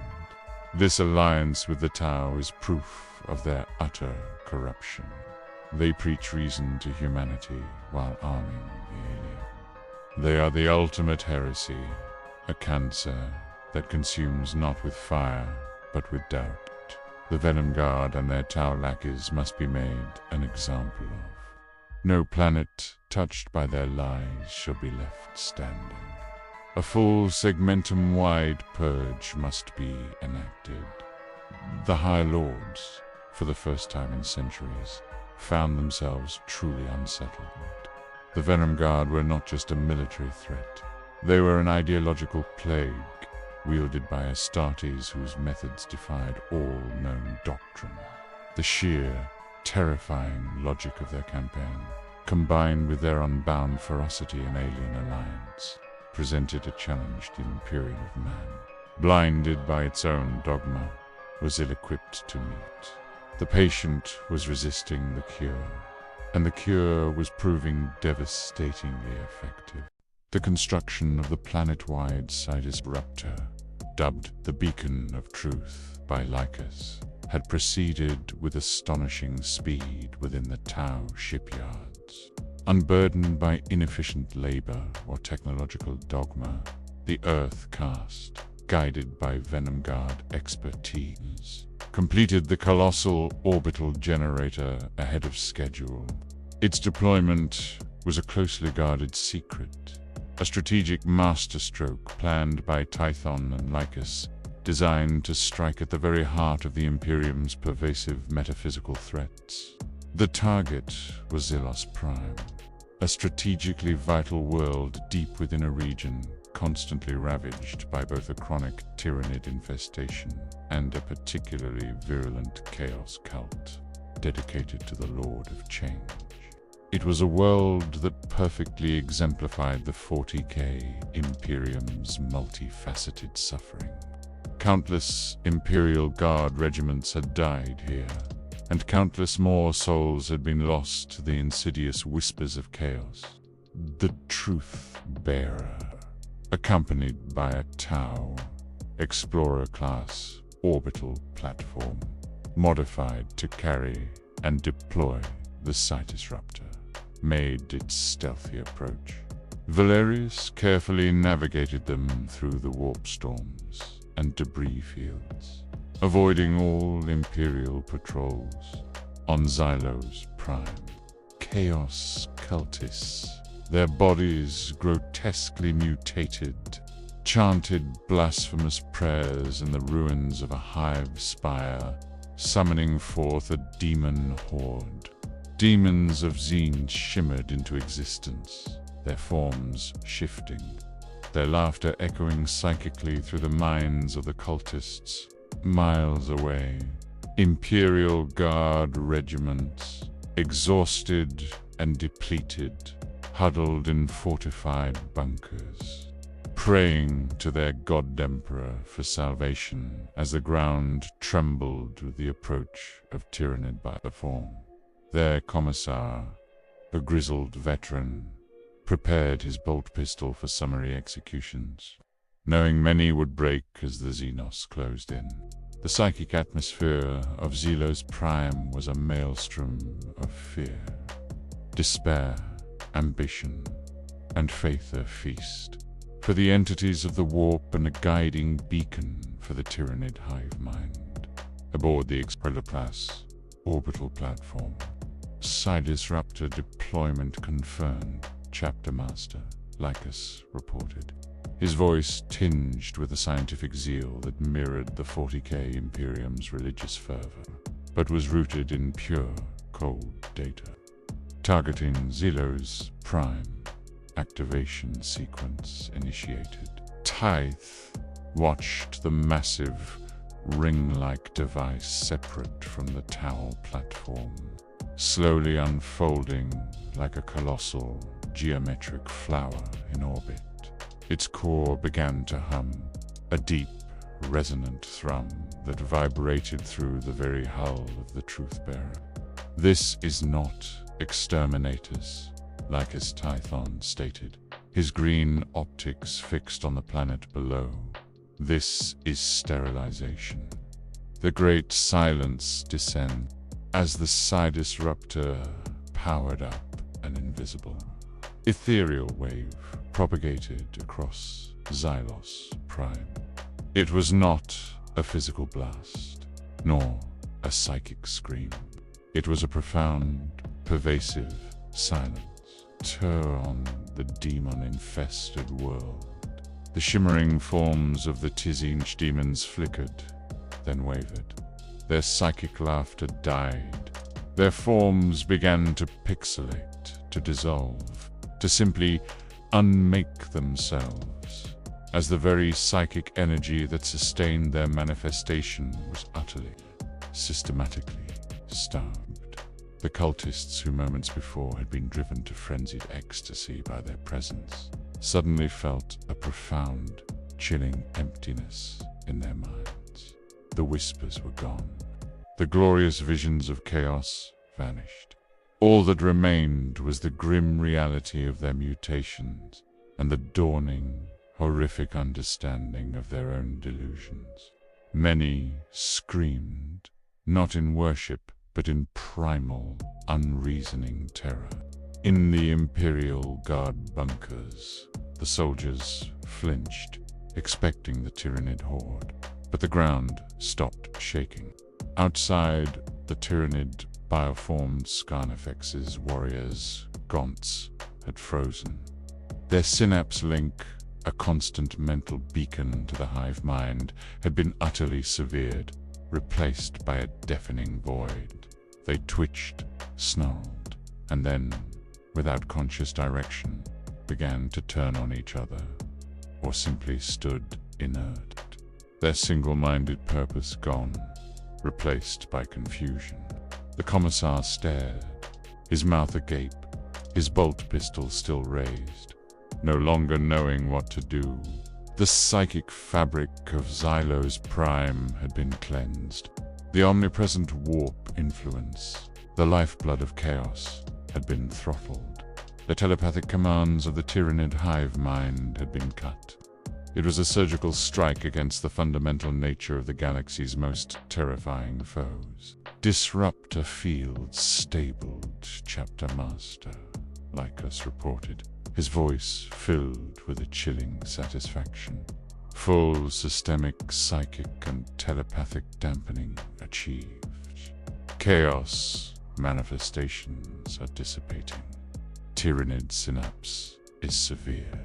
Speaker 1: This alliance with the Tau is proof of their utter corruption. They preach reason to humanity while arming the alien. They are the ultimate heresy, a cancer that consumes not with fire, but with doubt. The Venom Guard and their Tau lackeys must be made an example of. No planet touched by their lies shall be left standing. A full segmentum-wide purge must be enacted. The High Lords, for the first time in centuries, found themselves truly unsettled. The Venom Guard were not just a military threat. They were an ideological plague, wielded by Astartes whose methods defied all known doctrine. The sheer, terrifying logic of their campaign, combined with their unbound ferocity and alien alliance, presented a challenge to the Imperium of Man. Blinded by its own dogma, was ill-equipped to meet. The patient was resisting the cure, and the cure was proving devastatingly effective. The construction of the planet-wide Sidus Raptor, dubbed the Beacon of Truth by Lycus, had proceeded with astonishing speed within the Tau shipyards. Unburdened by inefficient labor or technological dogma, the Earth Cast, guided by Venom Guard expertise, completed the colossal orbital generator ahead of schedule. Its deployment was a closely guarded secret, a strategic masterstroke planned by Tython and Lycus, designed to strike at the very heart of the Imperium's pervasive metaphysical threats. The target was Zillos Prime, a strategically vital world deep within a region constantly ravaged by both a chronic Tyranid infestation and a particularly virulent chaos cult dedicated to the Lord of Change. It was a world that perfectly exemplified the 40K Imperium's multifaceted suffering. Countless Imperial Guard regiments had died here, and countless more souls had been lost to the insidious whispers of chaos. The Truth Bearer, accompanied by a Tau, Explorer-class orbital platform, modified to carry and deploy the Sidus Raptor, made its stealthy approach. Valerius carefully navigated them through the warp storms and debris fields, avoiding all Imperial patrols. On Xylos Prime, Chaos cultists, their bodies grotesquely mutated, chanted blasphemous prayers in the ruins of a hive spire, summoning forth a demon horde. Demons of Xene shimmered into existence, their forms shifting, their laughter echoing psychically through the minds of the cultists. Miles away, Imperial Guard regiments, exhausted and depleted, huddled in fortified bunkers, praying to their God-Emperor for salvation as the ground trembled with the approach of Tyranid by the form. Their commissar, a grizzled veteran, prepared his bolt pistol for summary executions, knowing many would break as the Xenos closed in. The psychic atmosphere of Xylos Prime was a maelstrom of fear, despair, ambition, and faith a feast, for the entities of the warp and a guiding beacon for the Tyranid hive mind. Aboard the Explorer-class orbital platform, Sidus Raptor deployment confirmed, Chapter Master Lycus reported, his voice tinged with a scientific zeal that mirrored the 40K Imperium's religious fervor, but was rooted in pure, cold data. Targeting Xylos Prime, activation sequence initiated. Tyth watched the massive, ring-like device separate from the Tau platform, slowly unfolding like a colossal, geometric flower in orbit. Its core began to hum, a deep, resonant thrum that vibrated through the very hull of the Truth-Bearer. This is not exterminators, like his Tython stated, his green optics fixed on the planet below. This is sterilization. The great silence descends as the Psi Disruptor powered up an invisible, ethereal wave propagated across Xylos Prime. It was not a physical blast, nor a psychic scream. It was a profound, pervasive silence. On the demon-infested world. The shimmering forms of the Tzinch demons flickered, then wavered. Their psychic laughter died. Their forms began to pixelate, to dissolve, to simply unmake themselves, as the very psychic energy that sustained their manifestation was utterly, systematically starved. The cultists who moments before had been driven to frenzied ecstasy by their presence suddenly felt a profound, chilling emptiness in their minds. The whispers were gone. The glorious visions of chaos vanished. All that remained was the grim reality of their mutations and the dawning, horrific understanding of their own delusions. Many screamed, not in worship, but in primal, unreasoning terror. In the Imperial Guard bunkers, the soldiers flinched, expecting the Tyrannid horde, but the ground stopped shaking. Outside, the Tyrannid bioformed Scarnafex's warriors' gaunts had frozen. Their synapse link, a constant mental beacon to the hive mind, had been utterly severed, replaced by a deafening void. They twitched, snarled, and then, without conscious direction, began to turn on each other, or simply stood inert, their single-minded purpose gone, replaced by confusion. The Commissar stared, his mouth agape, his bolt pistol still raised, no longer knowing what to do. The psychic fabric of Xylos Prime had been cleansed. The omnipresent warp influence, the lifeblood of chaos, had been throttled. The telepathic commands of the Tyrannid hive mind had been cut. It was a surgical strike against the fundamental nature of the galaxy's most terrifying foes. Disruptor fields stabled Chapter Master, Lycus reported, his voice filled with a chilling satisfaction. Full systemic, psychic, and telepathic dampening achieved. Chaos manifestations are dissipating. Tyrannid synapse is severed.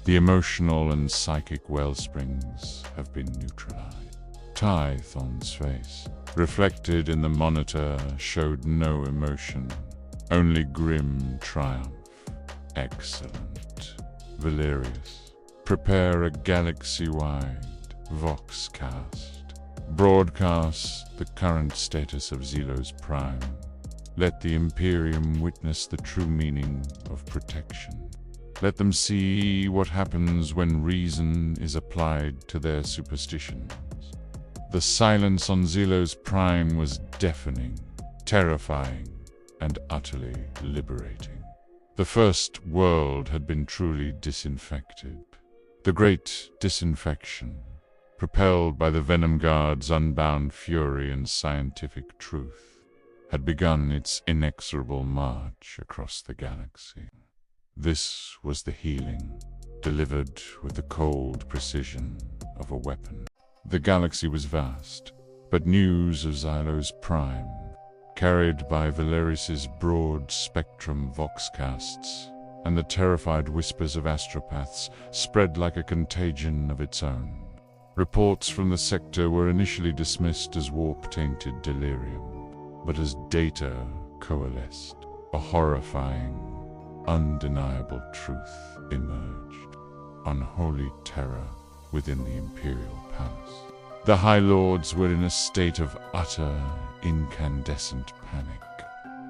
Speaker 1: The emotional and psychic wellsprings have been neutralized. Tython's face, reflected in the monitor, showed no emotion, only grim triumph. Excellent. Valerius, prepare a galaxy-wide Voxcast. Broadcast the current status of Xylos Prime. Let the Imperium witness the true meaning of protection. Let them see what happens when reason is applied to their superstitions. The silence on Xylos Prime was deafening, terrifying, and utterly liberating. The first world had been truly disinfected. The great disinfection, propelled by the Venom Guard's unbound fury and scientific truth, had begun its inexorable march across the galaxy. This was the healing, delivered with the cold precision of a weapon. The galaxy was vast, but news of Xylos Prime, carried by Valerius's broad-spectrum voxcasts, and the terrified whispers of astropaths spread like a contagion of its own. Reports from the sector were initially dismissed as warp-tainted delirium, but as data coalesced, a horrifying, undeniable truth emerged. Unholy terror within the Imperial Palace. The High Lords were in a state of utter, incandescent panic.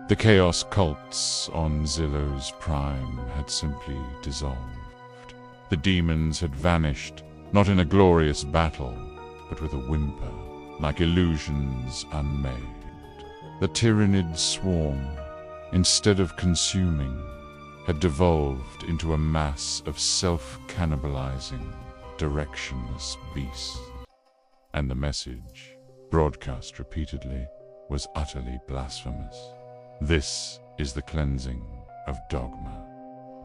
Speaker 1: The Chaos cults on Xylos Prime had simply dissolved. The demons had vanished, not in a glorious battle, but with a whimper, like illusions unmade. The tyrannid swarm, instead of consuming, had devolved into a mass of self-cannibalizing, directionless beasts. And the message, broadcast repeatedly, was utterly blasphemous. This is the cleansing of dogma.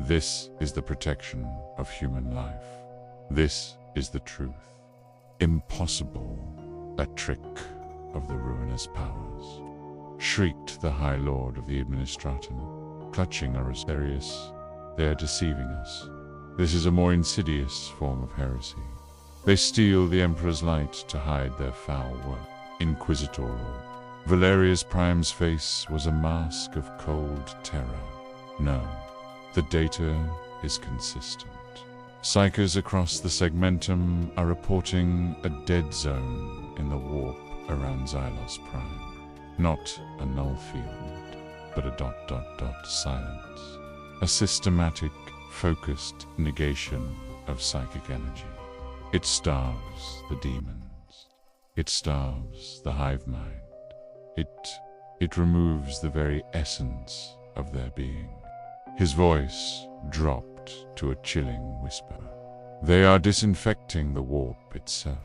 Speaker 1: This is the protection of human life. This is the truth. Impossible, a trick of the ruinous powers. Shrieked the High Lord of the Administratum, clutching Horus Heresy. They are deceiving us. This is a more insidious form of heresy. They steal the Emperor's light to hide their foul work. Inquisitor. Valerius Prime's face was a mask of cold terror. No, the data is consistent. Psychers across the segmentum are reporting a dead zone in the warp around Xylos Prime. Not a null field, but a ... silence. A systematic, focused negation of psychic energy. It starves the demons. It starves the hive mind. It removes the very essence of their being. His voice dropped to a chilling whisper. They are disinfecting the warp itself.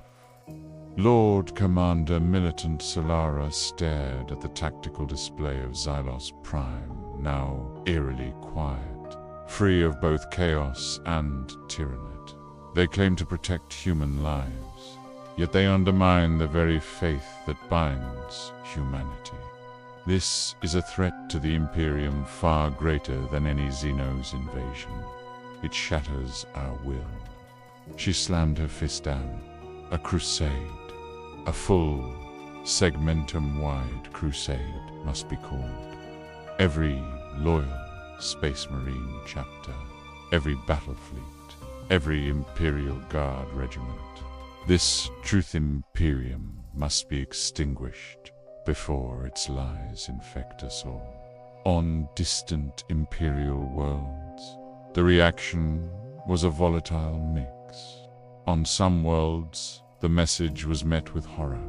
Speaker 1: Lord Commander Militant Solara stared at the tactical display of Xylos Prime, now eerily quiet, free of both chaos and tyrannid. They claim to protect human lives, yet they undermine the very faith that binds humanity. This is a threat to the Imperium far greater than any Xenos invasion. It shatters our will. She slammed her fist down. A crusade. A full, segmentum-wide crusade must be called. Every loyal Space Marine chapter, every battle fleet, every Imperial Guard regiment. This Truth Imperium must be extinguished before its lies infect us all. On distant Imperial worlds, the reaction was a volatile mix. On some worlds, the message was met with horror,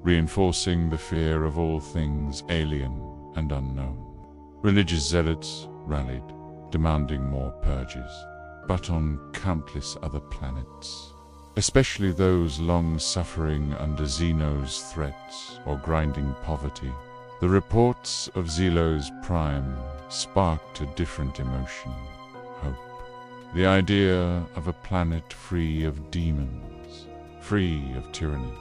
Speaker 1: reinforcing the fear of all things alien and unknown. Religious zealots rallied, demanding more purges. But on countless other planets, especially those long suffering under Xenos' threats or grinding poverty, the reports of Xylos Prime sparked a different emotion, hope. The idea of a planet free of demons, free of tyrannies,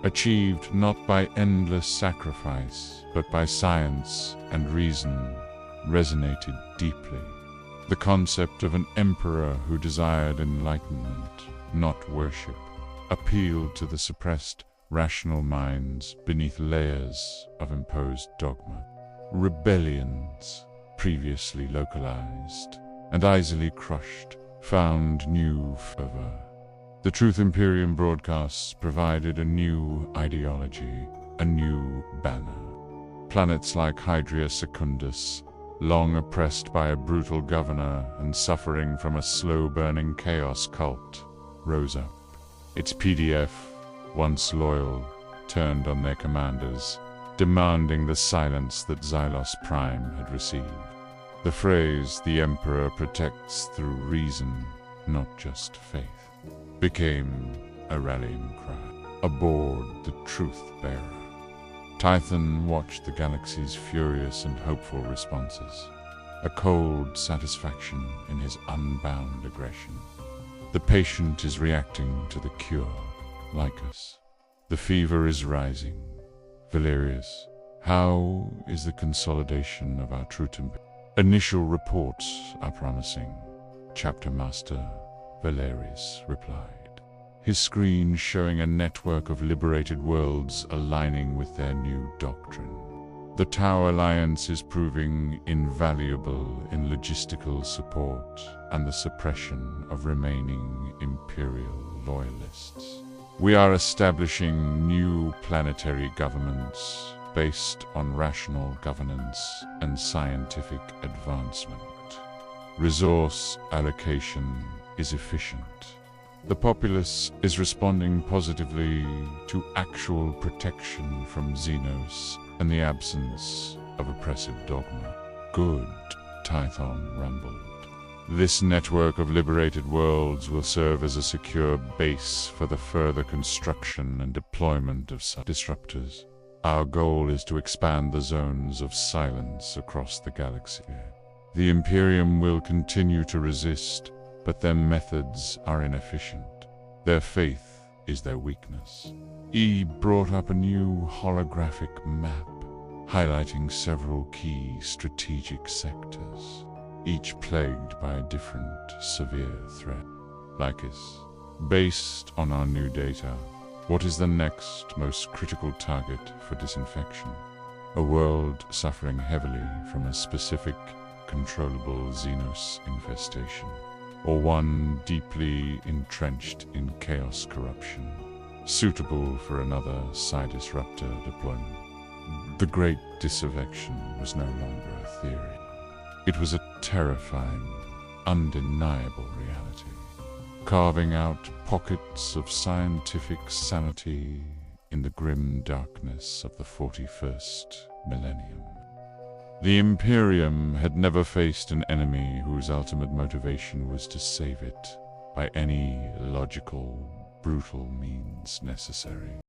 Speaker 1: achieved not by endless sacrifice, but by science and reason, resonated deeply. The concept of an emperor who desired enlightenment, not worship, appealed to the suppressed, rational minds beneath layers of imposed dogma. Rebellions, previously localized and easily crushed, found new fervor. The Truth Imperium broadcasts provided a new ideology, a new banner. Planets like Hydria Secundus, long oppressed by a brutal governor and suffering from a slow-burning chaos cult, rose up. Its PDF, once loyal, turned on their commanders, demanding the silence that Xylos Prime had received. The phrase, "the Emperor protects through reason, not just faith," became a rallying cry. Aboard the Truth-Bearer, Tython watched the galaxy's furious and hopeful responses, a cold satisfaction in his unbound aggression. The patient is reacting to the cure, like us. The fever is rising. Valerius, how is the consolidation of our Truth Imperium? Initial reports are promising, Chapter Master Valerius replied, his screen showing a network of liberated worlds aligning with their new doctrine. The Tau Alliance is proving invaluable in logistical support and the suppression of remaining Imperial loyalists. We are establishing new planetary governments based on rational governance and scientific advancement. Resource allocation is efficient. The populace is responding positively to actual protection from Xenos and the absence of oppressive dogma. Good, Tython rumbled. This network of liberated worlds will serve as a secure base for the further construction and deployment of such disruptors. Our goal is to expand the zones of silence across the galaxy. The Imperium will continue to resist, but their methods are inefficient. Their faith is their weakness. E brought up a new holographic map, highlighting several key strategic sectors, each plagued by a different severe threat. Lycus, based on our new data, what is the next most critical target for disinfection? A world suffering heavily from a specific, controllable Xenos infestation, or one deeply entrenched in chaos corruption, suitable for another Psi-disruptor deployment? The Great Disaffection was no longer a theory. It was a terrifying, undeniable reality, carving out pockets of scientific sanity in the grim darkness of the 41st millennium. The Imperium had never faced an enemy whose ultimate motivation was to save it by any logical, brutal means necessary.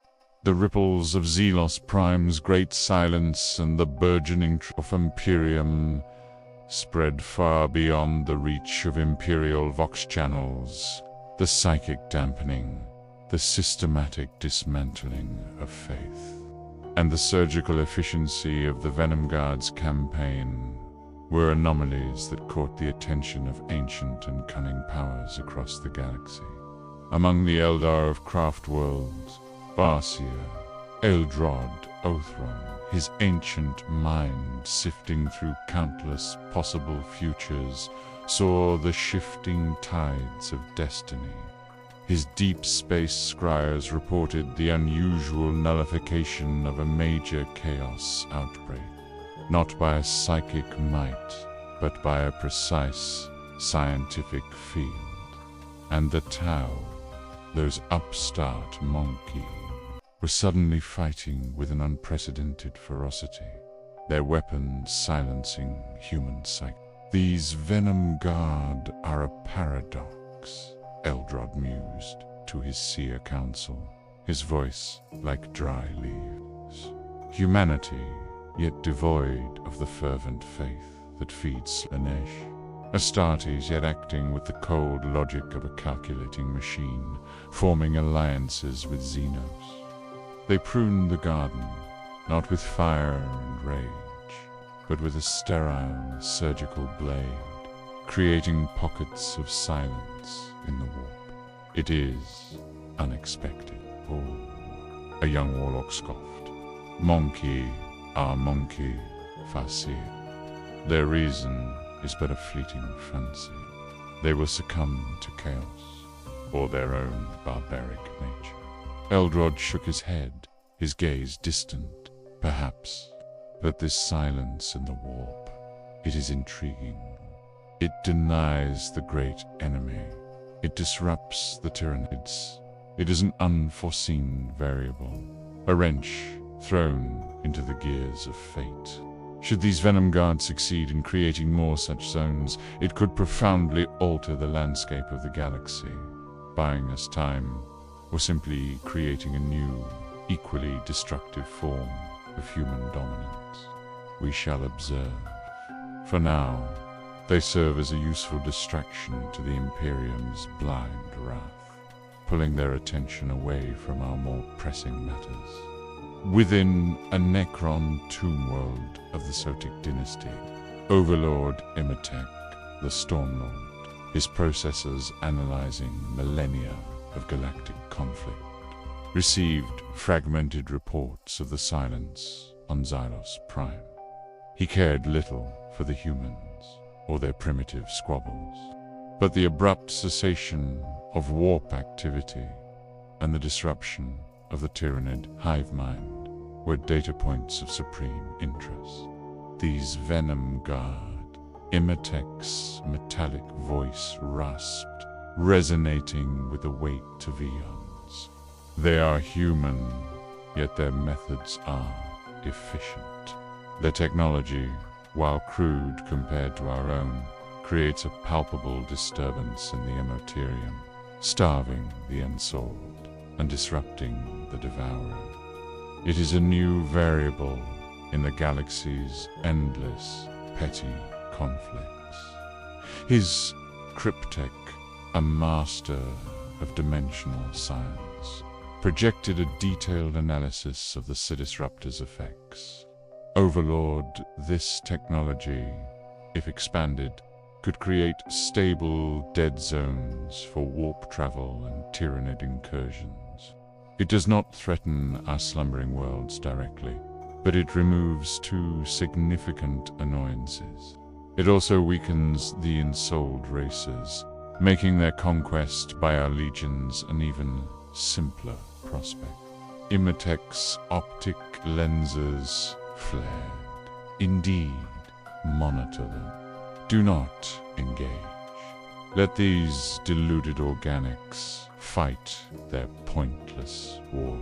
Speaker 1: The ripples of Zelos Prime's great silence and the burgeoning of Imperium spread far beyond the reach of Imperial Vox channels, the psychic dampening, the systematic dismantling of faith, and the surgical efficiency of the Venom Guard's campaign were anomalies that caught the attention of ancient and cunning powers across the galaxy. Among the Eldar of Craft Worlds, Barcia, Eldrod Othron, his ancient mind sifting through countless possible futures, saw the shifting tides of destiny. His deep space scryers reported the unusual nullification of a major chaos outbreak, not by a psychic might, but by a precise scientific field. And the Tau, those upstart Monkey, were suddenly fighting with an unprecedented ferocity, their weapons silencing human psyche. These Venom Guard are a paradox, Eldrod mused to his seer council, his voice like dry leaves. Humanity, yet devoid of the fervent faith that feeds Slanesh. Astartes, yet acting with the cold logic of a calculating machine, forming alliances with Xenos. They pruned the garden, not with fire and rage, but with a sterile, surgical blade, creating pockets of silence in the warp. It is unexpected. Oh, a young warlock scoffed. Monkey, our monkey, Farseer. Their reason is but a fleeting fancy. They will succumb to chaos, or their own barbaric nature. Eldrod shook his head, his gaze distant, perhaps, but this silence in the warp, it is intriguing. It denies the great enemy. It disrupts the Tyranids. It is an unforeseen variable, a wrench thrown into the gears of fate. Should these Venom Guards succeed in creating more such zones, it could profoundly alter the landscape of the galaxy, buying us time, or simply creating a new, equally destructive form of human dominance. We shall observe. For now, they serve as a useful distraction to the Imperium's blind wrath, pulling their attention away from our more pressing matters. Within a Necron tomb world of the Sotic dynasty, Overlord Imatek, the Stormlord, his processors analyzing millennia of galactic conflict, received fragmented reports of the silence on Xylos Prime. He cared little for the humans or their primitive squabbles, but the abrupt cessation of warp activity and the disruption of the Tyranid hive mind were data points of supreme interest. These Venom Guard, Imatek's metallic voice rasped, resonating with the weight of eons. They are human, yet their methods are efficient. Their technology, while crude compared to our own, creates a palpable disturbance in the Emoterium, starving the ensouled and disrupting the devourer. It is a new variable in the galaxy's endless, petty conflicts. His cryptek, a master of dimensional science, projected a detailed analysis of the Sidisruptor's effects. Overlord, this technology, if expanded, could create stable dead zones for warp travel and tyrannid incursions. It does not threaten our slumbering worlds directly, but it removes two significant annoyances. It also weakens the ensouled races, making their conquest by our legions an even simpler prospect. Imatek's optic lenses flared. Indeed, monitor them. Do not engage. Let these deluded organics fight their pointless wars.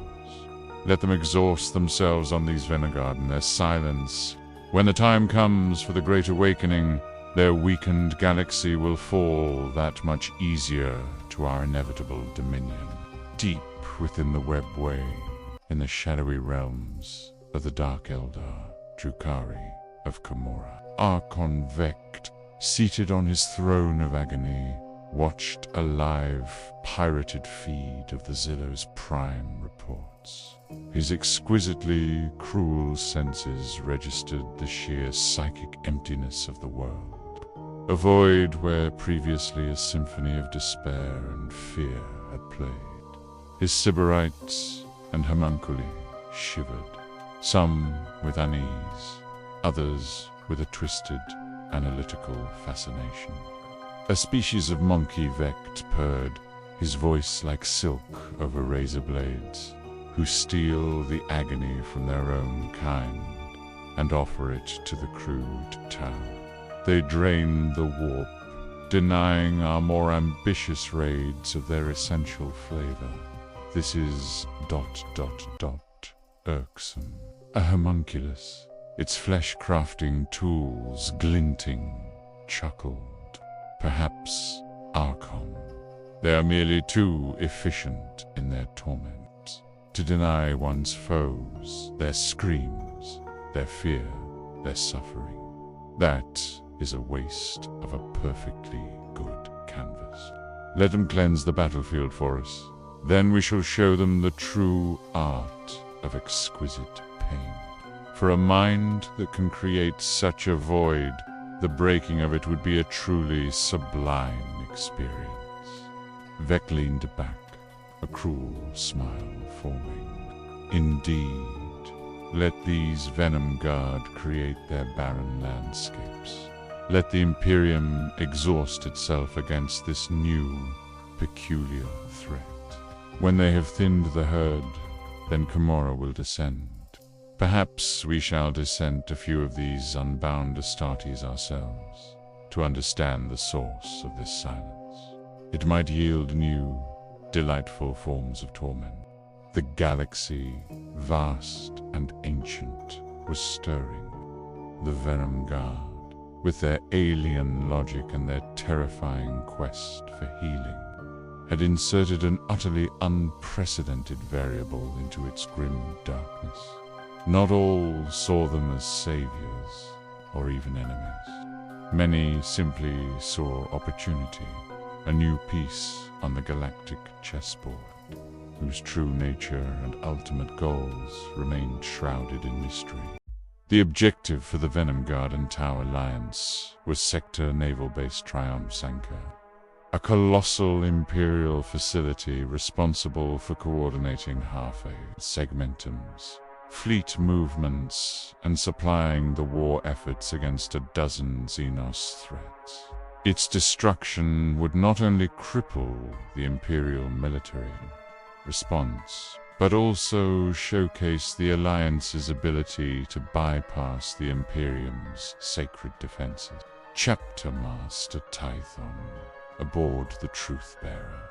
Speaker 1: Let them exhaust themselves on these Venom Guard in their silence. When the time comes for the Great Awakening, their weakened galaxy will fall that much easier to our inevitable dominion. Deep within the webway, in the shadowy realms of the Dark Eldar, Drukhari of Khemora, Archon Vect, seated on his throne of agony, watched a live, pirated feed of the Zillow's prime reports. His exquisitely cruel senses registered the sheer psychic emptiness of the world, a void where previously a symphony of despair and fear had played. His Sybarites and homunculi shivered, some with unease, others with a twisted, analytical fascination. A species of monkey Vect purred, his voice like silk over razor blades, who steal the agony from their own kind and offer it to the crude town. They drain the warp, denying our more ambitious raids of their essential flavor. This is ... irksome. A homunculus, its flesh-crafting tools glinting, chuckled. Perhaps Archon. They are merely too efficient in their torment. To deny one's foes their screams, their fear, their suffering. That is a waste of a perfectly good canvas. Let them cleanse the battlefield for us. Then we shall show them the true art of exquisite pain. For a mind that can create such a void, the breaking of it would be a truly sublime experience. Vec leaned back, a cruel smile forming. Indeed, let these Venom Guard create their barren landscapes. Let the Imperium exhaust itself against this new, peculiar threat. When they have thinned the herd, then Khemora will descend. Perhaps we shall dissent a few of these unbound Astartes ourselves, to understand the source of this silence. It might yield new, delightful forms of torment. The galaxy, vast and ancient, was stirring. The Venom Guard, with their alien logic and their terrifying quest for healing, had inserted an utterly unprecedented variable into its grim darkness. Not all saw them as saviors, or even enemies. Many simply saw opportunity, a new piece on the galactic chessboard, whose true nature and ultimate goals remained shrouded in mystery. The objective for the Venom Guard and Tau Alliance was Sector Naval Base Triumph Sanka, a colossal Imperial facility responsible for coordinating half-aid segmentums, fleet movements, and supplying the war efforts against a dozen Xenos threats. Its destruction would not only cripple the Imperial military response, but also showcase the Alliance's ability to bypass the Imperium's sacred defenses. Chapter Master Tython, aboard the Truth-Bearer,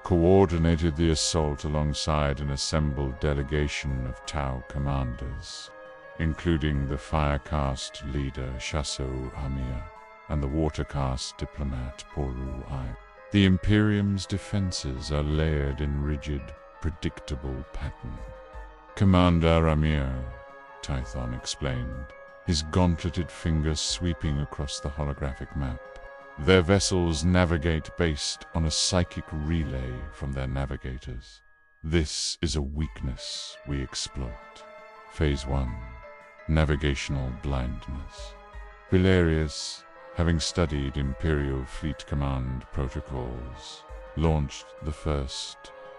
Speaker 1: coordinated the assault alongside an assembled delegation of Tau commanders, including the Firecast leader Shaso Hamir and the Watercast diplomat Poru I. The Imperium's defenses are layered in rigid, predictable pattern. Commander Amir, Tython explained, his gauntleted fingers sweeping across the holographic map. Their vessels navigate based on a psychic relay from their navigators. This is a weakness we exploit. Phase 1. Navigational blindness. Valerius, having studied Imperial Fleet Command protocols, launched the first,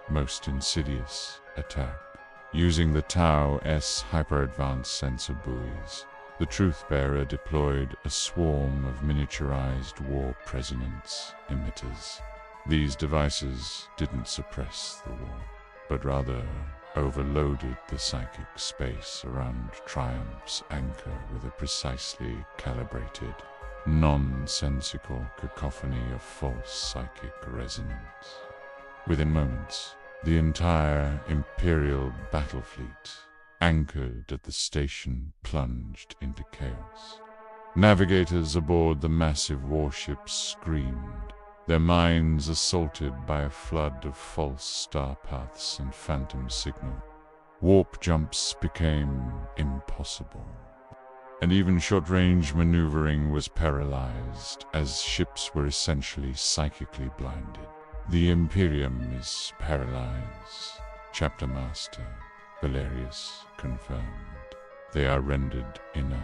Speaker 1: most insidious attack. Using the Tau-S hyper-advanced sensor buoys, the Truth-Bearer deployed a swarm of miniaturized war presonance emitters. These devices didn't suppress the war, but rather overloaded the psychic space around Triumph's anchor with a precisely calibrated, nonsensical cacophony of false psychic resonance. Within moments, the entire Imperial battle fleet, anchored at the station, plunged into chaos. Navigators aboard the massive warships screamed, their minds assaulted by a flood of false star paths and phantom signal. Warp jumps became impossible, and even short-range maneuvering was paralyzed as ships were essentially psychically blinded. The Imperium is paralyzed, Chapter Master Valerius confirmed. They are rendered inert.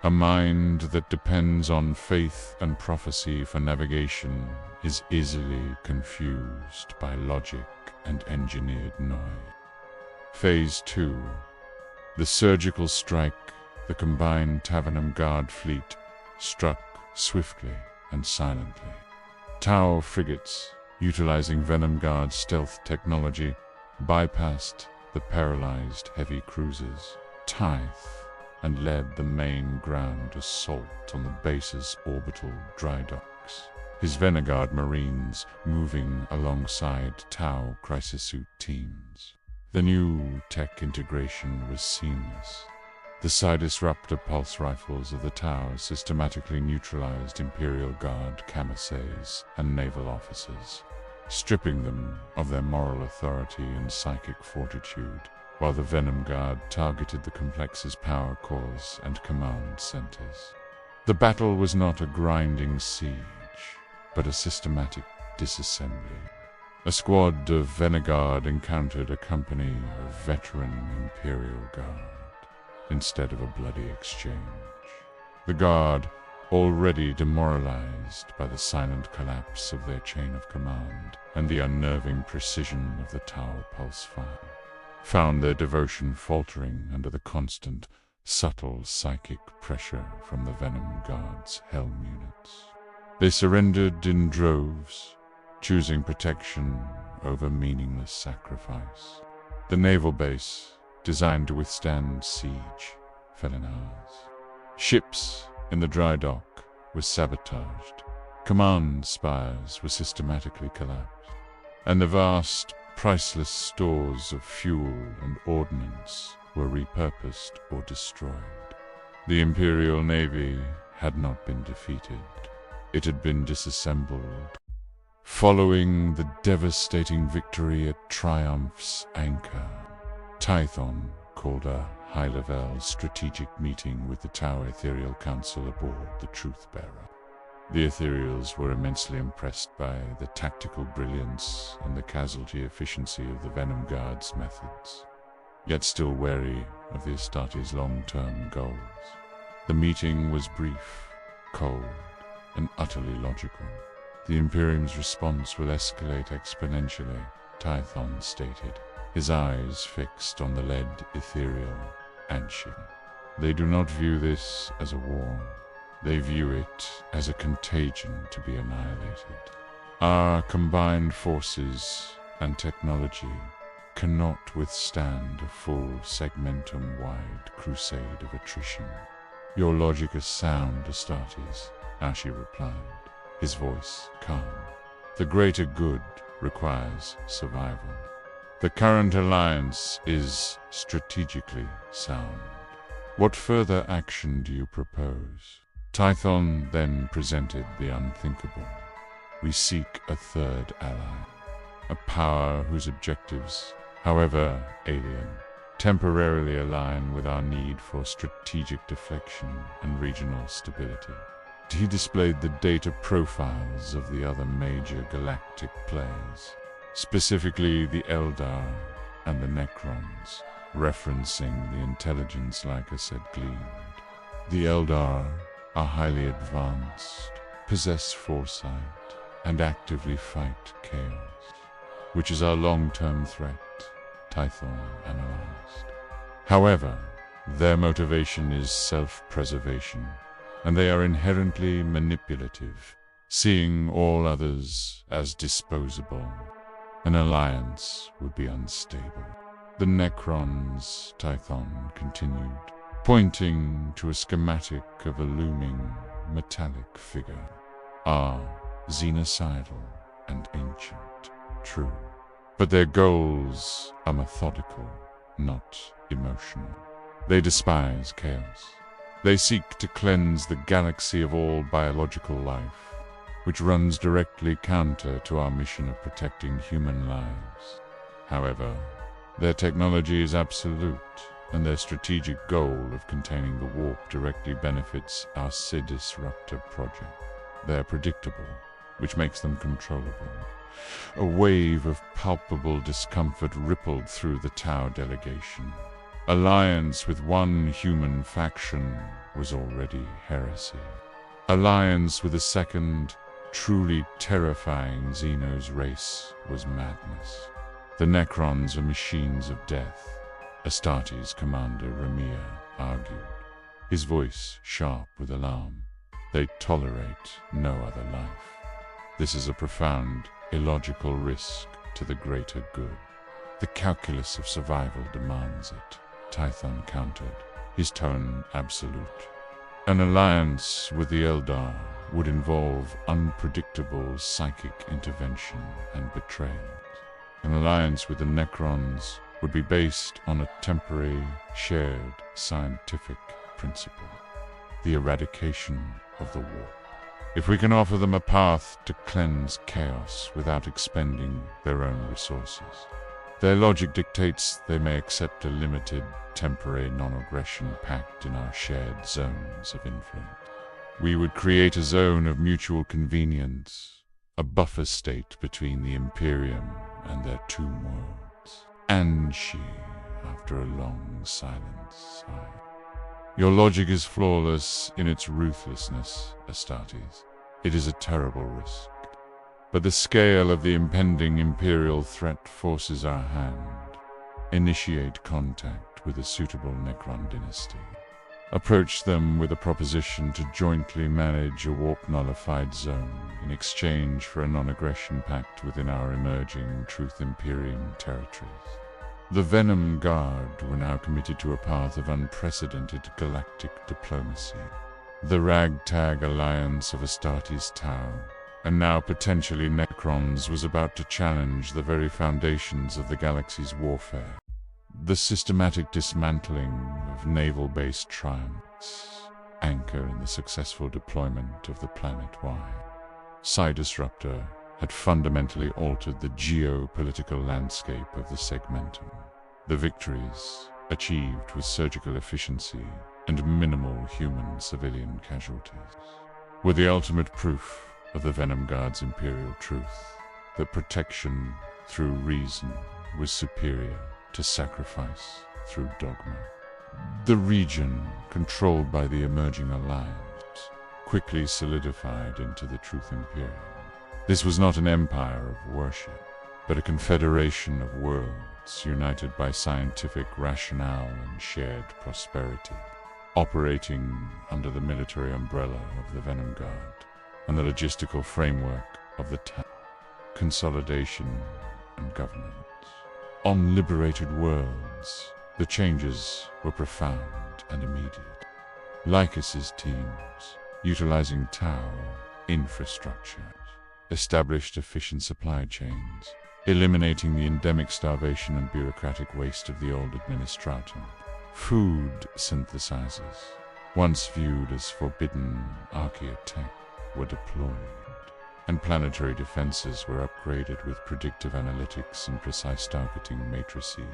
Speaker 1: A mind that depends on faith and prophecy for navigation is easily confused by logic and engineered noise. Phase 2. The surgical strike, the combined Venom Guard fleet, struck swiftly and silently. Tau frigates, utilizing Venom Guard's stealth technology, bypassed the paralyzed heavy cruisers, Tyth, and led the main ground assault on the base's orbital dry docks, his Venom Guard Marines moving alongside Tau crisis suit teams. The new tech integration was seamless. The Psi-Disruptor pulse rifles of the Tau systematically neutralized Imperial Guard camarades and naval officers, stripping them of their moral authority and psychic fortitude, while the Venom Guard targeted the Complex's power cores and command centers. The battle was not a grinding siege, but a systematic disassembly. A squad of Venom Guard encountered a company of veteran Imperial Guard, instead of a bloody exchange. The Guard, already demoralized by the silent collapse of their chain of command and the unnerving precision of the Tau pulse fire, found their devotion faltering under the constant, subtle psychic pressure from the Venom Guard's Helm units. They surrendered in droves, choosing protection over meaningless sacrifice. The naval base, designed to withstand siege, fell in ours. Ships in the dry dock were sabotaged, command spires were systematically collapsed, and the vast, priceless stores of fuel and ordnance were repurposed or destroyed. The Imperial Navy had not been defeated. It had been disassembled. Following the devastating victory at Triumph's anchor, Tython called a high-level strategic meeting with the Tau Ethereal Council aboard the Truth-Bearer. The Ethereals were immensely impressed by the tactical brilliance and the casualty efficiency of the Venom Guard's methods, yet still wary of the Astartes' long-term goals. The meeting was brief, cold, and utterly logical. The Imperium's response will escalate exponentially, Tython stated, his eyes fixed on the lead ethereal Anshin. They do not view this as a war. They view it as a contagion to be annihilated. Our combined forces and technology cannot withstand a full segmentum-wide crusade of attrition. Your logic is sound, Astartes, Ashi replied, his voice calm. The greater good requires survival. The current alliance is strategically sound. What further action do you propose? Tython then presented the unthinkable. We seek a third ally, a power whose objectives, however alien, temporarily align with our need for strategic deflection and regional stability. He displayed the data profiles of the other major galactic players, specifically the Eldar and the Necrons, referencing the intelligence Lycus had gleaned. The Eldar are highly advanced, possess foresight, and actively fight chaos, which is our long-term threat, Tython analyzed. However, their motivation is self-preservation, and they are inherently manipulative, seeing all others as disposable. An alliance would be unstable. The Necrons, Tython continued, pointing to a schematic of a looming, metallic figure, are xenocidal and ancient, true. But their goals are methodical, not emotional. They despise chaos. They seek to cleanse the galaxy of all biological life, which runs directly counter to our mission of protecting human lives. However, their technology is absolute, and their strategic goal of containing the warp directly benefits our Disruptor project. They are predictable, which makes them controllable. A wave of palpable discomfort rippled through the Tau delegation. Alliance with one human faction was already heresy. Alliance with a second, truly terrifying Xenos race was madness. The Necrons are machines of death, Astartes commander Ramir argued, his voice sharp with alarm. They tolerate no other life. This is a profound, illogical risk to the greater good. The calculus of survival demands it, Tython countered, his tone absolute. An alliance with the Eldar would involve unpredictable psychic intervention and betrayal. An alliance with the Necrons would be based on a temporary, shared scientific principle, the eradication of the warp. If we can offer them a path to cleanse chaos without expending their own resources, their logic dictates they may accept a limited, temporary non-aggression pact in our shared zones of influence. We would create a zone of mutual convenience, a buffer state between the Imperium and their tomb worlds. And she, after a long silence, sighed. Your logic is flawless in its ruthlessness, Astartes. It is a terrible risk. But the scale of the impending Imperial threat forces our hand. Initiate contact with a suitable Necron dynasty. Approach them with a proposition to jointly manage a warp-nullified zone in exchange for a non-aggression pact within our emerging Truth Imperium territories. The Venom Guard were now committed to a path of unprecedented galactic diplomacy. The ragtag alliance of Astartes Tau, and now potentially Necrons, was about to challenge the very foundations of the galaxy's warfare. The systematic dismantling of naval-based triumphs anchor in the successful deployment of the planet-wide. Disruptor had fundamentally altered the geopolitical landscape of the segmentum. The victories, achieved with surgical efficiency and minimal human civilian casualties, were the ultimate proof of the Venom Guard's imperial truth, that protection through reason was superior to sacrifice through dogma. The region, controlled by the emerging alliance, quickly solidified into the Truth Imperium. This was not an empire of worship, but a confederation of worlds united by scientific rationale and shared prosperity, operating under the military umbrella of the Venom Guard and the logistical framework of the Tau. Consolidation and governance. On liberated worlds, the changes were profound and immediate. Lycus's teams, utilizing Tau, infrastructure, established efficient supply chains, eliminating the endemic starvation and bureaucratic waste of the old administratum. Food synthesizers, once viewed as forbidden archaea tech, were deployed, and planetary defenses were upgraded with predictive analytics and precise targeting matrices,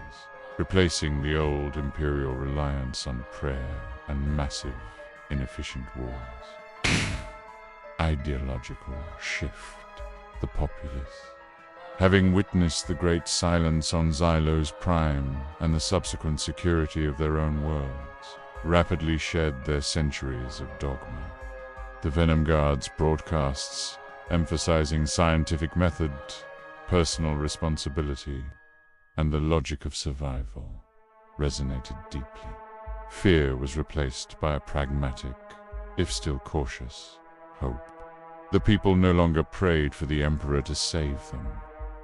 Speaker 1: replacing the old imperial reliance on prayer and massive, inefficient wars. Ideological shift. The populace, having witnessed the great silence on Xylos Prime and the subsequent security of their own worlds, rapidly shed their centuries of dogma. The Venom Guard's broadcasts, emphasizing scientific method, personal responsibility, and the logic of survival, resonated deeply. Fear was replaced by a pragmatic, if still cautious, hope. The people no longer prayed for the Emperor to save them.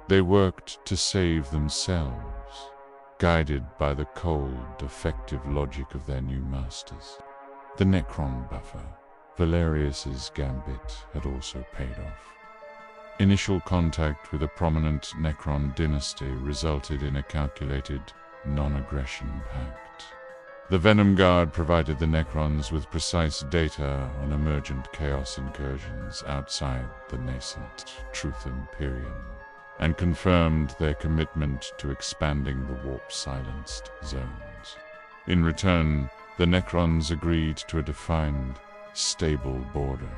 Speaker 1: They worked to save themselves, guided by the cold, effective logic of their new masters. The Necron buffer, Valerius's gambit, had also paid off. Initial contact with a prominent Necron dynasty resulted in a calculated, non-aggression pact. The Venom Guard provided the Necrons with precise data on emergent chaos incursions outside the nascent Truth Imperium, and confirmed their commitment to expanding the warp-silenced zones. In return, the Necrons agreed to a defined, stable border,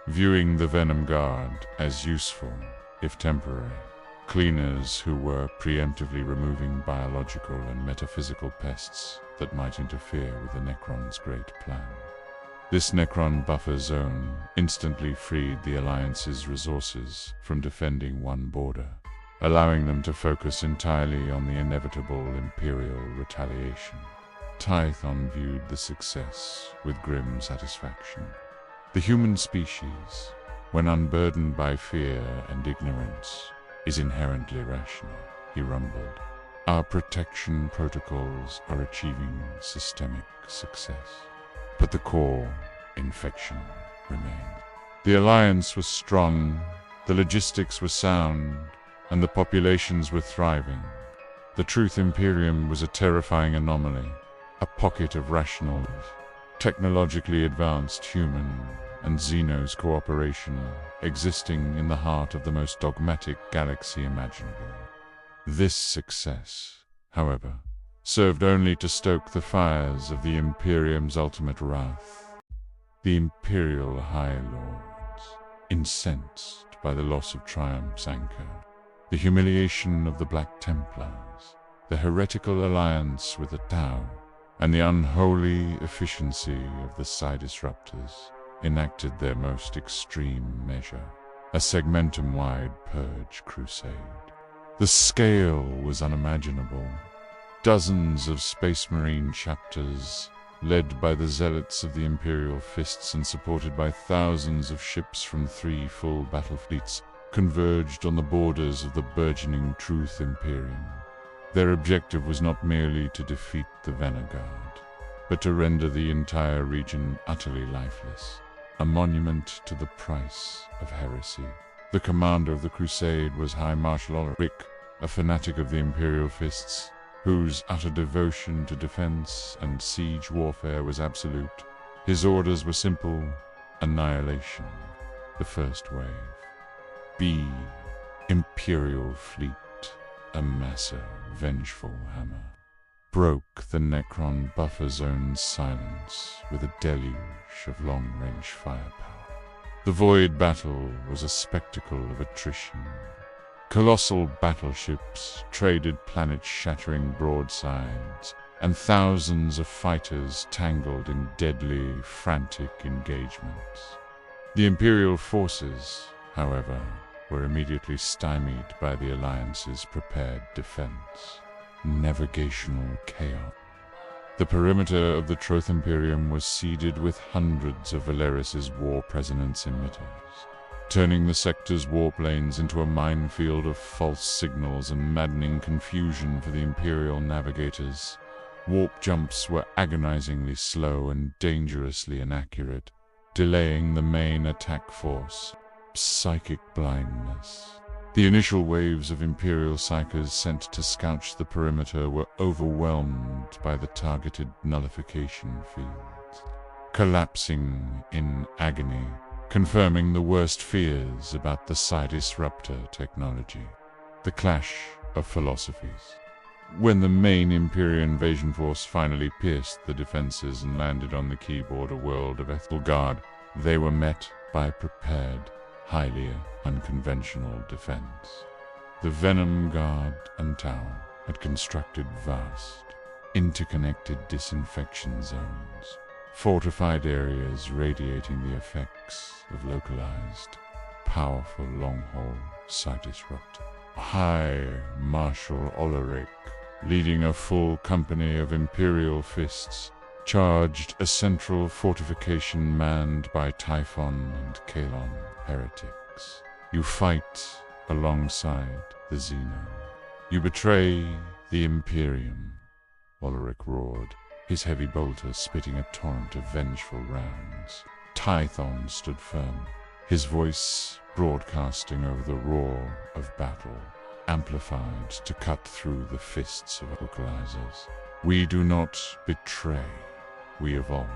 Speaker 1: viewing the Venom Guard as useful, if temporary, cleaners who were preemptively removing biological and metaphysical pests that might interfere with the Necron's great plan. This Necron buffer zone instantly freed the Alliance's resources from defending one border, allowing them to focus entirely on the inevitable Imperial retaliation. Tython viewed the success with grim satisfaction. The human species, when unburdened by fear and ignorance, is inherently rational, he rumbled. Our protection protocols are achieving systemic success. But the core infection remained. The Alliance was strong, the logistics were sound, and the populations were thriving. The Truth Imperium was a terrifying anomaly, a pocket of rational, technologically advanced human and Xenos cooperation, existing in the heart of the most dogmatic galaxy imaginable. This success, however, served only to stoke the fires of the Imperium's ultimate wrath. The Imperial High Lords, incensed by the loss of Triumph's anchor, the humiliation of the Black Templars, the heretical alliance with the Tau, and the unholy efficiency of the Psi Disruptors, enacted their most extreme measure, a segmentum-wide purge crusade. The scale was unimaginable. Dozens of Space Marine chapters, led by the zealots of the Imperial Fists and supported by thousands of ships from 3 full battle fleets, converged on the borders of the burgeoning Truth Imperium. Their objective was not merely to defeat the Venom Guard, but to render the entire region utterly lifeless, a monument to the price of heresy. The commander of the crusade was High Marshal Ulrich, a fanatic of the Imperial Fists, whose utter devotion to defense and siege warfare was absolute. His orders were simple: annihilation, the first wave. B. Imperial fleet, a massive, vengeful hammer, broke the Necron buffer zone's silence with a deluge of long-range firepower. The Void Battle was a spectacle of attrition. Colossal battleships traded planet-shattering broadsides, and thousands of fighters tangled in deadly, frantic engagements. The Imperial forces, however, were immediately stymied by the Alliance's prepared defense. Navigational chaos. The perimeter of the Truth Imperium was seeded with hundreds of Valerius's war presonance emitters, turning the sector's warp lanes into a minefield of false signals and maddening confusion for the Imperial navigators. Warp jumps were agonizingly slow and dangerously inaccurate, delaying the main attack force. Psychic blindness. The initial waves of Imperial Psychers sent to scout the perimeter were overwhelmed by the targeted nullification fields, collapsing in agony, confirming the worst fears about the Psi-Disruptor technology. The clash of philosophies. When the main Imperial invasion force finally pierced the defenses and landed on the keyboard world of Venom Guard, they were met by prepared, highly unconventional defense. The Venom Guard and Tower had constructed vast, interconnected disinfection zones, fortified areas radiating the effects of localized, powerful long-haul Psi-Disruptor. High Marshal Ulrich, leading a full company of Imperial Fists, charged a central fortification manned by Typhon and Kalon heretics. You fight alongside the Xeno. You betray the Imperium, Ulrich roared, his heavy bolter spitting a torrent of vengeful rounds. Typhon stood firm, his voice broadcasting over the roar of battle, amplified to cut through the fists of vocalizers. We do not betray, we evolve.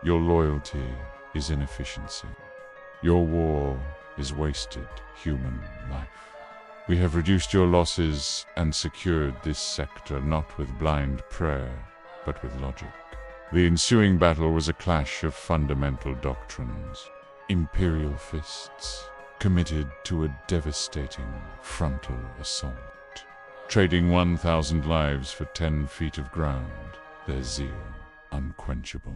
Speaker 1: Your loyalty is inefficiency. Your war is wasted human life. We have reduced your losses and secured this sector not with blind prayer, but with logic. The ensuing battle was a clash of fundamental doctrines. Imperial Fists, committed to a devastating frontal assault, trading 1,000 lives for 10 feet of ground, their zeal unquenchable.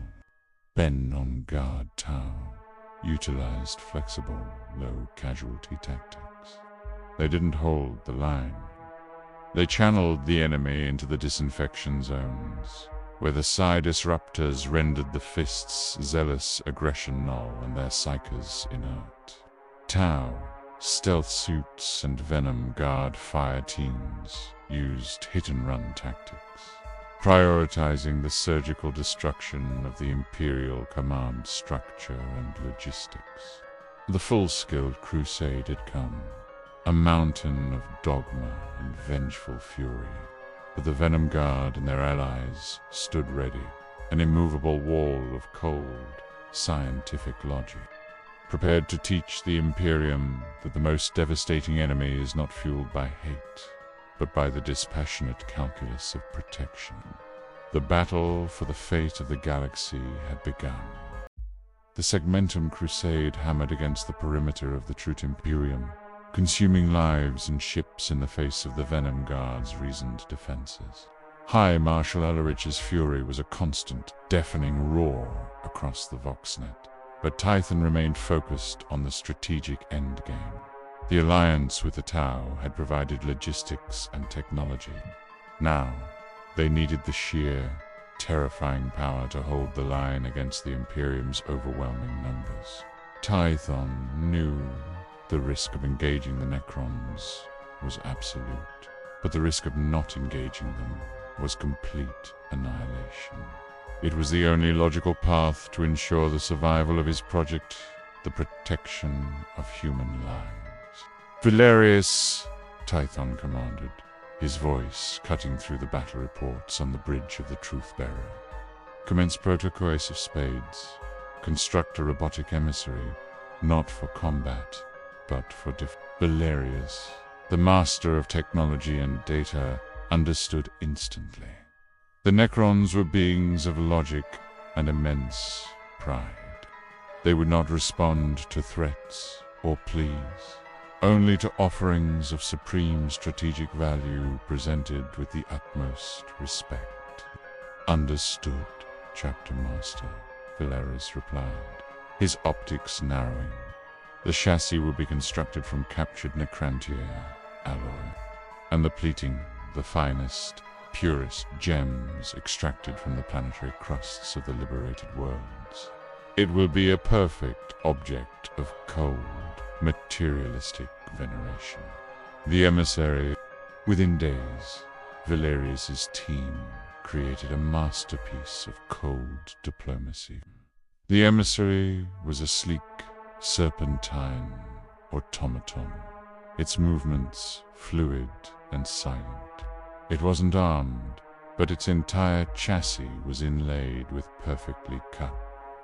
Speaker 1: Venom Guard Tower utilized flexible, low-casualty tactics. They didn't hold the line. They channeled the enemy into the disinfection zones, where the Psi-Disruptors rendered the Fists' zealous aggression null and their Psychers inert. Tau, stealth suits, and Venom Guard fire teams used hit-and-run tactics, prioritizing the surgical destruction of the Imperial command structure and logistics. The full-scale crusade had come, a mountain of dogma and vengeful fury. But the Venom Guard and their allies stood ready, an immovable wall of cold, scientific logic, prepared to teach the Imperium that the most devastating enemy is not fueled by hate, but by the dispassionate calculus of protection. The battle for the fate of the galaxy had begun. The Segmentum Crusade hammered against the perimeter of the True Imperium, consuming lives and ships in the face of the Venom Guard's reasoned defenses. High Marshal Ulrich's fury was a constant, deafening roar across the Voxnet, but Typhon remained focused on the strategic endgame. The alliance with the Tau had provided logistics and technology. Now, they needed the sheer, terrifying power to hold the line against the Imperium's overwhelming numbers. Typhon knew the risk of engaging the Necrons was absolute, but the risk of not engaging them was complete annihilation. It was the only logical path to ensure the survival of his project, the protection of human lives. "Valerius," Typhon commanded, his voice cutting through the battle reports on the bridge of the Truth-Bearer. "Commence protocoice of spades. Construct a robotic emissary, not for combat, but for Valerius, the master of technology and data, understood instantly. The Necrons were beings of logic and immense pride. They would not respond to threats or pleas, only to offerings of supreme strategic value presented with the utmost respect. "Understood, Chapter Master," Valerius replied, his optics narrowing. The chassis would be constructed from captured Necrantia alloy, and the pleating, the finest, purest gems extracted from the planetary crusts of the liberated worlds. It will be a perfect object of cold, materialistic veneration. The emissary, within days, Valerius's team created a masterpiece of cold diplomacy. The emissary was a sleek, serpentine automaton, its movements fluid and silent. It wasn't armed, but its entire chassis was inlaid with perfectly cut,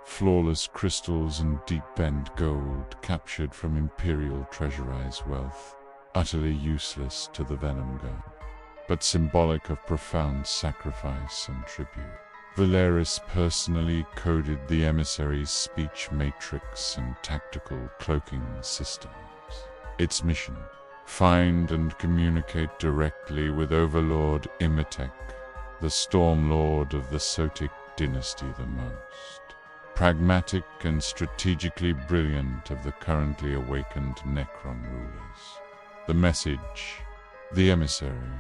Speaker 1: flawless crystals and deep-bent gold captured from Imperial treasurized wealth, utterly useless to the Venom Guard, but symbolic of profound sacrifice and tribute. Valeris personally coded the emissary's speech matrix and tactical cloaking systems. Its mission: find and communicate directly with Overlord Imatek, the Stormlord of the Sotic dynasty the most. Pragmatic and strategically brilliant of the currently awakened Necron rulers. The message: the emissary,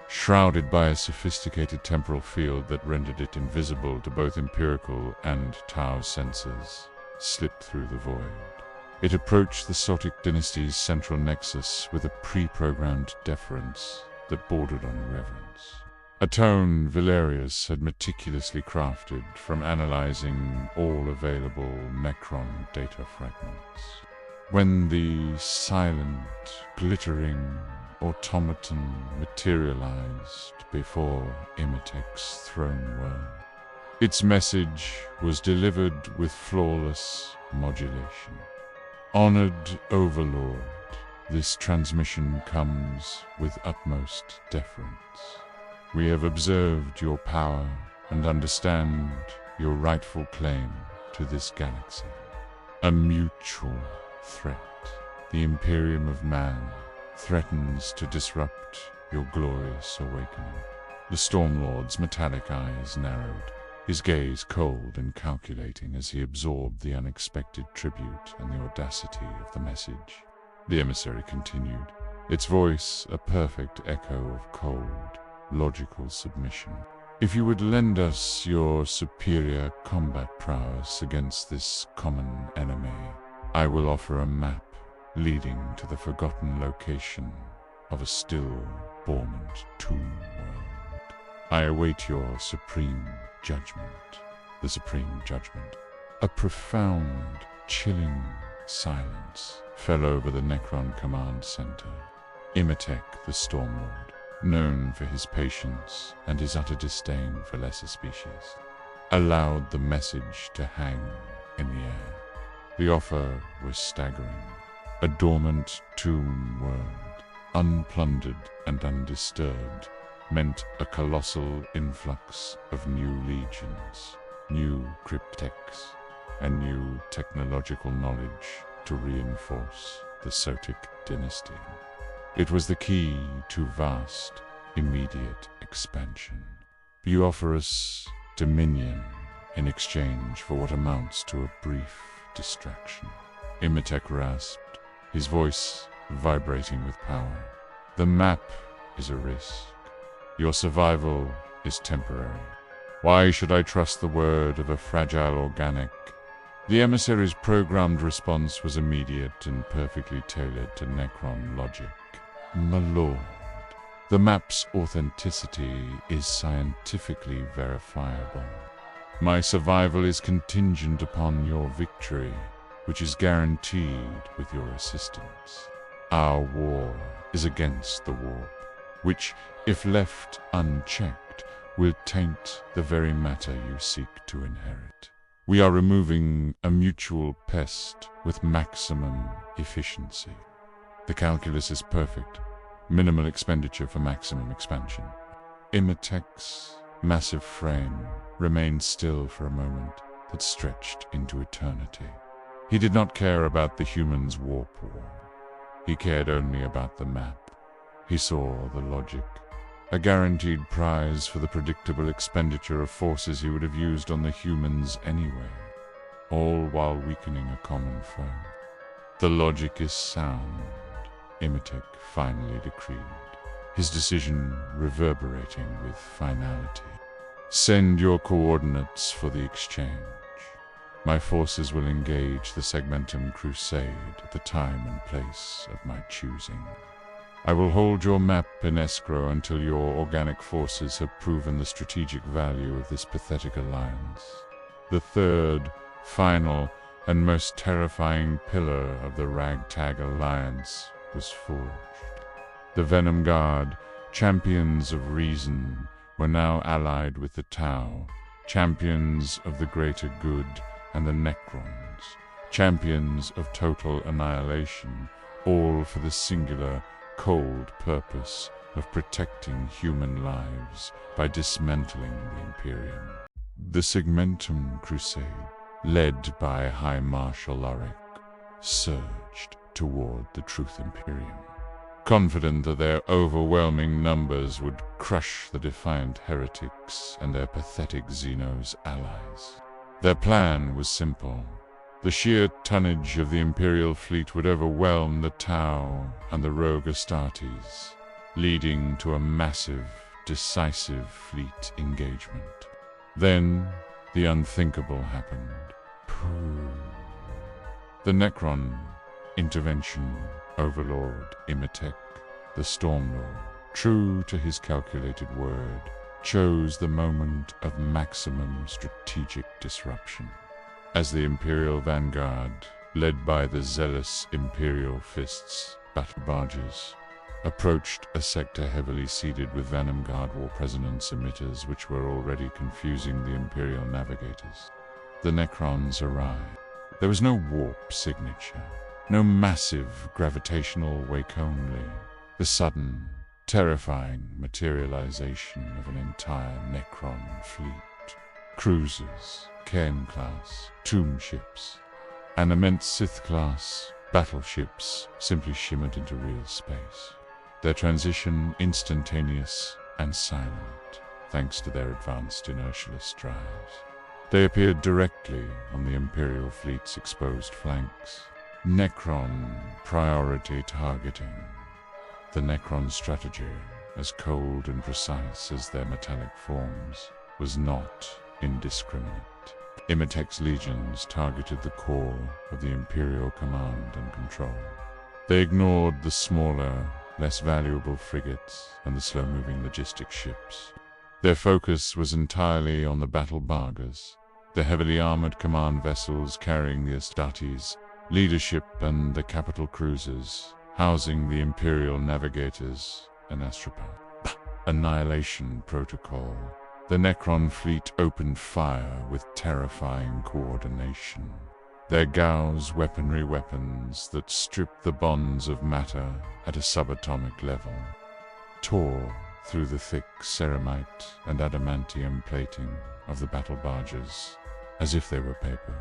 Speaker 1: shrouded by a sophisticated temporal field that rendered it invisible to both empirical and Tau sensors, slipped through the void. It approached the Sotic dynasty's central nexus with a pre-programmed deference that bordered on reverence. A tone Valerius had meticulously crafted from analyzing all available Necron data fragments. When the silent, glittering automaton materialized before Imatek's throne world, its message was delivered with flawless modulation. Honored Overlord, this transmission comes with utmost deference. We have observed your power and understand your rightful claim to this galaxy. A mutual threat, the Imperium of Man, threatens to disrupt your glorious awakening. The Stormlord's metallic eyes narrowed, his gaze cold and calculating as he absorbed the unexpected tribute and the audacity of the message. The emissary continued, its voice a perfect echo of cold, logical submission. If you would lend us your superior combat prowess against this common enemy, I will offer a map leading to the forgotten location of a still dormant tomb world. I await your supreme judgment. The supreme judgment. A profound, chilling silence fell over the Necron Command Center. Imatek, the Stormlord, known for his patience and his utter disdain for lesser species, allowed the message to hang in the air. The offer was staggering. A dormant tomb world, unplundered and undisturbed, meant a colossal influx of new legions, new cryptechs, and new technological knowledge to reinforce the Sotic dynasty. It was the key to vast, immediate expansion. You offer us dominion in exchange for what amounts to a brief distraction. Imatek rasped, his voice vibrating with power. The map is a risk. Your survival is temporary. Why should I trust the word of a fragile organic? The emissary's programmed response was immediate and perfectly tailored to Necron logic. My lord, the map's authenticity is scientifically verifiable. My survival is contingent upon your victory, which is guaranteed with your assistance. Our war is against the warp, which, if left unchecked, will taint the very matter you seek to inherit. We are removing a mutual pest with maximum efficiency. The calculus is perfect. Minimal expenditure for maximum expansion. Imatek's massive frame remained still for a moment that stretched into eternity. He did not care about the humans' warp war. He cared only about the map. He saw the logic. A guaranteed prize for the predictable expenditure of forces he would have used on the humans anyway, all while weakening a common foe. The logic is sound, Imatek finally decreed, his decision reverberating with finality. Send your coordinates for the exchange. My forces will engage the Segmentum Crusade at the time and place of my choosing. I will hold your map in escrow until your organic forces have proven the strategic value of this pathetic alliance. The third, final and most terrifying pillar of the Ragtag Alliance was forged. The Venom Guard, champions of reason, were now allied with the Tau, champions of the greater good, and the Necrons, champions of total annihilation, all for the singular, cold purpose of protecting human lives by dismantling the Imperium. The Segmentum Crusade, led by High Marshal Ulrich, surged toward the Truth Imperium, confident that their overwhelming numbers would crush the defiant heretics and their pathetic Xenos allies. Their plan was simple. The sheer tonnage of the Imperial fleet would overwhelm the Tau and the rogue Astartes, leading to a massive, decisive fleet engagement. Then, the unthinkable happened. The Necron intervention overlord Imatek, the Stormlord, true to his calculated word, chose the moment of maximum strategic disruption. As the Imperial Vanguard, led by the zealous Imperial Fists, battle barges, approached a sector heavily seeded with Venom Guard War Resonance emitters which were already confusing the Imperial navigators. The Necrons arrived. There was no warp signature, no massive gravitational wake only. The sudden, terrifying materialization of an entire Necron fleet. Cruisers, Cairn-class, tomb ships, and immense Sith-class battleships simply shimmered into real space. Their transition instantaneous and silent, thanks to their advanced inertialess drives. They appeared directly on the Imperial fleet's exposed flanks. Necron priority targeting. The Necron strategy, as cold and precise as their metallic forms, was not indiscriminate. Imatek's legions targeted the core of the Imperial command and control. They ignored the smaller, less valuable frigates and the slow-moving logistics ships. Their focus was entirely on the battle barges, the heavily armored command vessels carrying the Astartes, leadership and the capital cruisers, housing the Imperial navigators and Astropod. Annihilation protocol. The Necron fleet opened fire with terrifying coordination. Their Gauss weaponry weapons that stripped the bonds of matter at a subatomic level tore through the thick ceramite and adamantium plating of the battle barges as if they were paper.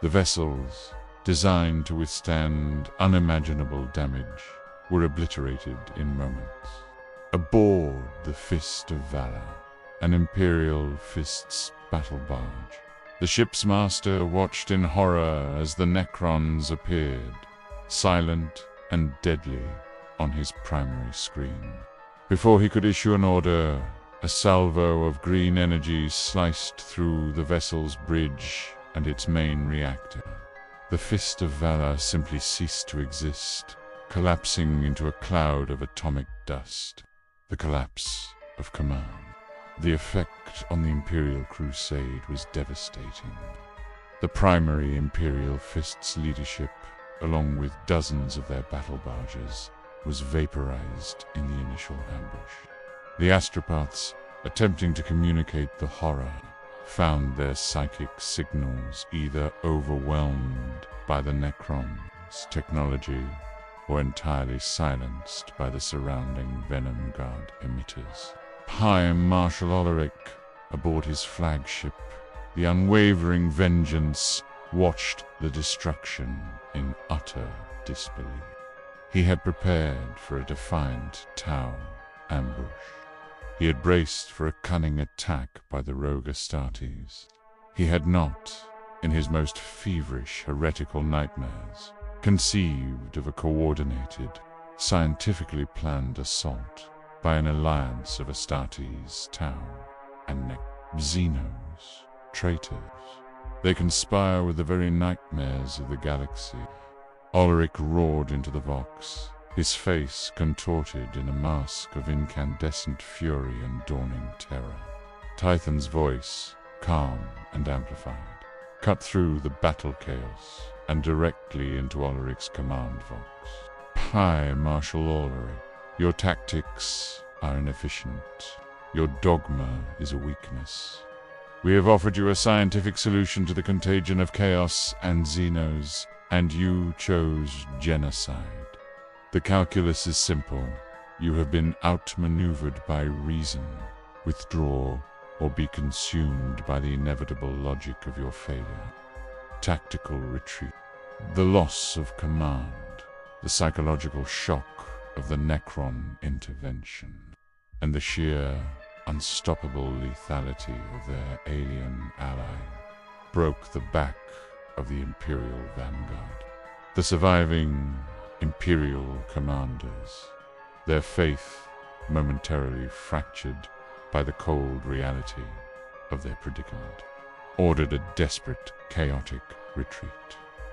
Speaker 1: The vessels, designed to withstand unimaginable damage, were obliterated in moments. Aboard the Fist of Valor, an Imperial Fist's battle barge, the ship's master watched in horror as the Necrons appeared, silent and deadly, on his primary screen. Before he could issue an order, a salvo of green energy sliced through the vessel's bridge and its main reactor. The Fist of Valor simply ceased to exist, collapsing into a cloud of atomic dust. The collapse of command. The effect on the Imperial Crusade was devastating. The primary Imperial Fist's leadership, along with dozens of their battle barges, was vaporized in the initial ambush. The Astropaths, attempting to communicate the horror, found their psychic signals either overwhelmed by the Necrons' technology or entirely silenced by the surrounding Venom Guard emitters. High Marshal Ulrich, aboard his flagship, the unwavering Vengeance, watched the destruction in utter disbelief. He had prepared for a defiant Tau ambush. He had braced for a cunning attack by the rogue Astartes. He had not, in his most feverish heretical nightmares, conceived of a coordinated, scientifically planned assault by an alliance of Astartes, Tau, and Xenos, traitors. They conspire with the very nightmares of the galaxy. Ulrich roared into the Vox, his face contorted in a mask of incandescent fury and dawning terror. Tython's voice, calm and amplified. cut through the battle chaos and directly into Ulrich's command vox. Hi, Marshal Ulrich. Your tactics are inefficient. Your dogma is a weakness. We have offered you a scientific solution to the contagion of chaos and Xenos, and you chose genocide. The calculus is simple. You have been outmaneuvered by reason. Withdraw or be consumed by the inevitable logic of your failure. Tactical retreat. The loss of command. The psychological shock of the Necron intervention. And the sheer, unstoppable lethality of their alien ally broke the back of the Imperial vanguard. The surviving Imperial commanders, their faith momentarily fractured by the cold reality of their predicament, ordered a desperate, chaotic retreat.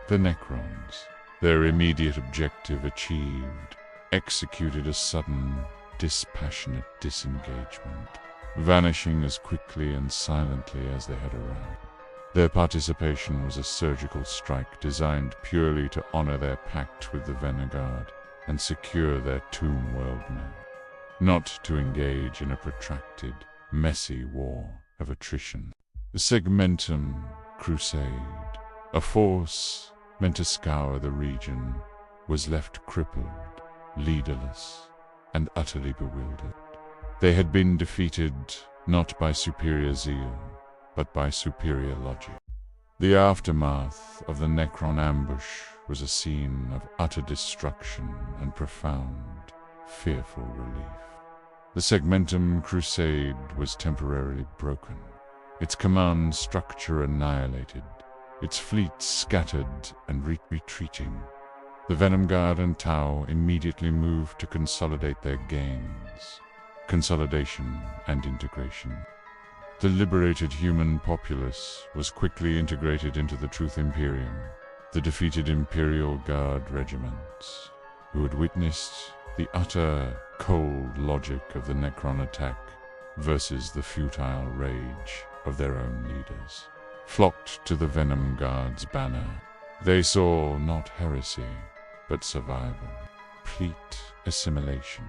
Speaker 1: The Necrons, their immediate objective achieved, executed a sudden, dispassionate disengagement, vanishing as quickly and silently as they had arrived. Their participation was a surgical strike designed purely to honor their pact with the Venom Guard and secure their tomb worldmen, not to engage in a protracted, messy war of attrition. The Segmentum Crusade, a force meant to scour the region, was left crippled, leaderless, and utterly bewildered. They had been defeated not by superior zeal, but by superior logic. The aftermath of the Necron ambush was a scene of utter destruction and profound, fearful relief. The Segmentum Crusade was temporarily broken, its command structure annihilated, its fleet scattered and retreating. The Venom Guard and Tau immediately moved to consolidate their gains. Consolidation and integration. The liberated human populace was quickly integrated into the Truth Imperium, the defeated Imperial Guard regiments, who had witnessed the utter, cold logic of the Necron attack versus the futile rage of their own leaders, flocked to the Venom Guard's banner. They saw not heresy, but survival, complete assimilation,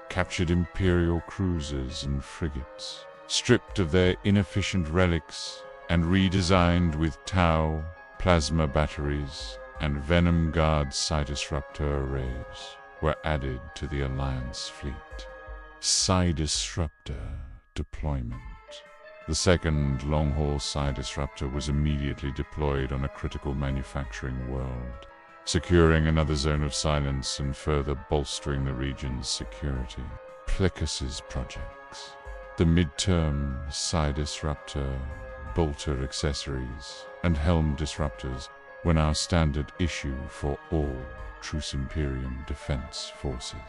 Speaker 1: captured Imperial cruisers and frigates, stripped of their inefficient relics and redesigned with Tau, plasma batteries, and Venom Guard Psi-Disruptor arrays were added to the Alliance fleet. Psi-Disruptor deployment. The second long-haul Psi-Disruptor was immediately deployed on a critical manufacturing world, securing another zone of silence and further bolstering the region's security. Plecus's projects. The mid-term Psi-Disruptor, bolter accessories, and helm disruptors were now standard issue for all Truce Imperium defense forces,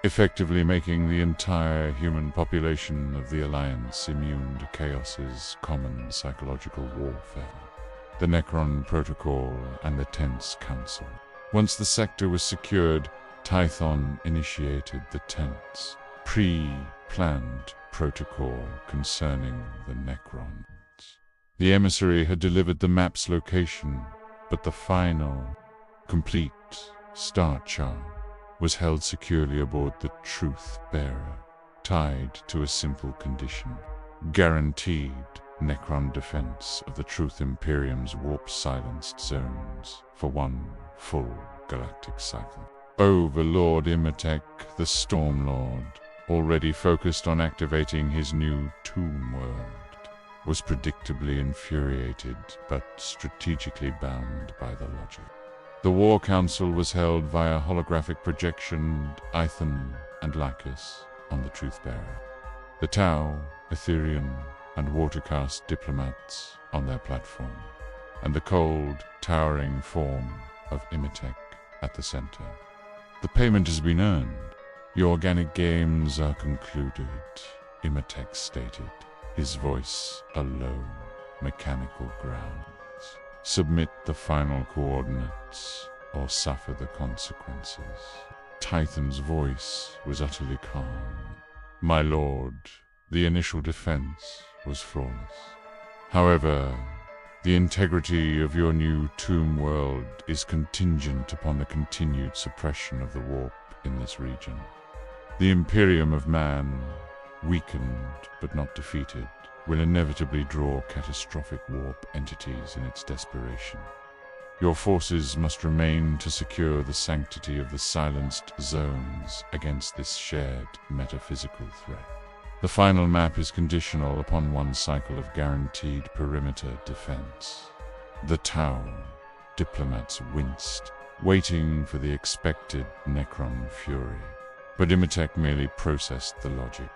Speaker 1: effectively making the entire human population of the Alliance immune to Chaos's common psychological warfare. The Necron Protocol and the Tense Council. Once the sector was secured, Tython initiated the Tense, pre-planned protocol concerning the Necrons. The emissary had delivered the map's location, but the final, complete star chart was held securely aboard the Truth Bearer, tied to a simple condition: guaranteed Necron defense of the Truth Imperium's warp-silenced zones for one full galactic cycle. Overlord Imatech, the Stormlord, already focused on activating his new tomb world, was predictably infuriated but strategically bound by the logic. The War Council was held via holographic projection, Ithon and Lacus on the Truthbearer. The Tau, Ethereum, and Watercast diplomats on their platform, and the cold, towering form of Imatech at the center. The payment has been earned. Your organic games are concluded, Imatech stated, his voice a low, mechanical growl. Submit the final coordinates or suffer the consequences. Tython's voice was utterly calm. My lord, the initial defense was flawless. However, The integrity of your new tomb world is contingent upon the continued suppression of the warp in this region. The Imperium of Man, weakened but not defeated, will inevitably draw catastrophic warp entities in its desperation. Your forces must remain to secure the sanctity of the silenced zones against this shared metaphysical threat. The final map is conditional upon one cycle of guaranteed perimeter defense. The tower, diplomats winced, waiting for the expected Necron fury. But Imhotep merely processed the logic.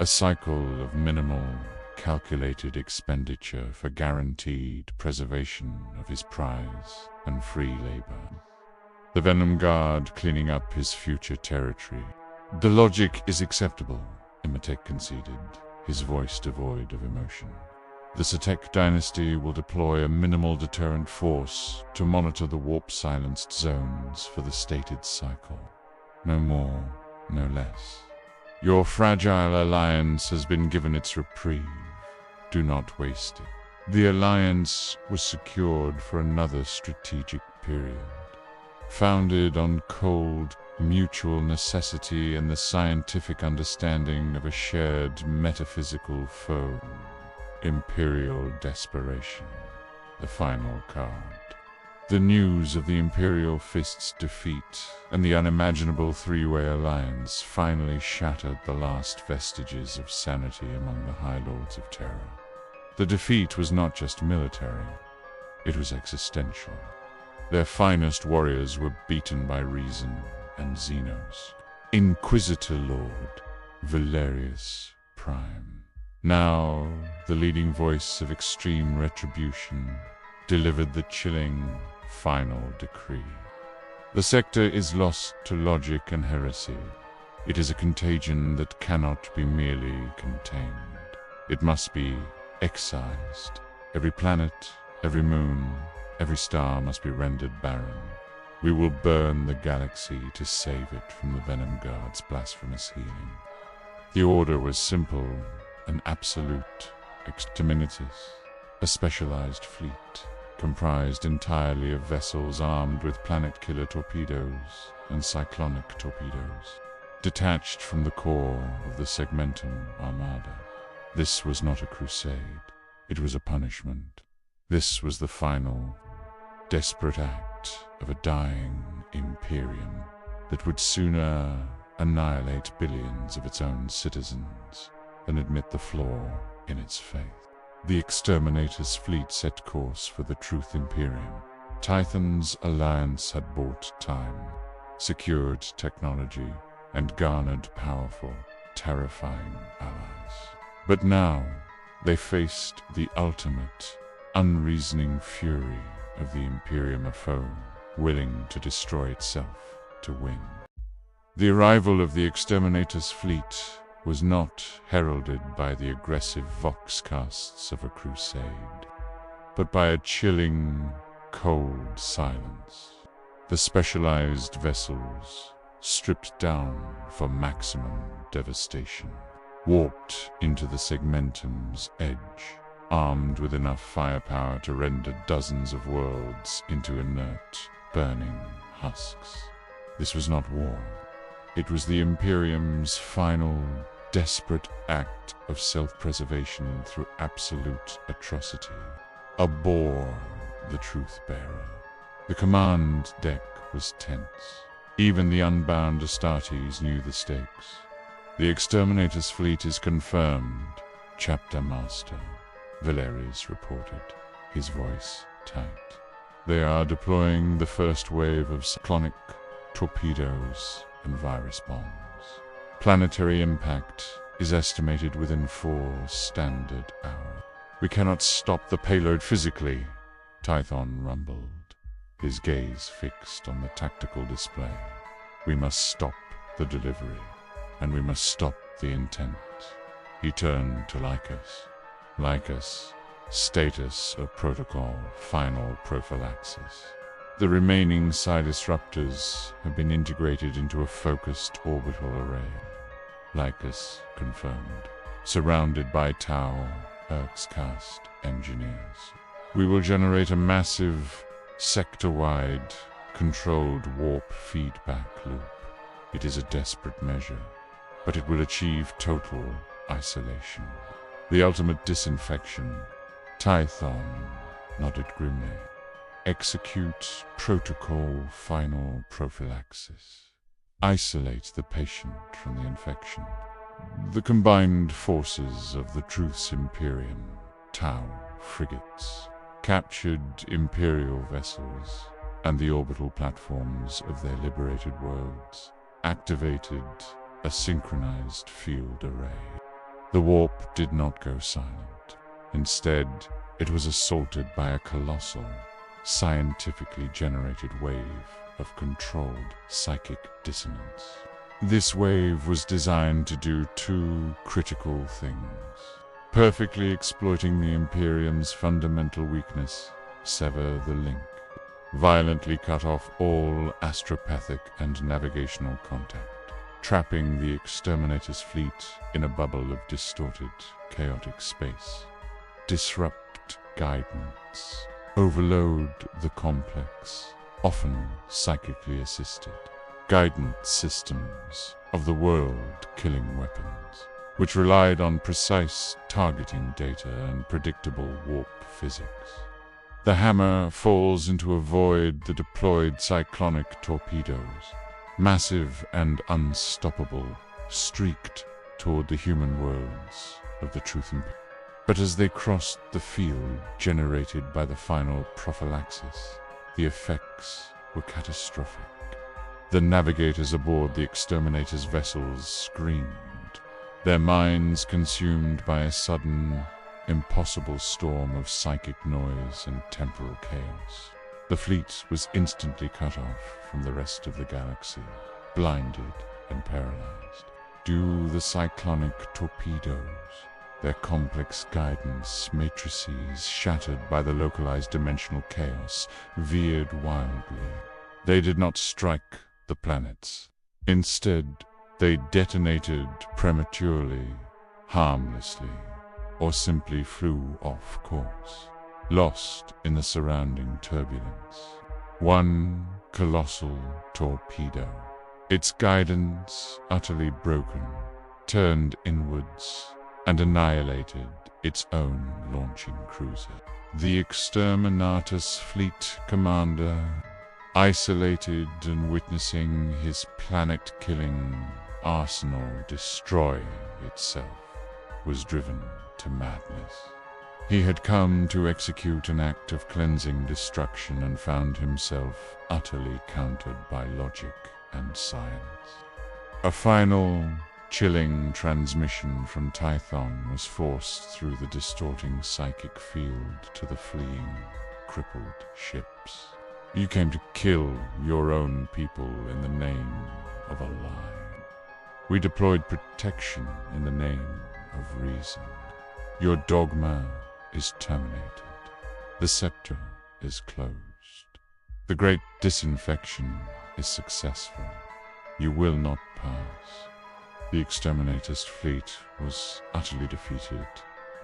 Speaker 1: A cycle of minimal, calculated expenditure for guaranteed preservation of his prize and free labor. The Venom Guard cleaning up his future territory. The logic is acceptable, Imhotep conceded, his voice devoid of emotion. The Satek dynasty will deploy a minimal deterrent force to monitor the warp-silenced zones for the stated cycle. No more, no less. Your fragile alliance has been given its reprieve. Do not waste it. The alliance was secured for another strategic period, founded on cold, mutual necessity and the scientific understanding of a shared metaphysical foe. Imperial desperation, the final card. The news of the Imperial Fist's defeat and the unimaginable three-way alliance finally shattered the last vestiges of sanity among the High Lords of Terror. The defeat was not just military, it was existential. Their finest warriors were beaten by reason and Xenos. Inquisitor Lord Valerius Prime, now the leading voice of extreme retribution, delivered the chilling final decree. The sector is lost to logic and heresy. It is a contagion that cannot be merely contained. It must be excised. Every planet, every moon, every star must be rendered barren. We will burn the galaxy to save it from the Venom Guard's blasphemous healing. The order was simple and absolute. Exterminatus, a specialized fleet, comprised entirely of vessels armed with planet-killer torpedoes and cyclonic torpedoes, detached from the core of the Segmentum Armada. This was not a crusade, it was a punishment. This was the final, desperate act of a dying Imperium that would sooner annihilate billions of its own citizens than admit the flaw in its faith. The Exterminator's fleet set course for the Truth Imperium. Tython's alliance had bought time, secured technology, and garnered powerful, terrifying allies. But now, they faced the ultimate, unreasoning fury of the Imperium, a foe willing to destroy itself to win. The arrival of the Exterminator's fleet was not heralded by the aggressive voxcasts of a crusade, but by a chilling, cold silence. The specialized vessels, stripped down for maximum devastation, warped into the Segmentum's edge, armed with enough firepower to render dozens of worlds into inert, burning husks. This was not war. It was the Imperium's final, desperate act of self-preservation through absolute atrocity. Abhor the Truth-Bearer. The command deck was tense. Even the unbound Astartes knew the stakes. The Exterminator's fleet is confirmed, Chapter Master, Valerius reported, his voice tight. They are deploying the first wave of cyclonic torpedoes and virus bombs. Planetary impact is estimated within 4 standard hours. We cannot stop the payload physically, Tython rumbled, his gaze fixed on the tactical display. We must stop the delivery, and we must stop the intent. He turned to Lycus. Lycus, status of protocol, final prophylaxis. The remaining psi disruptors have been integrated into a focused orbital array. Lycus confirmed, surrounded by Tau Erxcast engineers. We will generate a massive, sector-wide, controlled warp feedback loop. It is a desperate measure, but it will achieve total isolation. The ultimate disinfection. Tython nodded grimly. Execute protocol final prophylaxis. Isolate the patient from the infection. The combined forces of the Truth's Imperium, Tau frigates, captured Imperial vessels, and the orbital platforms of their liberated worlds activated a synchronized field array. The warp did not go silent. Instead, it was assaulted by a colossal, scientifically generated wave of controlled psychic dissonance. This wave was designed to do two critical things: perfectly exploiting the Imperium's fundamental weakness, sever the link, violently cut off all astropathic and navigational contact, trapping the Exterminator's fleet in a bubble of distorted, chaotic space, disrupt guidance, overload the complex, often psychically assisted, guidance systems of the world-killing weapons, which relied on precise targeting data and predictable warp physics. The hammer falls into a void the deployed cyclonic torpedoes, massive and unstoppable, streaked toward the human worlds of the Truth Imperium. But as they crossed the field generated by the final prophylaxis, the effects were catastrophic. The navigators aboard the Exterminator's vessels screamed, their minds consumed by a sudden, impossible storm of psychic noise and temporal chaos. The fleet was instantly cut off from the rest of the galaxy, blinded and paralyzed. Do the cyclonic torpedoes, their complex guidance matrices shattered by the localized dimensional chaos, veered wildly. They did not strike the planets. Instead, they detonated prematurely, harmlessly, or simply flew off course, lost in the surrounding turbulence. One colossal torpedo, its guidance utterly broken, turned inwards and annihilated its own launching cruiser. The Exterminatus fleet commander, isolated and witnessing his planet-killing arsenal destroy itself, was driven to madness. He had come to execute an act of cleansing destruction and found himself utterly countered by logic and science. A final, chilling transmission from Tython was forced through the distorting psychic field to the fleeing, crippled ships. You came to kill your own people in the name of a lie. We deployed protection in the name of reason. Your dogma is terminated. The scepter is closed. The great disinfection is successful. You will not pass. The Exterminator's fleet was utterly defeated,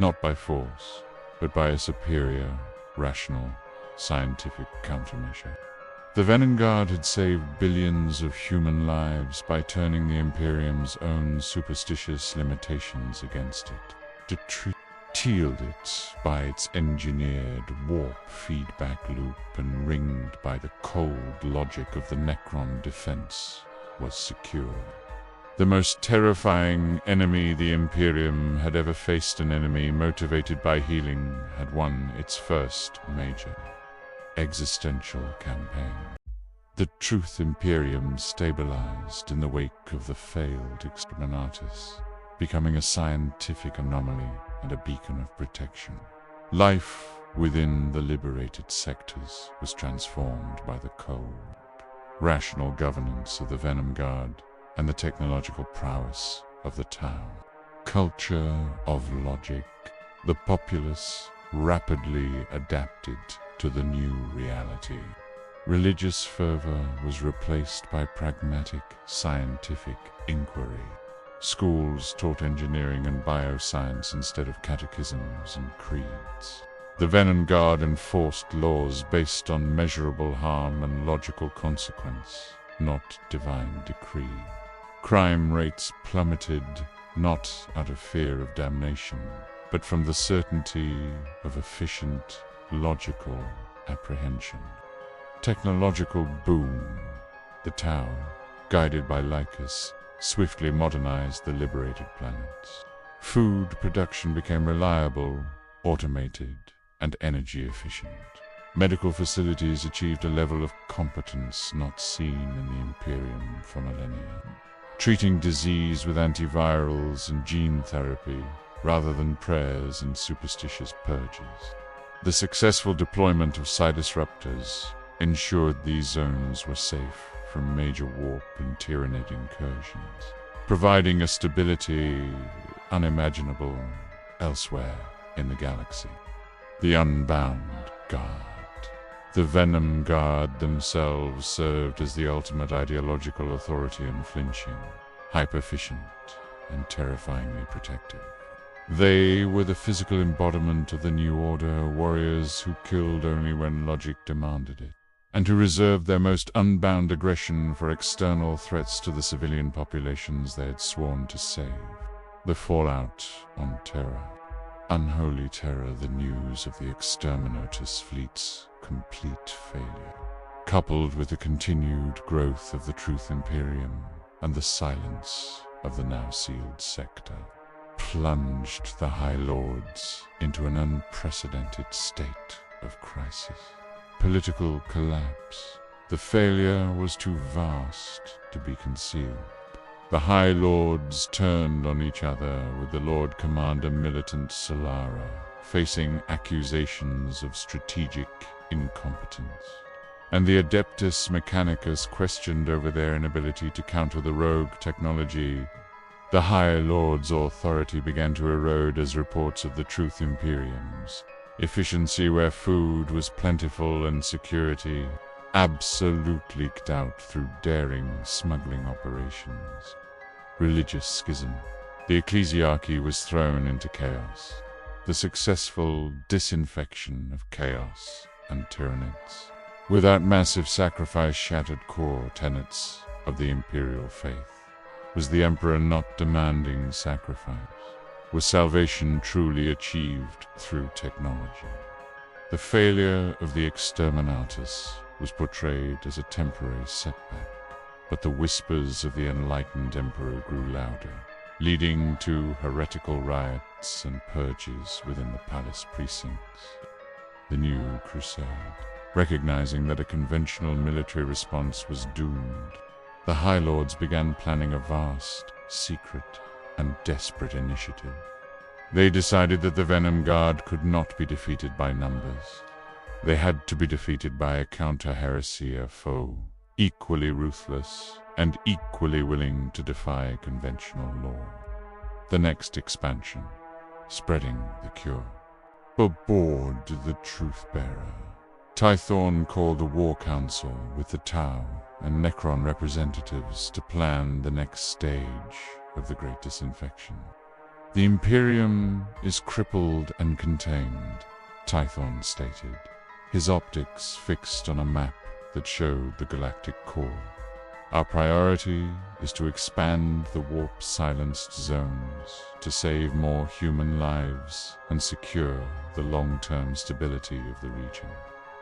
Speaker 1: not by force, but by a superior, rational, scientific countermeasure. The Venom Guard had saved billions of human lives by turning the Imperium's own superstitious limitations against it, to shield it by its engineered warp feedback loop and ringed by the cold logic of the Necron defense, was secure. The most terrifying enemy the Imperium had ever faced, an enemy motivated by healing, had won its first major existential campaign. The Truth Imperium stabilized in the wake of the failed Exterminatus, becoming a scientific anomaly and a beacon of protection. Life within the liberated sectors was transformed by the cold, rational governance of the Venom Guard and the technological prowess of the Tau. Culture of logic, the populace rapidly adapted to the new reality. Religious fervor was replaced by pragmatic, scientific inquiry. Schools taught engineering and bioscience instead of catechisms and creeds. The Venom Guard enforced laws based on measurable harm and logical consequence, not divine decree. Crime rates plummeted, not out of fear of damnation, but from the certainty of efficient, logical apprehension. Technological boom. The Tower, guided by Lycus, swiftly modernized the liberated planets. Food production became reliable, automated, and energy efficient. Medical facilities achieved a level of competence not seen in the Imperium for millennia, treating disease with antivirals and gene therapy rather than prayers and superstitious purges. The successful deployment of Psi-disruptors ensured these zones were safe from major warp and Tyranid incursions, providing a stability unimaginable elsewhere in the galaxy. The Unbound Guard. The Venom Guard themselves served as the ultimate ideological authority unflinching, hyper-efficient, and terrifyingly protective. They were the physical embodiment of the New Order, warriors who killed only when logic demanded it, and who reserved their most unbound aggression for external threats to the civilian populations they had sworn to save. The fallout on Terra. Unholy terror, the news of the Exterminatus fleet's complete failure, coupled with the continued growth of the Truth Imperium and the silence of the now sealed sector, plunged the High Lords into an unprecedented state of crisis. Political collapse. The failure was too vast to be concealed. The High Lords turned on each other, with the Lord Commander Militant Solara facing accusations of strategic incompetence, and the Adeptus Mechanicus questioned over their inability to counter the rogue technology. The High Lords' authority began to erode as reports of the Truth Imperium's efficiency where food was plentiful and security absolute leaked out through daring smuggling operations. Religious schism. The ecclesiarchy was thrown into chaos. The successful disinfection of chaos and tyrannids. Without massive sacrifice shattered core tenets of the imperial faith. Was the Emperor not demanding sacrifice? Was salvation truly achieved through technology? The failure of the Exterminatus was portrayed as a temporary setback, but the whispers of the enlightened Emperor grew louder, leading to heretical riots and purges within the palace precincts. The New Crusade. Recognizing that a conventional military response was doomed, the High Lords began planning a vast, secret, and desperate initiative. They decided that the Venom Guard could not be defeated by numbers. They had to be defeated by a counter-heresy foe, equally ruthless and equally willing to defy conventional law. The next expansion, spreading the cure. Aboard the Truth-Bearer, Tythorn called a war council with the Tau and Necron representatives to plan the next stage of the Great Disinfection. The Imperium is crippled and contained, Tythorn stated, his optics fixed on a map that showed the galactic core. Our priority is to expand the warp-silenced zones to save more human lives and secure the long-term stability of the region.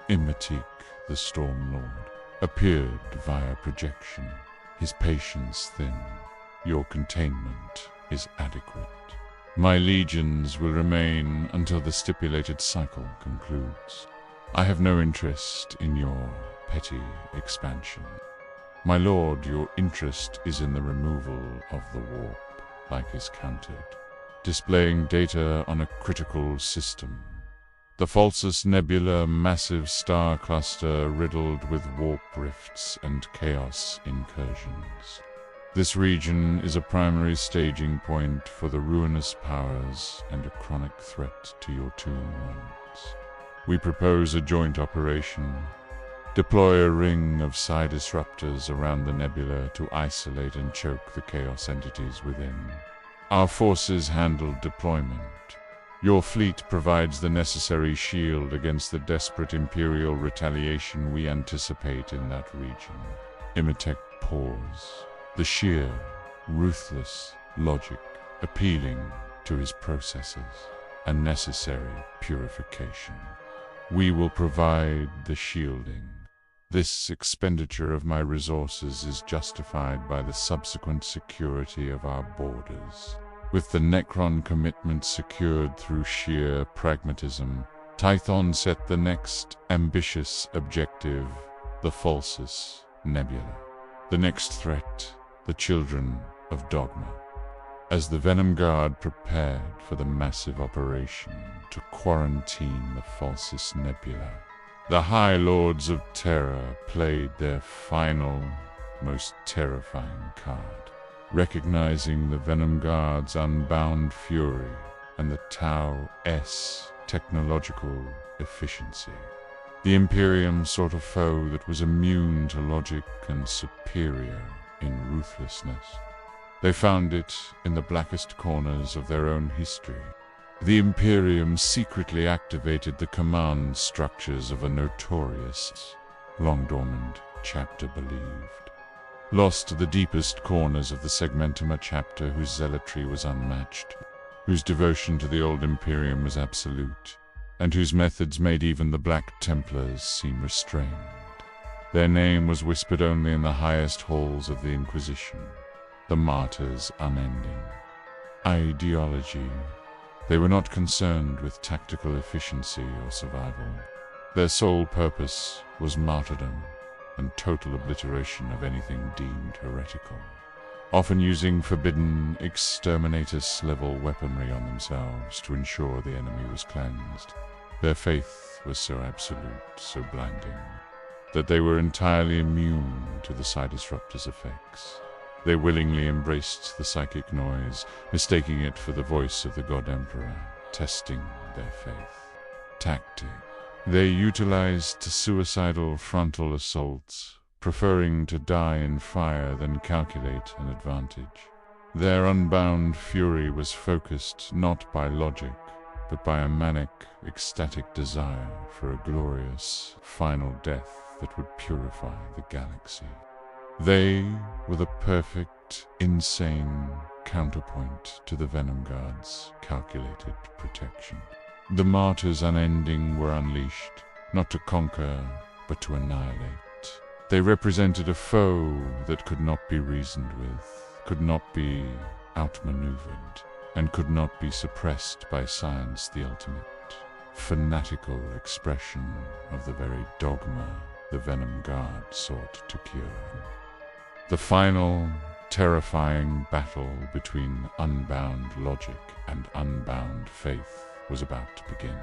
Speaker 1: Immatique, the Storm Lord, appeared via projection, his patience thin. Your containment is adequate. My legions will remain until the stipulated cycle concludes. I have no interest in your petty expansion. My lord, your interest is in the removal of the warp, Lycus countered, displaying data on a critical system. The Falsus Nebula, massive star cluster riddled with warp rifts and chaos incursions. This region is a primary staging point for the ruinous powers and a chronic threat to your tomb ones. We propose a joint operation. Deploy a ring of Psi-disruptors around the nebula to isolate and choke the chaos entities within. Our forces handle deployment. Your fleet provides the necessary shield against the desperate Imperial retaliation we anticipate in that region. Imatek paused, the sheer, ruthless logic appealing to his processes, a necessary purification. We will provide the shielding. This expenditure of my resources is justified by the subsequent security of our borders. With the Necron commitment secured through sheer pragmatism, Tython set the next ambitious objective, the Falsus Nebula. The next threat, the children of Dogma. As the Venom Guard prepared for the massive operation to quarantine the Falsus Nebula, the High Lords of Terror played their final, most terrifying card. Recognizing the Venom Guard's unbound fury and the Tau-S technological efficiency, the Imperium sought a foe that was immune to logic and superior in ruthlessness. They found it in the blackest corners of their own history. The Imperium secretly activated the command structures of a notorious, long-dormant chapter believed. Lost to the deepest corners of the Segmentuma chapter whose zealotry was unmatched, whose devotion to the old Imperium was absolute, and whose methods made even the Black Templars seem restrained. Their name was whispered only in the highest halls of the Inquisition, the Martyrs Unending. Ideology. They were not concerned with tactical efficiency or survival. Their sole purpose was martyrdom and total obliteration of anything deemed heretical, often using forbidden exterminatus-level weaponry on themselves to ensure the enemy was cleansed. Their faith was so absolute, so blinding, that they were entirely immune to the Psi-Disruptor's effects. They willingly embraced the psychic noise, mistaking it for the voice of the God Emperor, testing their faith. Tactic. They utilized suicidal frontal assaults, preferring to die in fire than calculate an advantage. Their unbound fury was focused not by logic, but by a manic, ecstatic desire for a glorious, final death that would purify the galaxy. They were the perfect, insane counterpoint to the Venom Guard's calculated protection. The Martyrs Unending were unleashed, not to conquer, but to annihilate. They represented a foe that could not be reasoned with, could not be outmaneuvered, and could not be suppressed by science, the ultimate, fanatical expression of the very dogma the Venom Guard sought to cure. The final, terrifying battle between unbound logic and unbound faith was about to begin.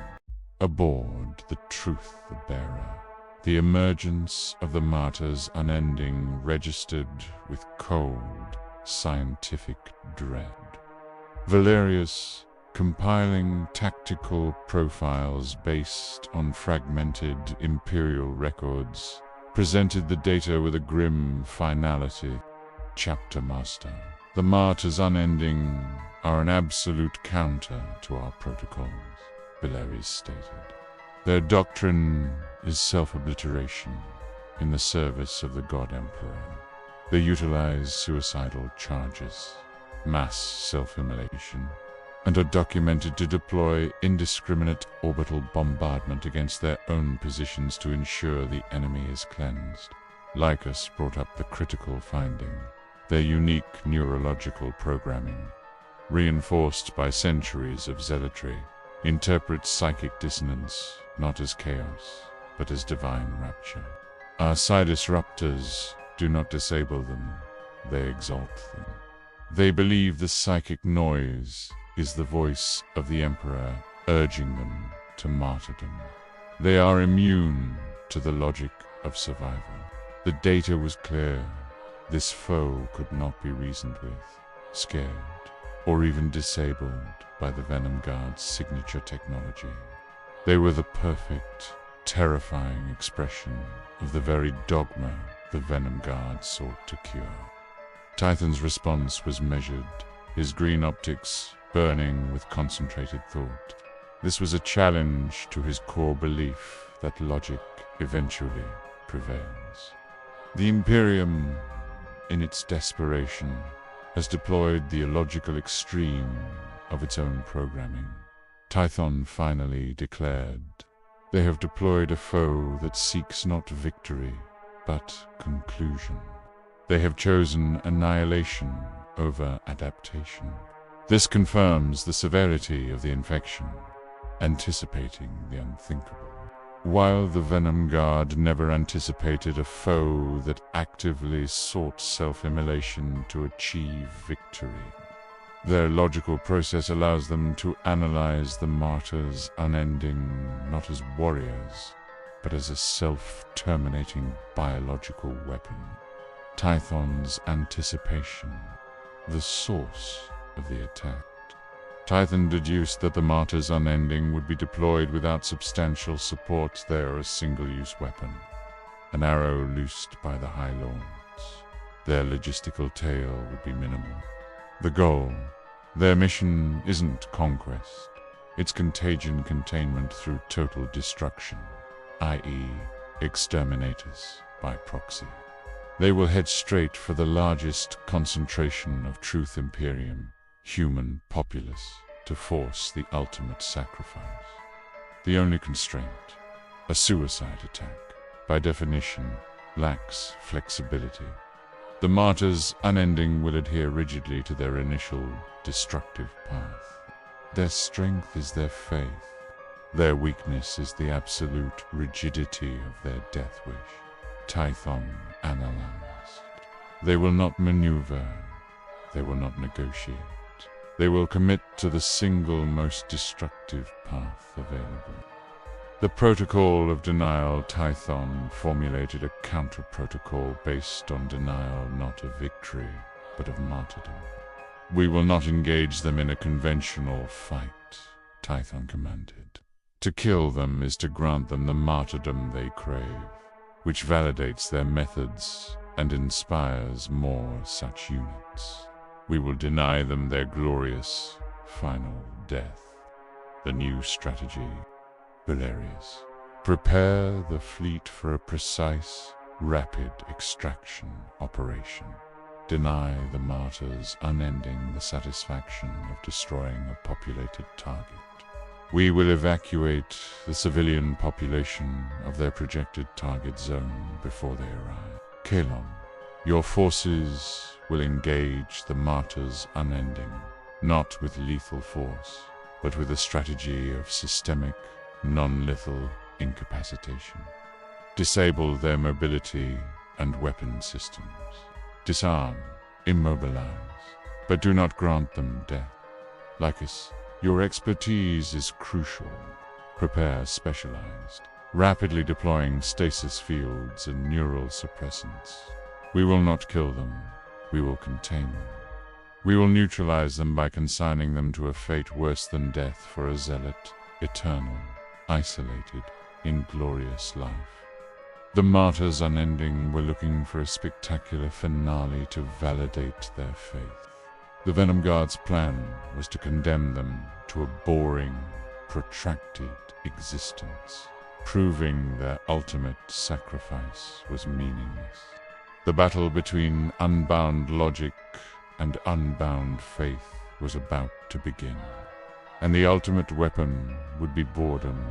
Speaker 1: Aboard the Truth the Bearer, the emergence of the Martyrs Unending registered with cold, scientific dread. Valerius, compiling tactical profiles based on fragmented Imperial records, presented the data with a grim finality. Chapter Master. The Martyrs Unending are an absolute counter to our protocols, Valerius stated. Their doctrine is self-obliteration in the service of the God Emperor. They utilize suicidal charges, mass self-immolation, and are documented to deploy indiscriminate orbital bombardment against their own positions to ensure the enemy is cleansed. Lycus brought up the critical finding. Their unique neurological programming, reinforced by centuries of zealotry, interprets psychic dissonance not as chaos, but as divine rapture. Our Psi-Disruptors do not disable them, they exalt them. They believe the psychic noise is the voice of the Emperor urging them to martyrdom. They are immune to the logic of survival. The data was clear. This foe could not be reasoned with, scared, or even disabled by the Venom Guard's signature technology. They were the perfect, terrifying expression of the very dogma the Venom Guard sought to cure. Tython's response was measured, his green optics burning with concentrated thought. This was a challenge to his core belief that logic eventually prevails. The Imperium, in its desperation, has deployed the illogical extreme of its own programming. Tython finally declared, "They have deployed a foe that seeks not victory, but conclusion. They have chosen annihilation over adaptation. This confirms the severity of the infection, anticipating the unthinkable." While the Venom Guard never anticipated a foe that actively sought self-immolation to achieve victory, their logical process allows them to analyze the martyrs unending not as warriors, but as a self-terminating biological weapon. Tython's anticipation, the source of the attack. Tython deduced that the martyrs unending would be deployed without substantial support. They are a single-use weapon, an arrow loosed by the High Lords. Their logistical tail would be minimal. The goal, their mission, isn't conquest. It's contagion containment through total destruction, i.e., exterminators by proxy. They will head straight for the largest concentration of truth Imperium, human populace, to force the ultimate sacrifice. The only constraint, a suicide attack, by definition, lacks flexibility. The martyrs unending will adhere rigidly to their initial destructive path. Their strength is their faith. Their weakness is the absolute rigidity of their death wish. Tython analyzed. They will not maneuver. They will not negotiate. They will commit to the single most destructive path available. The protocol of denial. Tython formulated a counter-protocol based on denial not of victory, but of martyrdom. "We will not engage them in a conventional fight," Tython commanded. "To kill them is to grant them the martyrdom they crave, which validates their methods and inspires more such units. We will deny them their glorious, final death." The new strategy, Valerius. Prepare the fleet for a precise, rapid extraction operation. Deny the martyrs unending the satisfaction of destroying a populated target. We will evacuate the civilian population of their projected target zone before they arrive. Kalon, your forces will engage the martyrs unending, not with lethal force, but with a strategy of systemic, non-lethal incapacitation. Disable their mobility and weapon systems. Disarm, immobilize, but do not grant them death. Lycus, your expertise is crucial. Prepare specialized, rapidly deploying stasis fields and neural suppressants. We will not kill them. We will contain them. We will neutralize them by consigning them to a fate worse than death for a zealot, eternal, isolated, inglorious life. The martyrs unending were looking for a spectacular finale to validate their faith. The Venom Guard's plan was to condemn them to a boring, protracted existence, proving their ultimate sacrifice was meaningless. The battle between unbound logic and unbound faith was about to begin, and the ultimate weapon would be boredom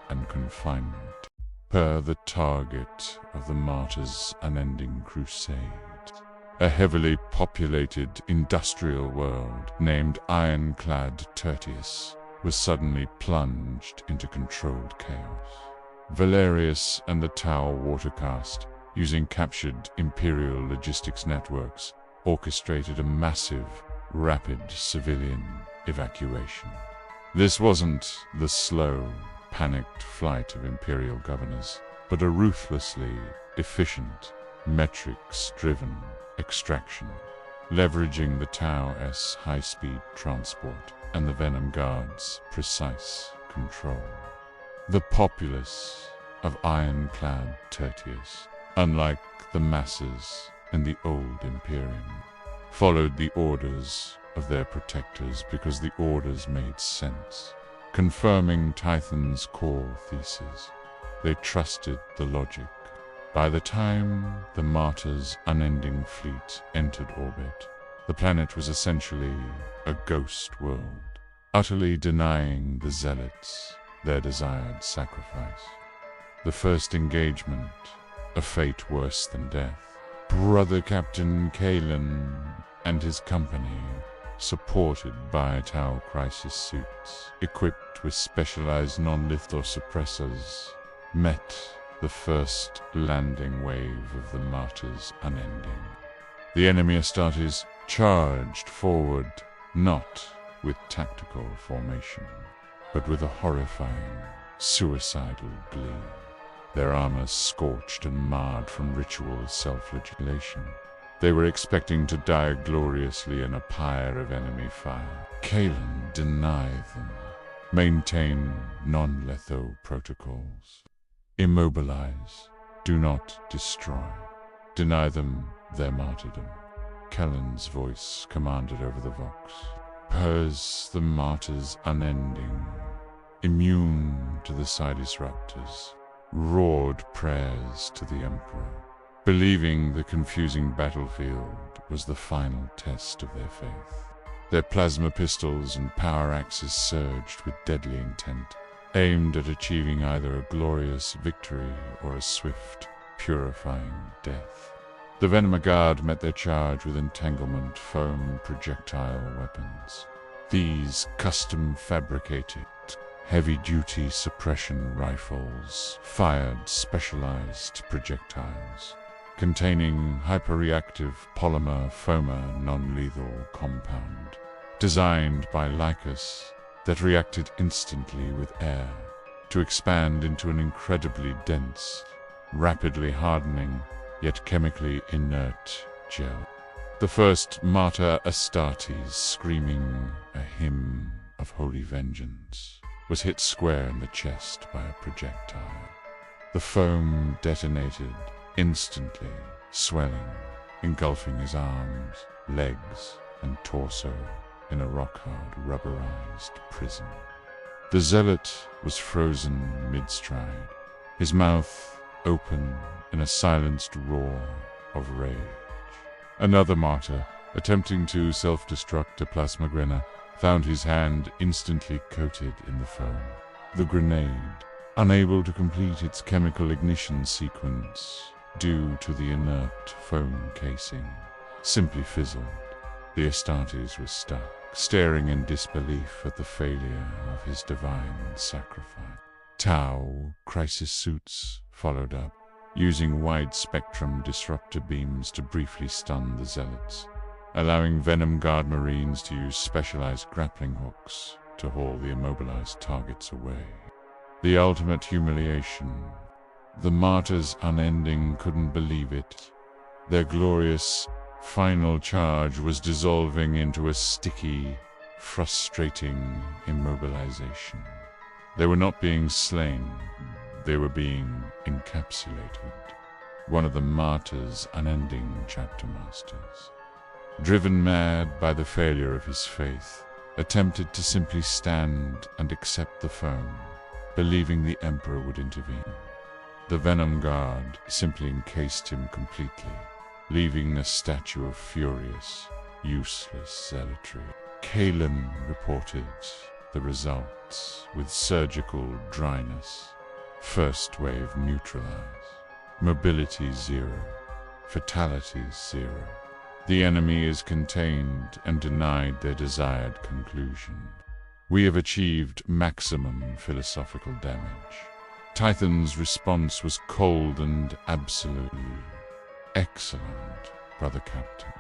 Speaker 1: and confinement, per the target of the martyrs' unending crusade. A heavily populated industrial world named Ironclad Tertius was suddenly plunged into controlled chaos. Valerius and the Tau Watercast, using captured Imperial logistics networks, orchestrated a massive, rapid civilian evacuation. This wasn't the slow, panicked flight of Imperial governors, but a ruthlessly efficient, metrics-driven extraction, leveraging the Tau-S high-speed transport and the Venom Guard's precise control. The populace of Ironclad Tertius, unlike the masses in the old Imperium, followed the orders of their protectors because the orders made sense. confirming Tython's core thesis. They trusted the logic. By the time the Martyr's unending fleet entered orbit, the planet was essentially a ghost world, utterly denying the Zealots their desired sacrifice. The first engagement, a fate worse than death. Brother Captain Kalen and his company, supported by Tau crisis suits, equipped with specialized non-lethal suppressors, met the first landing wave of the Martyr's unending. The enemy Astartes charged forward, not with tactical formation, but with a horrifying, suicidal glee. Their armors scorched and marred from ritual self-flagellation. They were expecting to die gloriously in a pyre of enemy fire. Kalen denied them. Maintain non-lethal protocols. Immobilize. Do not destroy. Deny them their martyrdom. Kalen's voice commanded over the vox. Pers the Martyr's unending, immune to the Sidisraptors, roared prayers to the Emperor, believing the confusing battlefield was the final test of their faith. Their plasma pistols and power axes surged with deadly intent, aimed at achieving either a glorious victory or a swift, purifying death. The Venom Guard met their charge with entanglement foam projectile weapons. These custom-fabricated, heavy-duty suppression rifles fired specialized projectiles, containing hyperreactive polymer foamer non-lethal compound, designed by Lycus that reacted instantly with air to expand into an incredibly dense, rapidly hardening, yet chemically inert gel. The first martyr Astartes, screaming a hymn of holy vengeance, was hit square in the chest by a projectile. The foam detonated instantly, swelling, engulfing his arms, legs, and torso in a rock-hard, rubberized prison. The zealot was frozen mid-stride, his mouth open in a silenced roar of rage. Another martyr, attempting to self-destruct a plasma grenade, found his hand instantly coated in the foam. The grenade, unable to complete its chemical ignition sequence due to the inert foam casing, simply fizzled. The Astartes was stuck, staring in disbelief at the failure of his divine sacrifice. Tau crisis suits followed up, using wide-spectrum disruptor beams to briefly stun the Zealots, allowing Venom Guard Marines to use specialized grappling hooks to haul the immobilized targets away. The ultimate humiliation. The Martyrs unending couldn't believe it. Their glorious final charge was dissolving into a sticky, frustrating immobilization. They were not being slain. They were being encapsulated. One of the Martyr's unending chapter masters, driven mad by the failure of his faith, attempted to simply stand and accept the foam, believing the Emperor would intervene. The Venom Guard simply encased him completely, leaving a statue of furious, useless zealotry. Kalen reported the results with surgical dryness. First wave neutralized. Mobility 0. Fatalities 0. The enemy is contained and denied their desired conclusion. We have achieved maximum philosophical damage. Tython's response was cold and absolutely excellent, Brother Captain.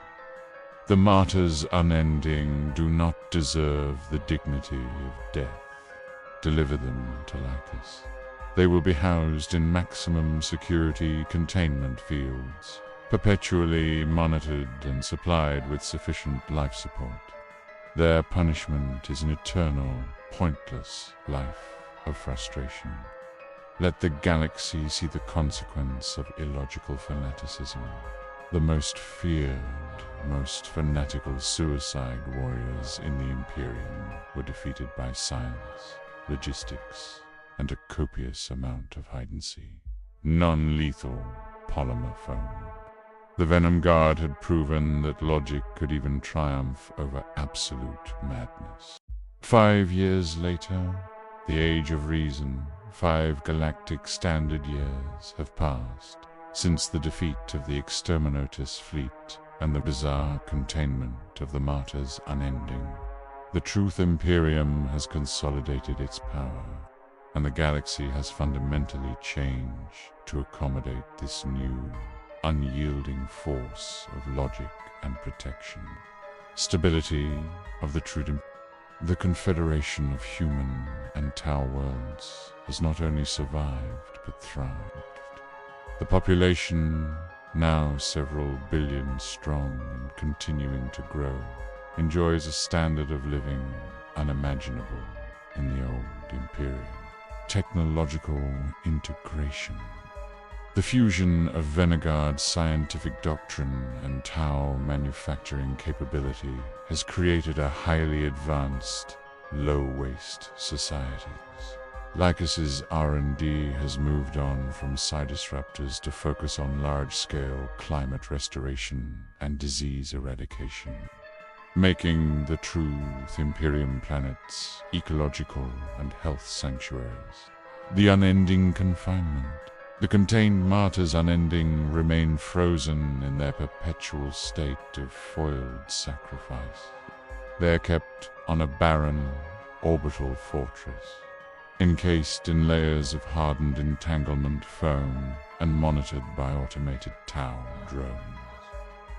Speaker 1: The Martyrs unending do not deserve the dignity of death. Deliver them to Lycus. They will be housed in maximum security containment fields, perpetually monitored and supplied with sufficient life support. Their punishment is an eternal, pointless life of frustration. Let the galaxy see the consequence of illogical fanaticism. The most feared, most fanatical suicide warriors in the Imperium were defeated by science. logistics, and a copious amount of hide-and-seek. Non-lethal polymer foam. The Venom Guard had proven that logic could even triumph over absolute madness. 5 years later, the Age of Reason, 5 galactic standard years have passed since the defeat of the Exterminatus fleet and the bizarre containment of the Martyrs Unending. The Truth Imperium has consolidated its power, and the galaxy has fundamentally changed to accommodate this new, unyielding force of logic and protection. Stability of the Truth. The confederation of human and Tau worlds has not only survived but thrived. The population, now several billion strong and continuing to grow, enjoys a standard of living unimaginable in the old Imperium. Technological integration. The fusion of Venom Guard's scientific doctrine and Tau manufacturing capability has created a highly advanced, low-waste society. Lycus's R&D has moved on from psi-disruptors to focus on large-scale climate restoration and disease eradication, making the Truth Imperium planets ecological and health sanctuaries. The unending confinement. The contained Martyrs Unending remain frozen in their perpetual state of foiled sacrifice. They are kept on a barren, orbital fortress, encased in layers of hardened entanglement foam and monitored by automated Tau drones.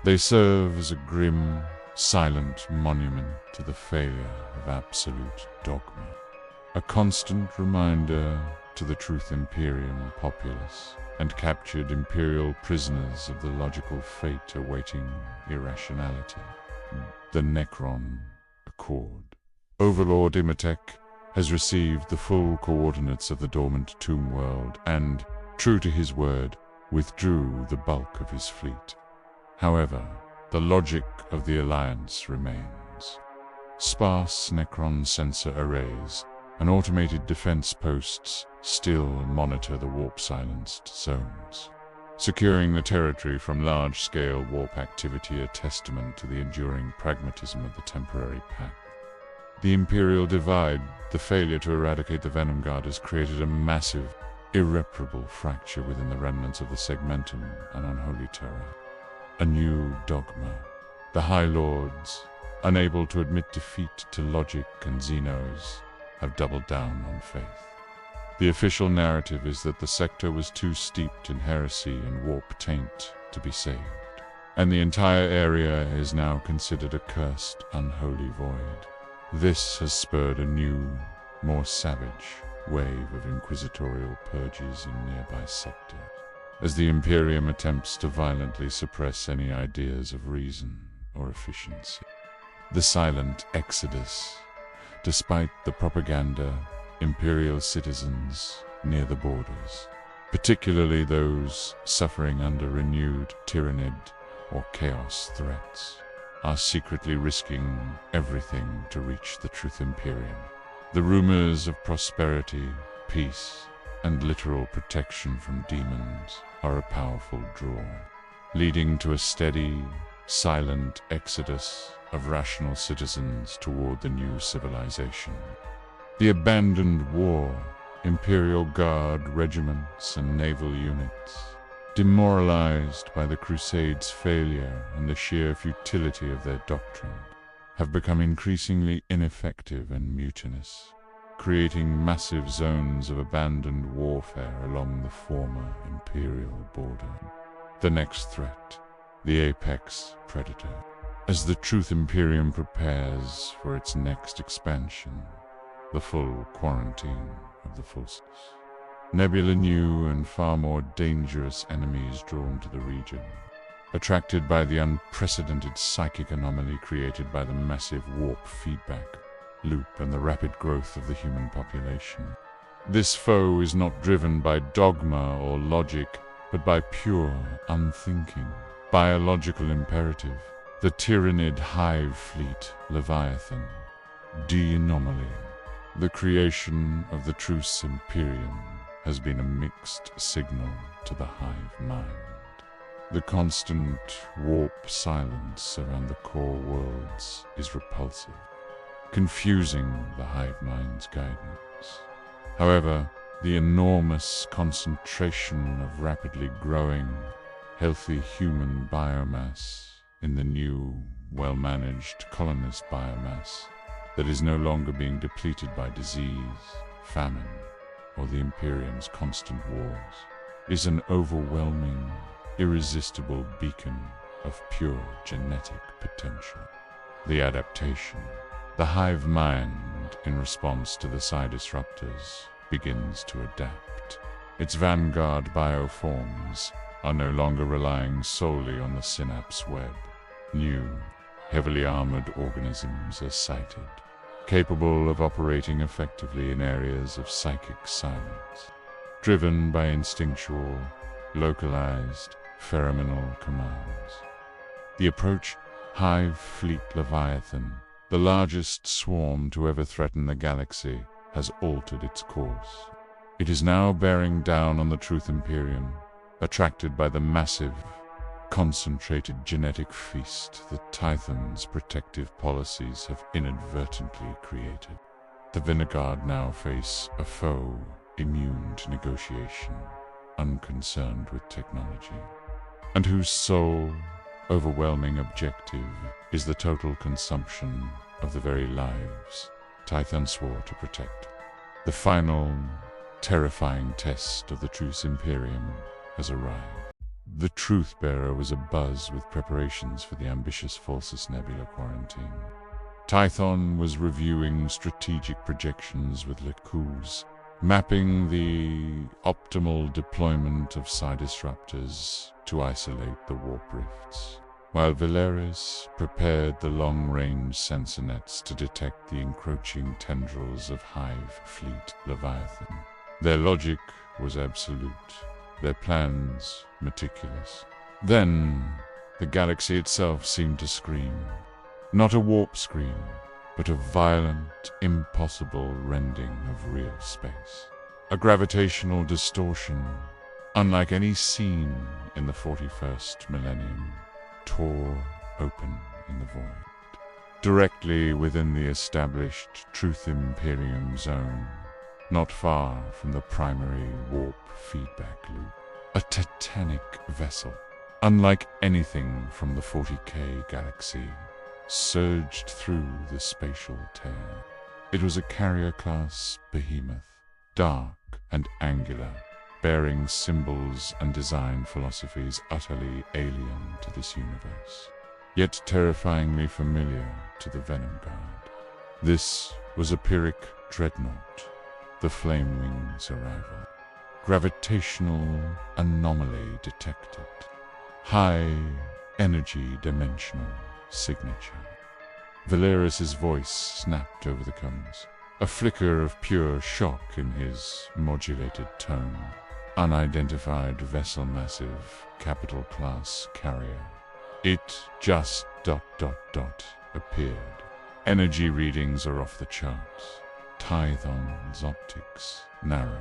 Speaker 1: They serve as a grim, silent monument to the failure of absolute dogma, a constant reminder to the Truth Imperium populace and captured Imperial prisoners of the logical fate awaiting irrationality. The Necron Accord. Overlord Imatech has received the full coordinates of the dormant tomb world and, true to his word, withdrew the bulk of his fleet. However, the logic of the Alliance remains. Sparse Necron sensor arrays and automated defense posts still monitor the warp-silenced zones, securing the territory from large-scale warp activity, a testament to the enduring pragmatism of the temporary pact. The Imperial divide, the failure to eradicate the Venom Guard, has created a massive, irreparable fracture within the remnants of the Segmentum and Unholy Terror. A new dogma. The High Lords, unable to admit defeat to logic and Xenos, have doubled down on faith. The official narrative is that the sector was too steeped in heresy and warp taint to be saved, and the entire area is now considered a cursed, unholy void. This has spurred a new, more savage wave of inquisitorial purges in nearby sectors, as the Imperium attempts to violently suppress any ideas of reason or efficiency. The silent exodus. Despite the propaganda, Imperial citizens near the borders, particularly those suffering under renewed tyrannid or chaos threats, are secretly risking everything to reach the Truth Imperium. The rumors of prosperity, peace, and literal protection from demons are a powerful draw, leading to a steady, silent exodus of rational citizens toward the new civilization. The abandoned war, Imperial Guard regiments and naval units, demoralized by the Crusades' failure and the sheer futility of their doctrine, have become increasingly ineffective and mutinous, creating massive zones of abandoned warfare along the former Imperial border. The next threat, the apex predator. As the Truth Imperium prepares for its next expansion, the full quarantine of the forces. Nebula new and far more dangerous enemies drawn to the region, attracted by the unprecedented psychic anomaly created by the massive warp feedback loop and the rapid growth of the human population. This foe is not driven by dogma or logic, but by pure, unthinking, biological imperative. The tyrannid hive fleet, Leviathan, D-anomaly, The creation of the Truce Imperium has been a mixed signal to the hive mind. The constant warp silence around the core worlds is repulsive, confusing the hive mind's guidance. However, the enormous concentration of rapidly growing, healthy human biomass in the new, well-managed colonist biomass that is no longer being depleted by disease, famine, or the Imperium's constant wars, is an overwhelming, irresistible beacon of pure genetic potential. The adaptation, the hive mind in response to the psi disruptors, begins to adapt. Its vanguard bioforms are no longer relying solely on the synapse web. New, heavily armored organisms are sighted, capable of operating effectively in areas of psychic silence, driven by instinctual, localized, pheromonal commands. The approach Hive Fleet Leviathan, the largest swarm to ever threaten the galaxy, has altered its course. It is now bearing down on the Truth Imperium, attracted by the massive, concentrated genetic feast that Tython's protective policies have inadvertently created. The Venom Guard now face a foe immune to negotiation, unconcerned with technology, and whose sole, overwhelming objective is the total consumption of the very lives Tython swore to protect. The final, terrifying test of the Truce Imperium has arrived. The Truth-Bearer was abuzz with preparations for the ambitious Falsus Nebula quarantine. Tython was reviewing strategic projections with Lekuz, mapping the optimal deployment of psi disruptors to isolate the warp rifts, while Valeris prepared the long-range sensor nets to detect the encroaching tendrils of Hive Fleet Leviathan. Their logic was absolute, their plans meticulous. Then, the galaxy itself seemed to scream. Not a warp scream, but a violent, impossible rending of real space. A gravitational distortion, unlike any seen in the 41st millennium, tore open in the void, directly within the established Truth Imperium zone, not far from the primary warp feedback loop. A titanic vessel, unlike anything from the 40K galaxy, surged through the spatial tear. It was a carrier-class behemoth, dark and angular, bearing symbols and design philosophies utterly alien to this universe, yet terrifyingly familiar to the Venom Guard. This was a Pyrrhic dreadnought, the Flame Wing's arrival. Gravitational anomaly detected. High energy dimensional signature. Valeris's voice snapped over the comms, a flicker of pure shock in his modulated tone. Unidentified vessel massive, capital class carrier. It just ... appeared. Energy readings are off the charts. Tython's optics narrowed.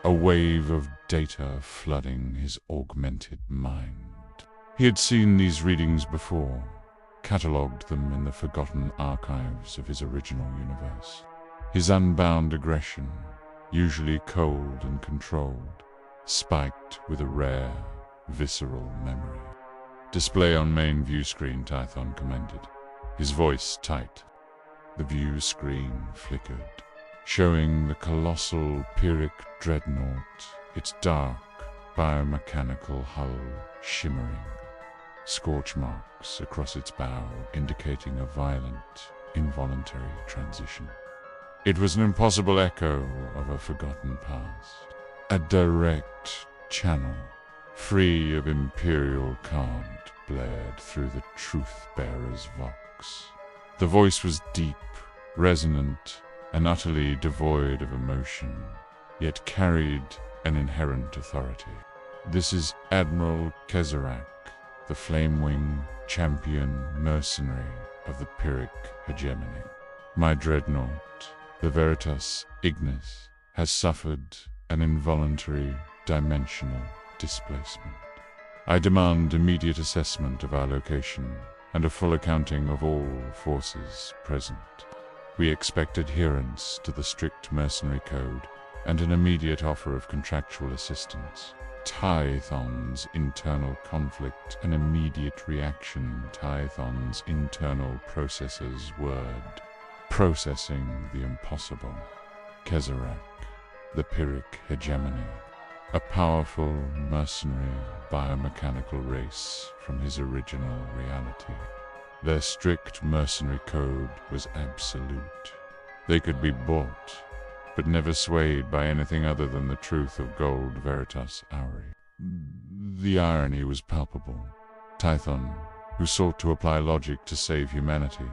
Speaker 1: A wave of data flooding his augmented mind. He had seen these readings before, catalogued them in the forgotten archives of his original universe. His unbound aggression, usually cold and controlled, spiked with a rare, visceral memory. Display on main view screen, Tython commanded, his voice tight. The view screen flickered, showing the colossal Pyrrhic dreadnought, its dark, biomechanical hull shimmering, scorch marks across its bow indicating a violent, involuntary transition. It was an impossible echo of a forgotten past, a direct channel, free of imperial cant, blared through the Truth-Bearer's vox. The voice was deep, resonant, and utterly devoid of emotion, yet carried an inherent authority. This is Admiral Kezerak, the Flamewing champion mercenary of the Pyrrhic hegemony. My dreadnought, the Veritas Ignis has suffered an involuntary dimensional displacement. I demand immediate assessment of our location and a full accounting of all forces present. We expect adherence to the strict mercenary code and an immediate offer of contractual assistance. Tython's internal conflict, an immediate reaction. Tython's internal processor's word. Processing the impossible. Kezerak, the Pyrrhic hegemony. A powerful, mercenary, biomechanical race from his original reality. Their strict mercenary code was absolute. They could be bought, but never swayed by anything other than the truth of Gold Veritas Auri. The irony was palpable. Tython, who sought to apply logic to save humanity,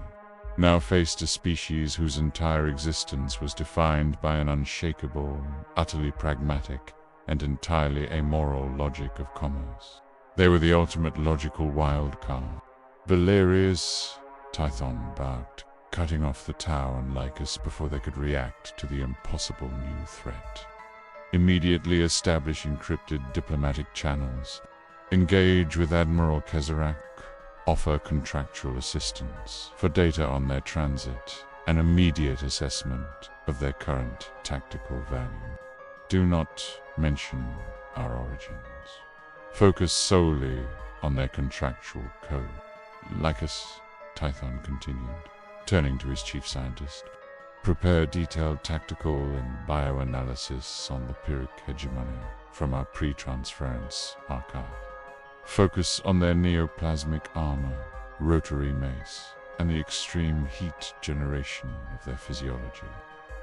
Speaker 1: now faced a species whose entire existence was defined by an unshakable, utterly pragmatic, and entirely amoral logic of commerce. They were the ultimate logical wild card. Valerius, Tython barked, cutting off the Tau and Lycus before they could react to the impossible new threat. Immediately establish encrypted diplomatic channels, engage with Admiral Kezerak, offer contractual assistance for data on their transit, an immediate assessment of their current tactical value. Do not mention our origins. Focus solely on their contractual code. Lycus, Tython continued, turning to his chief scientist. Prepare detailed tactical and bioanalysis on the Pyrrhic hegemony from our pre-transference archive. Focus on their neoplasmic armor, rotary mace, and the extreme heat generation of their physiology.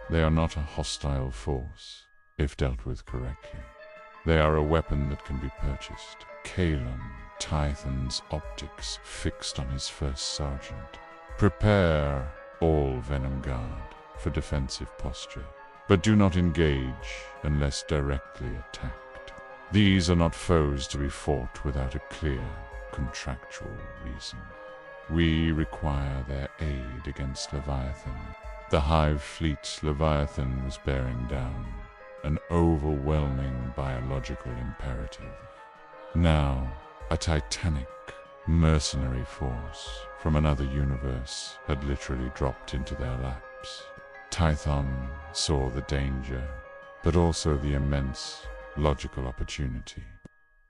Speaker 1: They are not a hostile force, if dealt with correctly. They are a weapon that can be purchased. Kalon, Tython's optics fixed on his first sergeant. Prepare all Venom Guard for defensive posture, but do not engage unless directly attacked. These are not foes to be fought without a clear, contractual reason. We require their aid against Leviathan. The Hive Fleet Leviathan was bearing down, an overwhelming biological imperative. Now, a titanic, mercenary force from another universe had literally dropped into their laps. Tython saw the danger, but also the immense logical opportunity.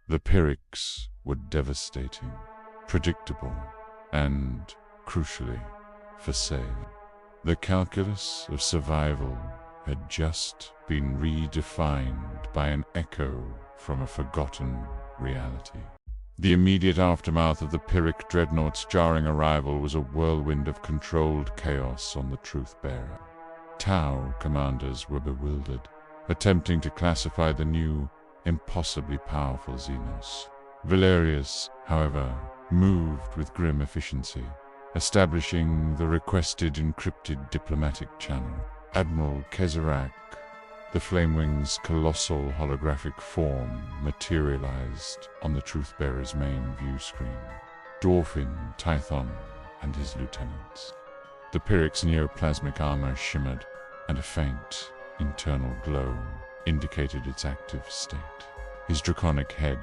Speaker 1: The Pyrrhics were devastating, predictable, and, crucially, for sale. The calculus of survival had just been redefined by an echo from a forgotten reality. The immediate aftermath of the Pyrrhic dreadnought's jarring arrival was a whirlwind of controlled chaos on the Truth-Bearer. Tau commanders were bewildered, attempting to classify the new, impossibly powerful Xenos. Valerius, however, moved with grim efficiency, establishing the requested encrypted diplomatic channel. Admiral Kezerak, the Flamewing's colossal holographic form, materialized on the Truth-Bearer's main view screen. Dwarfin, Tython, and his lieutenants. The Pyrrhic's neoplasmic armor shimmered, and a faint, internal glow indicated its active state. His draconic head,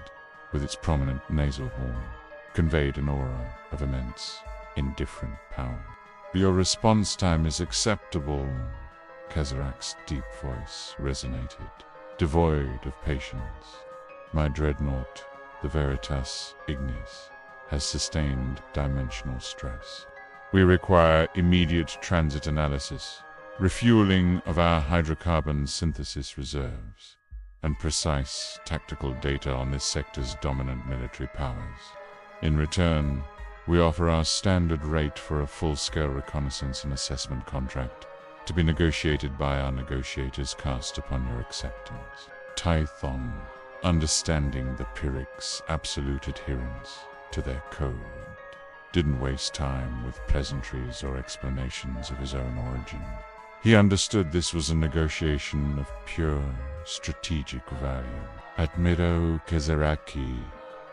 Speaker 1: with its prominent nasal horn, conveyed an aura of immense, indifferent power. Your response time is acceptable. Kezerak's deep voice resonated, devoid of patience. My dreadnought, the Veritas Ignis, has sustained dimensional stress. We require immediate transit analysis, refueling of our hydrocarbon synthesis reserves, and precise tactical data on this sector's dominant military powers. In return, we offer our standard rate for a full-scale reconnaissance and assessment contract, to be negotiated by our negotiators cast upon your acceptance. Tython, understanding the Pyrrhic's absolute adherence to their code, didn't waste time with pleasantries or explanations of his own origin. He understood this was a negotiation of pure strategic value. Admiral Kezeraki,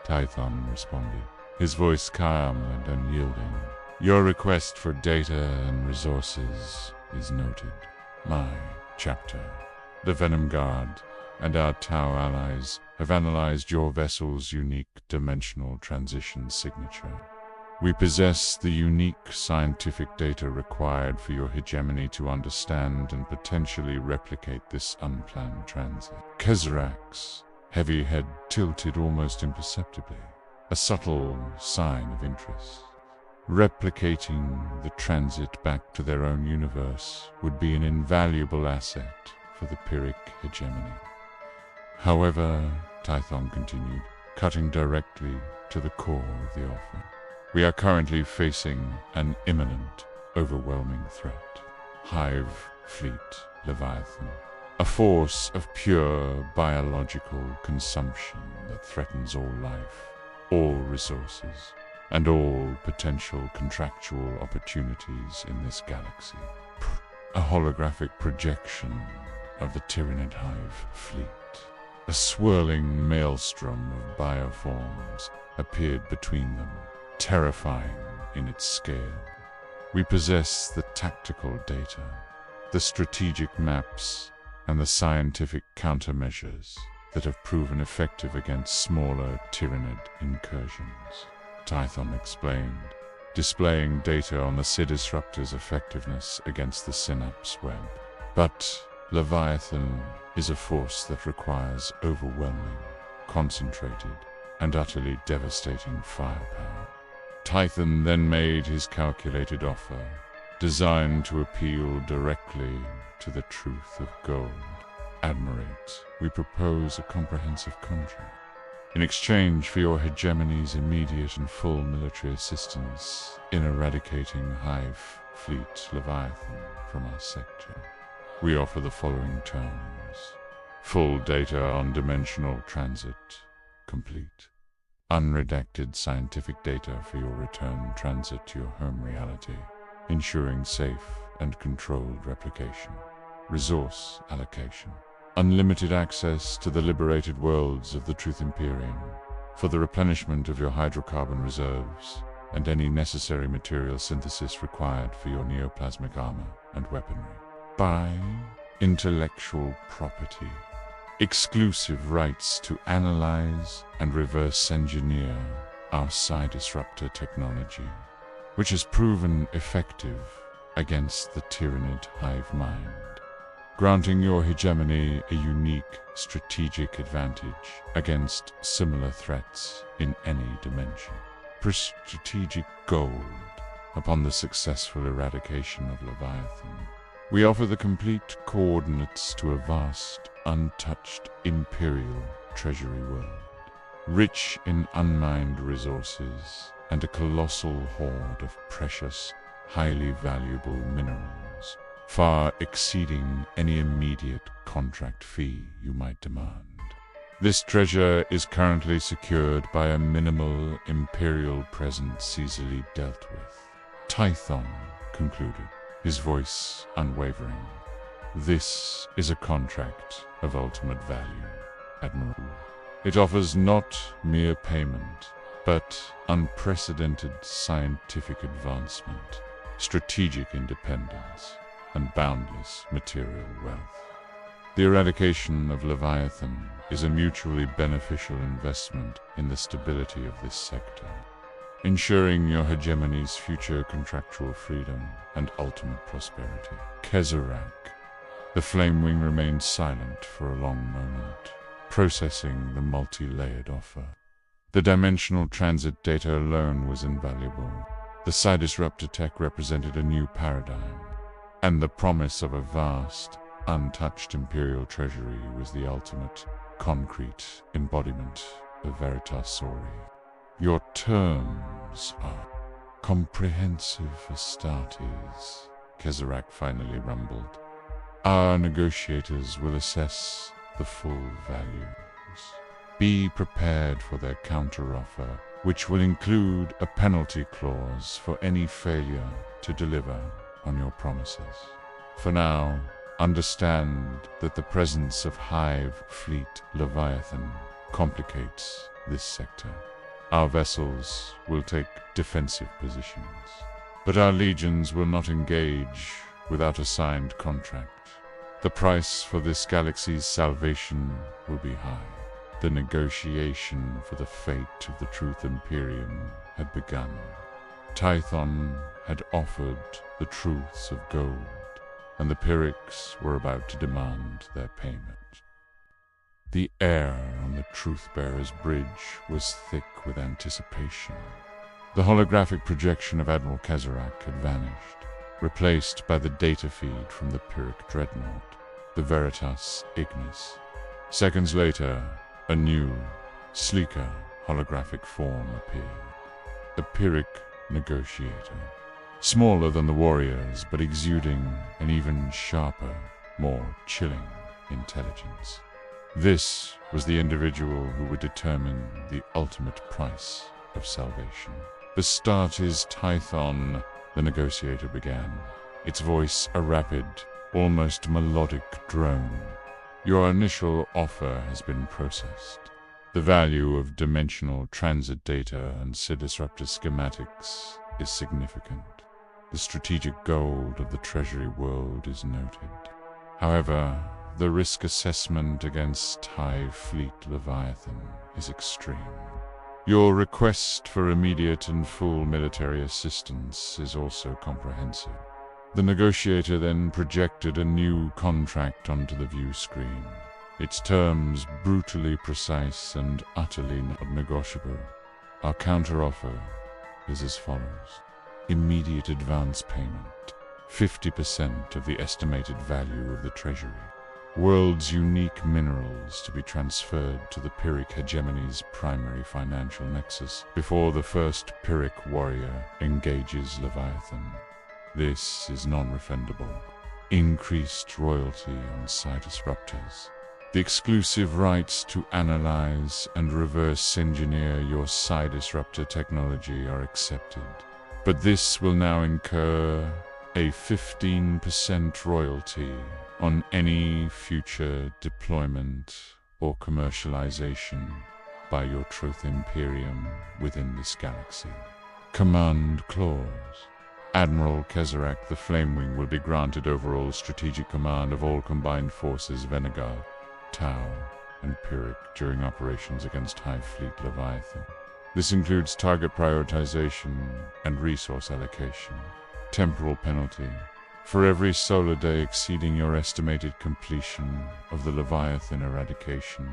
Speaker 1: Tython responded, his voice calm and unyielding. Your request for data and resources is noted. my chapter. The Venom Guard and our Tau allies have analyzed your vessel's unique dimensional transition signature. We possess the unique scientific data required for your hegemony to understand and potentially replicate this unplanned transit. Kezerak's heavy head tilted almost imperceptibly, a subtle sign of interest. Replicating the transit back to their own universe would be an invaluable asset for the Pyrrhic hegemony. However, Tython continued, cutting directly to the core of the offer, we are currently facing an imminent, overwhelming threat. Hive Fleet Leviathan, a force of pure biological consumption that threatens all life, all resources, and all potential contractual opportunities in this galaxy. A holographic projection of the Tyrannid Hive fleet. A swirling maelstrom of bioforms appeared between them, terrifying in its scale. We possess the tactical data, the strategic maps, and the scientific countermeasures that have proven effective against smaller Tyrannid incursions, Tython explained, displaying data on the Sidisruptor's effectiveness against the Synapse web. But Leviathan is a force that requires overwhelming, concentrated, and utterly devastating firepower. Tython then made his calculated offer, designed to appeal directly to the truth of gold. Admirate, we propose a comprehensive contract. In exchange for your hegemony's immediate and full military assistance in eradicating Hive Fleet Leviathan from our sector, we offer the following terms. Full data on dimensional transit, complete. Unredacted scientific data for your return transit to your home reality, ensuring safe and controlled replication. Resource allocation. Unlimited access to the liberated worlds of the Truth Imperium for the replenishment of your hydrocarbon reserves and any necessary material synthesis required for your neoplasmic armor and weaponry. By intellectual property. Exclusive rights to analyze and reverse engineer our Sidisruptor technology, which has proven effective against the Tyrannid hive mind, granting your hegemony a unique strategic advantage against similar threats in any dimension. Strategic gold upon the successful eradication of Leviathan. We offer the complete coordinates to a vast, untouched imperial treasury world, rich in unmined resources and a colossal hoard of precious, highly valuable minerals, far exceeding any immediate contract fee you might demand. This treasure is currently secured by a minimal imperial presence easily dealt with. Tython concluded, his voice unwavering. This is a contract of ultimate value, Admiral. It offers not mere payment, but unprecedented scientific advancement, strategic independence, and boundless material wealth. The eradication of Leviathan is a mutually beneficial investment in the stability of this sector, ensuring your hegemony's future contractual freedom and ultimate prosperity. Kezerak. The Flamewing remained silent for a long moment, processing the multi-layered offer. The dimensional transit data alone was invaluable. The Sidisruptor tech represented a new paradigm, and the promise of a vast, untouched imperial treasury was the ultimate, concrete embodiment of Veritas Sauri. Your terms are comprehensive, Astartes, Kezerak finally rumbled. Our negotiators will assess the full values. Be prepared for their counteroffer, which will include a penalty clause for any failure to deliver on your promises. For now, understand that the presence of Hive Fleet Leviathan complicates this sector. Our vessels will take defensive positions, but our legions will not engage without a signed contract. The price for this galaxy's salvation will be high. The negotiation for the fate of the Truth Imperium had begun. Tython had offered the truths of gold, and the Pyrrhics were about to demand their payment. The air on the Truth-Bearer's bridge was thick with anticipation. The holographic projection of Admiral Kazarak had vanished, replaced by the data feed from the Pyrrhic dreadnought, the Veritas Ignis. Seconds later, a new, sleeker holographic form appeared. A Pyrrhic negotiator. Smaller than the warriors, but exuding an even sharper, more chilling intelligence. This was the individual who would determine the ultimate price of salvation. "The start is Tython," the negotiator began, its voice a rapid, almost melodic drone. "Your initial offer has been processed. The value of dimensional transit data and Sidisruptor schematics is significant. The strategic gold of the Treasury world is noted. However, the risk assessment against Hive Fleet Leviathan is extreme. Your request for immediate and full military assistance is also comprehensive." The negotiator then projected a new contract onto the view screen, its terms brutally precise and utterly non-negotiable. "Our counteroffer is as follows. Immediate advance payment, 50% of the estimated value of the Treasury. World's unique minerals to be transferred to the Pyrrhic hegemony's primary financial nexus before the first Pyrrhic warrior engages Leviathan. This is non-refundable. Increased royalty on Sidisruptors. The exclusive rights to analyze and reverse engineer your Sidisruptor technology are accepted. But this will now incur a 15% royalty on any future deployment or commercialization by your Truth Imperium within this galaxy. Command Clause. Admiral Kazarak the Flamewing will be granted overall strategic command of all combined forces Venom Guard, Tau, and Pyrrhic during operations against Hive Fleet Leviathan. This includes target prioritization and resource allocation. Temporal penalty. For every solar day exceeding your estimated completion of the Leviathan eradication,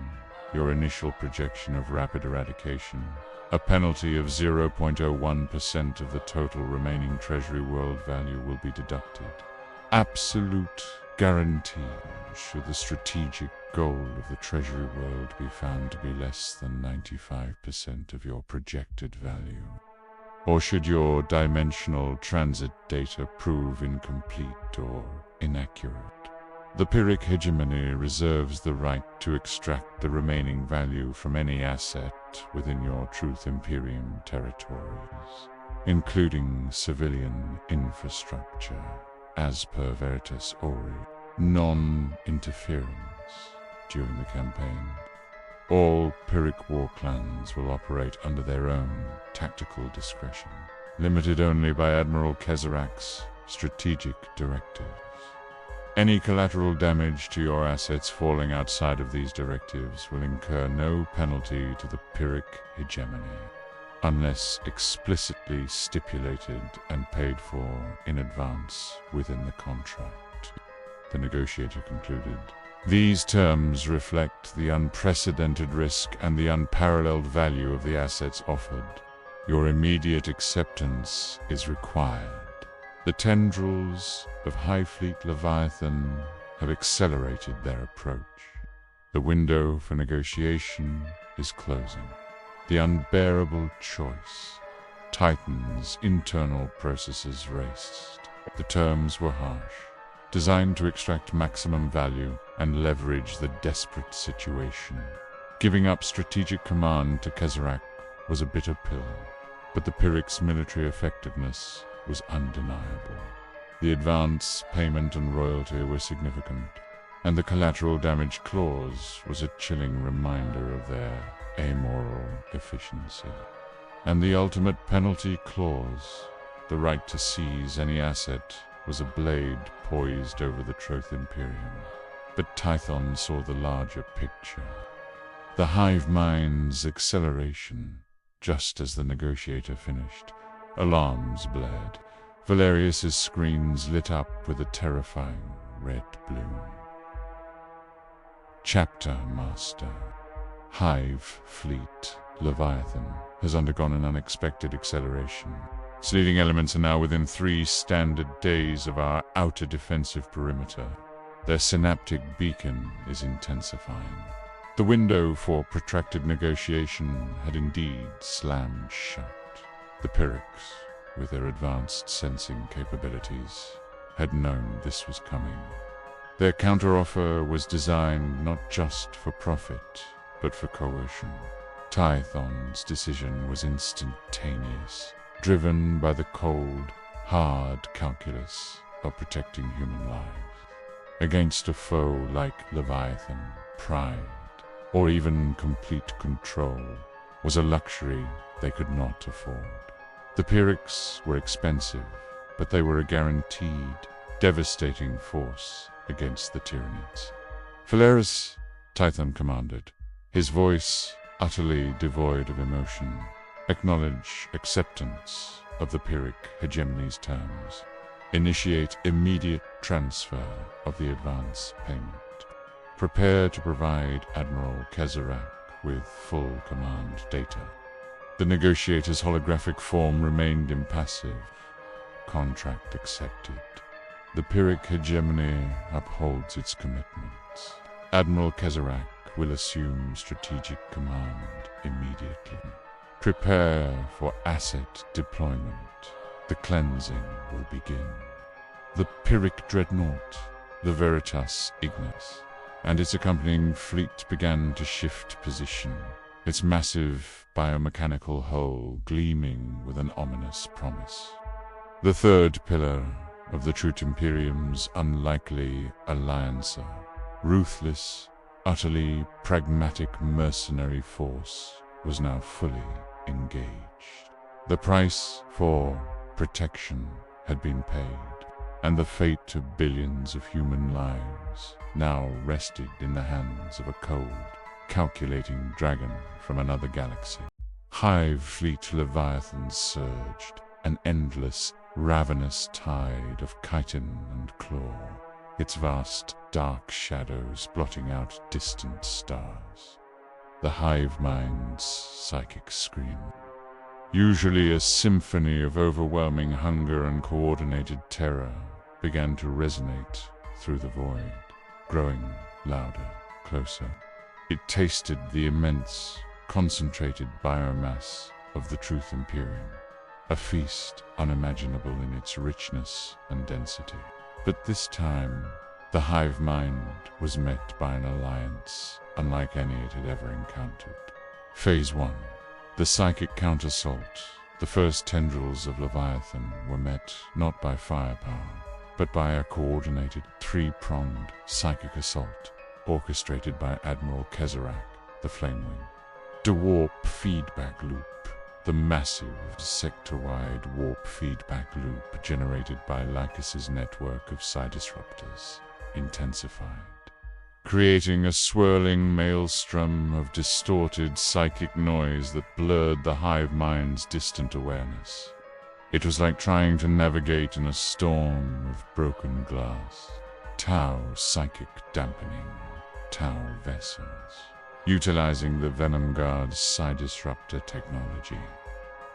Speaker 1: your initial projection of rapid eradication, a penalty of 0.01% of the total remaining Treasury world value will be deducted. Absolute guarantee should the strategic goal of the Treasury world be found to be less than 95% of your projected value. Or should your dimensional transit data prove incomplete or inaccurate. The Pyrrhic hegemony reserves the right to extract the remaining value from any asset within your Truth Imperium territories, including civilian infrastructure, as per Veritas Ori. Non-interference during the campaign. All Pyrrhic war clans will operate under their own tactical discretion, limited only by Admiral Kazarak's strategic directives. Any collateral damage to your assets falling outside of these directives will incur no penalty to the Pyrrhic hegemony, unless explicitly stipulated and paid for in advance within the contract. The negotiator concluded. These terms reflect the unprecedented risk and the unparalleled value of the assets offered. Your immediate acceptance is required. The tendrils of Hive Fleet Leviathan have accelerated their approach. The window for negotiation is closing. The unbearable choice. Titan's internal processes raced. The terms were harsh, designed to extract maximum value and leverage the desperate situation. Giving up strategic command to Kazarak was a bitter pill, but the Pyrrhic's military effectiveness was undeniable. The advance payment and royalty were significant, and the collateral damage clause was a chilling reminder of their amoral efficiency. And the ultimate penalty clause, the right to seize any asset was a blade poised over the Troth Imperium, but Tython saw the larger picture. The hive mind's acceleration, just as the negotiator finished. Alarms blared. Valerius's screens lit up with a terrifying red bloom. Chapter Master. Hive Fleet Leviathan has undergone an unexpected acceleration. Its leading elements are now within 3 standard days of our outer defensive perimeter. Their synaptic beacon is intensifying. The window for protracted negotiation had indeed slammed shut. The Pyrrhics, with their advanced sensing capabilities, had known this was coming. Their counteroffer was designed not just for profit, but for coercion. Tython's decision was instantaneous, driven by the cold, hard calculus of protecting human lives. Against a foe like Leviathan, pride, or even complete control, was a luxury they could not afford. The Pyrrhics were expensive, but they were a guaranteed, devastating force against the Tyranids. Valerius, Tython commanded, his voice utterly devoid of emotion. Acknowledge acceptance of the Pyrrhic hegemony's terms. Initiate immediate transfer of the advance payment. Prepare to provide Admiral Kezerak with full command data. The negotiator's holographic form remained impassive. Contract accepted. The Pyrrhic hegemony upholds its commitments. Admiral Kezerak will assume strategic command immediately. Prepare for asset deployment. The cleansing will begin. The Pyrrhic dreadnought, the Veritas Ignis, and its accompanying fleet began to shift position, its massive biomechanical hull gleaming with an ominous promise. The third pillar of the Troth Imperium's unlikely alliancer, ruthless, utterly pragmatic mercenary force, was now fully engaged. The price for protection had been paid, and the fate of billions of human lives now rested in the hands of a cold, calculating dragon from another galaxy. Hive Fleet Leviathans surged, an endless, ravenous tide of chitin and claw, its vast, dark shadows blotting out distant stars. The hive mind's psychic scream, usually a symphony of overwhelming hunger and coordinated terror, began to resonate through the void, growing louder, closer. It tasted the immense, concentrated biomass of the Troth Imperium, a feast unimaginable in its richness and density. But this time, the hive mind was met by an alliance unlike any it had ever encountered. Phase 1. The psychic countersalt. The first tendrils of Leviathan were met not by firepower, but by a coordinated, 3-pronged psychic assault, orchestrated by Admiral Kezerak, the Flamewing. The warp feedback loop. The massive, sector-wide warp feedback loop generated by Lycus's network of psi-disruptors intensified, creating a swirling maelstrom of distorted psychic noise that blurred the hive mind's distant awareness. It was like trying to navigate in a storm of broken glass. Tau psychic dampening, Tau vessels, utilizing the Venom Guard psi-disruptor technology,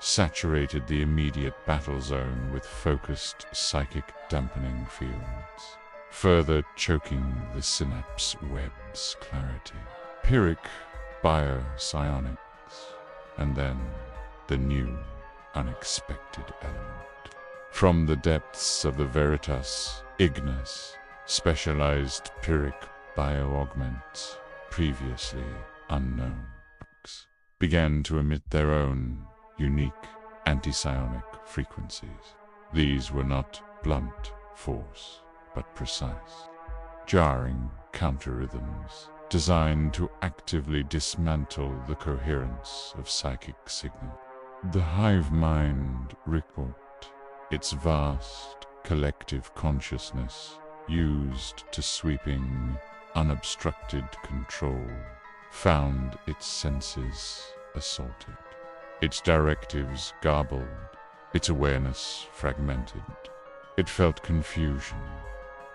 Speaker 1: saturated the immediate battle zone with focused psychic dampening fields, further choking the synapse web's clarity. Pyrrhic biopsionics, and then the new, unexpected element. From the depths of the Veritas Ignis, specialized Pyrrhic bio-augments, previously unknown, began to emit their own unique anti-psionic frequencies. These were not blunt force, but precise, jarring counter-rhythms designed to actively dismantle the coherence of psychic signal. The hive mind rippled, its vast, collective consciousness used to sweeping, unobstructed control, found its senses assaulted, its directives garbled, its awareness fragmented. It felt confusion,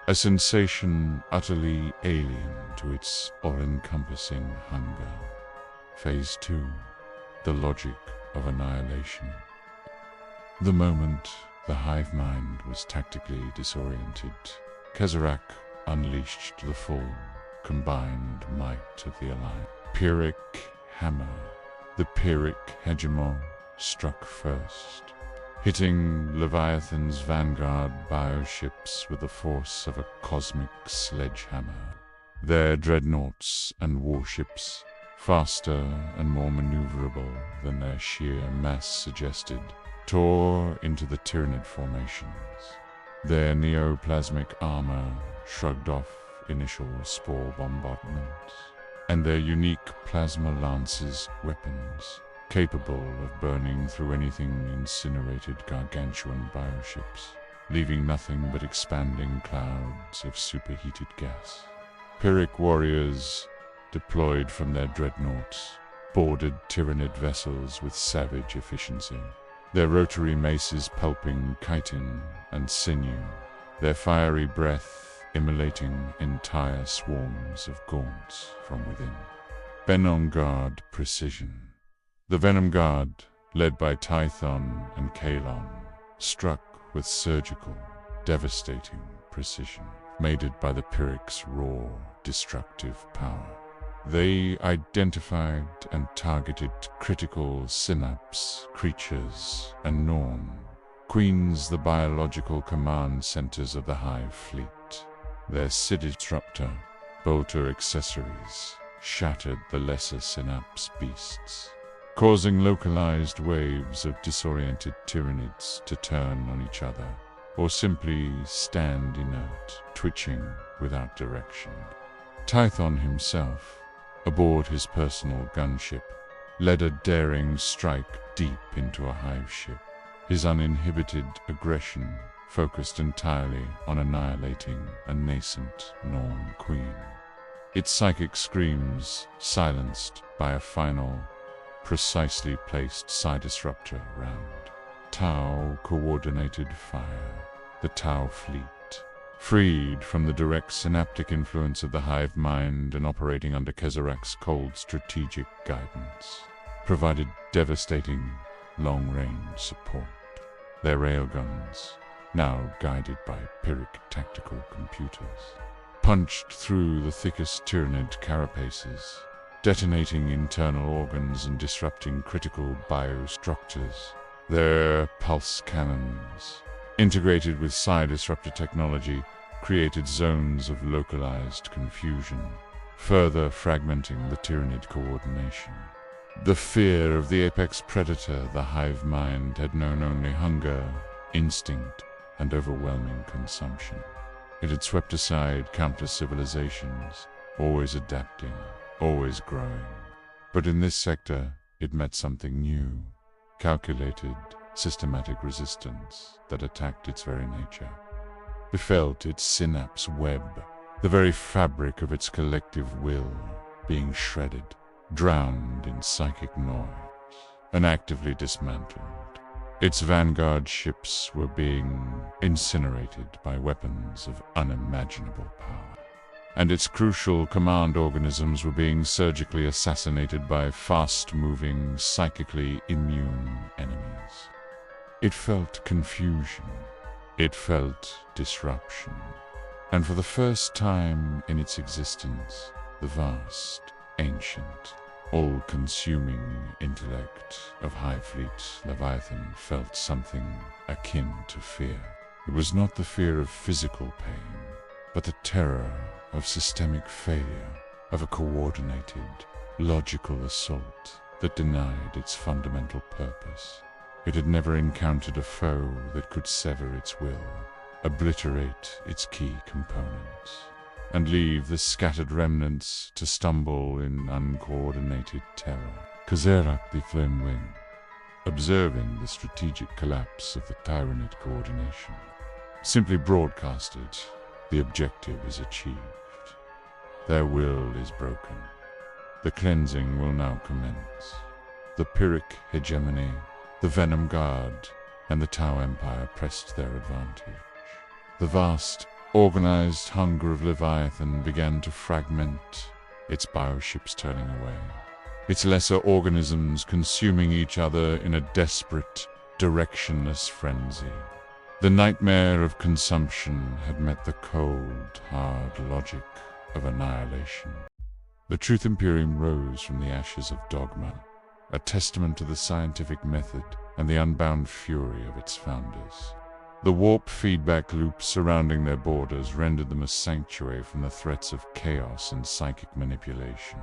Speaker 1: a sensation utterly alien to its all-encompassing hunger. Phase 2, the logic of annihilation. The moment the hive mind was tactically disoriented, Kezerak unleashed the full, combined might of the Alliance. Pyrrhic hammer, the Pyrrhic hegemon, struck first, hitting Leviathan's vanguard bioships with the force of a cosmic sledgehammer. Their dreadnoughts and warships, faster and more maneuverable than their sheer mass suggested, tore into the Tyranid formations. Their neoplasmic armor shrugged off initial spore bombardments, and their unique plasma lances weapons, capable of burning through anything, incinerated gargantuan bioships, leaving nothing but expanding clouds of superheated gas. Pyrrhic warriors, deployed from their dreadnoughts, boarded Tyranid vessels with savage efficiency, their rotary maces pulping chitin and sinew, their fiery breath immolating entire swarms of gaunts from within. Venom Guard precision. The Venom Guard, led by Tython and Kalon, struck with surgical, devastating precision, mated by the Pyrrhic's raw, destructive power. They identified and targeted critical synapse creatures and Norn, queens the biological command centers of the Hive Fleet. Their Disruptor, bolter accessories shattered the lesser synapse beasts, causing localized waves of disoriented Tyranids to turn on each other, or simply stand inert, twitching without direction. Tython himself, aboard his personal gunship, led a daring strike deep into a hive ship, his uninhibited aggression focused entirely on annihilating a nascent Norn queen. Its psychic screams silenced by a final, precisely placed Disruptor round. Tau coordinated fire, the Tau fleet, freed from the direct synaptic influence of the hive mind and operating under Kezerak's cold strategic guidance, provided devastating long-range support. Their railguns, now guided by Pyrrhic tactical computers, punched through the thickest Tyranid carapaces, detonating internal organs and disrupting critical biostructures. Their pulse cannons, integrated with Disruptor technology, created zones of localized confusion, further fragmenting the Tyranid coordination. The fear of the apex predator, the hive mind, had known only hunger, instinct, and overwhelming consumption. It had swept aside countless civilizations, always adapting, always growing. But in this sector, it met something new, calculated, systematic resistance that attacked its very nature. It felt its synapse web, the very fabric of its collective will, being shredded, drowned in psychic noise, and actively dismantled. Its vanguard ships were being incinerated by weapons of unimaginable power, and its crucial command organisms were being surgically assassinated by fast-moving, psychically immune enemies. It felt confusion. It felt disruption. And for the first time in its existence, the vast, ancient, all-consuming intellect of Hive Fleet Leviathan felt something akin to fear. It was not the fear of physical pain, but the terror of systemic failure, of a coordinated, logical assault that denied its fundamental purpose. It had never encountered a foe that could sever its will, obliterate its key components, and leave the scattered remnants to stumble in uncoordinated terror. Kezerak the Flamewing, observing the strategic collapse of the Tyranid coordination, Simply broadcasted, the objective is achieved. Their will is broken. The cleansing will now commence. The Pyrrhic hegemony, the Venom Guard, and the Tau Empire pressed their advantage. The vast, organized hunger of Leviathan began to fragment, its bioships turning away, its lesser organisms consuming each other in a desperate, directionless frenzy. The nightmare of consumption had met the cold, hard logic of annihilation. The Truth Imperium rose from the ashes of dogma, a testament to the scientific method and the unbound fury of its founders. The warp feedback loops surrounding their borders rendered them a sanctuary from the threats of chaos and psychic manipulation,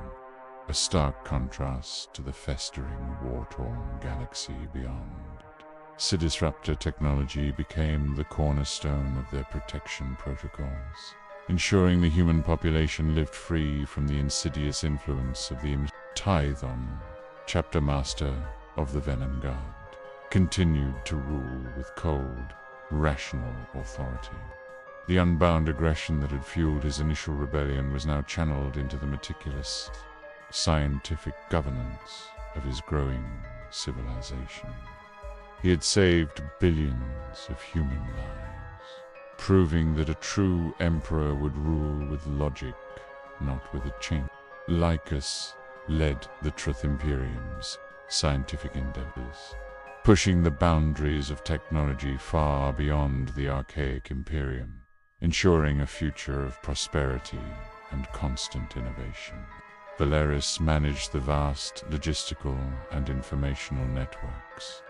Speaker 1: a stark contrast to the festering, war-torn galaxy beyond. Sidisruptor technology became the cornerstone of their protection protocols, ensuring the human population lived free from the insidious influence of the Tython, chapter master of the Venom Guard, continued to rule with cold, rational authority. The unbound aggression that had fueled his initial rebellion was now channeled into the meticulous, scientific governance of his growing civilization. He had saved billions of human lives, proving that a true emperor would rule with logic, not with a chain. Lycus led the Truth Imperium's scientific endeavors, pushing the boundaries of technology far beyond the archaic Imperium, ensuring a future of prosperity and constant innovation. Valeris managed the vast logistical and informational networks,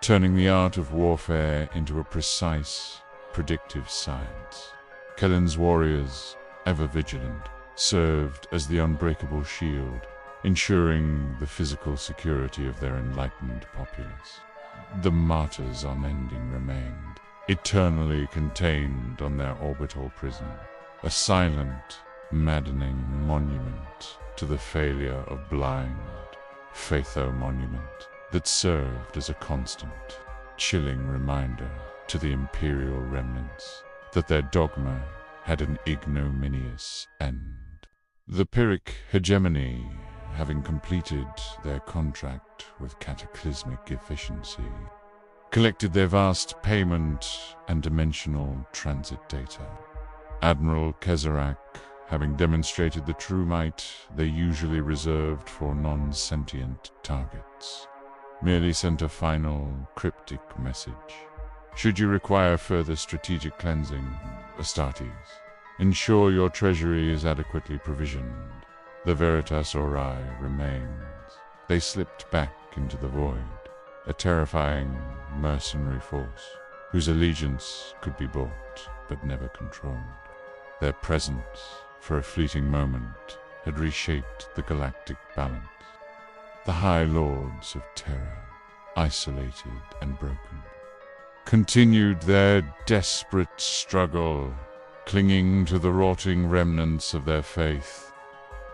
Speaker 1: turning the art of warfare into a precise, predictive science. Kellen's warriors, ever vigilant, served as the unbreakable shield, ensuring the physical security of their enlightened populace. The martyrs unending remained, eternally contained on their orbital prison, a silent, maddening monument to the failure of blind, Phaetho-monument that served as a constant, chilling reminder to the imperial remnants that their dogma had an ignominious end. The Pyrrhic hegemony, having completed their contract with cataclysmic efficiency, collected their vast payment and dimensional transit data. Admiral Kezarak, having demonstrated the true might they usually reserved for non-sentient targets, merely sent a final, cryptic message. Should you require further strategic cleansing, Astartes, ensure your treasury is adequately provisioned. The Veritas Ori remains. They slipped back into the void, a terrifying mercenary force whose allegiance could be bought but never controlled. Their presence, for a fleeting moment, had reshaped the galactic balance. The High Lords of Terror, isolated and broken, continued their desperate struggle, clinging to the rotting remnants of their faith.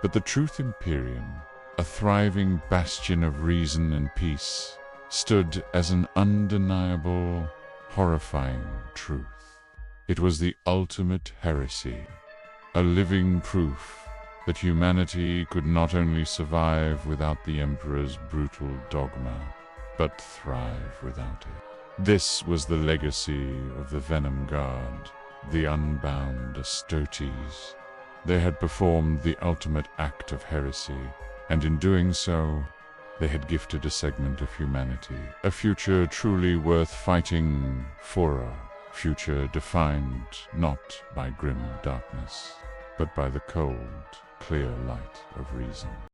Speaker 1: But the Truth Imperium, a thriving bastion of reason and peace, stood as an undeniable, horrifying truth. It was the ultimate heresy, a living proof that humanity could not only survive without the Emperor's brutal dogma, but thrive without it. This was the legacy of the Venom Guard, the unbound Astartes. They had performed the ultimate act of heresy, and in doing so, they had gifted a segment of humanity, a future truly worth fighting for, a future defined not by grim darkness, but by the cold, clear light of reason.